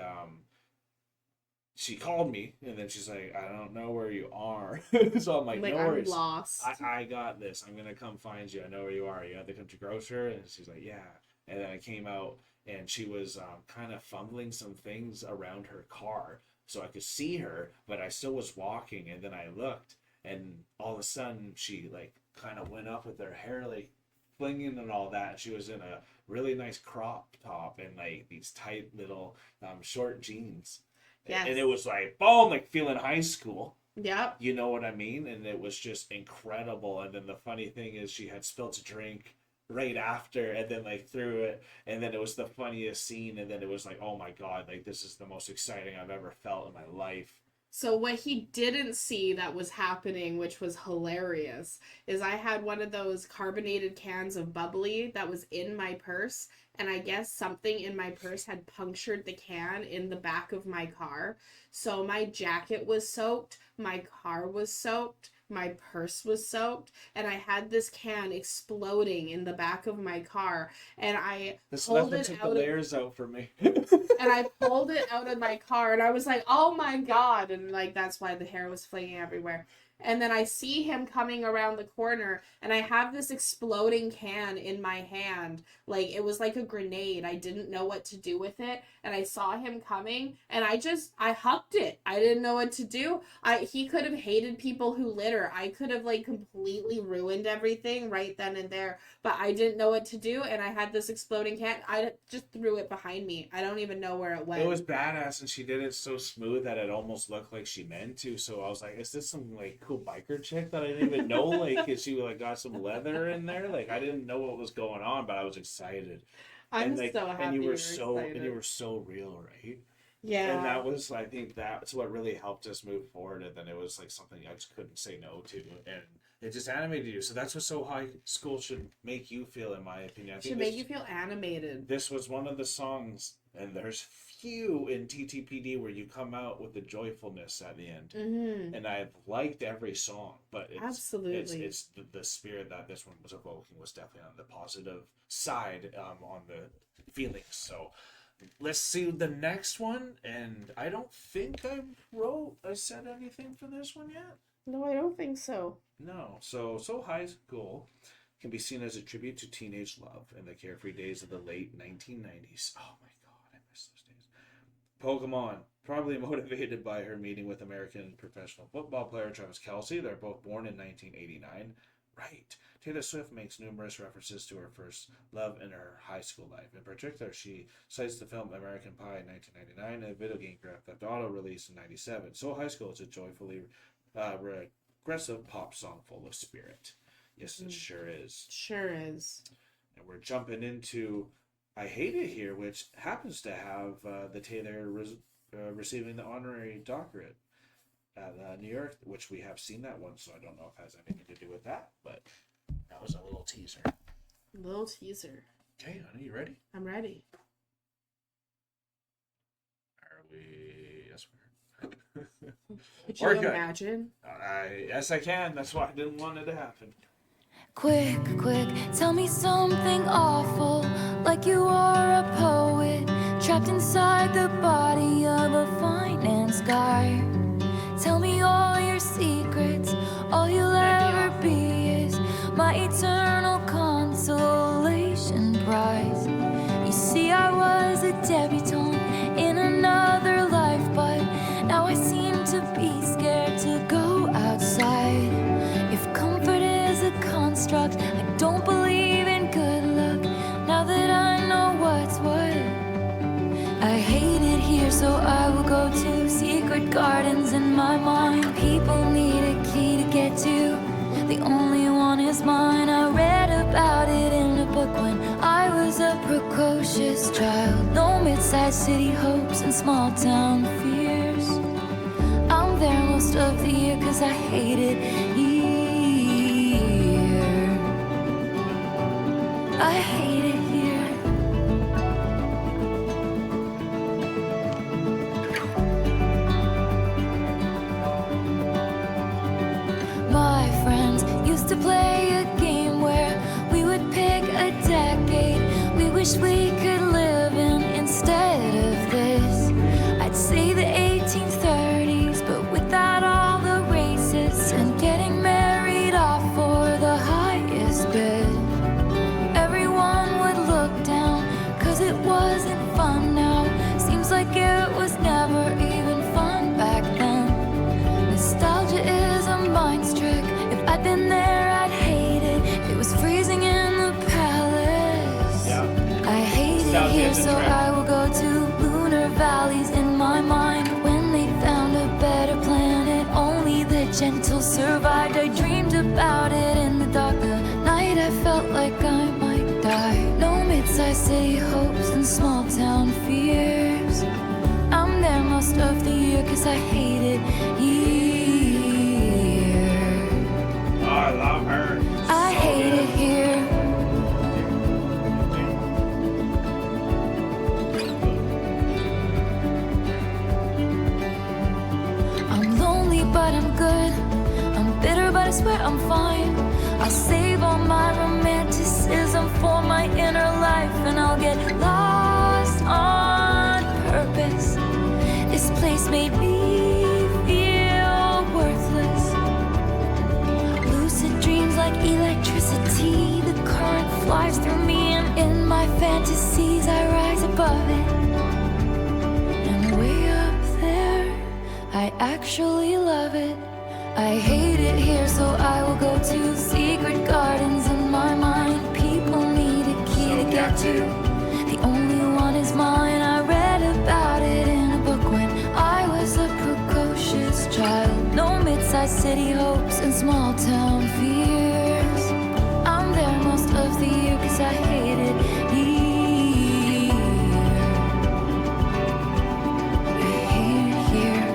she called me, and then she's like, I don't know where you are. So I'm like, no I'm worries. lost. I got this. I'm going to come find you. I know where you are. You have to come to grocery? And she's like, yeah. And then I came out, and she was kind of fumbling some things around her car. So I could see her, but I still was walking. And then I looked, and all of a sudden, she, like, kind of went up with her hair, like, flinging and all that. And she was in a really nice crop top and, like, these tight little short jeans. Yes. And it was like, boom, like feeling high school. Yep. You know what I mean? And it was just incredible. And then the funny thing is she had spilt a drink right after and then like threw it. And then it was the funniest scene. And then it was like, oh my God, like this is the most exciting I've ever felt in my life. So what he didn't see that was happening, which was hilarious, is I had one of those carbonated cans of bubbly that was in my purse, and I guess something in my purse had punctured the can in the back of my car. So my jacket was soaked, my car was soaked, my purse was soaked, and I had this can exploding in the back of my car, and I pulled it took out the layers out for me. and I pulled it out of my car, and I was like, oh my God, and like that's why the hair was flinging everywhere. And then I see him coming around the corner, and I have this exploding can in my hand. Like, it was like a grenade. I didn't know what to do with it. And I saw him coming, and I hucked it. I didn't know what to do. He could have hated people who litter. I could have, like, completely ruined everything right then and there. But I didn't know what to do, and I had this exploding can. I just threw it behind me. I don't even know where it went. It was badass, and she did it so smooth that it almost looked like she meant to. So I was like, is this some, like, cool biker chick that I didn't even know? Like, is she, like, got some leather in there? Like, I didn't know what was going on, but I was excited. I'm so happy and you were excited. and you were so real, right? Yeah. And that was, I think that's what really helped us move forward. And then it was like something I just couldn't say no to, and it just animated you. So that's what So High School should make you feel, in my opinion. I think should make you feel animated. This was one of the songs, and there's few in TTPD where you come out with the joyfulness at the end. Mm-hmm. And I've liked every song, but Absolutely. it's the spirit that this one was evoking was definitely on the positive side, on the feelings. So let's see the next one, and I don't think I said anything for this one yet. No, I don't think so. No. So High School can be seen as a tribute to teenage love in the carefree days of the late 1990s. Oh my God, I miss those days. Pokemon, probably motivated by her meeting with American professional football player Travis Kelce. They're both born in 1989. Right. Taylor Swift makes numerous references to her first love in her high school life. In particular, she cites the film American Pie in 1999 and the video game Grand Theft Auto released in 97. So High School is a joyfully regressive pop song full of spirit. Yes, it sure is. Sure is. And we're jumping into I Hate It Here, which happens to have the Taylor receiving the honorary doctorate at New York, which we have seen that one, so I don't know if it has anything to do with that, but that was a little teaser. Little teaser. Okay, honey, you ready? I'm ready. Are we? Yes, we're. Could you imagine? Yes, I can. That's why I didn't want it to happen. Quick, tell me something awful, like you are a poet, trapped inside the body of a finance guy. Tell me all your secrets, all you'll ever be is my eternal consolation prize. You see, I was a debutante in another life, but now I seem to be scared to go outside. If comfort is a construct, I don't believe in good luck, now that I know what's what. I hate it here, so I will go to secret gardens in my mind. People need a key to get to, the only one is mine. I read about it in a book when I was a precocious child. No mid-sized city hopes and small town fears. I'm there most of the year 'cause I hate it here. I hate it here. My friends used to play a game where we would pick a decade we wish we could live in instead of this. I'd say the 1830s getting married off for the highest bid. Everyone would look down, 'cause it wasn't fun now. Seems like it was never even fun back then. Nostalgia is a mind's trick. If I'd been there, I'd hate it. It was freezing in the palace. Yeah. I hate it Nostalgia here, is a so trick. I will go to lunar valleys in my mind. When they found a better planet, only the gentle survived. I dreamed about it in the dark. The night I felt like I might die. No mid-sized city hopes and small town fears. I'm there most of the year, 'cause I hate it here. Oh, I love her. I So hate good. it here. I'm lonely, but I'm good. I'm bitter, but I swear I'm fine. I'll save all my romanticism for my inner life, and I'll get lost on purpose. This place made me feel worthless. Lucid dreams like electricity. The current flies through me, and in my fantasies I rise above it. And way up there, I actually love it. I hate it here, so I will go to secret gardens in my mind. People need a key to get to. The only one is mine. I read about it in a book when I was a precocious child. No mid-sized city hopes and small town fears. I'm there most of the year, 'cause I hate it here. I hate it here.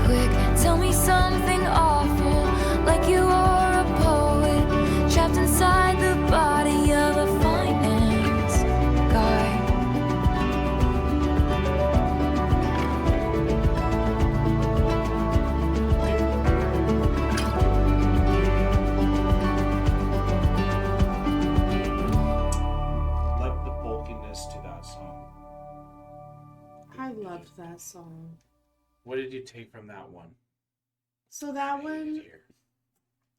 Quick, tell me something awful, like you are a poet, trapped inside the body of a finance guy. Love the bulkiness to that song. I loved that song. What did you take from that one? So that one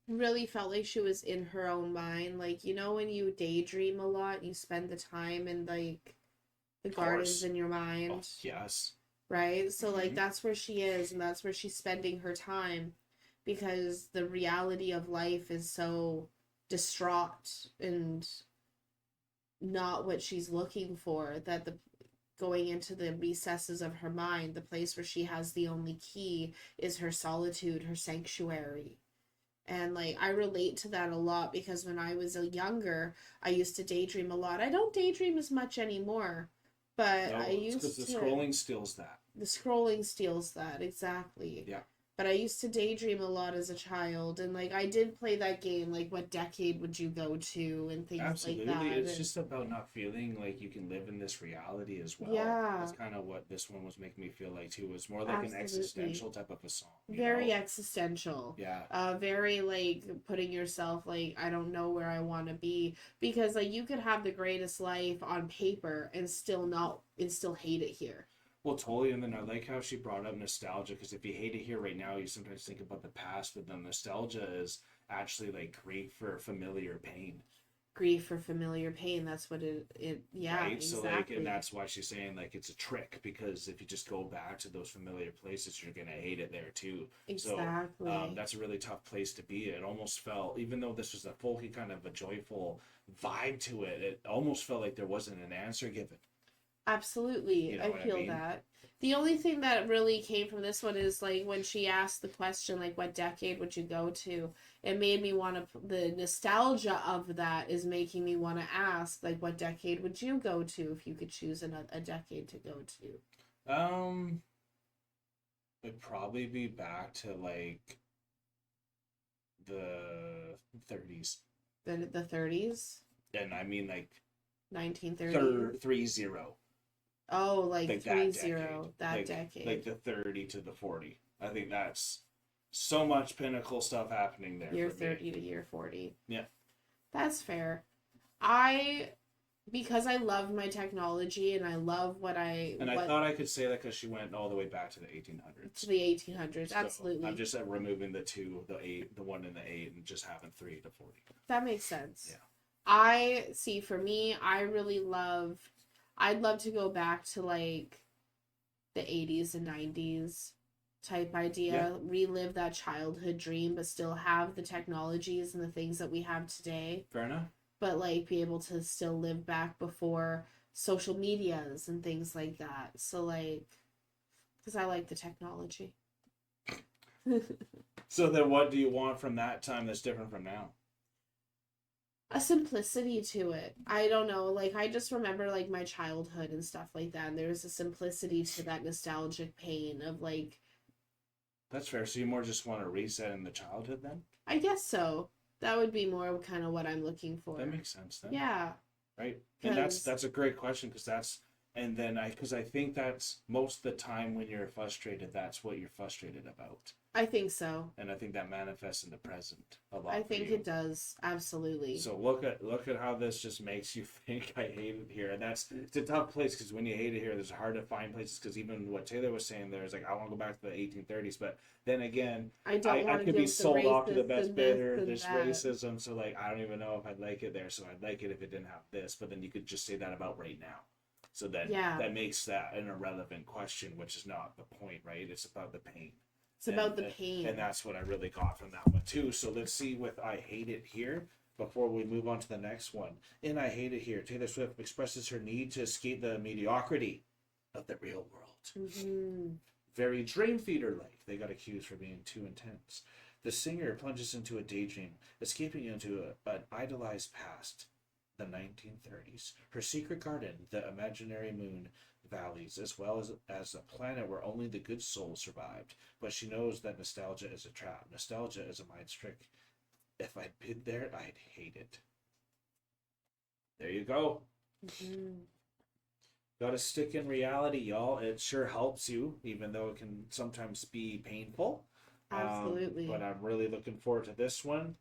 really felt like she was in her own mind. Like, you know, when you daydream a lot, you spend the time in like the gardens in your mind, Oh, yes. right? So like Mhm. that's where she is, and that's where she's spending her time, because the reality of life is so distraught and not what she's looking for, that the going into the recesses of her mind, the place where she has the only key, is her solitude, her sanctuary. And like I relate to that a lot, because when I was younger, I used to daydream a lot. I don't daydream as much anymore, but No, I it's used because the to. scrolling steals that. The scrolling steals that, exactly. Yeah. But I used to daydream a lot as a child, and like I did play that game, like what decade would you go to, and things Absolutely. like that. It's and- just about not feeling like you can live in this reality as well. Yeah. That's kind of what this one was making me feel like too. It was more like an Absolutely. existential type of a song. you very know? existential. Yeah. Very like putting yourself like, I don't know where I want to be, because like you could have the greatest life on paper and still hate it here. Well, totally. And then I like how she brought up nostalgia, because if you hate it here right now, you sometimes think about the past, but then nostalgia is actually like grief for familiar pain. Grief for familiar pain, that's what it yeah, Right? exactly. So like, and that's why she's saying like it's a trick, because if you just go back to those familiar places, you're gonna hate it there too. Exactly. So that's a really tough place to be. It almost felt, even though this was a folky kind of a joyful vibe to it, it almost felt like there wasn't an answer given. Absolutely. You know I what I feel mean? that. The only thing that really came from this one is like when she asked the question, like, what decade would you go to? It made me want to, the nostalgia of that is making me want to ask, like, what decade would you go to if you could choose a decade to go to? It'd probably be back to like the 30s. The 30s? And I mean like 1930? 30. Oh, like Like 30, that like, decade. Like the 30 to the 40. I think that's so much pinnacle stuff happening there. Year for 30 me. to year 40. Yeah. That's fair. I because I love my technology and I love I thought I could say that because she went all the way back to the 1800s. To the 1800s, So absolutely. I'm just removing the 2, the 8, the 1 and the 8, and just having 3 to 40. That makes sense. Yeah. I see. For me, I'd love to go back to like the 80s and 90s type idea, relive that childhood dream, but still have the technologies and the things that we have today. Fair enough. But like be able to still live back before social medias and things like that. So like, because I like the technology. So then what do you want from that time that's different from now? A simplicity to it. I don't know. Like, I just remember like my childhood and stuff like that. And there's a simplicity to that nostalgic pain of like. That's fair. So you more just want to reset in the childhood then? I guess so. That would be more kind of what I'm looking for. That makes sense then. Yeah. Right. And that's a great question because I think that's most of the time when you're frustrated, that's what you're frustrated about. I think so. And I think that manifests in the present a lot. I think it does. Absolutely. So look at how this just makes you think I hate it here. And it's a tough place because when you hate it here, it's hard to find places because even what Taylor was saying there is like, I want to go back to the 1830s. But then again, I could be sold off to the best bidder, this racism. So like, I don't even know if I'd like it there. So I'd like it if it didn't have this. But then you could just say that about right now. So then that makes that an irrelevant question, which is not the point, right? It's about the pain. It's about the pain. And that's what I really got from that one too. So let's see with I Hate It Here before we move on to the next one. In I Hate It Here, Taylor Swift expresses her need to escape the mediocrity of the real world. Mm-hmm. Very Dream Theater-like. They got accused for being too intense. The singer plunges into a daydream, escaping into an idolized past, the 1930s. Her secret garden, the imaginary moon valleys, as well as a planet where only the good souls survived. But she knows that nostalgia is a trap. Nostalgia is a mind trick. If I'd been there, I'd hate it. There you go. Mm-hmm. Gotta stick in reality, y'all. It sure helps you, even though it can sometimes be painful. Absolutely. But I'm really looking forward to this one.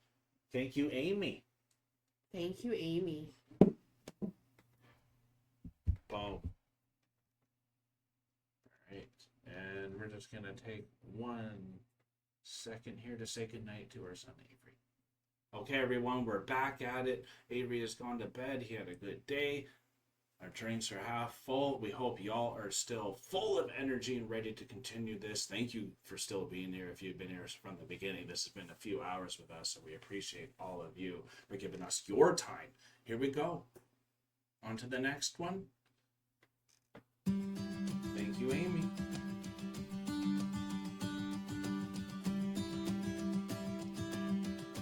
Thank you, Amy. Thank you, Amy. Boom. Alright. And we're just gonna take 1 second here to say goodnight to our son, Avery. Okay, everyone, we're back at it. Avery has gone to bed. He had a good day. Our drinks are half full. We hope y'all are still full of energy and ready to continue this. Thank you for still being here. If you've been here from the beginning, this has been a few hours with us, so we appreciate all of you for giving us your time. Here we go. On to the next one. Thank you, Amy.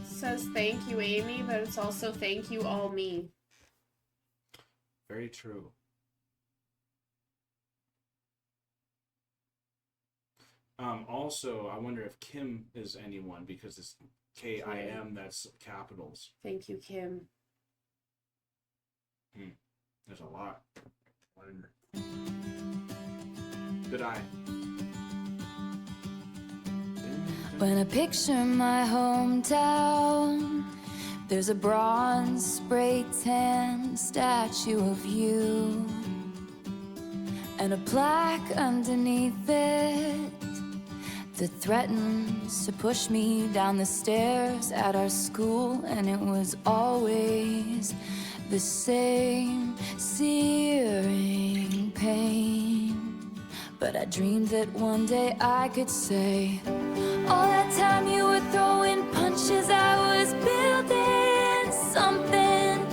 Says thank you, Amy, but it's also thank you, all me. Very true. Also, I wonder if Kim is anyone because it's Kim, that's capitals. Thank you, Kim. There's a lot. Good eye. When I picture my hometown, there's a bronze spray tan statue of you and a plaque underneath it that threatens to push me down the stairs at our school. And it was always the same searing pain. But I dreamed that one day I could say, all that time you were throwing punches, I was building something.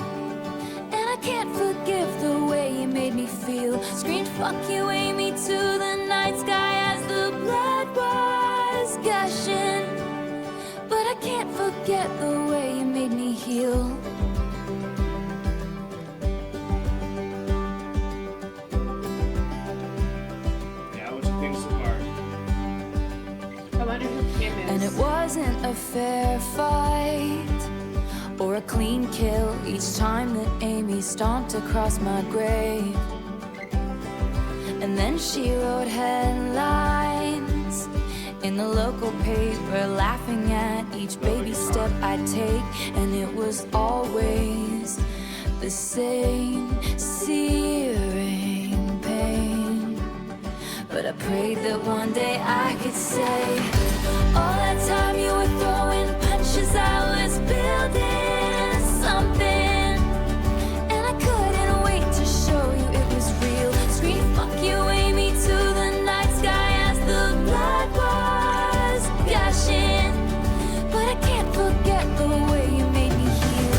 And I can't forgive the way you made me feel. Screamed fuck you, Amy, to the night sky as the blood was gushing. But I can't forget the way you made me heal. And it wasn't a fair fight or a clean kill each time that Amy stomped across my grave. And then she wrote headlines in the local paper, laughing at each baby step I take. And it was always the same searing pain. But I prayed that one day I could say, all that time you were throwing punches, I was building something. And I couldn't wait to show you it was real. Scream fuck you, Amy, to the night sky as the blood was gushing. But I can't forget the way you made me heal.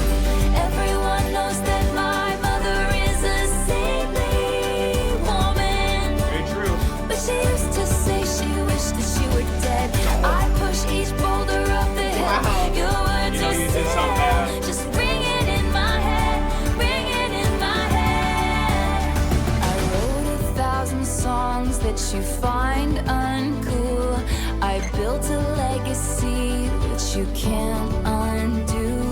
Everyone knows that my mother is a saintly woman. Very true. But she used to say she wished that she were dead. I push each boulder up the hill. Wow. Your words You know are you did something still bad. just ringing in my head, ringing in my head. I wrote 1,000 songs that you find uncool. I built a legacy which you can't undo.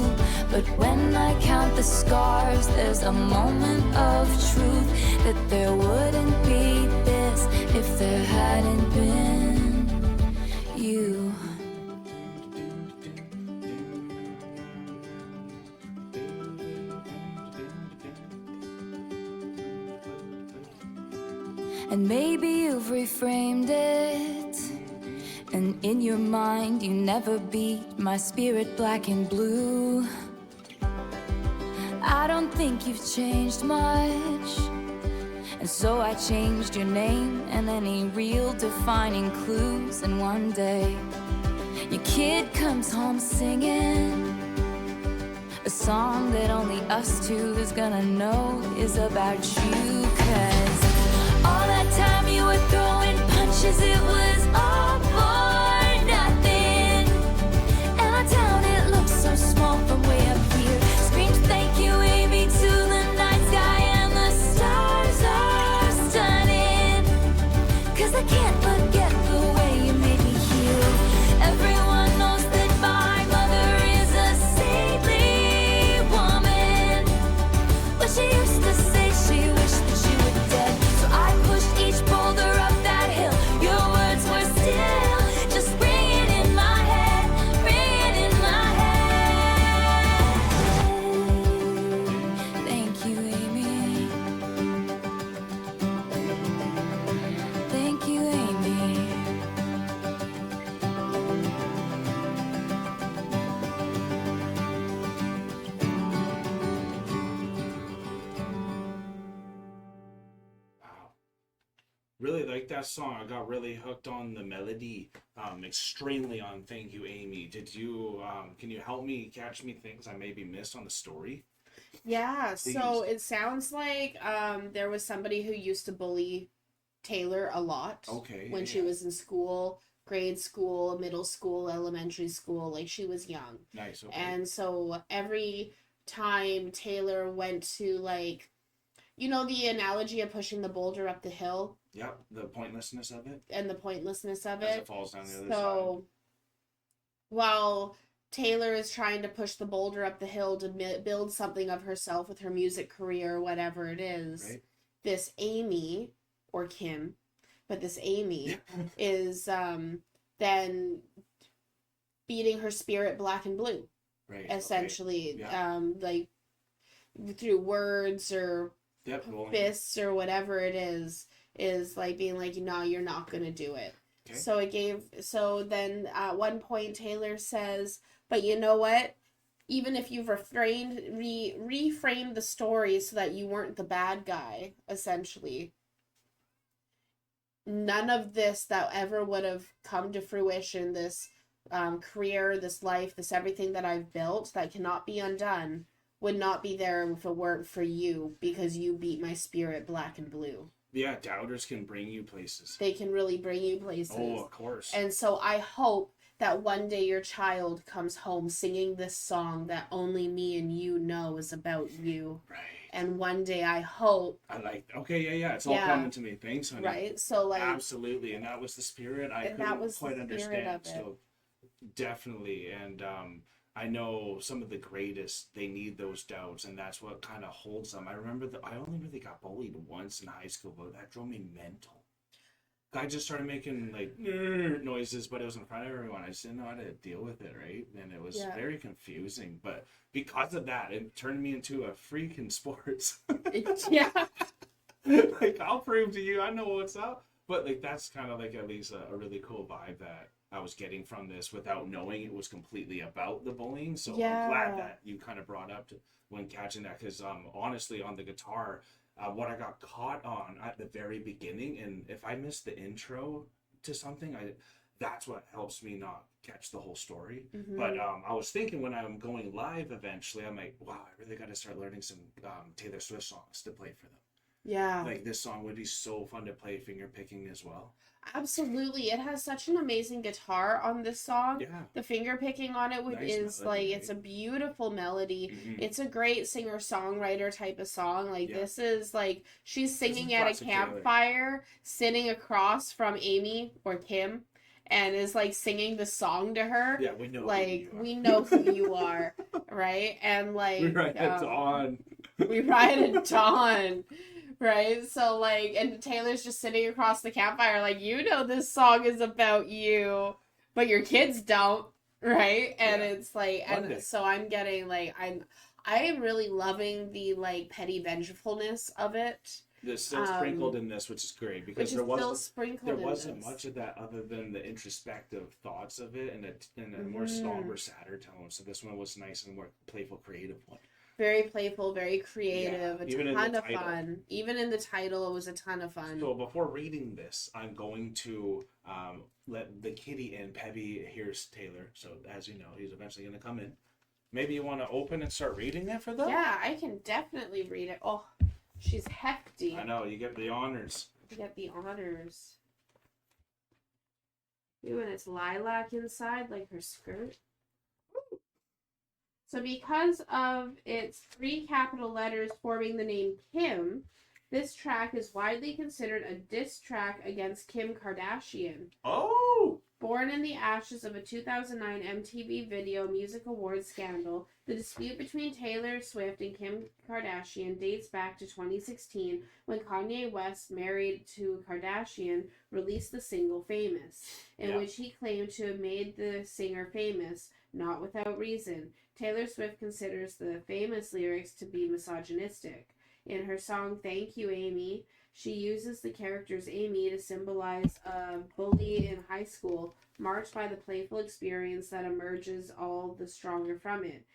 But when I count the scars, there's a moment of truth that there wouldn't be this if there hadn't been you. And maybe you've reframed it, and in your mind you never beat my spirit black and blue. I don't think you've changed much, and so I changed your name and any real defining clues. And one day your kid comes home singing a song that only us two is gonna know is about you. 'Cause all that time you were throwing punches, it was all for nothing. And our town, it looks so small from way up here. Screams thank you, Amy, to the night sky, and the stars are stunning. 'Cause I can't forget the way you made me heal. Everyone knows that my mother is a saintly woman. But she used to say she wished that she were dead. So I pushed each boulder up that hill. Your words were still just ringing in my head, ringing in my head. Thank you, Amy. Thank you, Amy. Wow. Really like that song. I got really hooked on the melody. Extremely on Thank You, Amy. Did you can you help me catch me things I maybe missed on the story? Yeah, so it sounds like there was somebody who used to bully Taylor a lot. Okay. When she was in school, grade school, middle school, elementary school, like she was young. Nice. Okay. And so every time Taylor went to, like, you know, the analogy of pushing the boulder up the hill Yep, the pointlessness of it and the pointlessness of as it. it falls down the other So while Taylor is trying to push the boulder up the hill to build something of herself with her music career or whatever it is, side. Right? this Amy, or Kim, but this Amy is then beating her spirit black and blue, Right. essentially, Okay. Yeah. like through words or Yep. Well, fists or whatever it is like being like, no, you're not gonna do it. Okay. So then at one point Taylor says, but you know what? Even if you've reframed the story so that you weren't the bad guy, essentially, none of this that ever would have come to fruition, this career, this life, this everything that I've built that cannot be undone, would not be there if it weren't for you, because you beat my spirit black and blue. Yeah, doubters can bring you places. They can really bring you places. Oh, of course. And so I hope that one day your child comes home singing this song that only me and you know is about you. Right. And one day I hope. I like. Okay, yeah. It's all Yeah. coming to me. Thanks, honey. Right? So, like. Absolutely, and that was the spirit. I And that couldn't was the quite spirit understand. of it. So, definitely, and I know some of the greatest, they need those doubts, and that's what kind of holds them. I remember that I only really got bullied once in high school, but that drove me mental. guy just started making like noises, but it was in front of everyone. I just didn't know how to deal with it, right? And it was very confusing. But because of that, it turned me into a freak in sports. Yeah. Like, I'll prove to you I know what's up. But like, that's kind of like at least a really cool vibe that I was getting from this without knowing it was completely about the bullying. So I'm glad that you kind of brought up when catching that, because honestly, on the guitar, what I got caught on at the very beginning, and if I missed the intro to something, that's what helps me not catch the whole story. But I was thinking when I'm going live eventually, I'm like, wow, I really got to start learning some Taylor Swift songs to play for them. Yeah. Like, this song would be so fun to play finger picking as well. Absolutely. It has such an amazing guitar on this song. Yeah. The finger picking on it is melody, like, it's a beautiful melody. It's a great singer-songwriter type of song. Like, this is like, she's singing at a campfire, sitting across from Amy or Kim, and is like singing the song to her. Yeah, we know. Like, we know who you are, right? And like, we ride at dawn. We ride at dawn. Right? So, like, and Taylor's just sitting across the campfire, like, you know this song is about you, but your kids don't, right? And it's like, and so I'm getting, like, I am really loving the, like, petty vengefulness of it. There's still sprinkled in this, which is great, because there wasn't much of that other than the introspective thoughts of it and a more somber, sadder tone. So this one was nice and more playful, creative one. Very playful, very creative, a ton of fun. Even in the title, it was a ton of fun. So before reading this, I'm going to let the kitty in. Pebby hears Taylor, so as you know, he's eventually going to come in. Maybe you want to open and start reading it for them? Yeah, I can definitely read it. Oh, she's hefty. I know, you get the honors. You get the honors. Ooh, and it's lilac inside, like her skirt. So because of its 3 capital letters forming the name Kim, this track is widely considered a diss track against Kim Kardashian. Oh! Born in the ashes of a 2009 MTV Video Music Awards scandal, the dispute between Taylor Swift and Kim Kardashian dates back to 2016 when Kanye West, married to Kardashian, released the single Famous, in which he claimed to have made the singer famous, not without reason. Taylor Swift considers the Famous lyrics to be misogynistic. In her song Thank You, Amy, she uses the characters Amy to symbolize a bully in high school, marked by the playful experience that emerges all the stronger from it.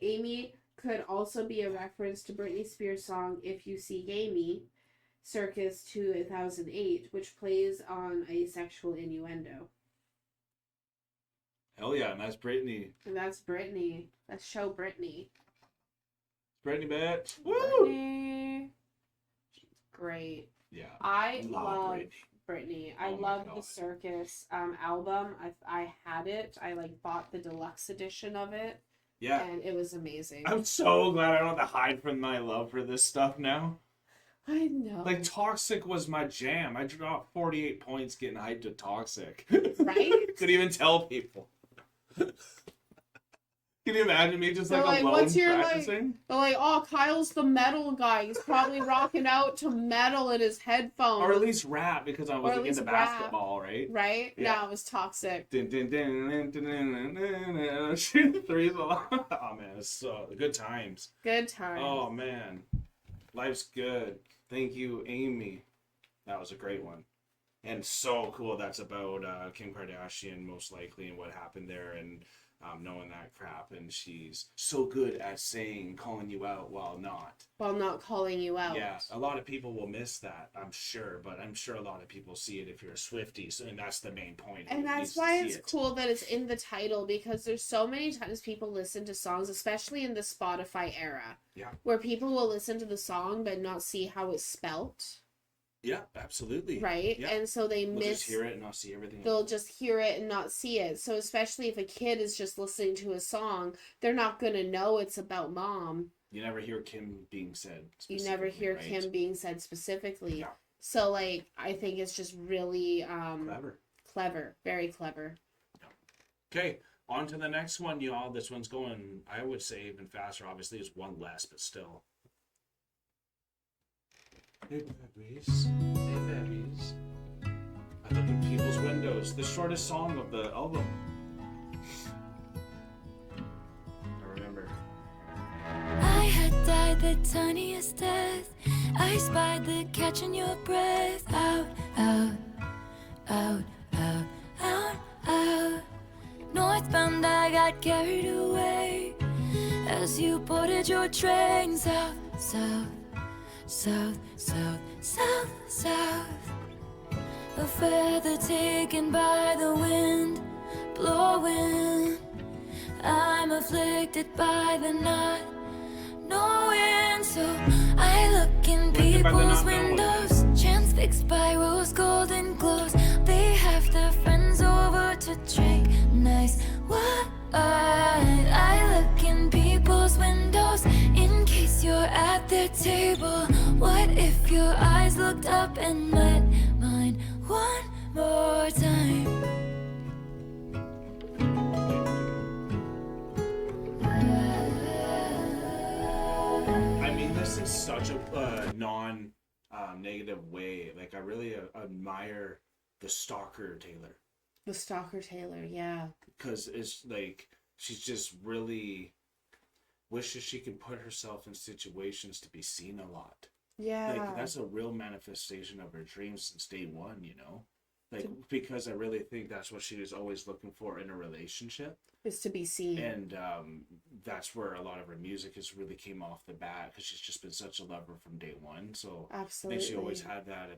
Amy could also be a reference to Britney Spears' song If You Seek Amy, circa 2008, which plays on a sexual innuendo. Hell yeah, and that's Britney. And that's Britney. Let's show Britney. Britney, bitch. Woo! Britney. She's great. Yeah. I love Britney. I love the Circus album. I had it. I like bought the deluxe edition of it. Yeah. And it was amazing. I'm so glad I don't have to hide from my love for this stuff now. I know. Like, Toxic was my jam. I dropped 48 points getting hyped to Toxic. Right? Couldn't even tell people. Can you imagine me just like alone what's your practicing? They're like, oh, Kyle's the metal guy. He's probably rocking out to metal in his headphones. Or at least rap, because I was into basketball, right? Right? Yeah. No, it was Toxic. Shooting threes along. Oh man, it's so good times. Good times. Oh man, life's good. Thank you, Amy. That was a great one. And so cool that's about Kim Kardashian, most likely, and what happened there, and knowing that crap. And she's so good at calling you out while not calling you out. Yeah, a lot of people will miss that, I'm sure, but I'm sure a lot of people see it if you're a Swiftie, and that's the main point. And that's why it's cool that it's in the title, because there's so many times people listen to songs, especially in the Spotify era, where people will listen to the song but not see how it's spelt. Yeah, absolutely. Right? Yeah. And so they'll just hear it and not see everything. They'll just hear it and not see it. So especially if a kid is just listening to a song, they're not going to know it's about mom. You never hear Kim being said. You never hear Kim being said specifically. Yeah. So, like, I think it's just really clever. Very clever. Okay, on to the next one, y'all. This one's going, I would say, even faster. Obviously, it's one less, but still. Hey, babies. Hey, babies. I look in people's windows. The shortest song of the album. I remember. I had died the tiniest death. I spied the catch in your breath. Out, out, out, out, out, out. Northbound, I got carried away as you boarded your train. South, south, south, south, south, south. A feather taken by the wind, blowing. I'm afflicted by the not knowing, so I look in people's windows, transfixed by rose golden glows. They have their friends over to drink nice wine. I look in people's windows in case you're at their table. What if your eyes looked up and met mine one more time? This is such a non-negative way. Like, I really admire the stalker Taylor. The stalker Taylor, yeah. Because it's like, she's just really wishes she could put herself in situations to be seen a lot. Yeah. Like, that's a real manifestation of her dreams since day one, you know? Like, because I really think that's what she was always looking for in a relationship. Is to be seen. And that's where a lot of her music has really came off the bat, because she's just been such a lover from day one. So absolutely, I think she always had that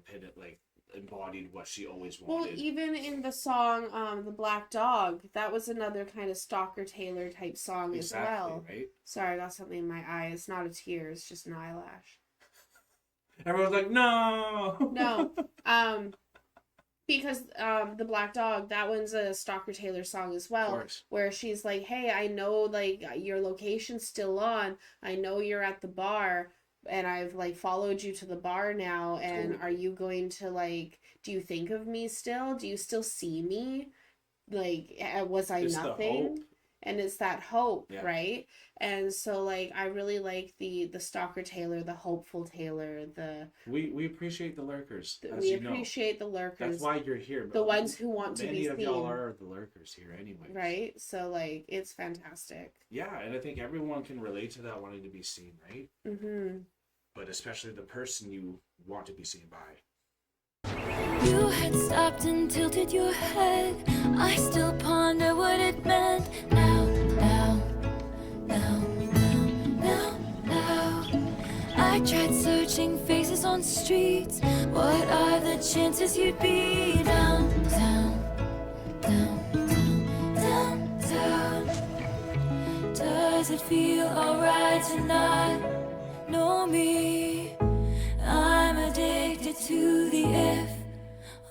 embodied what she always wanted. Well, even in the song The Black Dog, that was another kind of stalker Taylor type song as well. Right? Sorry, I got something in my eye. It's not a tear, it's just an eyelash. Everyone's like, no. Because The Black Dog, that one's a stalker Taylor song as well, where she's like, hey, I know like your location's still on, I know you're at the bar, and I've like followed you to the bar now, and are you going to like, do you think of me still? Do you still see me? Like, was I nothing? And it's that hope, right? And so like, I really like the stalker Taylor, the hopeful Taylor, we appreciate the lurkers. We appreciate the lurkers. That's why you're here. The ones who want to be seen. Many of y'all are the lurkers here anyway. Right? So like, it's fantastic. Yeah, and I think everyone can relate to that, wanting to be seen, right? Mm-hmm. But especially the person you want to be seen by. You had stopped and tilted your head. I still ponder what it meant. Now, now, now, now, now, now. I tried searching faces on streets. What are the chances you'd be down, down, down, down, down, down? Does it feel alright to not know me? I'm addicted to the if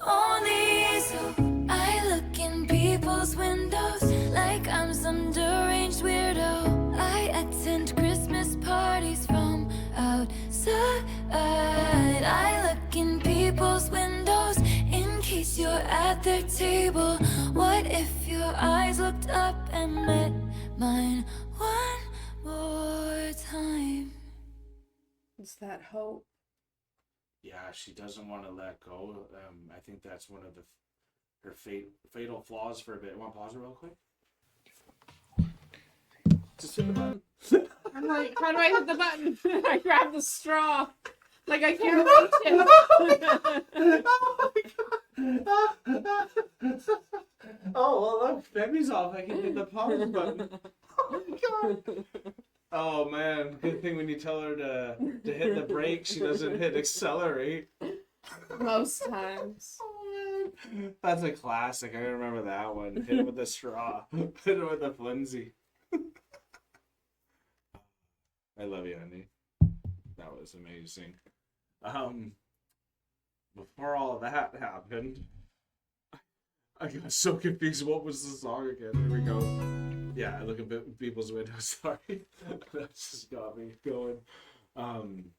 only, so I look in people's windows like I'm some deranged weirdo. I attend Christmas parties from outside. I look in people's windows in case you're at their table. What if your eyes looked up and met mine one more time? It's that hope. Yeah, she doesn't want to let go. I think that's one of her fatal flaws for a bit. Want to pause it real quick? Just hit the button. I'm like, how do I hit the button? I grab the straw. Like, I can't reach it. Oh, well, look, Femi's off. I can hit the pause button. Oh, my God. Oh, man. Good thing when you tell her to hit the brake, she doesn't hit accelerate. Most times. Oh, man. That's a classic. I remember that one. Hit it with a straw. Hit it with a flimsy. I love you, honey. That was amazing. Before all of that happened, I got so confused. What was the song again? Here we go. Yeah, I look at people's windows. Sorry, that just got me going. And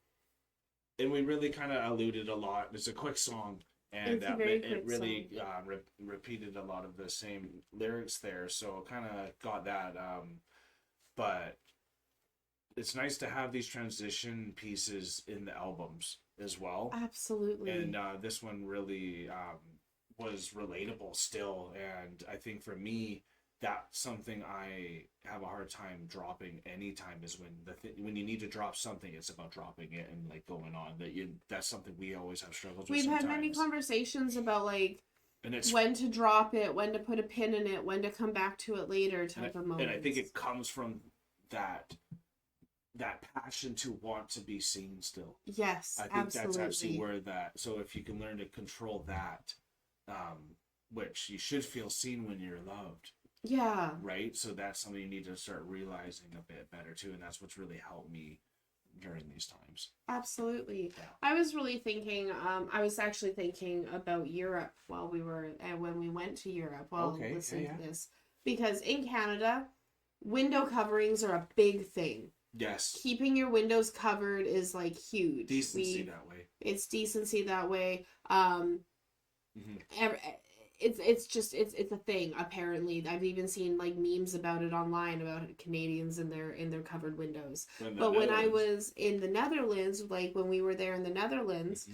we really kind of alluded a lot. It's a quick song, and it really repeated a lot of the same lyrics there. So kind of got that. But it's nice to have these transition pieces in the albums as well. Absolutely. And this one really was relatable still. And I think for me, that's something I have a hard time dropping anytime, is when when you need to drop something, it's about dropping it and like going on. That's something we always have struggles with. We've sometimes. had many conversations about like And it's when to drop it, when to put a pin in it, when to come back to it later type of moments. And I think it comes from that passion to want to be seen still. Yes, I think absolutely. that's actually where so if you can learn to control that, which you should feel seen when you're loved. Yeah. Right? So that's something you need to start realizing a bit better too, and that's what's really helped me during these times. Absolutely. Yeah. I was really thinking, I was actually thinking about Europe when we went to Europe while listening to this. Because in Canada, window coverings are a big thing. Yes. Keeping your windows covered is like huge. Decency that way. It's decency that way. Mm-hmm. It's a thing apparently. I've even seen like memes about it online about Canadians in their covered windows. But when I was in the Netherlands, like when we were there in the Netherlands,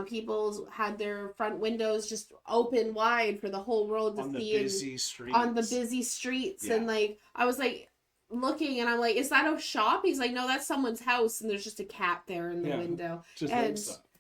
people had their front windows just open wide for the whole world to see on the busy streets. Yeah. And like I was like looking and I'm like, is that a shop? He's like, no, that's someone's house and there's just a cat there in the window. Just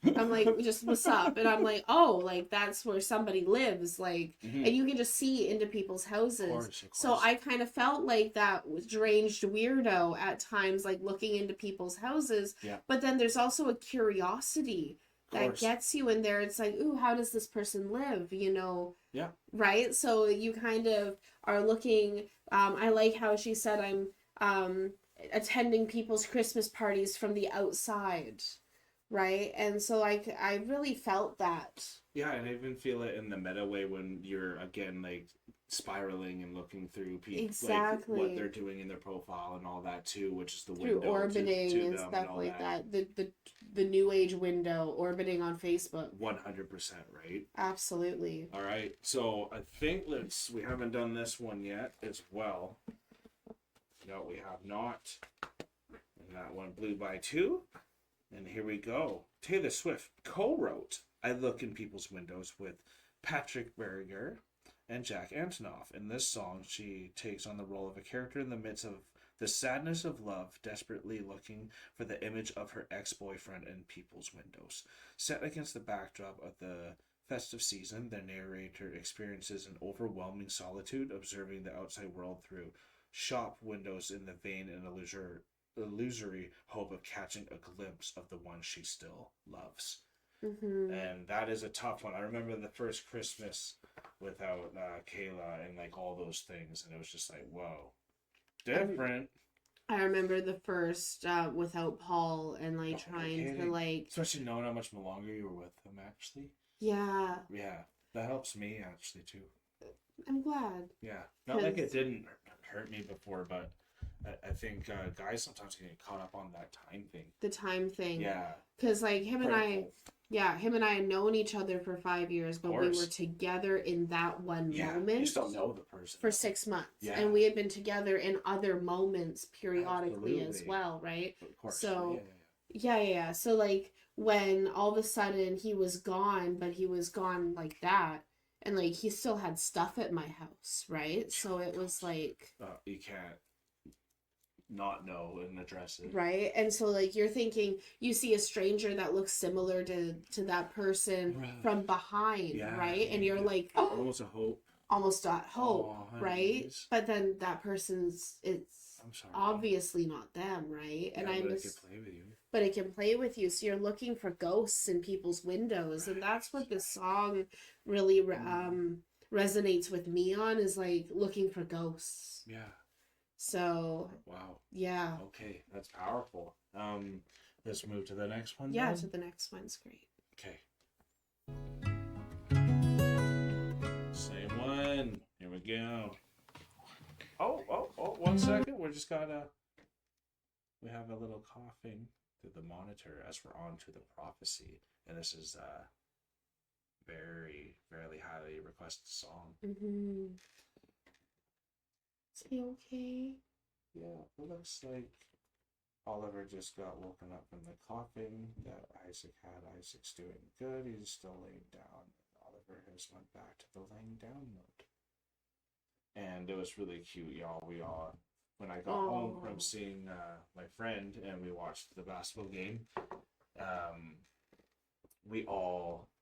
and I'm like, just what's up? And I'm like, oh, like that's where somebody lives, like, and you can just see into people's houses. Of course. So I kind of felt like that deranged weirdo at times, like looking into people's houses. Yeah. But then there's also a curiosity that gets you in there. It's like, ooh, how does this person live? You know? Yeah. Right. So you kind of are looking. I like how she said, I'm attending people's Christmas parties from the outside. Right, and so I really felt that. Yeah, and I even feel it in the meta way when you're again like spiraling and looking through people, like what they're doing in their profile and all that too, which is the through window orbiting to and stuff like that. The new age window, orbiting on Facebook. 100%, right? Absolutely. All right, so I think we haven't done this one yet as well. No, we have not. And that one blew by 2. And here we go. Taylor Swift co-wrote I Look in People's Windows with Patrick Berger and Jack Antonoff. In this song, she takes on the role of a character in the midst of the sadness of love, desperately looking for the image of her ex-boyfriend in people's windows. Set against the backdrop of the festive season, the narrator experiences an overwhelming solitude, observing the outside world through shop windows in the vain and illusory hope of catching a glimpse of the one she still loves. And that is a tough one. I remember the first Christmas without Kayla and like all those things, and it was just like, whoa, different. I remember the first without Paul and like trying to like, especially knowing how much longer you were with him. Actually, yeah, that helps me actually too. I'm glad. Yeah, not like it didn't hurt me before, but I think guys sometimes get caught up on that time thing. The time thing. Yeah. Because like him and I had known each other for 5 years, but we were together in that one moment. You still know the person. For 6 months. Yeah. And we had been together in other moments periodically as well, right? Of course. So, yeah. So like when all of a sudden he was gone, but he was gone like that. And like he still had stuff at my house, right? So it was like... you can't not know and address it, right? And so like you're thinking you see a stranger that looks similar to that person from behind, right? And you're like almost at hope, right? But then that person's obviously not them, right? And it can play with you. But it can play with you, so you're looking for ghosts in people's windows, and that's what this song really resonates with me on, is like looking for ghosts. Yeah. So wow. Yeah. Okay, that's powerful. Let's move to the next one. Yeah, then? to the next one's great. Okay. Same one. Here we go. Oh, 1 second. We have a little coughing through the monitor as we're on to the prophecy, and this is very, very highly requested song. Is he okay? Yeah, it looks like Oliver just got woken up from the coughing that Isaac had. Isaac's doing good. He's still laying down. Oliver Oliver has went back to the laying down mode. And it was really cute, y'all. We all, when I got home from seeing my friend and we watched the basketball game,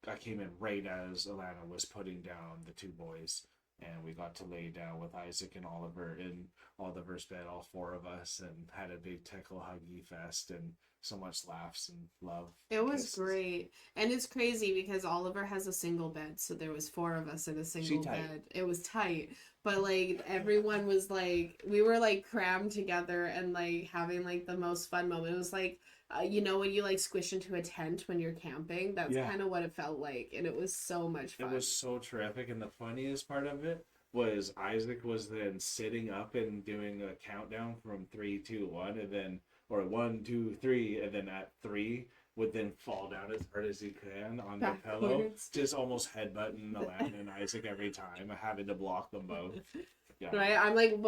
I came in right as Alana was putting down the two boys, and we got to lay down with Isaac and Oliver in Oliver's bed, all four of us, and had a big tickle huggy fest and so much laughs and love. It was great. And it's crazy because Oliver has a single bed, so there was four of us in a single bed. It was tight. But like everyone was like, we were like crammed together and like having like the most fun moment. It was like you know when you like squish into a tent when you're camping? That's kind of what it felt like. And it was so much fun. It was so terrific. And the funniest part of it was Isaac was then sitting up and doing a countdown from 3, 2, 1, and then, or 1, 2, 3, and then at 3 would then fall down as hard as he can on the pillow, just almost headbutting Alana and Isaac every time, having to block them both. Yeah. Right, I'm like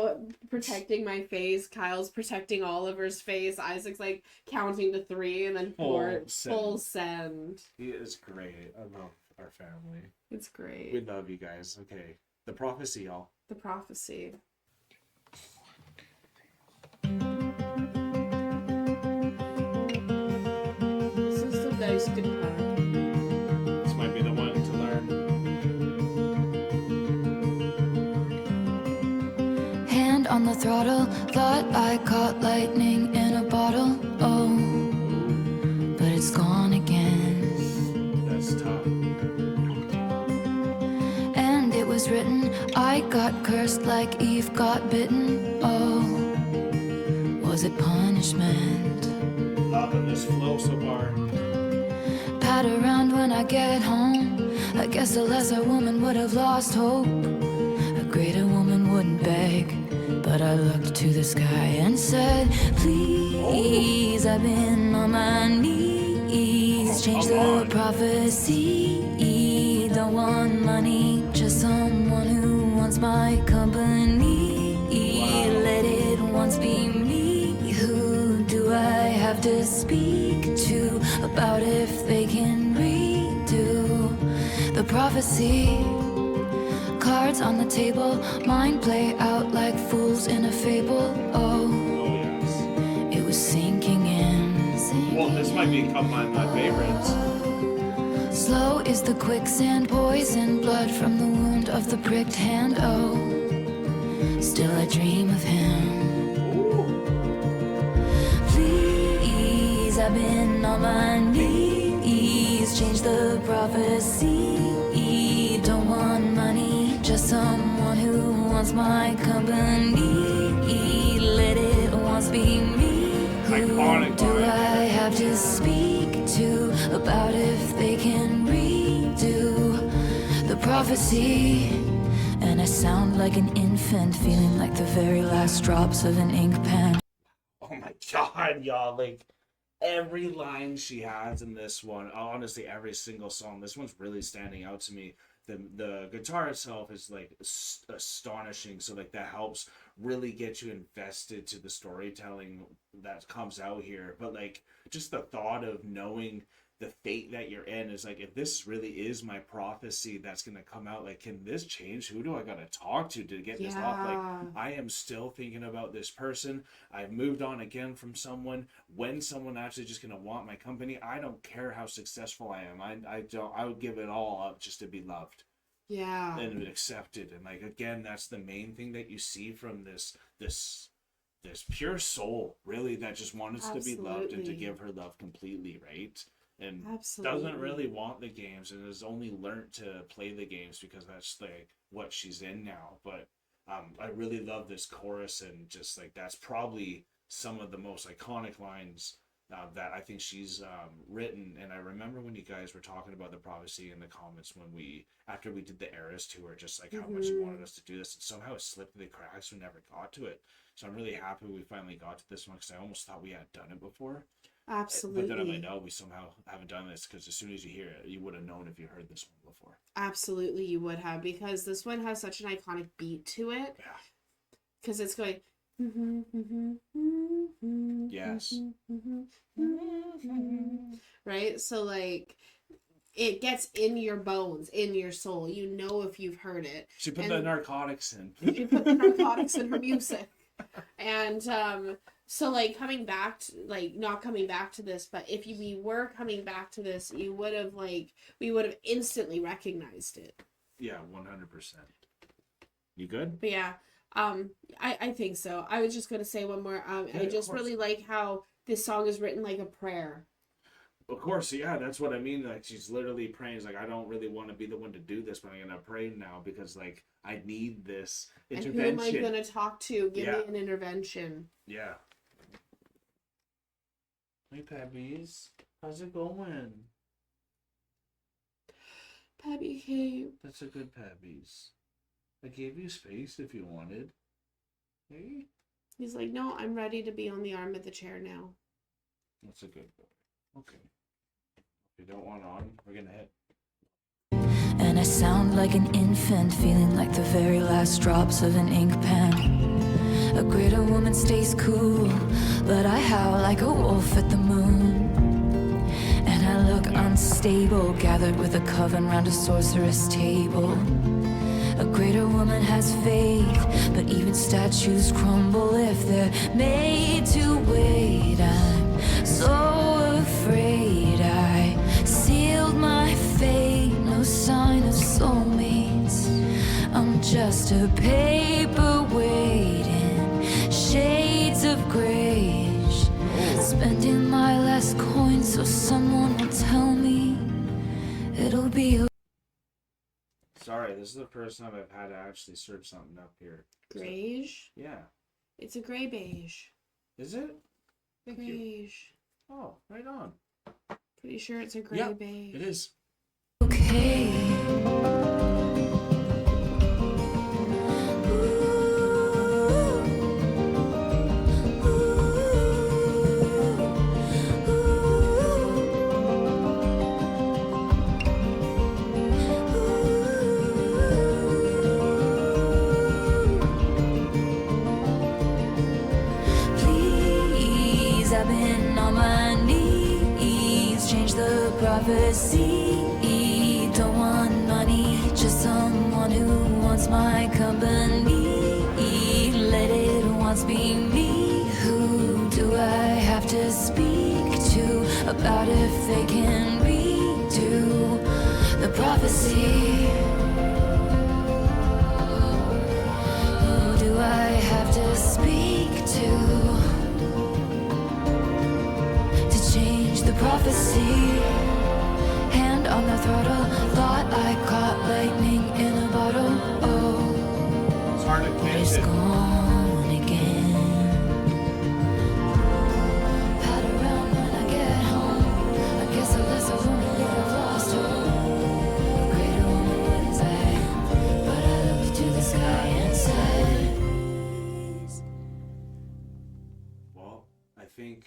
protecting my face. Kyle's protecting Oliver's face. Isaac's like counting to 3 and then 4. Full send. He is great. I love our family. It's great. We love you guys. Okay, the prophecy, y'all. The prophecy. This is the best guitar. This might be the one to learn. Hand on the throttle, thought I caught lightning in a bottle. Oh, but it's gone again. That's tough. And it was written, I got cursed like Eve got bitten. Oh, was it punishment? Loving this flow so far. Pat around when I get home. I guess a lesser woman would have lost hope. A greater woman wouldn't beg. But I looked to the sky and said, please, I've been on my knees. Change the prophecy. Don't want money, just someone who wants my company. Let it once be me. Who do I have to speak to about if they can redo the prophecy? Cards on the table, mind play out like fools in a fable. Oh, yes. It was sinking in. Well, this might become my favorites. Slow is the quicksand, poison blood from the wound of the pricked hand. Oh, still I dream of him. Please, I've been on my knees. Change the prophecy. Don't want money, just someone who wants my company. Let it once be me. Iconic. Who do I have to speak to about if they can redo the prophecy? And I sound like an infant, feeling like the very last drops of an ink pen. Oh my god, y'all, like every line she has in this one, honestly every single song, this one's really standing out to me. The guitar itself is like astonishing, so like that helps really get you invested to the storytelling that comes out here. But like just the thought of knowing the fate that you're in is like, if this really is my prophecy that's gonna come out, like, can this change? Who do I gotta talk to get this off? Like, I am still thinking about this person. I've moved on again from someone. When someone actually just gonna want my company, I don't care how successful I am. I would give it all up just to be loved. Yeah. And accepted. And like, again, that's the main thing that you see from this pure soul, really, that just wanted to be loved and to give her love completely, right? And doesn't really want the games and has only learned to play the games because that's like what she's in now. But I really love this chorus, and just like that's probably some of the most iconic lines that I think she's written. And I remember when you guys were talking about the prophecy in the comments when after we did the Eras tour, just like how much you wanted us to do this, and somehow it slipped through the cracks. We never got to it. So I'm really happy we finally got to this one, because I almost thought we had done it before. Absolutely. But then I'm like, no, we somehow haven't done this, because as soon as you hear it, you would have known if you heard this one before. Absolutely, you would have, because this one has such an iconic beat to it. Yeah. Because it's going. Yes. Right? So, like, it gets in your bones, in your soul. You know if you've heard it. She put the narcotics in. She put the narcotics in her music. And so like coming back to, like not coming back to this, but if we were coming back to this, we would have instantly recognized it. Yeah, 100%. You good? But yeah, I think so. I was just gonna say one more. I just really like how this song is written like a prayer. Of course, yeah, that's what I mean. Like, she's literally praying. It's like, I don't really want to be the one to do this, but I'm gonna pray now because, like, I need this intervention. And who am I gonna talk to? Give me an intervention. Yeah. Hey, Pabbies, how's it going? Pabby came. That's a good Pabbies. I gave you space if you wanted. Hey. He's like, no, I'm ready to be on the arm of the chair now. That's a good boy. Okay. If you don't want on, we're gonna hit. And I sound like an infant, feeling like the very last drops of an ink pen. A greater woman stays cool, but I howl like a wolf at the moon. And I look unstable, gathered with a coven round a sorceress table. A greater woman has faith, but even statues crumble if they're made to wait. I'm so afraid I sealed my fate, no sign of soulmates. I'm just a paperweight in shades of grayish, spending my last coin so someone will tell me it'll be okay. Sorry, this is the first time I've had to actually search something up here. Grayish? Yeah. It's a gray beige. Is it? Thank you. Beige. Oh, right on. Pretty sure it's a gray beige. It is. Okay. Please, I've been on my knees, change the prophecy. Don't want money, just someone who wants my company. Let it once be me. Who do I have to speak to about if they can redo the prophecy? Who do I have to speak to change the prophecy? Hand on the throttle, thought I caught lightning in a bottle. Oh, It's hard to catch it's it. gone again. Pat around when I get home. I guess a lesser woman would have lost hope. A greater woman wouldn't say, but I looked to the sky and said, Well, I think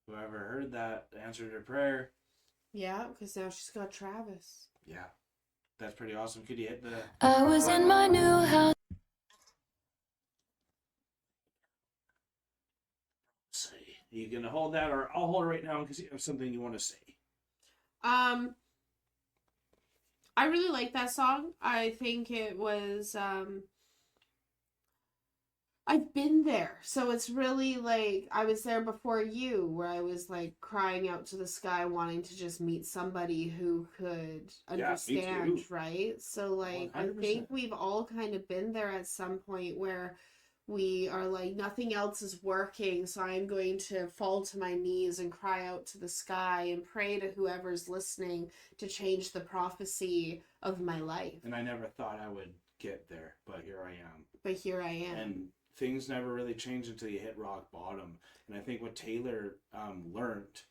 whoever heard that answered her prayer. Yeah, because now she's got Travis. Yeah. That's pretty awesome. Could you hit the... I was in my new house. Say, you gonna hold that, or I'll hold it right now because you have something you want to say. I really like that song. I think it was I've been there. So it's really like I was there before you, where I was like crying out to the sky wanting to just meet somebody who could understand, too. right? So like I 100%. think we've all kind of been there at some point where we are like, nothing else is working, so I'm going to fall to my knees and cry out to the sky and pray to whoever's listening to change the prophecy of my life. And I never thought I would get there, but here I am. But here I am. And things never really change until you hit rock bottom. And I think what Taylor learned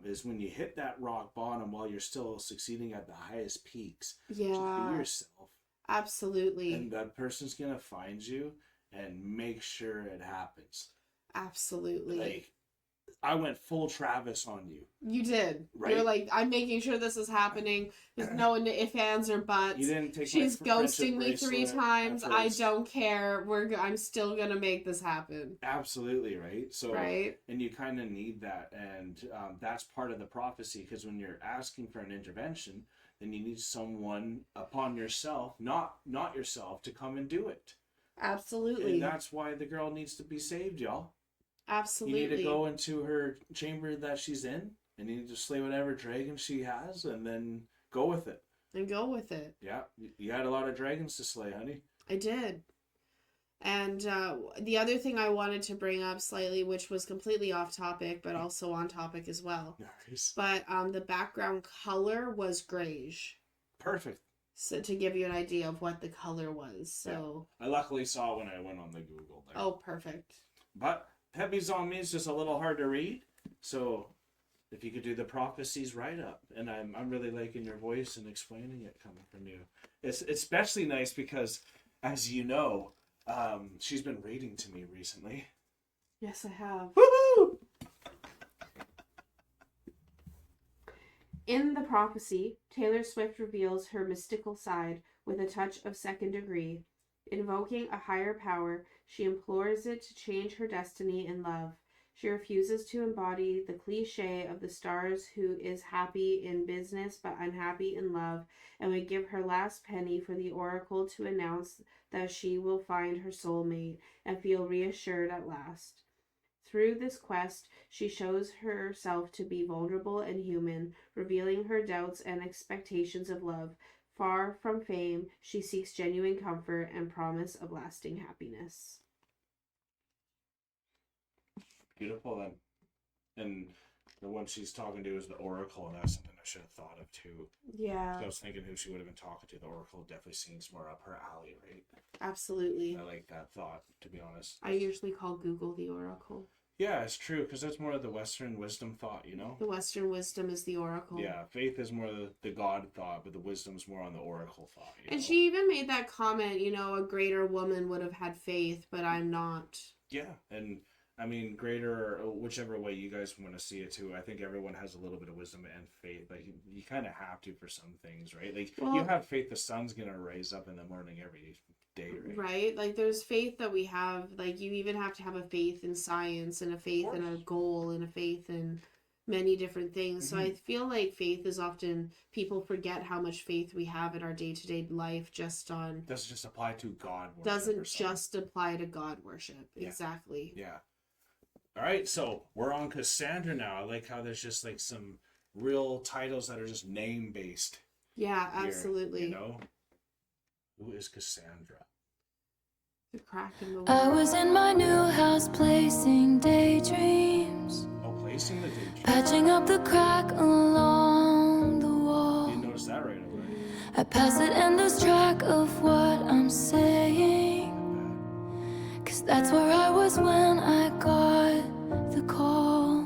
is when you hit that rock bottom while you're still succeeding at the highest peaks, just be yourself. Absolutely. And that person's going to find you and make sure it happens. Absolutely. Like, I went full Travis on you. You did. Right? You're like, I'm making sure this is happening. There's no ifs, ands, or buts. You didn't take She's my friendship ghosting me 3 bracelet times. at I first. don't care. I'm still gonna make this happen. Absolutely, right? So, Right? and you kind of need that, and that's part of the prophecy, because when you're asking for an intervention, then you need someone upon yourself, not yourself, to come and do it. Absolutely. And that's why the girl needs to be saved, y'all. Absolutely. You need to go into her chamber that she's in, and you need to slay whatever dragon she has, and then go with it. And go with it. Yeah, you had a lot of dragons to slay, honey. I did. And the other thing I wanted to bring up slightly, which was completely off topic, but also on topic as well. Nice. But the background color was grayish. Perfect. So to give you an idea of what the color was. So I luckily saw it when I went on the Google there. Oh, perfect. But Pepe's on me is just a little hard to read. So if you could do the prophecies right up, and I'm really liking your voice and explaining it coming from you. It's especially nice because, as you know, she's been reading to me recently. Yes, I have. Woohoo! In the prophecy, Taylor Swift reveals her mystical side with a touch of second degree. Invoking a higher power, she implores it to change her destiny in love. She refuses to embody the cliche of the stars who is happy in business but unhappy in love, and would give her last penny for the oracle to announce that she will find her soulmate and feel reassured at last. Through this quest, she shows herself to be vulnerable and human, revealing her doubts and expectations of love. Far from fame, she seeks genuine comfort and promise of lasting happiness. Beautiful then. And the one she's talking to is the Oracle, and that's something I should have thought of too. Yeah, I was thinking who she would have been talking to. The Oracle definitely seems more up her alley, right? absolutely. I like that thought, to be honest. I usually call Google the oracle. Yeah, it's true, because that's more of the Western wisdom thought, you know? The Western wisdom is the oracle. Yeah, faith is more the God thought, but the wisdom's more on the Oracle thought. You And know? she even made that comment, a greater woman would have had faith, but I'm not. Yeah, and I mean, greater, whichever way you guys want to see it too. I think everyone has a little bit of wisdom and faith. Like, you kind of have to for some things, right? Like, you have faith the sun's going to rise up in the morning every day, right? Right? Like, there's faith that we have. Like, you even have to have a faith in science and a faith in a goal and a faith in many different things. So I feel like faith is often, people forget how much faith we have in our day-to-day life just on... Doesn't just apply to God worship. Doesn't just apply to God worship. Yeah. Exactly. Yeah. All right, so we're on Cassandra now. I like how there's just like some real titles that are just name-based. Yeah, here, absolutely. you know? Who is Cassandra? The crack in the I wall. was in my new house placing daydreams, Oh, placing the daydream. patching up the crack along the wall. You noticed that right away. I pass it and lose track of what I'm saying, 'cause that's where I was when I got the call.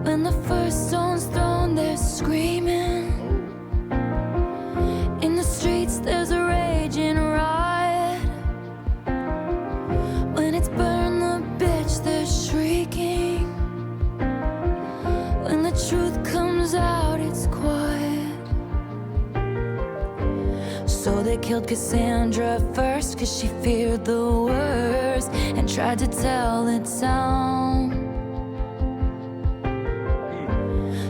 When the first stone's thrown, they're screaming. In the streets, there's a raging riot. When it's burn the bitch, they're shrieking. When the truth comes out, it's quiet. So they killed Cassandra first, 'cause she feared the worst and tried to tell the town.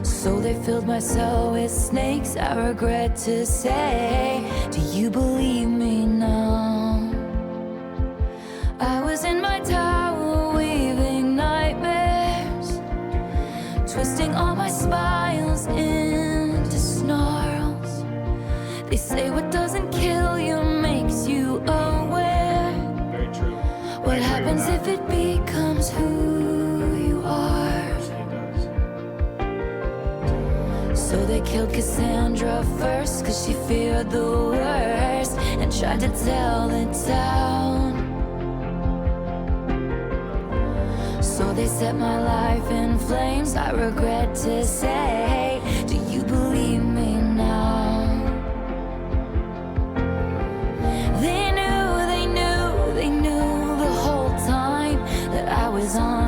So they filled my cell with snakes, I regret to say. Do you believe me now? I was in my tower weaving nightmares, twisting all my smiles into snarls. They say what doesn't kill you makes you aware. Very true. What happens if it becomes who you are? So they killed Cassandra first, 'cause she feared the worst and tried to tell the town. So they set my life in flames, I regret to say. Do you believe me now? They knew the whole time that I was on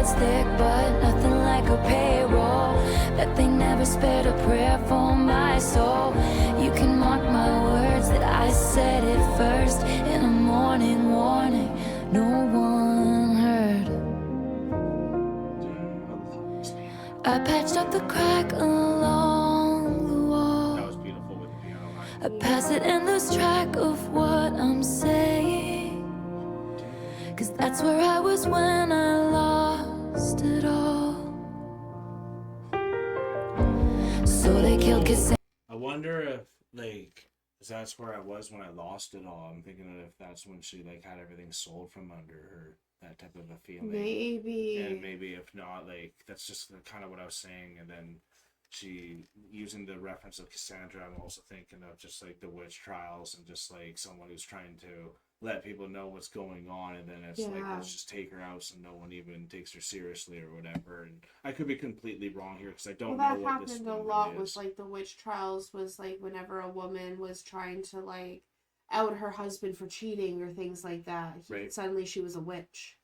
blood's thick, but nothing like a payroll. That they never spared a prayer for my soul. You can mark my words that I said it first. In a morning warning, no one heard. I patched up the crack along the wall. That was beautiful with the piano. I pass it and lose track of what I'm saying. 'Cause that's where I was when I lost it all. So they killed Cassandra. I wonder if, like, 'cause that's where I was when I lost it all. I'm thinking that if that's when she, like, had everything sold from under her, that type of a feeling. Maybe. And maybe if not, like, that's just kind of what I was saying. And then she, using the reference of Cassandra, I'm also thinking of just, like, the witch trials and just, like, someone who's trying to let people know what's going on, and then it's like, Yeah. let's just take her out so no one even takes her seriously or whatever. And I could be completely wrong here because I don't Well, know that what this happened a one lot really with is. like the witch trials. Was like whenever a woman was trying to like out her husband for cheating or things like that, Right. suddenly she was a witch,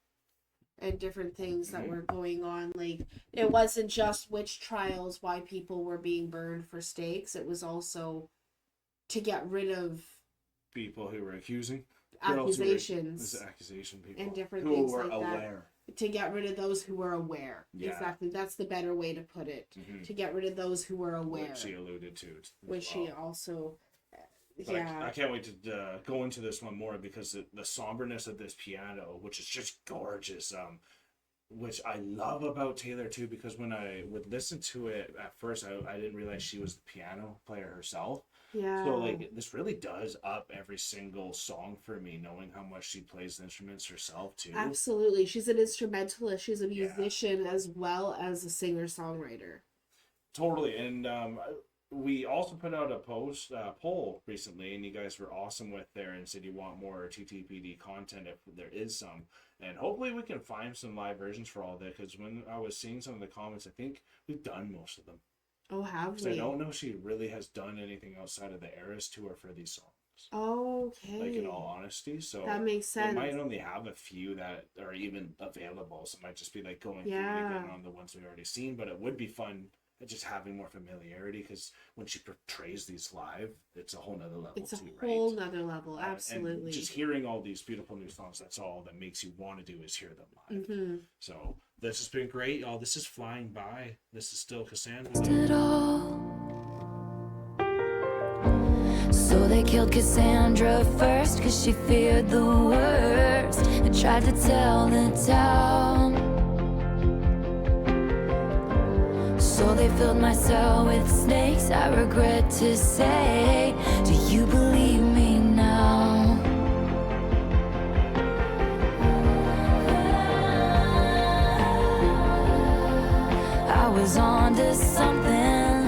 and different things that Mhm. were going on. Like it wasn't just witch trials why people were being burned for stakes. It was also to get rid of People who were accusing accusations accusation people and different who things were like that. aware. To get rid of those who were aware. Yeah. Exactly. That's the better way to put it. Mhm. To get rid of those who were aware. Which she alluded to as Which she well. also, But yeah. I can't wait to go into this one more because the somberness of this piano, which is just gorgeous, which I love about Taylor too, because when I would listen to it at first, I didn't realize she was the piano player herself. Yeah. So like this really does up every single song for me, knowing how much she plays the instruments herself too. Absolutely. She's an instrumentalist. She's a Yeah. musician as well as a singer-songwriter. Totally, and we also put out a poll recently, and you guys were awesome with there and said you want more TTPD content if there is some, and hopefully we can find some live versions for all that. Because when I was seeing some of the comments, I think we've done most of them. Oh, have Because I we? don't know if she really has done anything outside of the Eras tour for these songs. Okay. Like in all honesty, so That makes sense. It might only have a few that are even available, so it might just be like going through it Yeah. again on the ones we've already seen. But it would be fun just having more familiarity, because when she portrays these live, it's a whole nother level It's a too, whole right? nother level. Absolutely. And just hearing all these beautiful new songs, that's all that makes you want to do is hear them live. Mm-hmm. So this has been great, y'all. This is flying by. This is still Cassandra. It all. So they killed Cassandra first, 'cause she feared the worst and tried to tell the town. So they filled my cell with snakes, I regret to say. Do you believe me now? I was on to something.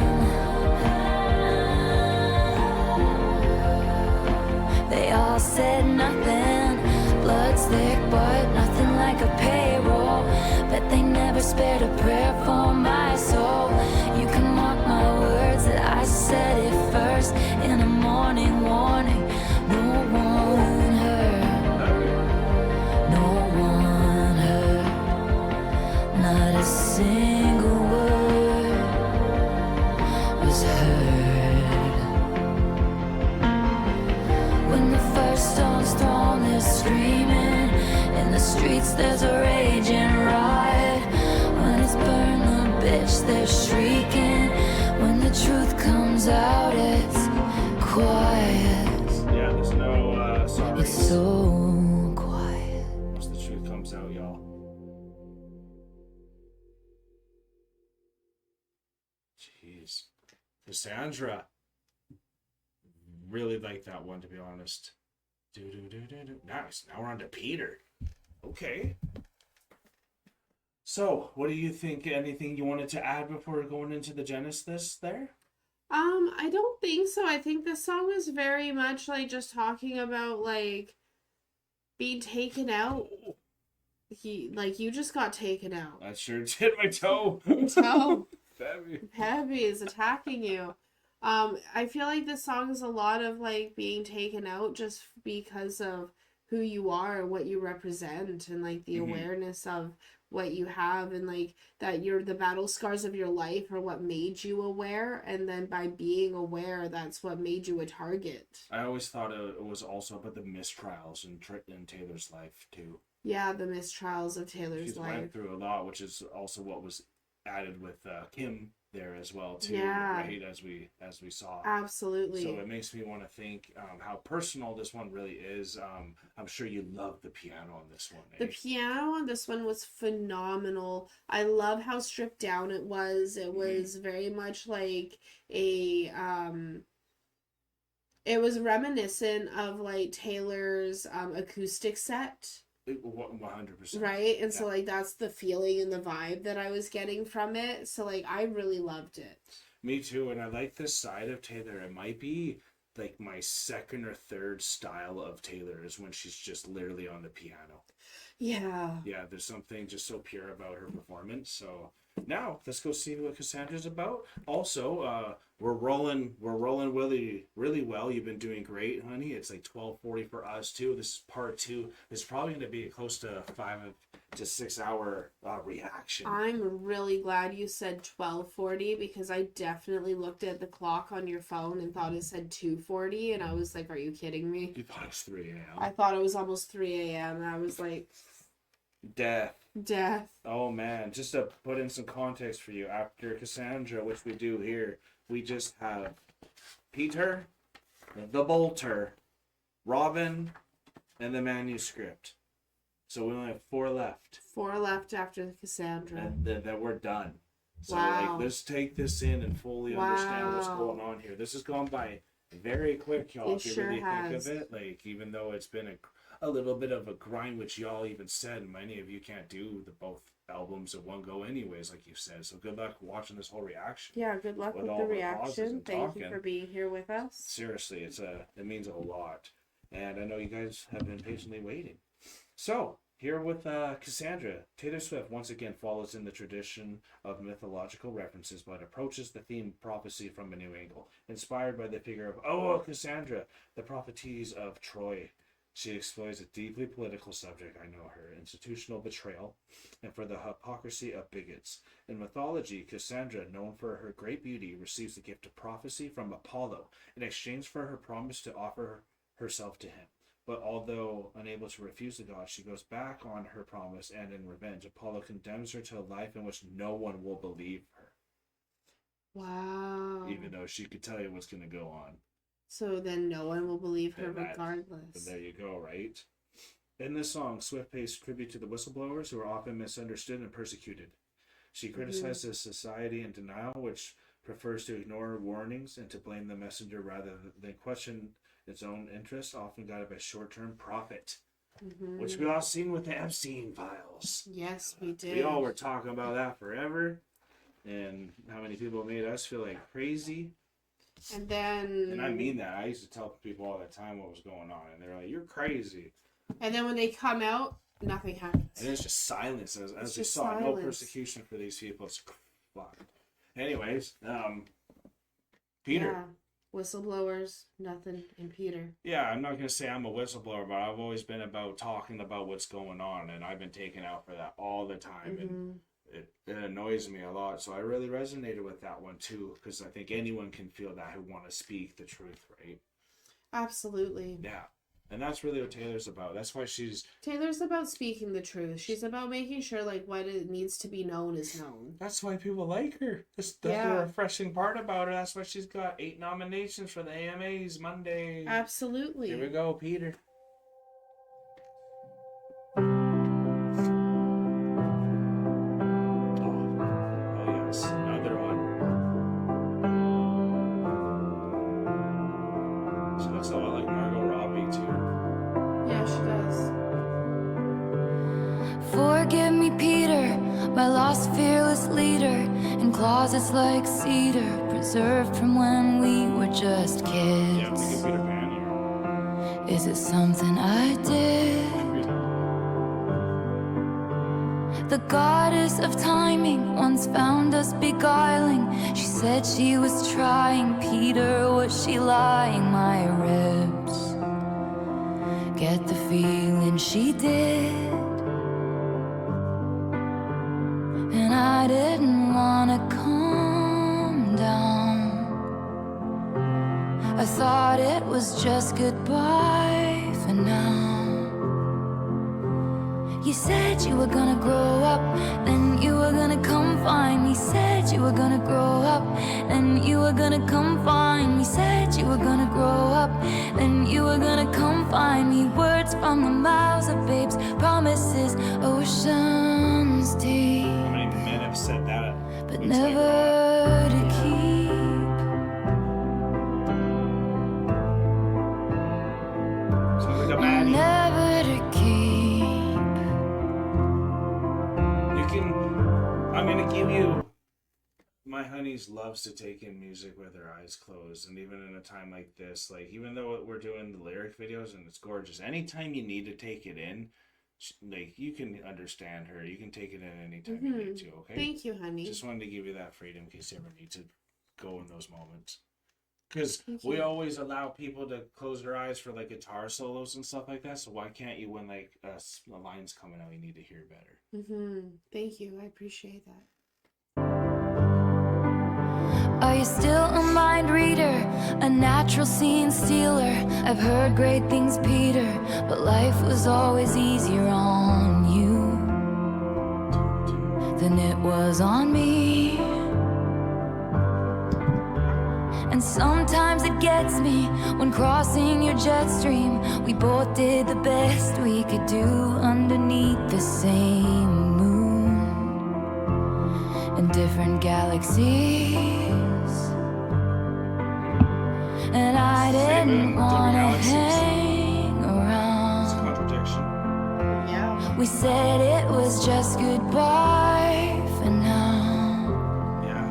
They all said nothing. Blood's thick, but nothing like a payroll. Bet they never spared a prayer for my soul. You can mark my words that I said it first. In a morning warning, no one heard. No one heard. Not a single word was heard. When the first stone's thrown, they're screaming. In the streets, there's a raging riot. When it's burned, the bitch, they're shrieking. When the truth comes out, it's quiet. Yeah, there's no sorry. It's so quiet. Once the truth comes out, y'all. Jeez. Cassandra. Really like that one, to be honest. Nice. Now we're on to Peter. Okay. So, what do you think? Anything you wanted to add before going into the Genesis there? I don't think so. I think the song is very much like just talking about like being taken out. You just got taken out. That sure hit my toe. Toe. Heavy. Heavy is attacking you. I feel like this song is a lot of like being taken out just because of who you are and what you represent, and like the Mhm. awareness of what you have, and like that the battle scars of your life are what made you aware, and then by being aware, that's what made you a target. I always thought it was also about the mistrials in Taylor's life too. Yeah, the mistrials of Taylor's life. She's went through a lot, which is also what was added with Kim there as well too, yeah. right, as we saw. Absolutely. So it makes me want to think how personal this one really is. I'm sure you love the piano on this one. The piano on this one was phenomenal. I love how stripped down it was. It was very much like a it was reminiscent of like Taylor's acoustic set. 100%. Right? And so like that's the feeling and the vibe that I was getting from it. So like I really loved it. Me too, and I like this side of Taylor. It might be like my second or third style of Taylor is when she's just literally on the piano. Yeah. Yeah, there's something just so pure about her performance. So now let's go see what Cassandra's about. Also, we're rolling really well. You've been doing great, honey. It's like 12:40 for us too. This is part 2. It's probably going to be close to 5 to 6 hour reaction. I'm really glad you said 12:40 because I definitely looked at the clock on your phone and thought it said 2:40, and I was like, "Are you kidding me?" You thought it was 3 a.m. I thought it was almost 3 a.m. and I was like, Death. Oh man, just to put in some context for you, after Cassandra, which we do here, we just have Peter, the Bolter, Robin, and the manuscript. So we only have 4 left. 4 left after the Cassandra. And then we're done. So wow. let's take this in and fully understand what's going on here. This has gone by very quick, y'all. If you really think of it, like even though it's been a little bit of a grind, which y'all even said, many of you can't do the both albums at one go anyways, like you said. So good luck watching this whole reaction. Yeah, good luck with the reaction. Thank you for being here with us. Seriously, it means a lot. And I know you guys have been patiently waiting. So, here with Cassandra, Taylor Swift once again follows in the tradition of mythological references, but approaches the theme prophecy from a new angle. Inspired by the figure of Cassandra, the prophetess of Troy. She explores a deeply political subject, I know her, institutional betrayal, and for the hypocrisy of bigots. In mythology, Cassandra, known for her great beauty, receives the gift of prophecy from Apollo in exchange for her promise to offer herself to him. But although unable to refuse the god, she goes back on her promise, and in revenge, Apollo condemns her to a life in which no one will believe her. Wow. Even though she could tell you what's going to go on. So then no one will believe her regardless. There you go, right? In this song, Swift pays tribute to the whistleblowers who are often misunderstood and persecuted. She criticizes society in denial, which prefers to ignore warnings and to blame the messenger rather than question its own interests, often guided by short-term profit. Which we all seen with the Epstein files. Yes, we did. We all were talking about that forever, and how many people made us feel like crazy. And I mean that. I used to tell people all the time what was going on, and they're like, "You're crazy." And then when they come out, nothing happens. And it's just silence, as we saw. Silence. No persecution for these people. It's fuck. Anyways, Peter. Yeah. Whistleblowers, nothing in Peter. Yeah, I'm not gonna say I'm a whistleblower, but I've always been about talking about what's going on, and I've been taken out for that all the time, and it annoys me a lot. So I really resonated with that one too, because I think anyone can feel that who want to speak the truth, right? Absolutely. Yeah, and that's really what Taylor's about. That's why Taylor's about speaking the truth. She's about making sure like what it needs to be known is known. That's why people like her. That's the refreshing part about her. That's why she's got 8 nominations for the AMAs Monday. Absolutely. Here we go, Peter. Forgive me, Peter, my lost fearless leader, in closets like cedar, preserved from when we were just kids. Yeah, we get Peter Pan here. Is it something I did? The goddess of timing once found us beguiling. She said she was trying. Peter, was she lying? My ribs get the feeling she did. I didn't wanna calm down. I thought it was just goodbye for now. You said you were gonna grow up, then you were gonna come find me. Said you were gonna grow up, then you were gonna come find me. Said you were gonna grow up, then you were gonna come find me. Words from the mouths of babes, promises, oceans deep, How many men have said that? but It's like, never to keep. sounds like a baddie. Never to keep. I'm gonna give you. My honeys loves to take in music with her eyes closed, and even in a time like this, like even though we're doing the lyric videos and it's gorgeous, anytime you need to take it in, like you can understand her. You can take it in anytime you need to. Okay. Thank you, honey. Just wanted to give you that freedom in case you ever need to go in those moments. Because Thank we you. always allow people to close their eyes for like guitar solos and stuff like that. So why can't you, when like a line's coming out, you need to hear better? Thank you. I appreciate that. Are you still a mind reader, a natural scene stealer? I've heard great things, Peter, but life was always easier on you than it was on me. And sometimes it gets me when crossing your jet stream. We both did the best we could do underneath the same moon in different galaxies. And I didn't wanna hang It's a around. contradiction. Yeah. We said it was just goodbye for now. Yeah.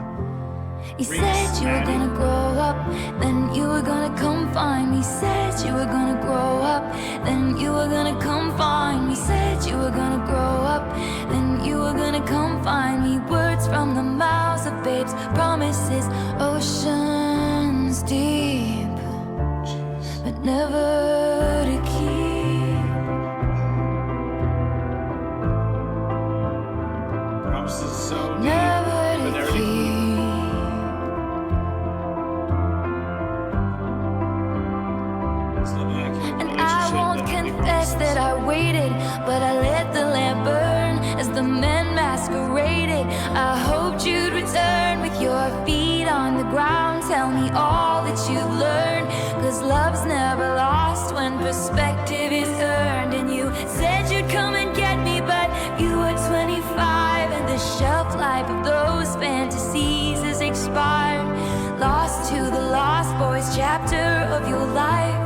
You said you were gonna grow up, then you were gonna come find me. Said you were gonna grow up, then you were gonna come find me. Said you were gonna grow up, then you were gonna come find me. Words from the mouths of babes, promises, oceans deep, but never to keep. Promises so deep. Never but to never to keep. It's nothing like a And I relationship won't that only confess promises. that I waited, but I let the lamp burn as the men masqueraded. I hoped you'd return with your feet on the ground. Tell me all that you've learned, 'cause love's never lost when perspective is earned. And you said you'd come and get me, but you were 25, and the shelf life of those fantasies has expired. Lost to the lost boys chapter of your life.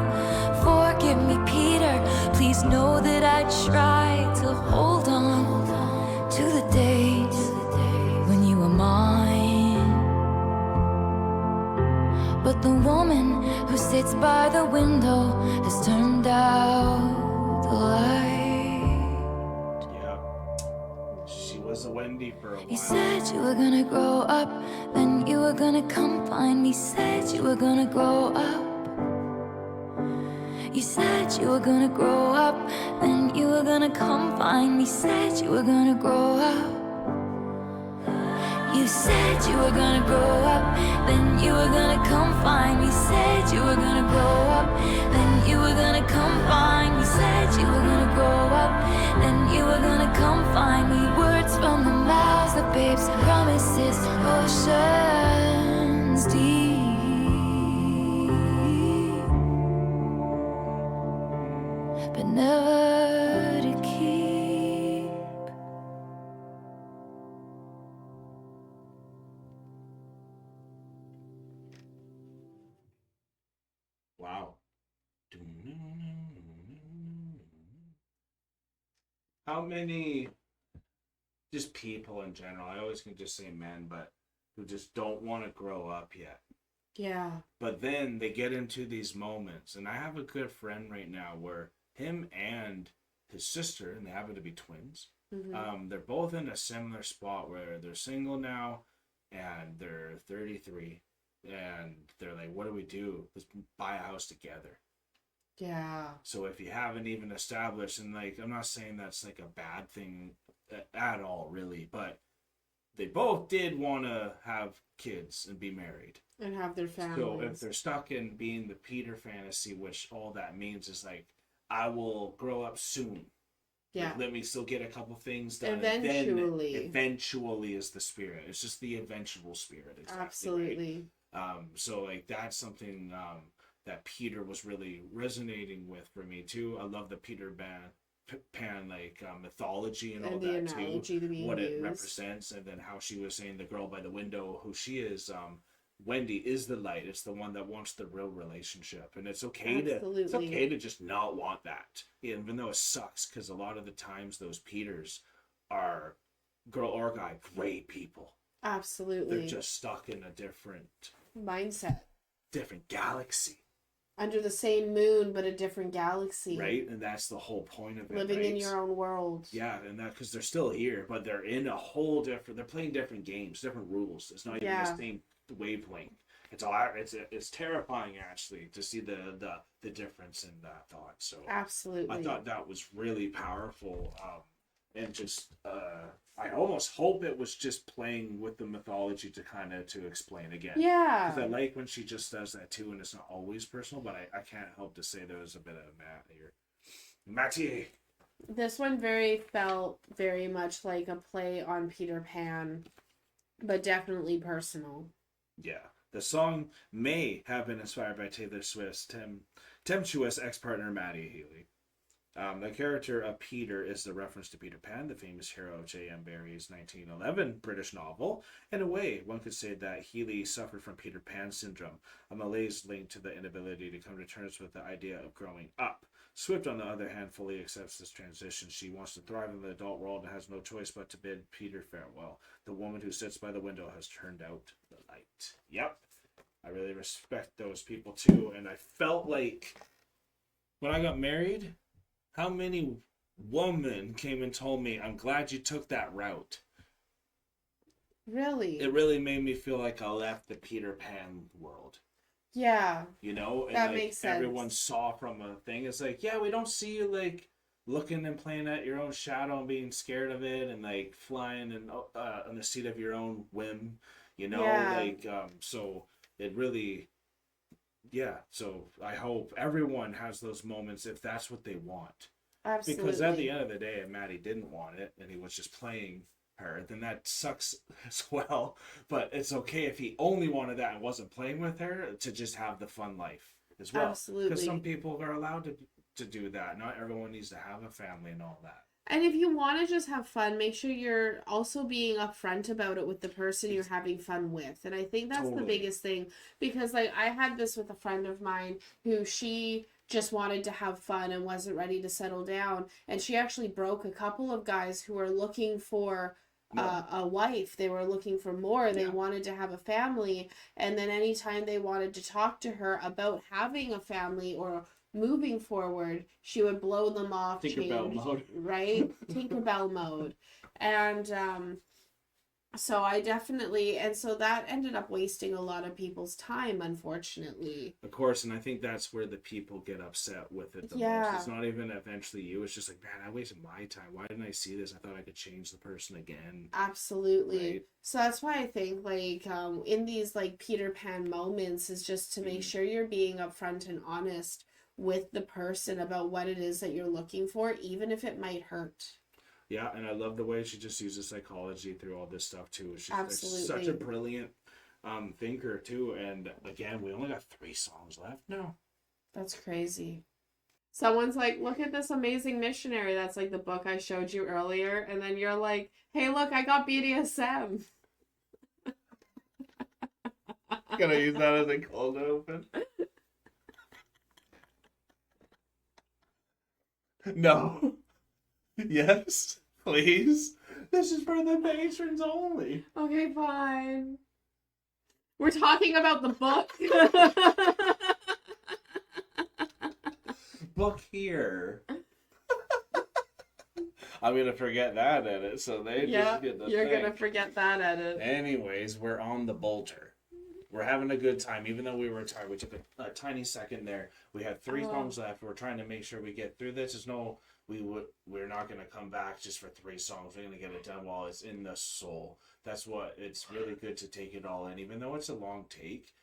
Forgive me, Peter. Please know that I tried to hold on to the days when you were mine. But the woman who sits by the window has turned out the light. Yeah. She was a Wendy for a while. You said you were gonna grow up, then you were gonna come find me. Said you were gonna grow up. You said you were gonna grow up, then you were gonna come find me. Said you were gonna grow up. You said you were gonna grow up, then you were gonna come find me. Said you were gonna grow up, then you were gonna come find me. Said you were gonna grow up, then you were gonna come find me. Words from the mouths of babes, promises, oceans deep, but never to keep. Wow. How many just people in general, I always can just say men, but who just don't want to grow up yet. Yeah. But then they get into these moments, and I have a good friend right now where him and his sister, and they happen to be twins, they're both in a similar spot where they're single now, and they're 33, and they're like, what do we do? Let's buy a house together. Yeah. So if you haven't even established, and like, I'm not saying that's like a bad thing at all, really, but they both did want to have kids and be married. And have their families. So if they're stuck in being the Peter fantasy, which all that means is like, I will grow up soon. Yeah. Like, let me still get a couple things done. Eventually. And then eventually is the spirit. It's just the eventual spirit. Exactly, Absolutely. right? So like that's something that Peter was really resonating with for me too. I love the Peter Pan like mythology and all the that analogy too. What used. it represents, and then how she was saying the girl by the window, who she is. Wendy is the light. It's the one that wants the real relationship, and it's okay to just not want that, even though it sucks, because a lot of the times those Peters are, girl or guy, great people. Absolutely. They're just stuck in a different mindset, different galaxy, under the same moon but a different galaxy, right? And that's the whole point of it, living right? in your own world. Yeah, and that because they're still here, but they're in a whole different. They're playing different games, different rules. It's not even the same wavelength. It's terrifying actually to see the difference in that thought. So absolutely, I thought that was really powerful, and just I almost hope it was just playing with the mythology to explain again. Yeah, because I like when she just does that too, and it's not always personal, but I can't help to say there was a bit of Matt here. Matty. This one felt very much like a play on Peter Pan, but definitely personal. Yeah. The song may have been inspired by Taylor Swift's tempestuous ex-partner Maddie Healy. The character of Peter is the reference to Peter Pan, the famous hero of J.M. Barrie's 1911 British novel. In a way, one could say that Healy suffered from Peter Pan syndrome, a malaise linked to the inability to come to terms with the idea of growing up. Swift, on the other hand, fully accepts this transition. She wants to thrive in the adult world and has no choice but to bid Peter farewell. The woman who sits by the window has turned out the light. Yep. I really respect those people too. And I felt like when I got married, how many women came and told me, I'm glad you took that route. Really? It really made me feel like I left the Peter Pan world. Yeah. You know? And that like, makes sense. Everyone saw from a thing. It's like, yeah, we don't see you like looking and playing at your own shadow and being scared of it and like flying and on the seat of your own whim. You know? Yeah. Like, so it really... Yeah, so I hope everyone has those moments if that's what they want. Absolutely. Because at the end of the day, if Maddie didn't want it and he was just playing her, then that sucks as well. But it's okay if he only wanted that and wasn't playing with her, to just have the fun life as well. Absolutely. Because some people are allowed to do that. Not everyone needs to have a family and all that. And if you want to just have fun, make sure you're also being upfront about it with the person you're having fun with. And I think that's the biggest thing. Because, like, I had this with a friend of mine who she just wanted to have fun and wasn't ready to settle down. And she actually broke a couple of guys who were looking for a wife. They were looking for more. They wanted to have a family. And then anytime they wanted to talk to her about having a family or moving forward, she would blow them off. Tinkerbell mode. Right? Tinkerbell mode. And so I definitely, and so that ended up wasting a lot of people's time, unfortunately. Of course, and I think that's where the people get upset with it the most. It's not even eventually you. It's just like, man, I wasted my time. Why didn't I see this? I thought I could change the person again. Absolutely. Right? So that's why I think, like, in these, like, Peter Pan moments is just to make sure you're being upfront and honest with the person about what it is that you're looking for, even if it might hurt. Yeah, and I love the way she just uses psychology through all this stuff too. She's Absolutely. such a brilliant thinker too. And again, we only got 3 songs left now. That's crazy. Someone's like, look at this amazing missionary. That's like the book I showed you earlier. And then you're like, hey, look, I got BDSM. Can I use that as a cold open? No. Yes, please. This is for the patrons only. Okay, fine. We're talking about the book. Book here. I'm gonna forget that edit, so they just get the you're thing. gonna forget that edit. Anyways, we're on the bolter. We're having a good time, even though we were tired. We took a tiny second there. We had 3 songs left. We're trying to make sure we get through this. There's no we're not going to come back just for 3 songs. We're going to get it done while it's in the soul. That's what it's really good to take it all in, even though it's a long take.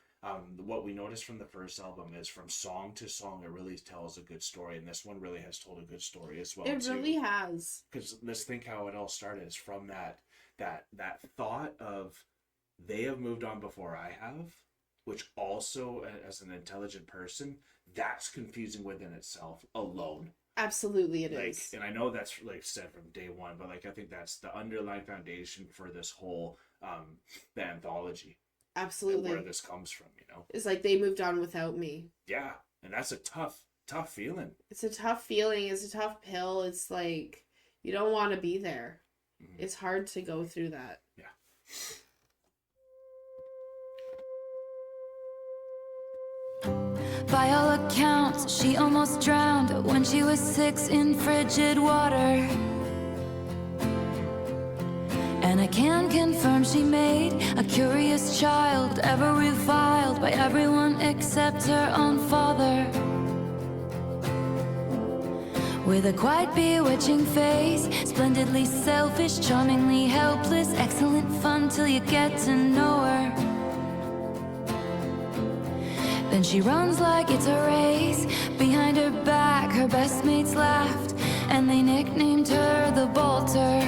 What we noticed from the first album is from song to song, it really tells a good story, and this one really has told a good story as well. It really has. Because let's think how it all started. Is from that thought of they have moved on before I have, which also, as an intelligent person, that's confusing within itself alone. Absolutely, it is. And I know that's like said from day one, but like I think that's the underlying foundation for this whole the anthology. Absolutely, where this comes from, it's like they moved on without me. Yeah, and that's a tough feeling. It's a tough feeling. It's a tough pill. It's like you don't want to be there. Mm-hmm. It's hard to go through that. Yeah. By all accounts, she almost drowned when she was 6 in frigid water. And I can confirm she made a curious child, ever reviled by everyone except her own father. With a quite bewitching face, splendidly selfish, charmingly helpless, excellent fun till you get to know her. Then she runs like it's a race. Behind her back, her best mates laughed, and they nicknamed her the Bolter.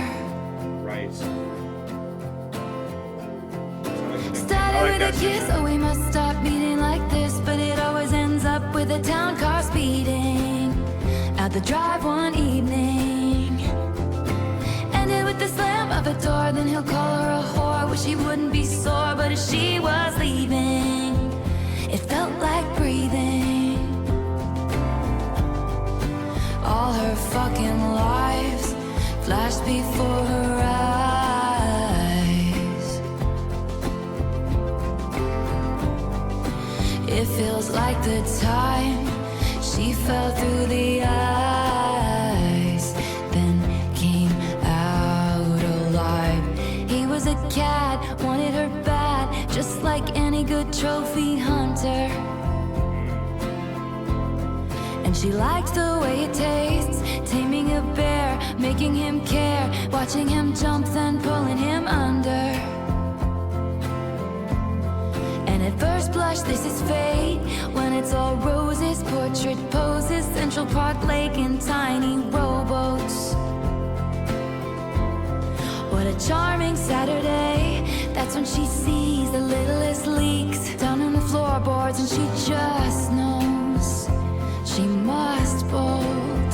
Right. Started with a kiss, oh we must stop meeting like this, but it always ends up with a town car speeding out the drive one evening. Ended with the slam of a door, then he'll call her a whore. Wish he wouldn't be sore, but as she was leaving, it felt like breathing. All her fucking lives flashed before her eyes. It feels like the time she fell through the ice, then came out alive. He was a cat, wanted her bad, just like any good trophy hunter. And she liked the way it tastes, taming a bear, making him care, watching him jump, then pulling him under. And at first blush, this is fate, when it's all roses, portrait poses, Central Park Lake and tiny rowboats. What a charming Saturday, that's when she sees the littlest leaks down on the floorboards, and she just knows she must bolt.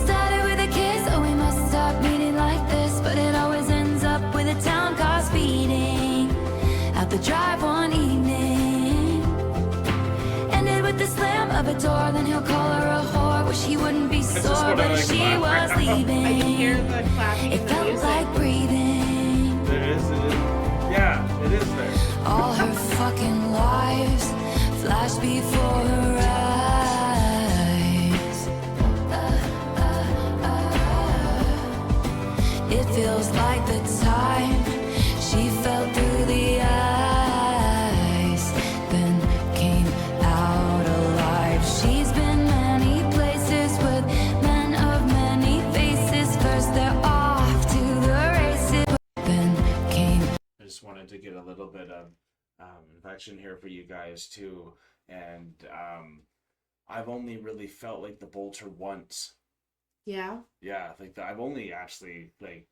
Started with a kiss, oh we must stop meeting like this, but it always ends up with a town car speeding out the drive one evening. Ended with the slam of a door, then he'll call her a whore. Wish he wouldn't be sore, but as she was leaving, I can hear the clapping. it felt like breathing. It is. Yeah, it is there. All her fucking lives flashed before her eyes. It feels like the time she fell through the ice, then came out alive. She's been many places with men of many faces. First they're off to the races, then came. I just wanted to get a little bit of infection here for you guys too, and I've only really felt like the Bolter once. Yeah. Yeah, like I've only actually like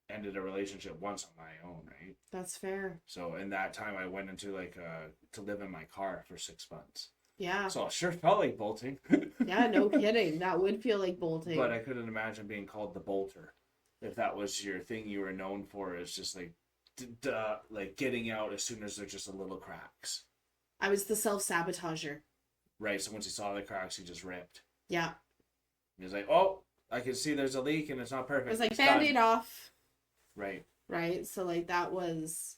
ended a relationship once on my own, right? That's fair. So in that time, I went into like to live in my car for 6 months. Yeah. So it sure felt like bolting. Yeah, no kidding. That would feel like bolting. But I couldn't imagine being called the Bolter if that was your thing you were known for. Is just like like getting out as soon as there's just a little cracks. I was the self-sabotager. Right. So once he saw the cracks, he just ripped. Yeah. He was like, "Oh, I can see there's a leak and it's not perfect." It was like It's Band-Aid done. off. Right. Right. So like that was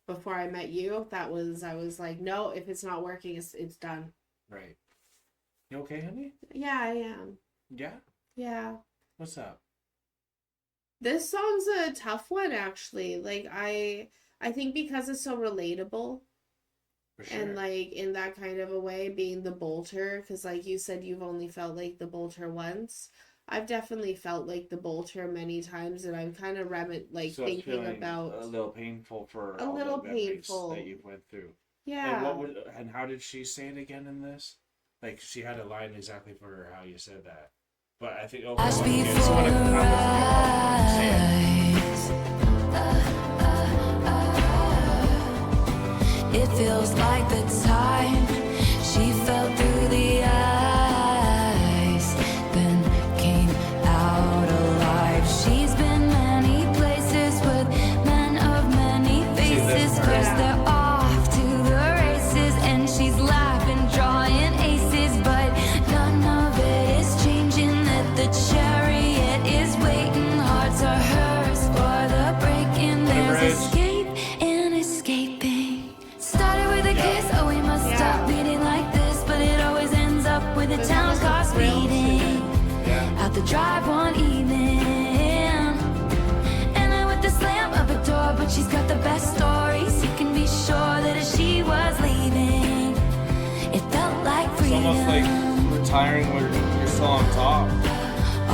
before I met you. I was like, no, if it's not working, it's done. Right. You okay, honey? Yeah, I am. Yeah. Yeah. What's up? This song's a tough one, actually. Like I think because it's so relatable. For sure. And like in that kind of a way, being the bolter, because like you said, you've only felt like the bolter once. I've definitely felt like the bolter many times, and I'm kind of so thinking feeling about a little painful for a all little the memories painful. that you went through. Yeah. And how did she say it again in this? Like she had a line exactly for how you said that. But I think Flash so before her eyes. It feels like the time she fell through the ice, then came out alive. She's been many places with men of many faces. First they're off to the races, and she's laughing, drawing aces, but none of it is changing. That the chariot is waiting, hearts are hers for the breaking. There's escape and escaping. Started with a kiss, oh we must stop meeting like this, but it always ends up with the town car speeding out the drive one evening, and then with the slam of a door. But she's got the best stories, you can be sure that as she was leaving, it felt like it's freedom. almost like retiring when you're still on top.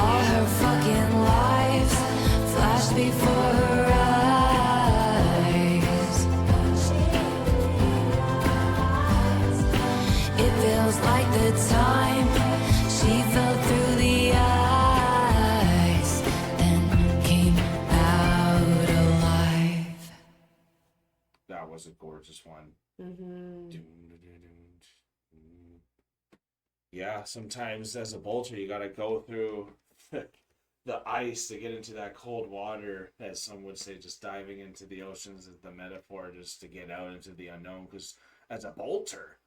All her fucking lives flashed before her eyes. It feels like the time she fell through the ice, then came out alive. That was a gorgeous one. Mm-hmm. Yeah, sometimes as a bolter, you got to go through the ice to get into that cold water, as some would say, just diving into the oceans is the metaphor, just to get out into the unknown. Because as a bolter,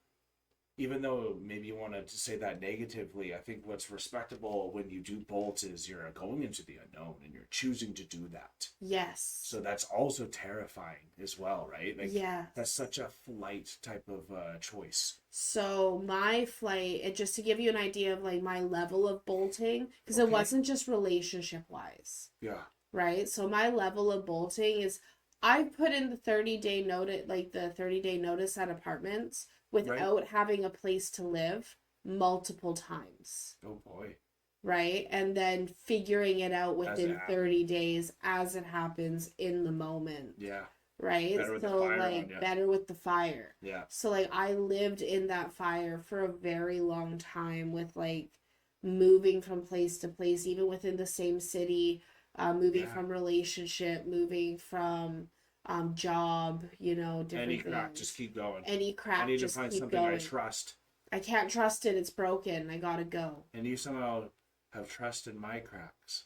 even though maybe you want to say that negatively, I think what's respectable when you do bolt is you're going into the unknown and you're choosing to do that. Yes. So that's also terrifying as well, right? Like, yeah. that's such a flight type of choice. So my flight, and just to give you an idea of like my level of bolting, because it Okay. wasn't just relationship wise, Yeah. right? So my level of bolting is I put in the 30-day notice, like the 30-day notice at apartments without having a place to live multiple times. Oh boy. Right? And then figuring it out within happens. 30 days as it happens in the moment. Yeah. Right? Better with the So fire like on ya. better with the fire. Yeah. So like I lived in that fire for a very long time, with like moving from place to place, even within the same city, moving from relationship, moving from job, different Any crack, things. just keep going. Any crack, I need to just find keep something going. I trust. I can't trust it. It's broken. I gotta go. And you somehow have trusted my cracks.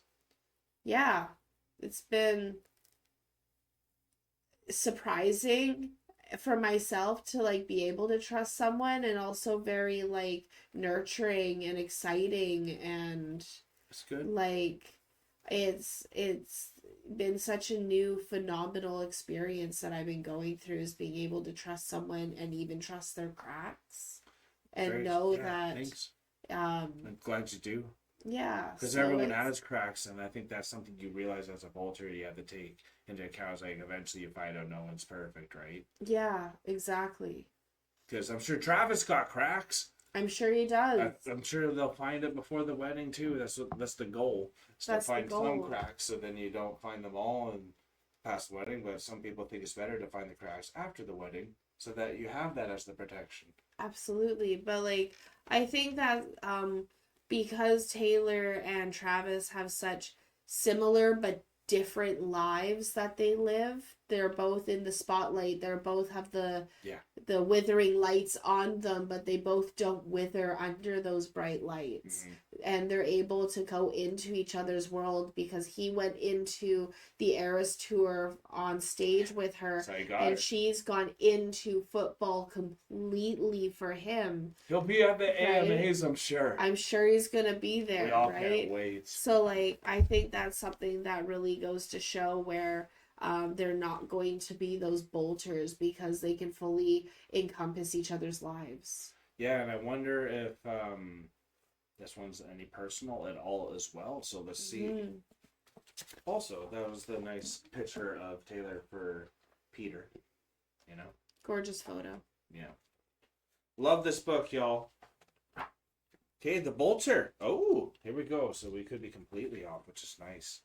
Yeah, it's been surprising for myself to like be able to trust someone, and also very like nurturing and exciting, and That's good. like it's been such a new phenomenal experience that I've been going through, is being able to trust someone and even trust their cracks and know that thanks. um I'm glad you do. yeah, Because so everyone it's- has cracks, and I think that's something you realize as a bolter you have to take into account. Like, eventually you find out no one's perfect, right? yeah, exactly. Because I'm sure Travis got cracks. I'm sure he does. I'm sure they'll find it before the wedding too. That's the goal. Is That's to the find some goal. cracks, so then you don't find them all and past the wedding. But some people think it's better to find the cracks after the wedding, so that you have that as the protection. Absolutely. But like I think that because Taylor and Travis have such similar but different lives that they live, they're both in the spotlight, they both have the withering lights on them, but they both don't wither under those bright lights. And they're able to go into each other's world, because he went into the Eras tour on stage with her, So you got and it. she's gone into football completely for him. He'll be at the Right? AMAs, I'm sure. I'm sure he's gonna be there, We all right? can't wait. So like I think that's something that really goes to show where they're not going to be those bolters, because they can fully encompass each other's lives. Yeah, and I wonder if this one's any personal at all as well. So let's see. Mhm. Also, that was the nice picture of Taylor for Peter. You know? Gorgeous photo. Yeah. Love this book, y'all. Okay, The Bolter. Oh, here we go. So we could be completely off, which is nice.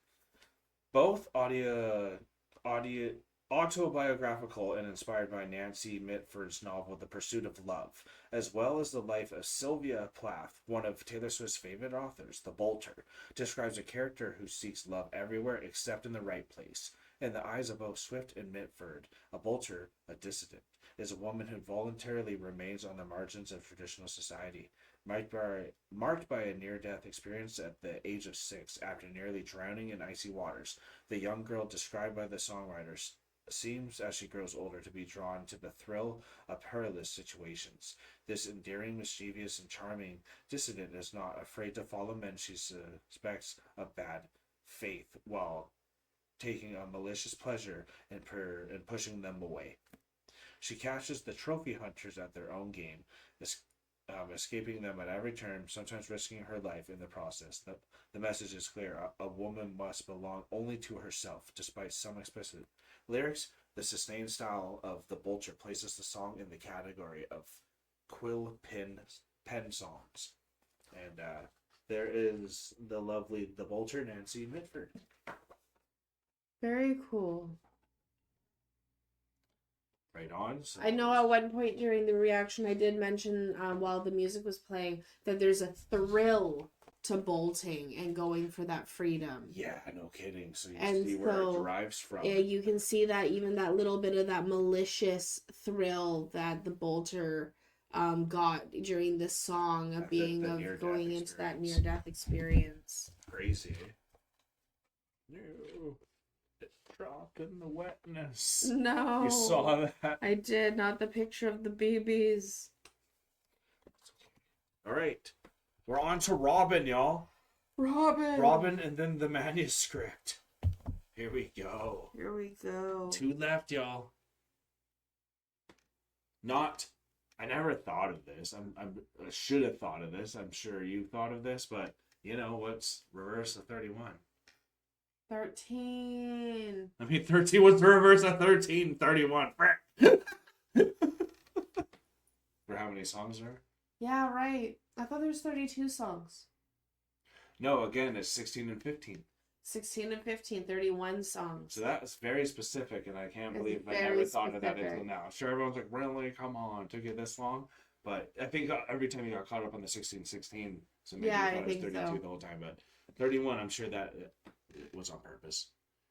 Both autobiographical and inspired by Nancy Mitford's novel The Pursuit of Love, as well as the life of Sylvia Plath, one of Taylor Swift's favorite authors. The Bolter describes a character who seeks love everywhere except in the right place. In the eyes of both Swift and Mitford, a bolter, a dissident, is a woman who voluntarily remains on the margins of traditional society, marked by a near-death experience at the age of 6 after nearly drowning in icy waters. The young girl described by the songwriters seems, as she grows older, to be drawn to the thrill of perilous situations. This endearing, mischievous, and charming dissident is not afraid to follow men she suspects of bad faith, while taking a malicious pleasure in pushing them away. She catches the trophy hunters at their own game, escaping them at every turn, sometimes risking her life in the process. The message is clear. A woman must belong only to herself, despite some explicit lyrics. The sustained style of The Bolter places the song in the category of quill pen songs. And there is the lovely The Bolter, Nancy Mitford. Very cool. Right on. So I know at one point during the reaction I did mention while the music was playing that there's a thrill to bolting and going for that freedom. Yeah, no kidding. So you And see where so, it derives from. Yeah, you can see that even that little bit of that malicious thrill that the bolter got during this song of being the of near-death going into that experience. near-death experience. Crazy. No. It dropped in the wetness. No. You saw that? I did, not the picture of the babies. All right. We're on to Robin, y'all. Robin and then the manuscript. Here we go. Here we go. 2 left, y'all. I never thought of this. I should have thought of this. I'm sure you thought of this, but you know what's reverse of 31? 13. I mean, 13 was the reverse of 13. 31. For how many songs are? Yeah, right. I thought there was 32 songs. No, again, it's 16 and 15. 16 and 15, 31 songs. So that's very specific, and I can't It's believe I very never thought of that specific. until now. Sure, everyone's like, really? Come on, took you this long? But I think every time you got caught up on the 16, so maybe Yeah, you I thought it was think 32 so. the whole time. But 31, I'm sure that it was on purpose.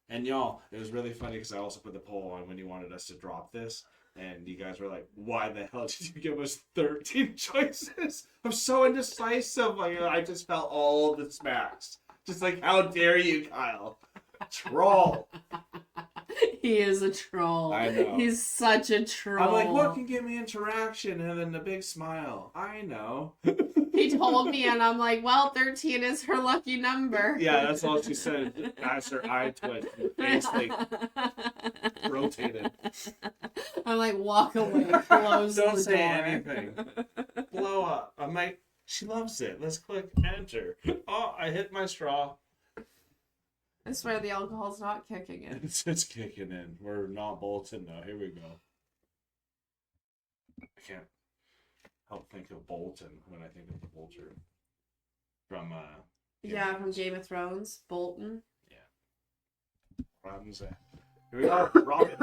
And y'all, it was really funny because I also put the poll on when you wanted us to drop this. And you guys were like, why the hell did you give us 13 choices? I'm so indecisive. Like, I just felt all the smacks. Just like, how dare you, Kyle? Troll. He is a troll. I know. He's such a troll. I'm like, what can give me interaction? And then the big smile. I know. He told me, and I'm like, well, 13 is her lucky number. Yeah, that's all she said as her eye twitched and face like rotated. I'm like, walk away, close Don't the say door. anything. Blow up. I'm like, she loves it. Let's click enter. Oh, I hit my straw. I swear the alcohol's not kicking in. It's kicking in. We're not bolting though. Here we go. I can't help think of Bolton when I think of the Bolter. From Yeah, from Game of Thrones, Bolton. Robin's there. Here we go. Robin.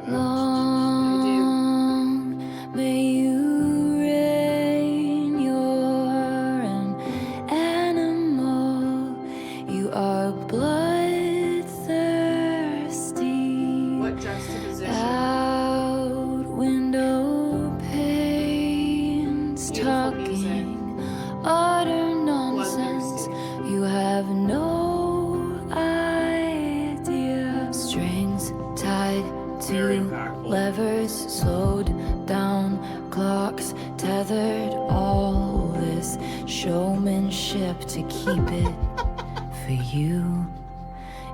Long may you reign. You're an animal. You are bloodthirsty. What juxtaposition? Out window panes, Beautiful music. talking utter nonsense. Bloodthirsty. You have no idea. Strings tied Very to impactful. levers, slowed down clocks, tethered. All this showmanship to keep it for you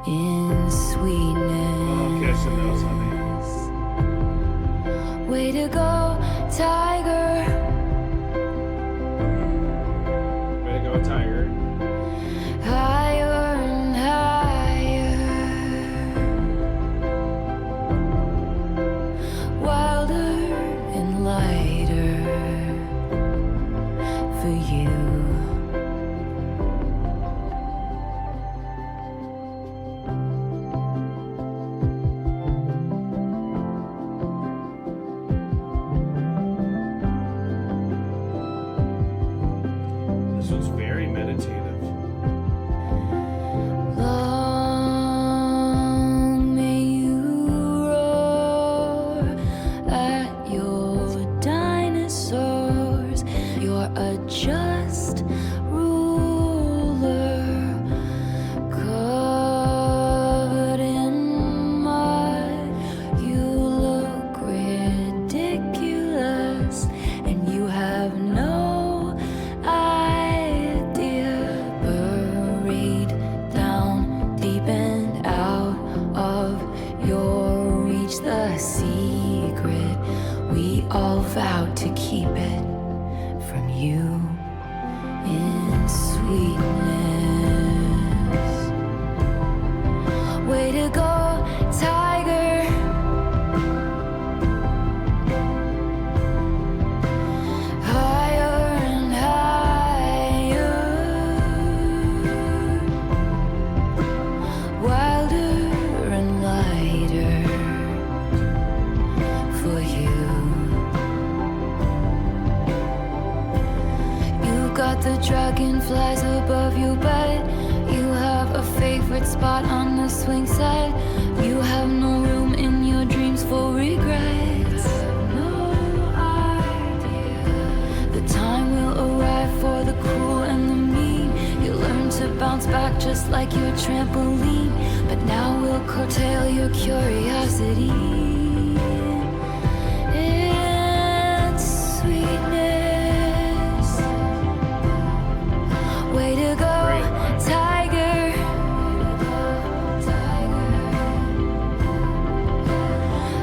in sweetness. Oh, catch the nose, honey. Way to go, tiger. Way to go, Tiger. Higher and higher, wilder and lighter for you. This one's very meditative. Long may you roar at your dinosaurs. You're a just ruler, covered in mud. You look ridiculous, and you have no idea. Buried down deep and out of your reach, the secret we all vowed to keep it from you in sweetness. Way to go, tiger. Higher and higher, wilder and lighter for you. You got the dragonflies above your bed. You have a favorite spot on the swing set. You have no room in your dreams for regrets. No idea. The time will arrive for the cruel and the mean. You learn to bounce back just like your trampoline. But now we'll curtail your curiosity. It's sweetness. Way to go, tiger.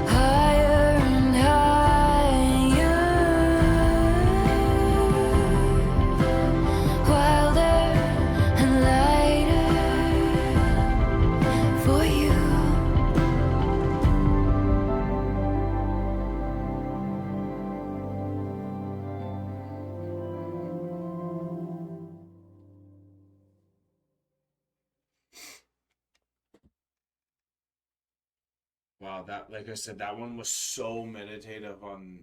Higher and higher, wilder and lighter for you. Wow, that, like I said, that one was so meditative on,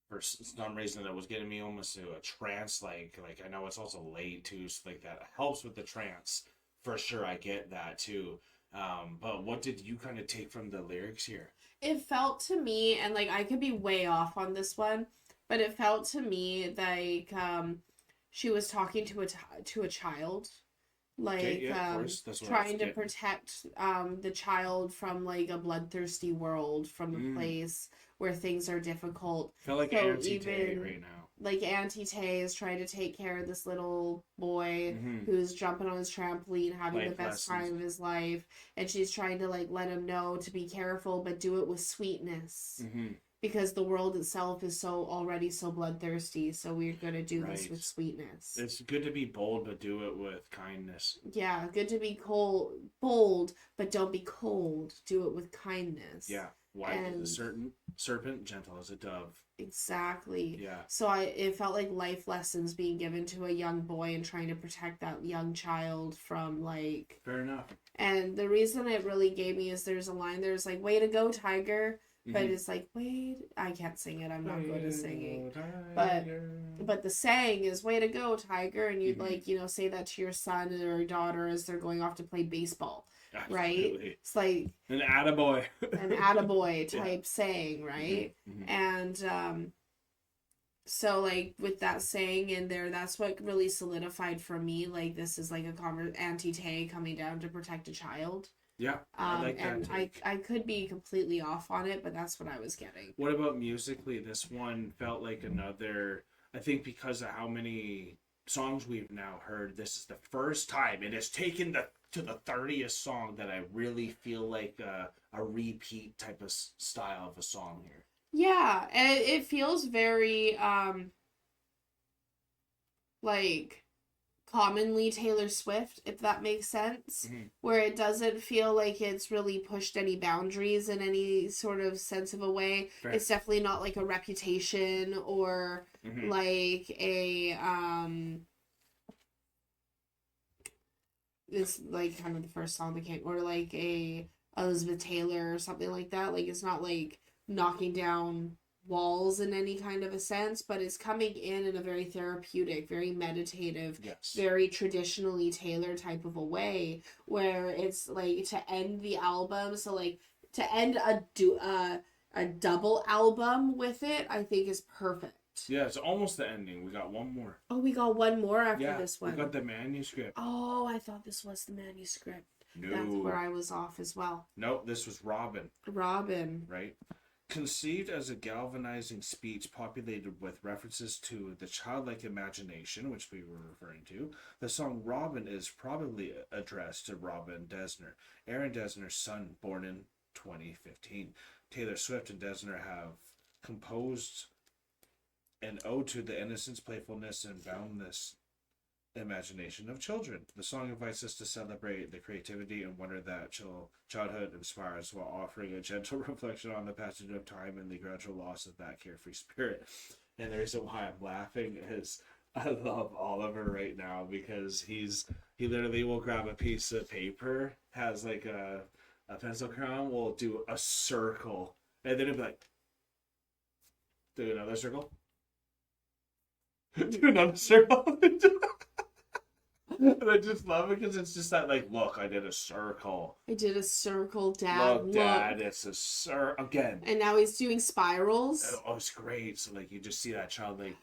for some reason that was getting me almost to a trance. Like I know it's also late too, so like that helps with the trance for sure. I get that too. But what did you kind of take from the lyrics here? It felt to me, and like I could be way off on this one, but it felt to me like she was talking to a child, like Okay, yeah, of course. That's what I was trying to getting. protect the child from like a bloodthirsty world, from a place where things are difficult. Felt like So Auntie Tay even- right now. Like Auntie Tay is trying to take care of this little boy Mhm. who's jumping on his trampoline, having the Life best lessons. time of his life, and she's trying to like let him know to be careful, but do it with sweetness, Mm-hmm. because the world itself is already so bloodthirsty. So we're gonna do this Right. with sweetness. It's good to be bold, but do it with kindness. Yeah, good to be bold, but don't be cold. Do it with kindness. Yeah. Wise as a And- certain serpent, gentle as a dove. Exactly. Yeah. So it felt like life lessons being given to a young boy and trying to protect that young child from like. Fair enough. And the reason it really gave me is there's a line there's like, "Way to go, tiger," but Mhm. it's like, "Wait, I can't sing it. I'm not good at singing." But the saying is "Way to go, tiger," and you'd Mhm. like say that to your son or daughter as they're going off to play baseball, right? Absolutely. It's like An attaboy. an attaboy Yeah. type saying, right? Mhm. And so like with that saying in there, that's what really solidified for me, like this is like a Auntie Tay coming down to protect a child. Yeah, I like that And take. I could be completely off on it, but that's what I was getting. What about musically? This one felt like another. I think because of how many songs we've now heard, this is the first time it has taken to the 30th song that I really feel like a repeat type of style of a song here. Yeah, and it feels very like commonly Taylor Swift, if that makes sense, where it doesn't feel like it's really pushed any boundaries in any sort of sense of a way. Fair. It's definitely not like a Reputation or like a this like kind of the first song that came, or like a Elizabeth Taylor or something like that. Like it's not like knocking down walls in any kind of a sense, but it's coming in a very therapeutic, very meditative, very traditionally Taylor type of a way, where it's like to end the album, so like to end a double album with it, I think is perfect. Yeah, it's almost the ending. We got one more. Oh, we got one more after this one. We got the manuscript. Oh, I thought this was the manuscript. No. That's where I was off as well. Nope, this was Robin. Robin. Right? Conceived as a galvanizing speech populated with references to the childlike imagination, which we were referring to, the song Robin is probably addressed to Robin Desner, Aaron Desner's son, born in 2015. Taylor Swift and Desner have composed an ode to the innocence, playfulness, and boundless imagination of children. The song invites us to celebrate the creativity and wonder that childhood inspires, while offering a gentle reflection on the passage of time and the gradual loss of that carefree spirit. And the reason why I'm laughing is I love Oliver right now, because he literally will grab a piece of paper, has like a pencil crayon, will do a circle, and then he'll be like, do another circle. Do another circle. And I just love it because it's just that, like, look, I did a circle. I did a circle, Dad. Look, Dad, it's a again. And now he's doing spirals. Oh, it's great. So, like, you just see that child, like,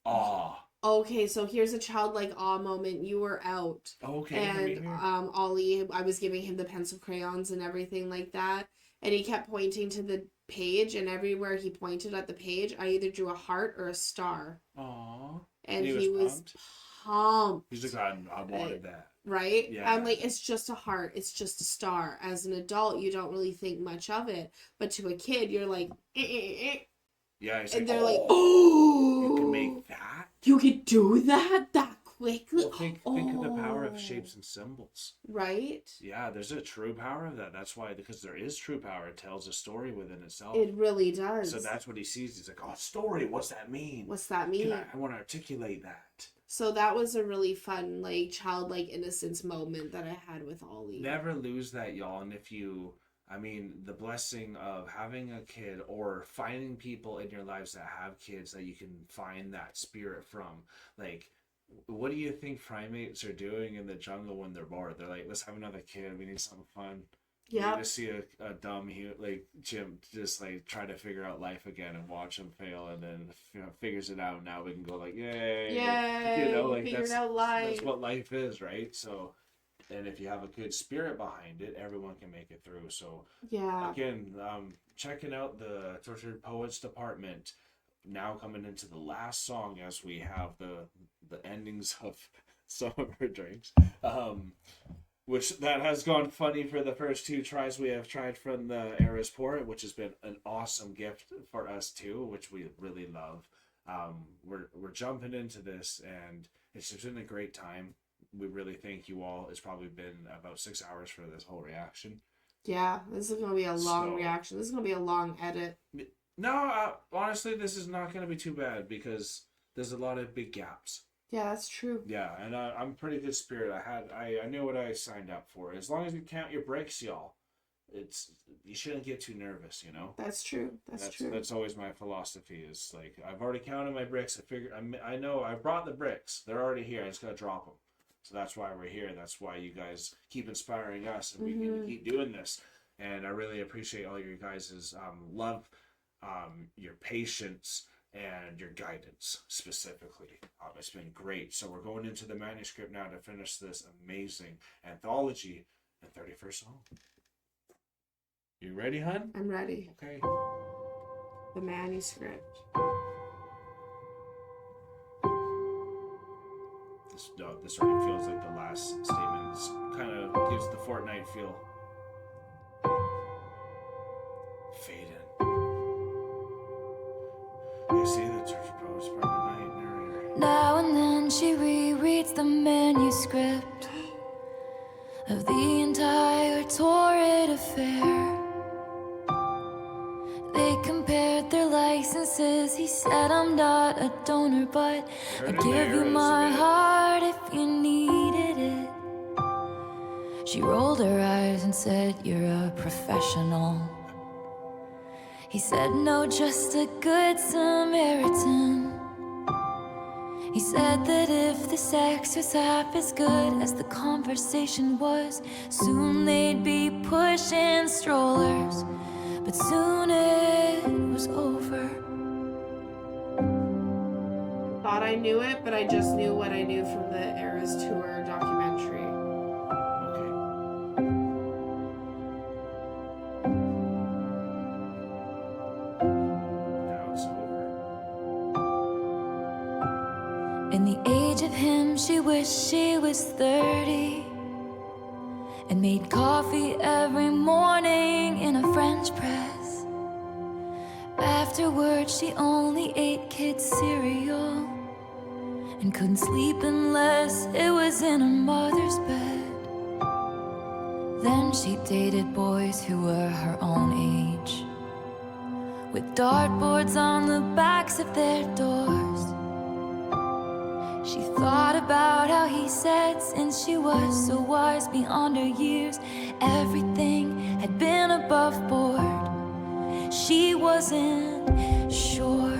awe. Okay, so here's a childlike awe moment. You were out. Okay. And Ollie, I was giving him the pencil crayons and everything like that. And he kept pointing to the page, and everywhere he pointed at the page, I either drew a heart or a star. Aw. And he was pumped. He's like, I wanted that. Right? Yeah. I'm like, it's just a heart. It's just a star. As an adult, you don't really think much of it. But to a kid, you're like, Yeah. And they're like, oh. You can make that? You could do that quickly? Well, think of the power of shapes and symbols. Right? Yeah, there's a true power of that. That's why, because there is true power. It tells a story within itself. It really does. So that's what he sees. He's like, oh, story. What's that mean? What's that mean? I want to articulate that. So that was a really fun, like, childlike innocence moment that I had with Ollie. Never lose that, y'all. And if you, I mean, the blessing of having a kid or finding people in your lives that have kids that you can find that spirit from. Like, what do you think primates are doing in the jungle when they're bored? They're like, let's have another kid. We need something fun. Yeah. You just see a dumb chimp just like try to figure out life again and watch him fail, and then figures it out. Now we can go like, yay, like figured out life. That's what life is, right? So, and if you have a good spirit behind it, everyone can make it through. So yeah, again, checking out the Tortured Poets department. Now coming into the last song as we have the endings of some of our drinks. Which that has gone funny for the first two tries we have tried from the Eras Port, which has been an awesome gift for us too, which we really love. We're jumping into this, and it's just been a great time. We really thank you all. It's probably been about 6 hours for this whole reaction. Yeah, this is gonna be a long reaction. This is gonna be a long edit. No, honestly, this is not gonna be too bad because there's a lot of big gaps. Yeah, that's true. Yeah, and I'm pretty good spirit. I knew what I signed up for. As long as you count your breaks, y'all, you shouldn't get too nervous. That's true. That's true. That's always my philosophy. Is like I've already counted my bricks. I know I brought the bricks. They're already here. I just gotta drop them. So that's why we're here. That's why you guys keep inspiring us, and we can keep doing this. And I really appreciate all your guys' love, your patience, and your guidance specifically. It's been great. So we're going into the manuscript now to finish this amazing anthology and 31st song. You ready, hun? I'm ready. Okay. The manuscript. This already feels like the last statement. This kind of gives the Fortnite feel. Fade in. affair. They compared their licenses. He said, I'm not a donor, but I'd give you my heart if you needed it. She rolled her eyes and said, you're a professional. He said, no, just a good Samaritan. He said that if the sex was half as good as the conversation was, soon they'd be pushing strollers. But soon it was over. Thought I knew it, but I just knew what I knew from the Eras Tour documentary. Now it's over. In the age of him, she wished she was 30 and made coffee every morning in a French press. Afterwards, she only ate kids' cereal and couldn't sleep unless it was in her mother's bed. Then she dated boys who were her own age, with dartboards on the backs of their doors. She thought about how he said, since she was so wise beyond her years, everything had been above board. She wasn't sure.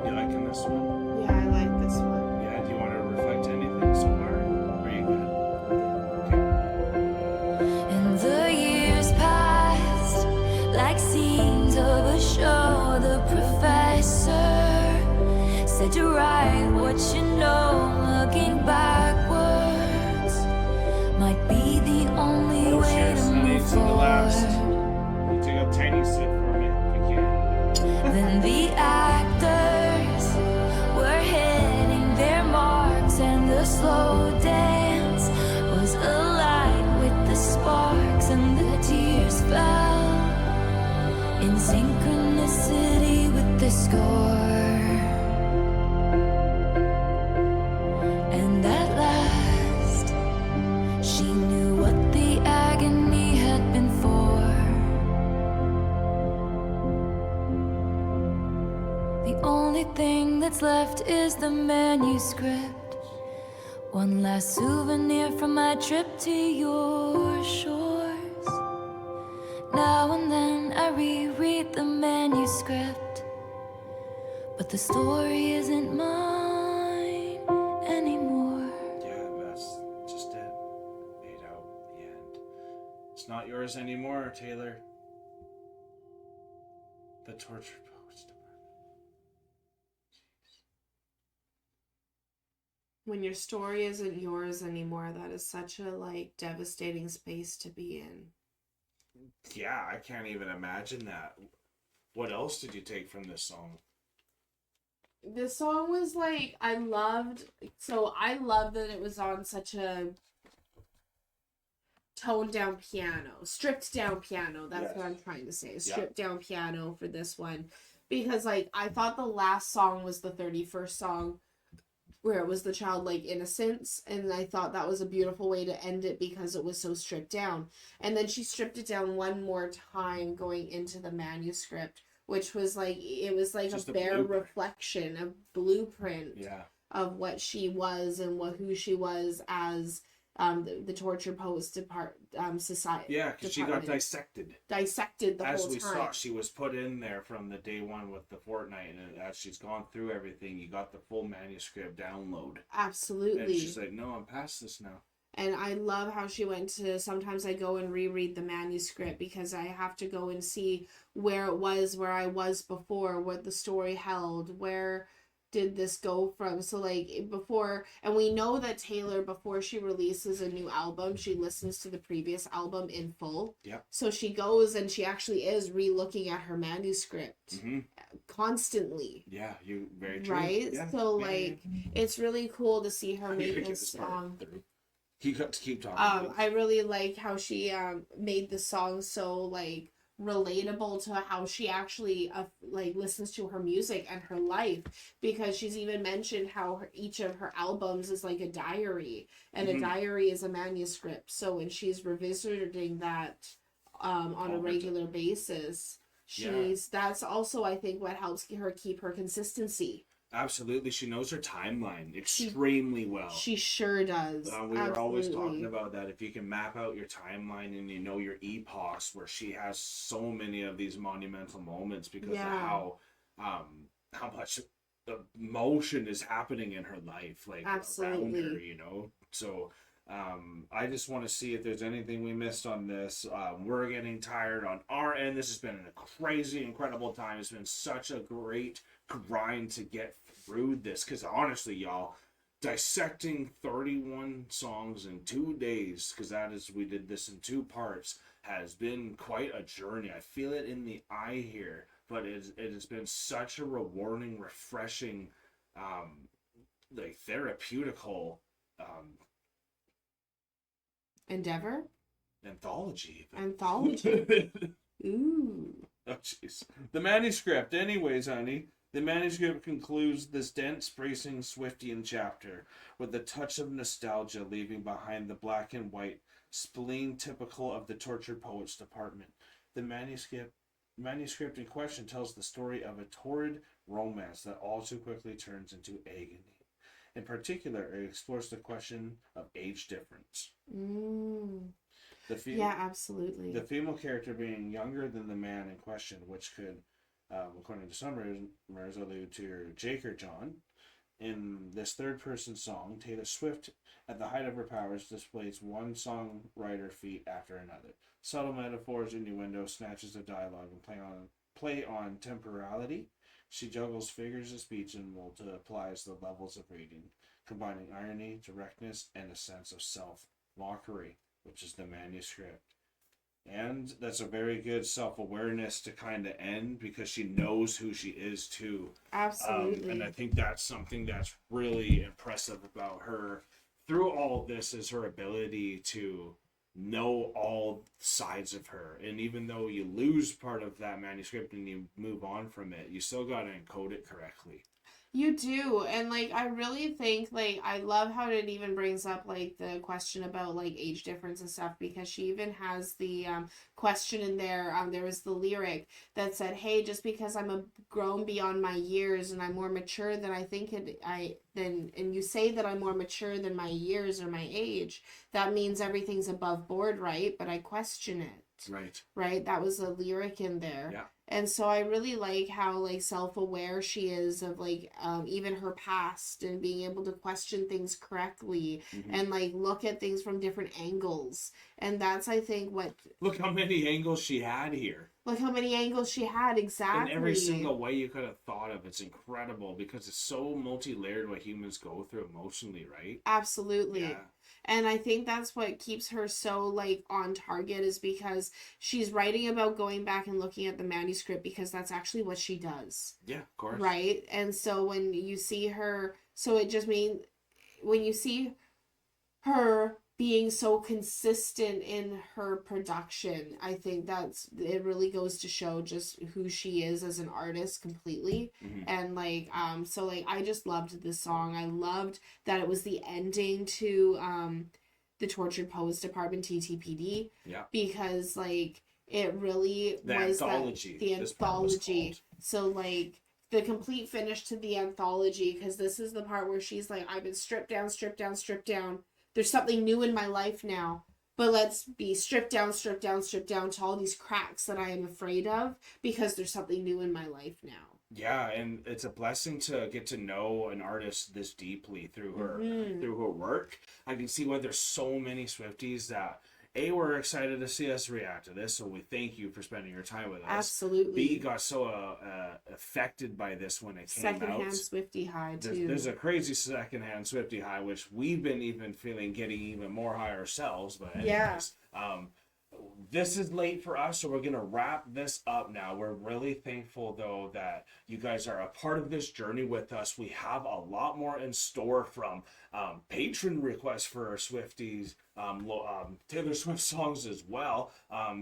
You liking this one? Yeah, I like this one. Yeah, do you want to reflect anything so far? Are you good? And the years passed like scenes of a show. The professor said to write what you know. Looking backwards might be the only Oh, way cheers, to honey, move to the last. forward. You take a tiny sip for me if you can. Then the actors were hitting their marks, and the slow dance was alight with the sparks, and the tears fell in synchronicity with the score. And at last, she knew what the agony had been for. The only thing that's left is the manuscript. One last souvenir from my trip to your shores. Now and then I reread the manuscript, but the story isn't mine anymore. Yeah, that's just it. Fade out the end. It's not yours anymore, Taylor. The torture post. When your story isn't yours anymore, that is such a devastating space to be in. Yeah, I can't even imagine that. What else did you take from this song? This song was I loved that it was on such a toned down piano, stripped down piano. That's what I'm trying to say. Stripped down piano for this one. Because I thought the last song was the 31st song, where it was the childlike innocence, and I thought that was a beautiful way to end it because it was so stripped down. And then she stripped it down one more time going into the manuscript, which was it was Just a a bare blueprint. reflection, a blueprint of what she was and who she was as the torture post society. Yeah, because she got dissected the as whole we time. saw. She was put in there from the day one with the fortnight, and as she's gone through everything, you got the full manuscript download. Absolutely. And she's like, "No, I'm past this now." And I love how she went to, sometimes I go and reread the manuscript because I have to go and see where it was, where I was before, what the story held, where did this go from. So before, and we know that Taylor, before she releases a new album, she listens to the previous album in full. Yep. So she goes and she actually is re-looking at her manuscript constantly. Yeah, you very true. Right? Yeah. So it's really cool to see her make this song. You got to keep talking. I really like how she made the song so relatable to how she actually like listens to her music and her life, because she's even mentioned how each of her albums is like a diary, and a diary is a manuscript. So when she's revisiting that on a regular basis, that's also, I think, what helps her keep her consistency. Absolutely. She knows her timeline extremely well. She sure does. We were always talking about that. If you can map out your timeline and you know your epochs, where she has so many of these monumental moments because of how much emotion is happening in her life, like around her, you know. So I just want to see if there's anything we missed on this. We're getting tired on our end. This has been a crazy, incredible time. It's been such a great grind to get through this, because honestly, y'all, dissecting 31 songs in 2 days, because we did this in 2 parts, has been quite a journey. I feel it in the eye here, but it has been such a rewarding, refreshing, like therapeutical endeavor. Anthology. Ooh. Oh jeez. The manuscript. Anyways, honey. The manuscript concludes this dense, bracing Swiftian chapter with a touch of nostalgia, leaving behind the black and white spleen typical of the tortured poets department. The manuscript in question tells the story of a torrid romance that all too quickly turns into agony. In particular, it explores the question of age difference. Yeah, absolutely. The female character being younger than the man in question, which could, according to some rumors, allude to Jake or John. In this third-person song, Taylor Swift, at the height of her powers, displays one songwriter feat after another. Subtle metaphors, innuendo, snatches of dialogue, and play on temporality. She juggles figures of speech and multiplies the levels of reading, combining irony, directness, and a sense of self-mockery, which is the manuscript. And that's a very good self-awareness to kind of end, because she knows who she is too. Absolutely. And I think that's something that's really impressive about her through all of this, is her ability to know all sides of her. And even though you lose part of that manuscript and you move on from it, you still got to encode it correctly. You do. And like, I really think, like, I love how it even brings up like the question about like age difference and stuff, because she even has the question in there. There was the lyric that said, hey, just because I'm grown beyond my years and I'm more mature than I think and you say that I'm more mature than my years or my age, that means everything's above board, right? But I question it. Right? That was a lyric in there. Yeah. And so I really like how like self-aware she is of like even her past, and being able to question things correctly and like look at things from different angles. And that's, I think, what... Look how many angles she had here. Look how many angles she had, exactly. In every single way you could have thought of. It's incredible, because it's so multi-layered what humans go through emotionally, right? Absolutely. Yeah. And I think that's what keeps her so like on target, is because she's writing about going back and looking at the manuscript, because that's actually what she does. Yeah, of course. Right? And so when you see her, so it just means when you see her being so consistent in her production, I think it really goes to show just who she is as an artist completely. And like so like I just loved this song. I loved that it was the ending to the Tortured Poets Department, TTPD. Yeah. Because like it really the was anthology. The anthology. So like the complete finish to the anthology, because this is the part where she's like, I've been stripped down. There's something new in my life now, but let's be stripped down to all these cracks that I am afraid of, because there's something new in my life now. Yeah, and it's a blessing to get to know an artist this deeply through her work. I can see why there's so many Swifties that were excited to see us react to this, so we thank you for spending your time with us. Absolutely. B, got so affected by this when it came out. Secondhand Swiftie high, too. There's a crazy secondhand Swiftie high, which we've been even feeling getting even more high ourselves. But anyways, this is late for us, so we're going to wrap this up now. We're really thankful, though, that you guys are a part of this journey with us. We have a lot more in store, from patron requests for our Swifties, Taylor Swift songs as well.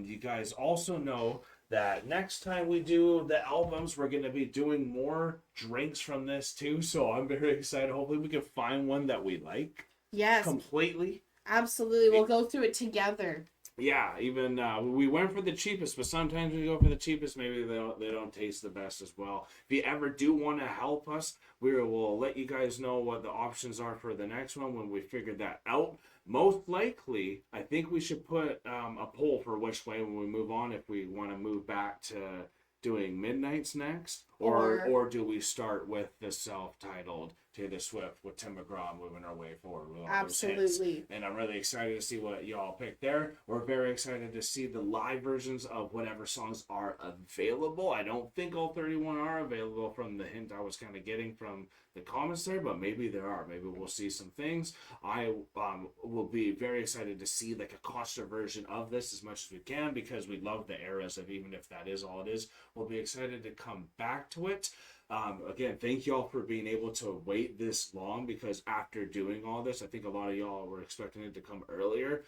You guys also know that next time we do the albums, we're going to be doing more drinks from this too. So I'm very excited. Hopefully we can find one that we like. Yes. Completely. Absolutely. We'll go through it together. Yeah, even we went for the cheapest, but sometimes we go for the cheapest. Maybe they don't taste the best as well. If you ever do want to help us, we will let you guys know what the options are for the next one when we figure that out. Most likely, I think we should put a poll for which way when we move on. If we want to move back to doing Midnights next, or do we start with the self-titled Taylor Swift with Tim McGraw moving our way forward with all those hits. And I'm really excited to see what y'all pick there. We're very excited to see the live versions of whatever songs are available. I don't think all 31 are available from the hint I was kind of getting from the comments there, but maybe there are. Maybe we'll see some things. I will be very excited to see like a concert version of this as much as we can, because we love the eras of, even if that is all it is, we'll be excited to come back to it. Again, thank y'all for being able to wait this long, because after doing all this, I think a lot of y'all were expecting it to come earlier.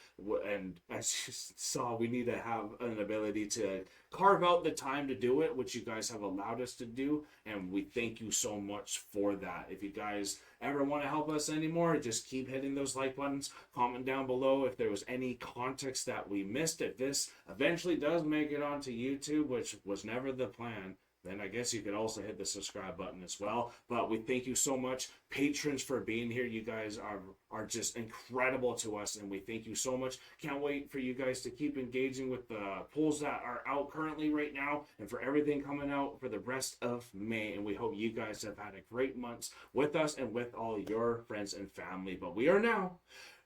And as you saw, we need to have an ability to carve out the time to do it, which you guys have allowed us to do. And we thank you so much for that. If you guys ever want to help us anymore, just keep hitting those like buttons, comment down below if there was any context that we missed. If this eventually does make it onto YouTube, which was never the plan, then I guess you could also hit the subscribe button as well. But we thank you so much, patrons, for being here. You guys are just incredible to us, and we thank you so much. Can't wait for you guys to keep engaging with the polls that are out currently right now, and for everything coming out for the rest of May. And we hope you guys have had a great month with us and with all your friends and family. But we are now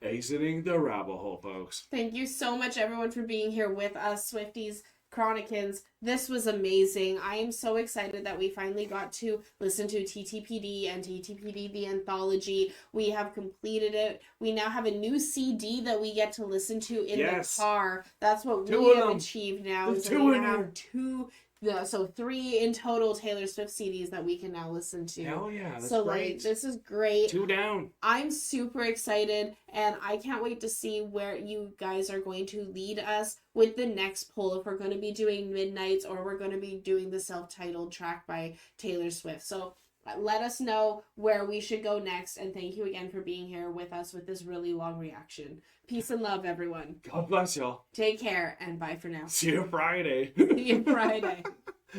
exiting the rabbit hole, folks. Thank you so much, everyone, for being here with us, Swifties, Chronicans. This was amazing. I am so excited that we finally got to listen to TTPD and TTPD the Anthology. We have completed it. We now have a new CD that we get to listen to in the car. That's what we have achieved now. So we have so 3 in total Taylor Swift CDs that we can now listen to. Hell yeah, that's so great. Like, this is great. 2 down. I'm super excited, and I can't wait to see where you guys are going to lead us with the next poll, if we're going to be doing Midnights or we're going to be doing the self-titled track by Taylor Swift. So let us know where we should go next, and thank you again for being here with us with this really long reaction. Peace and love, everyone. God bless y'all. Take care, and bye for now. See you Friday. See you Friday.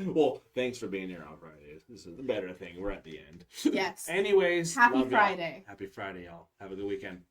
Well, thanks for being here on Friday. This is the better thing. We're at the end. Yes. Anyways. Happy Friday. Happy Friday, y'all. Have a good weekend.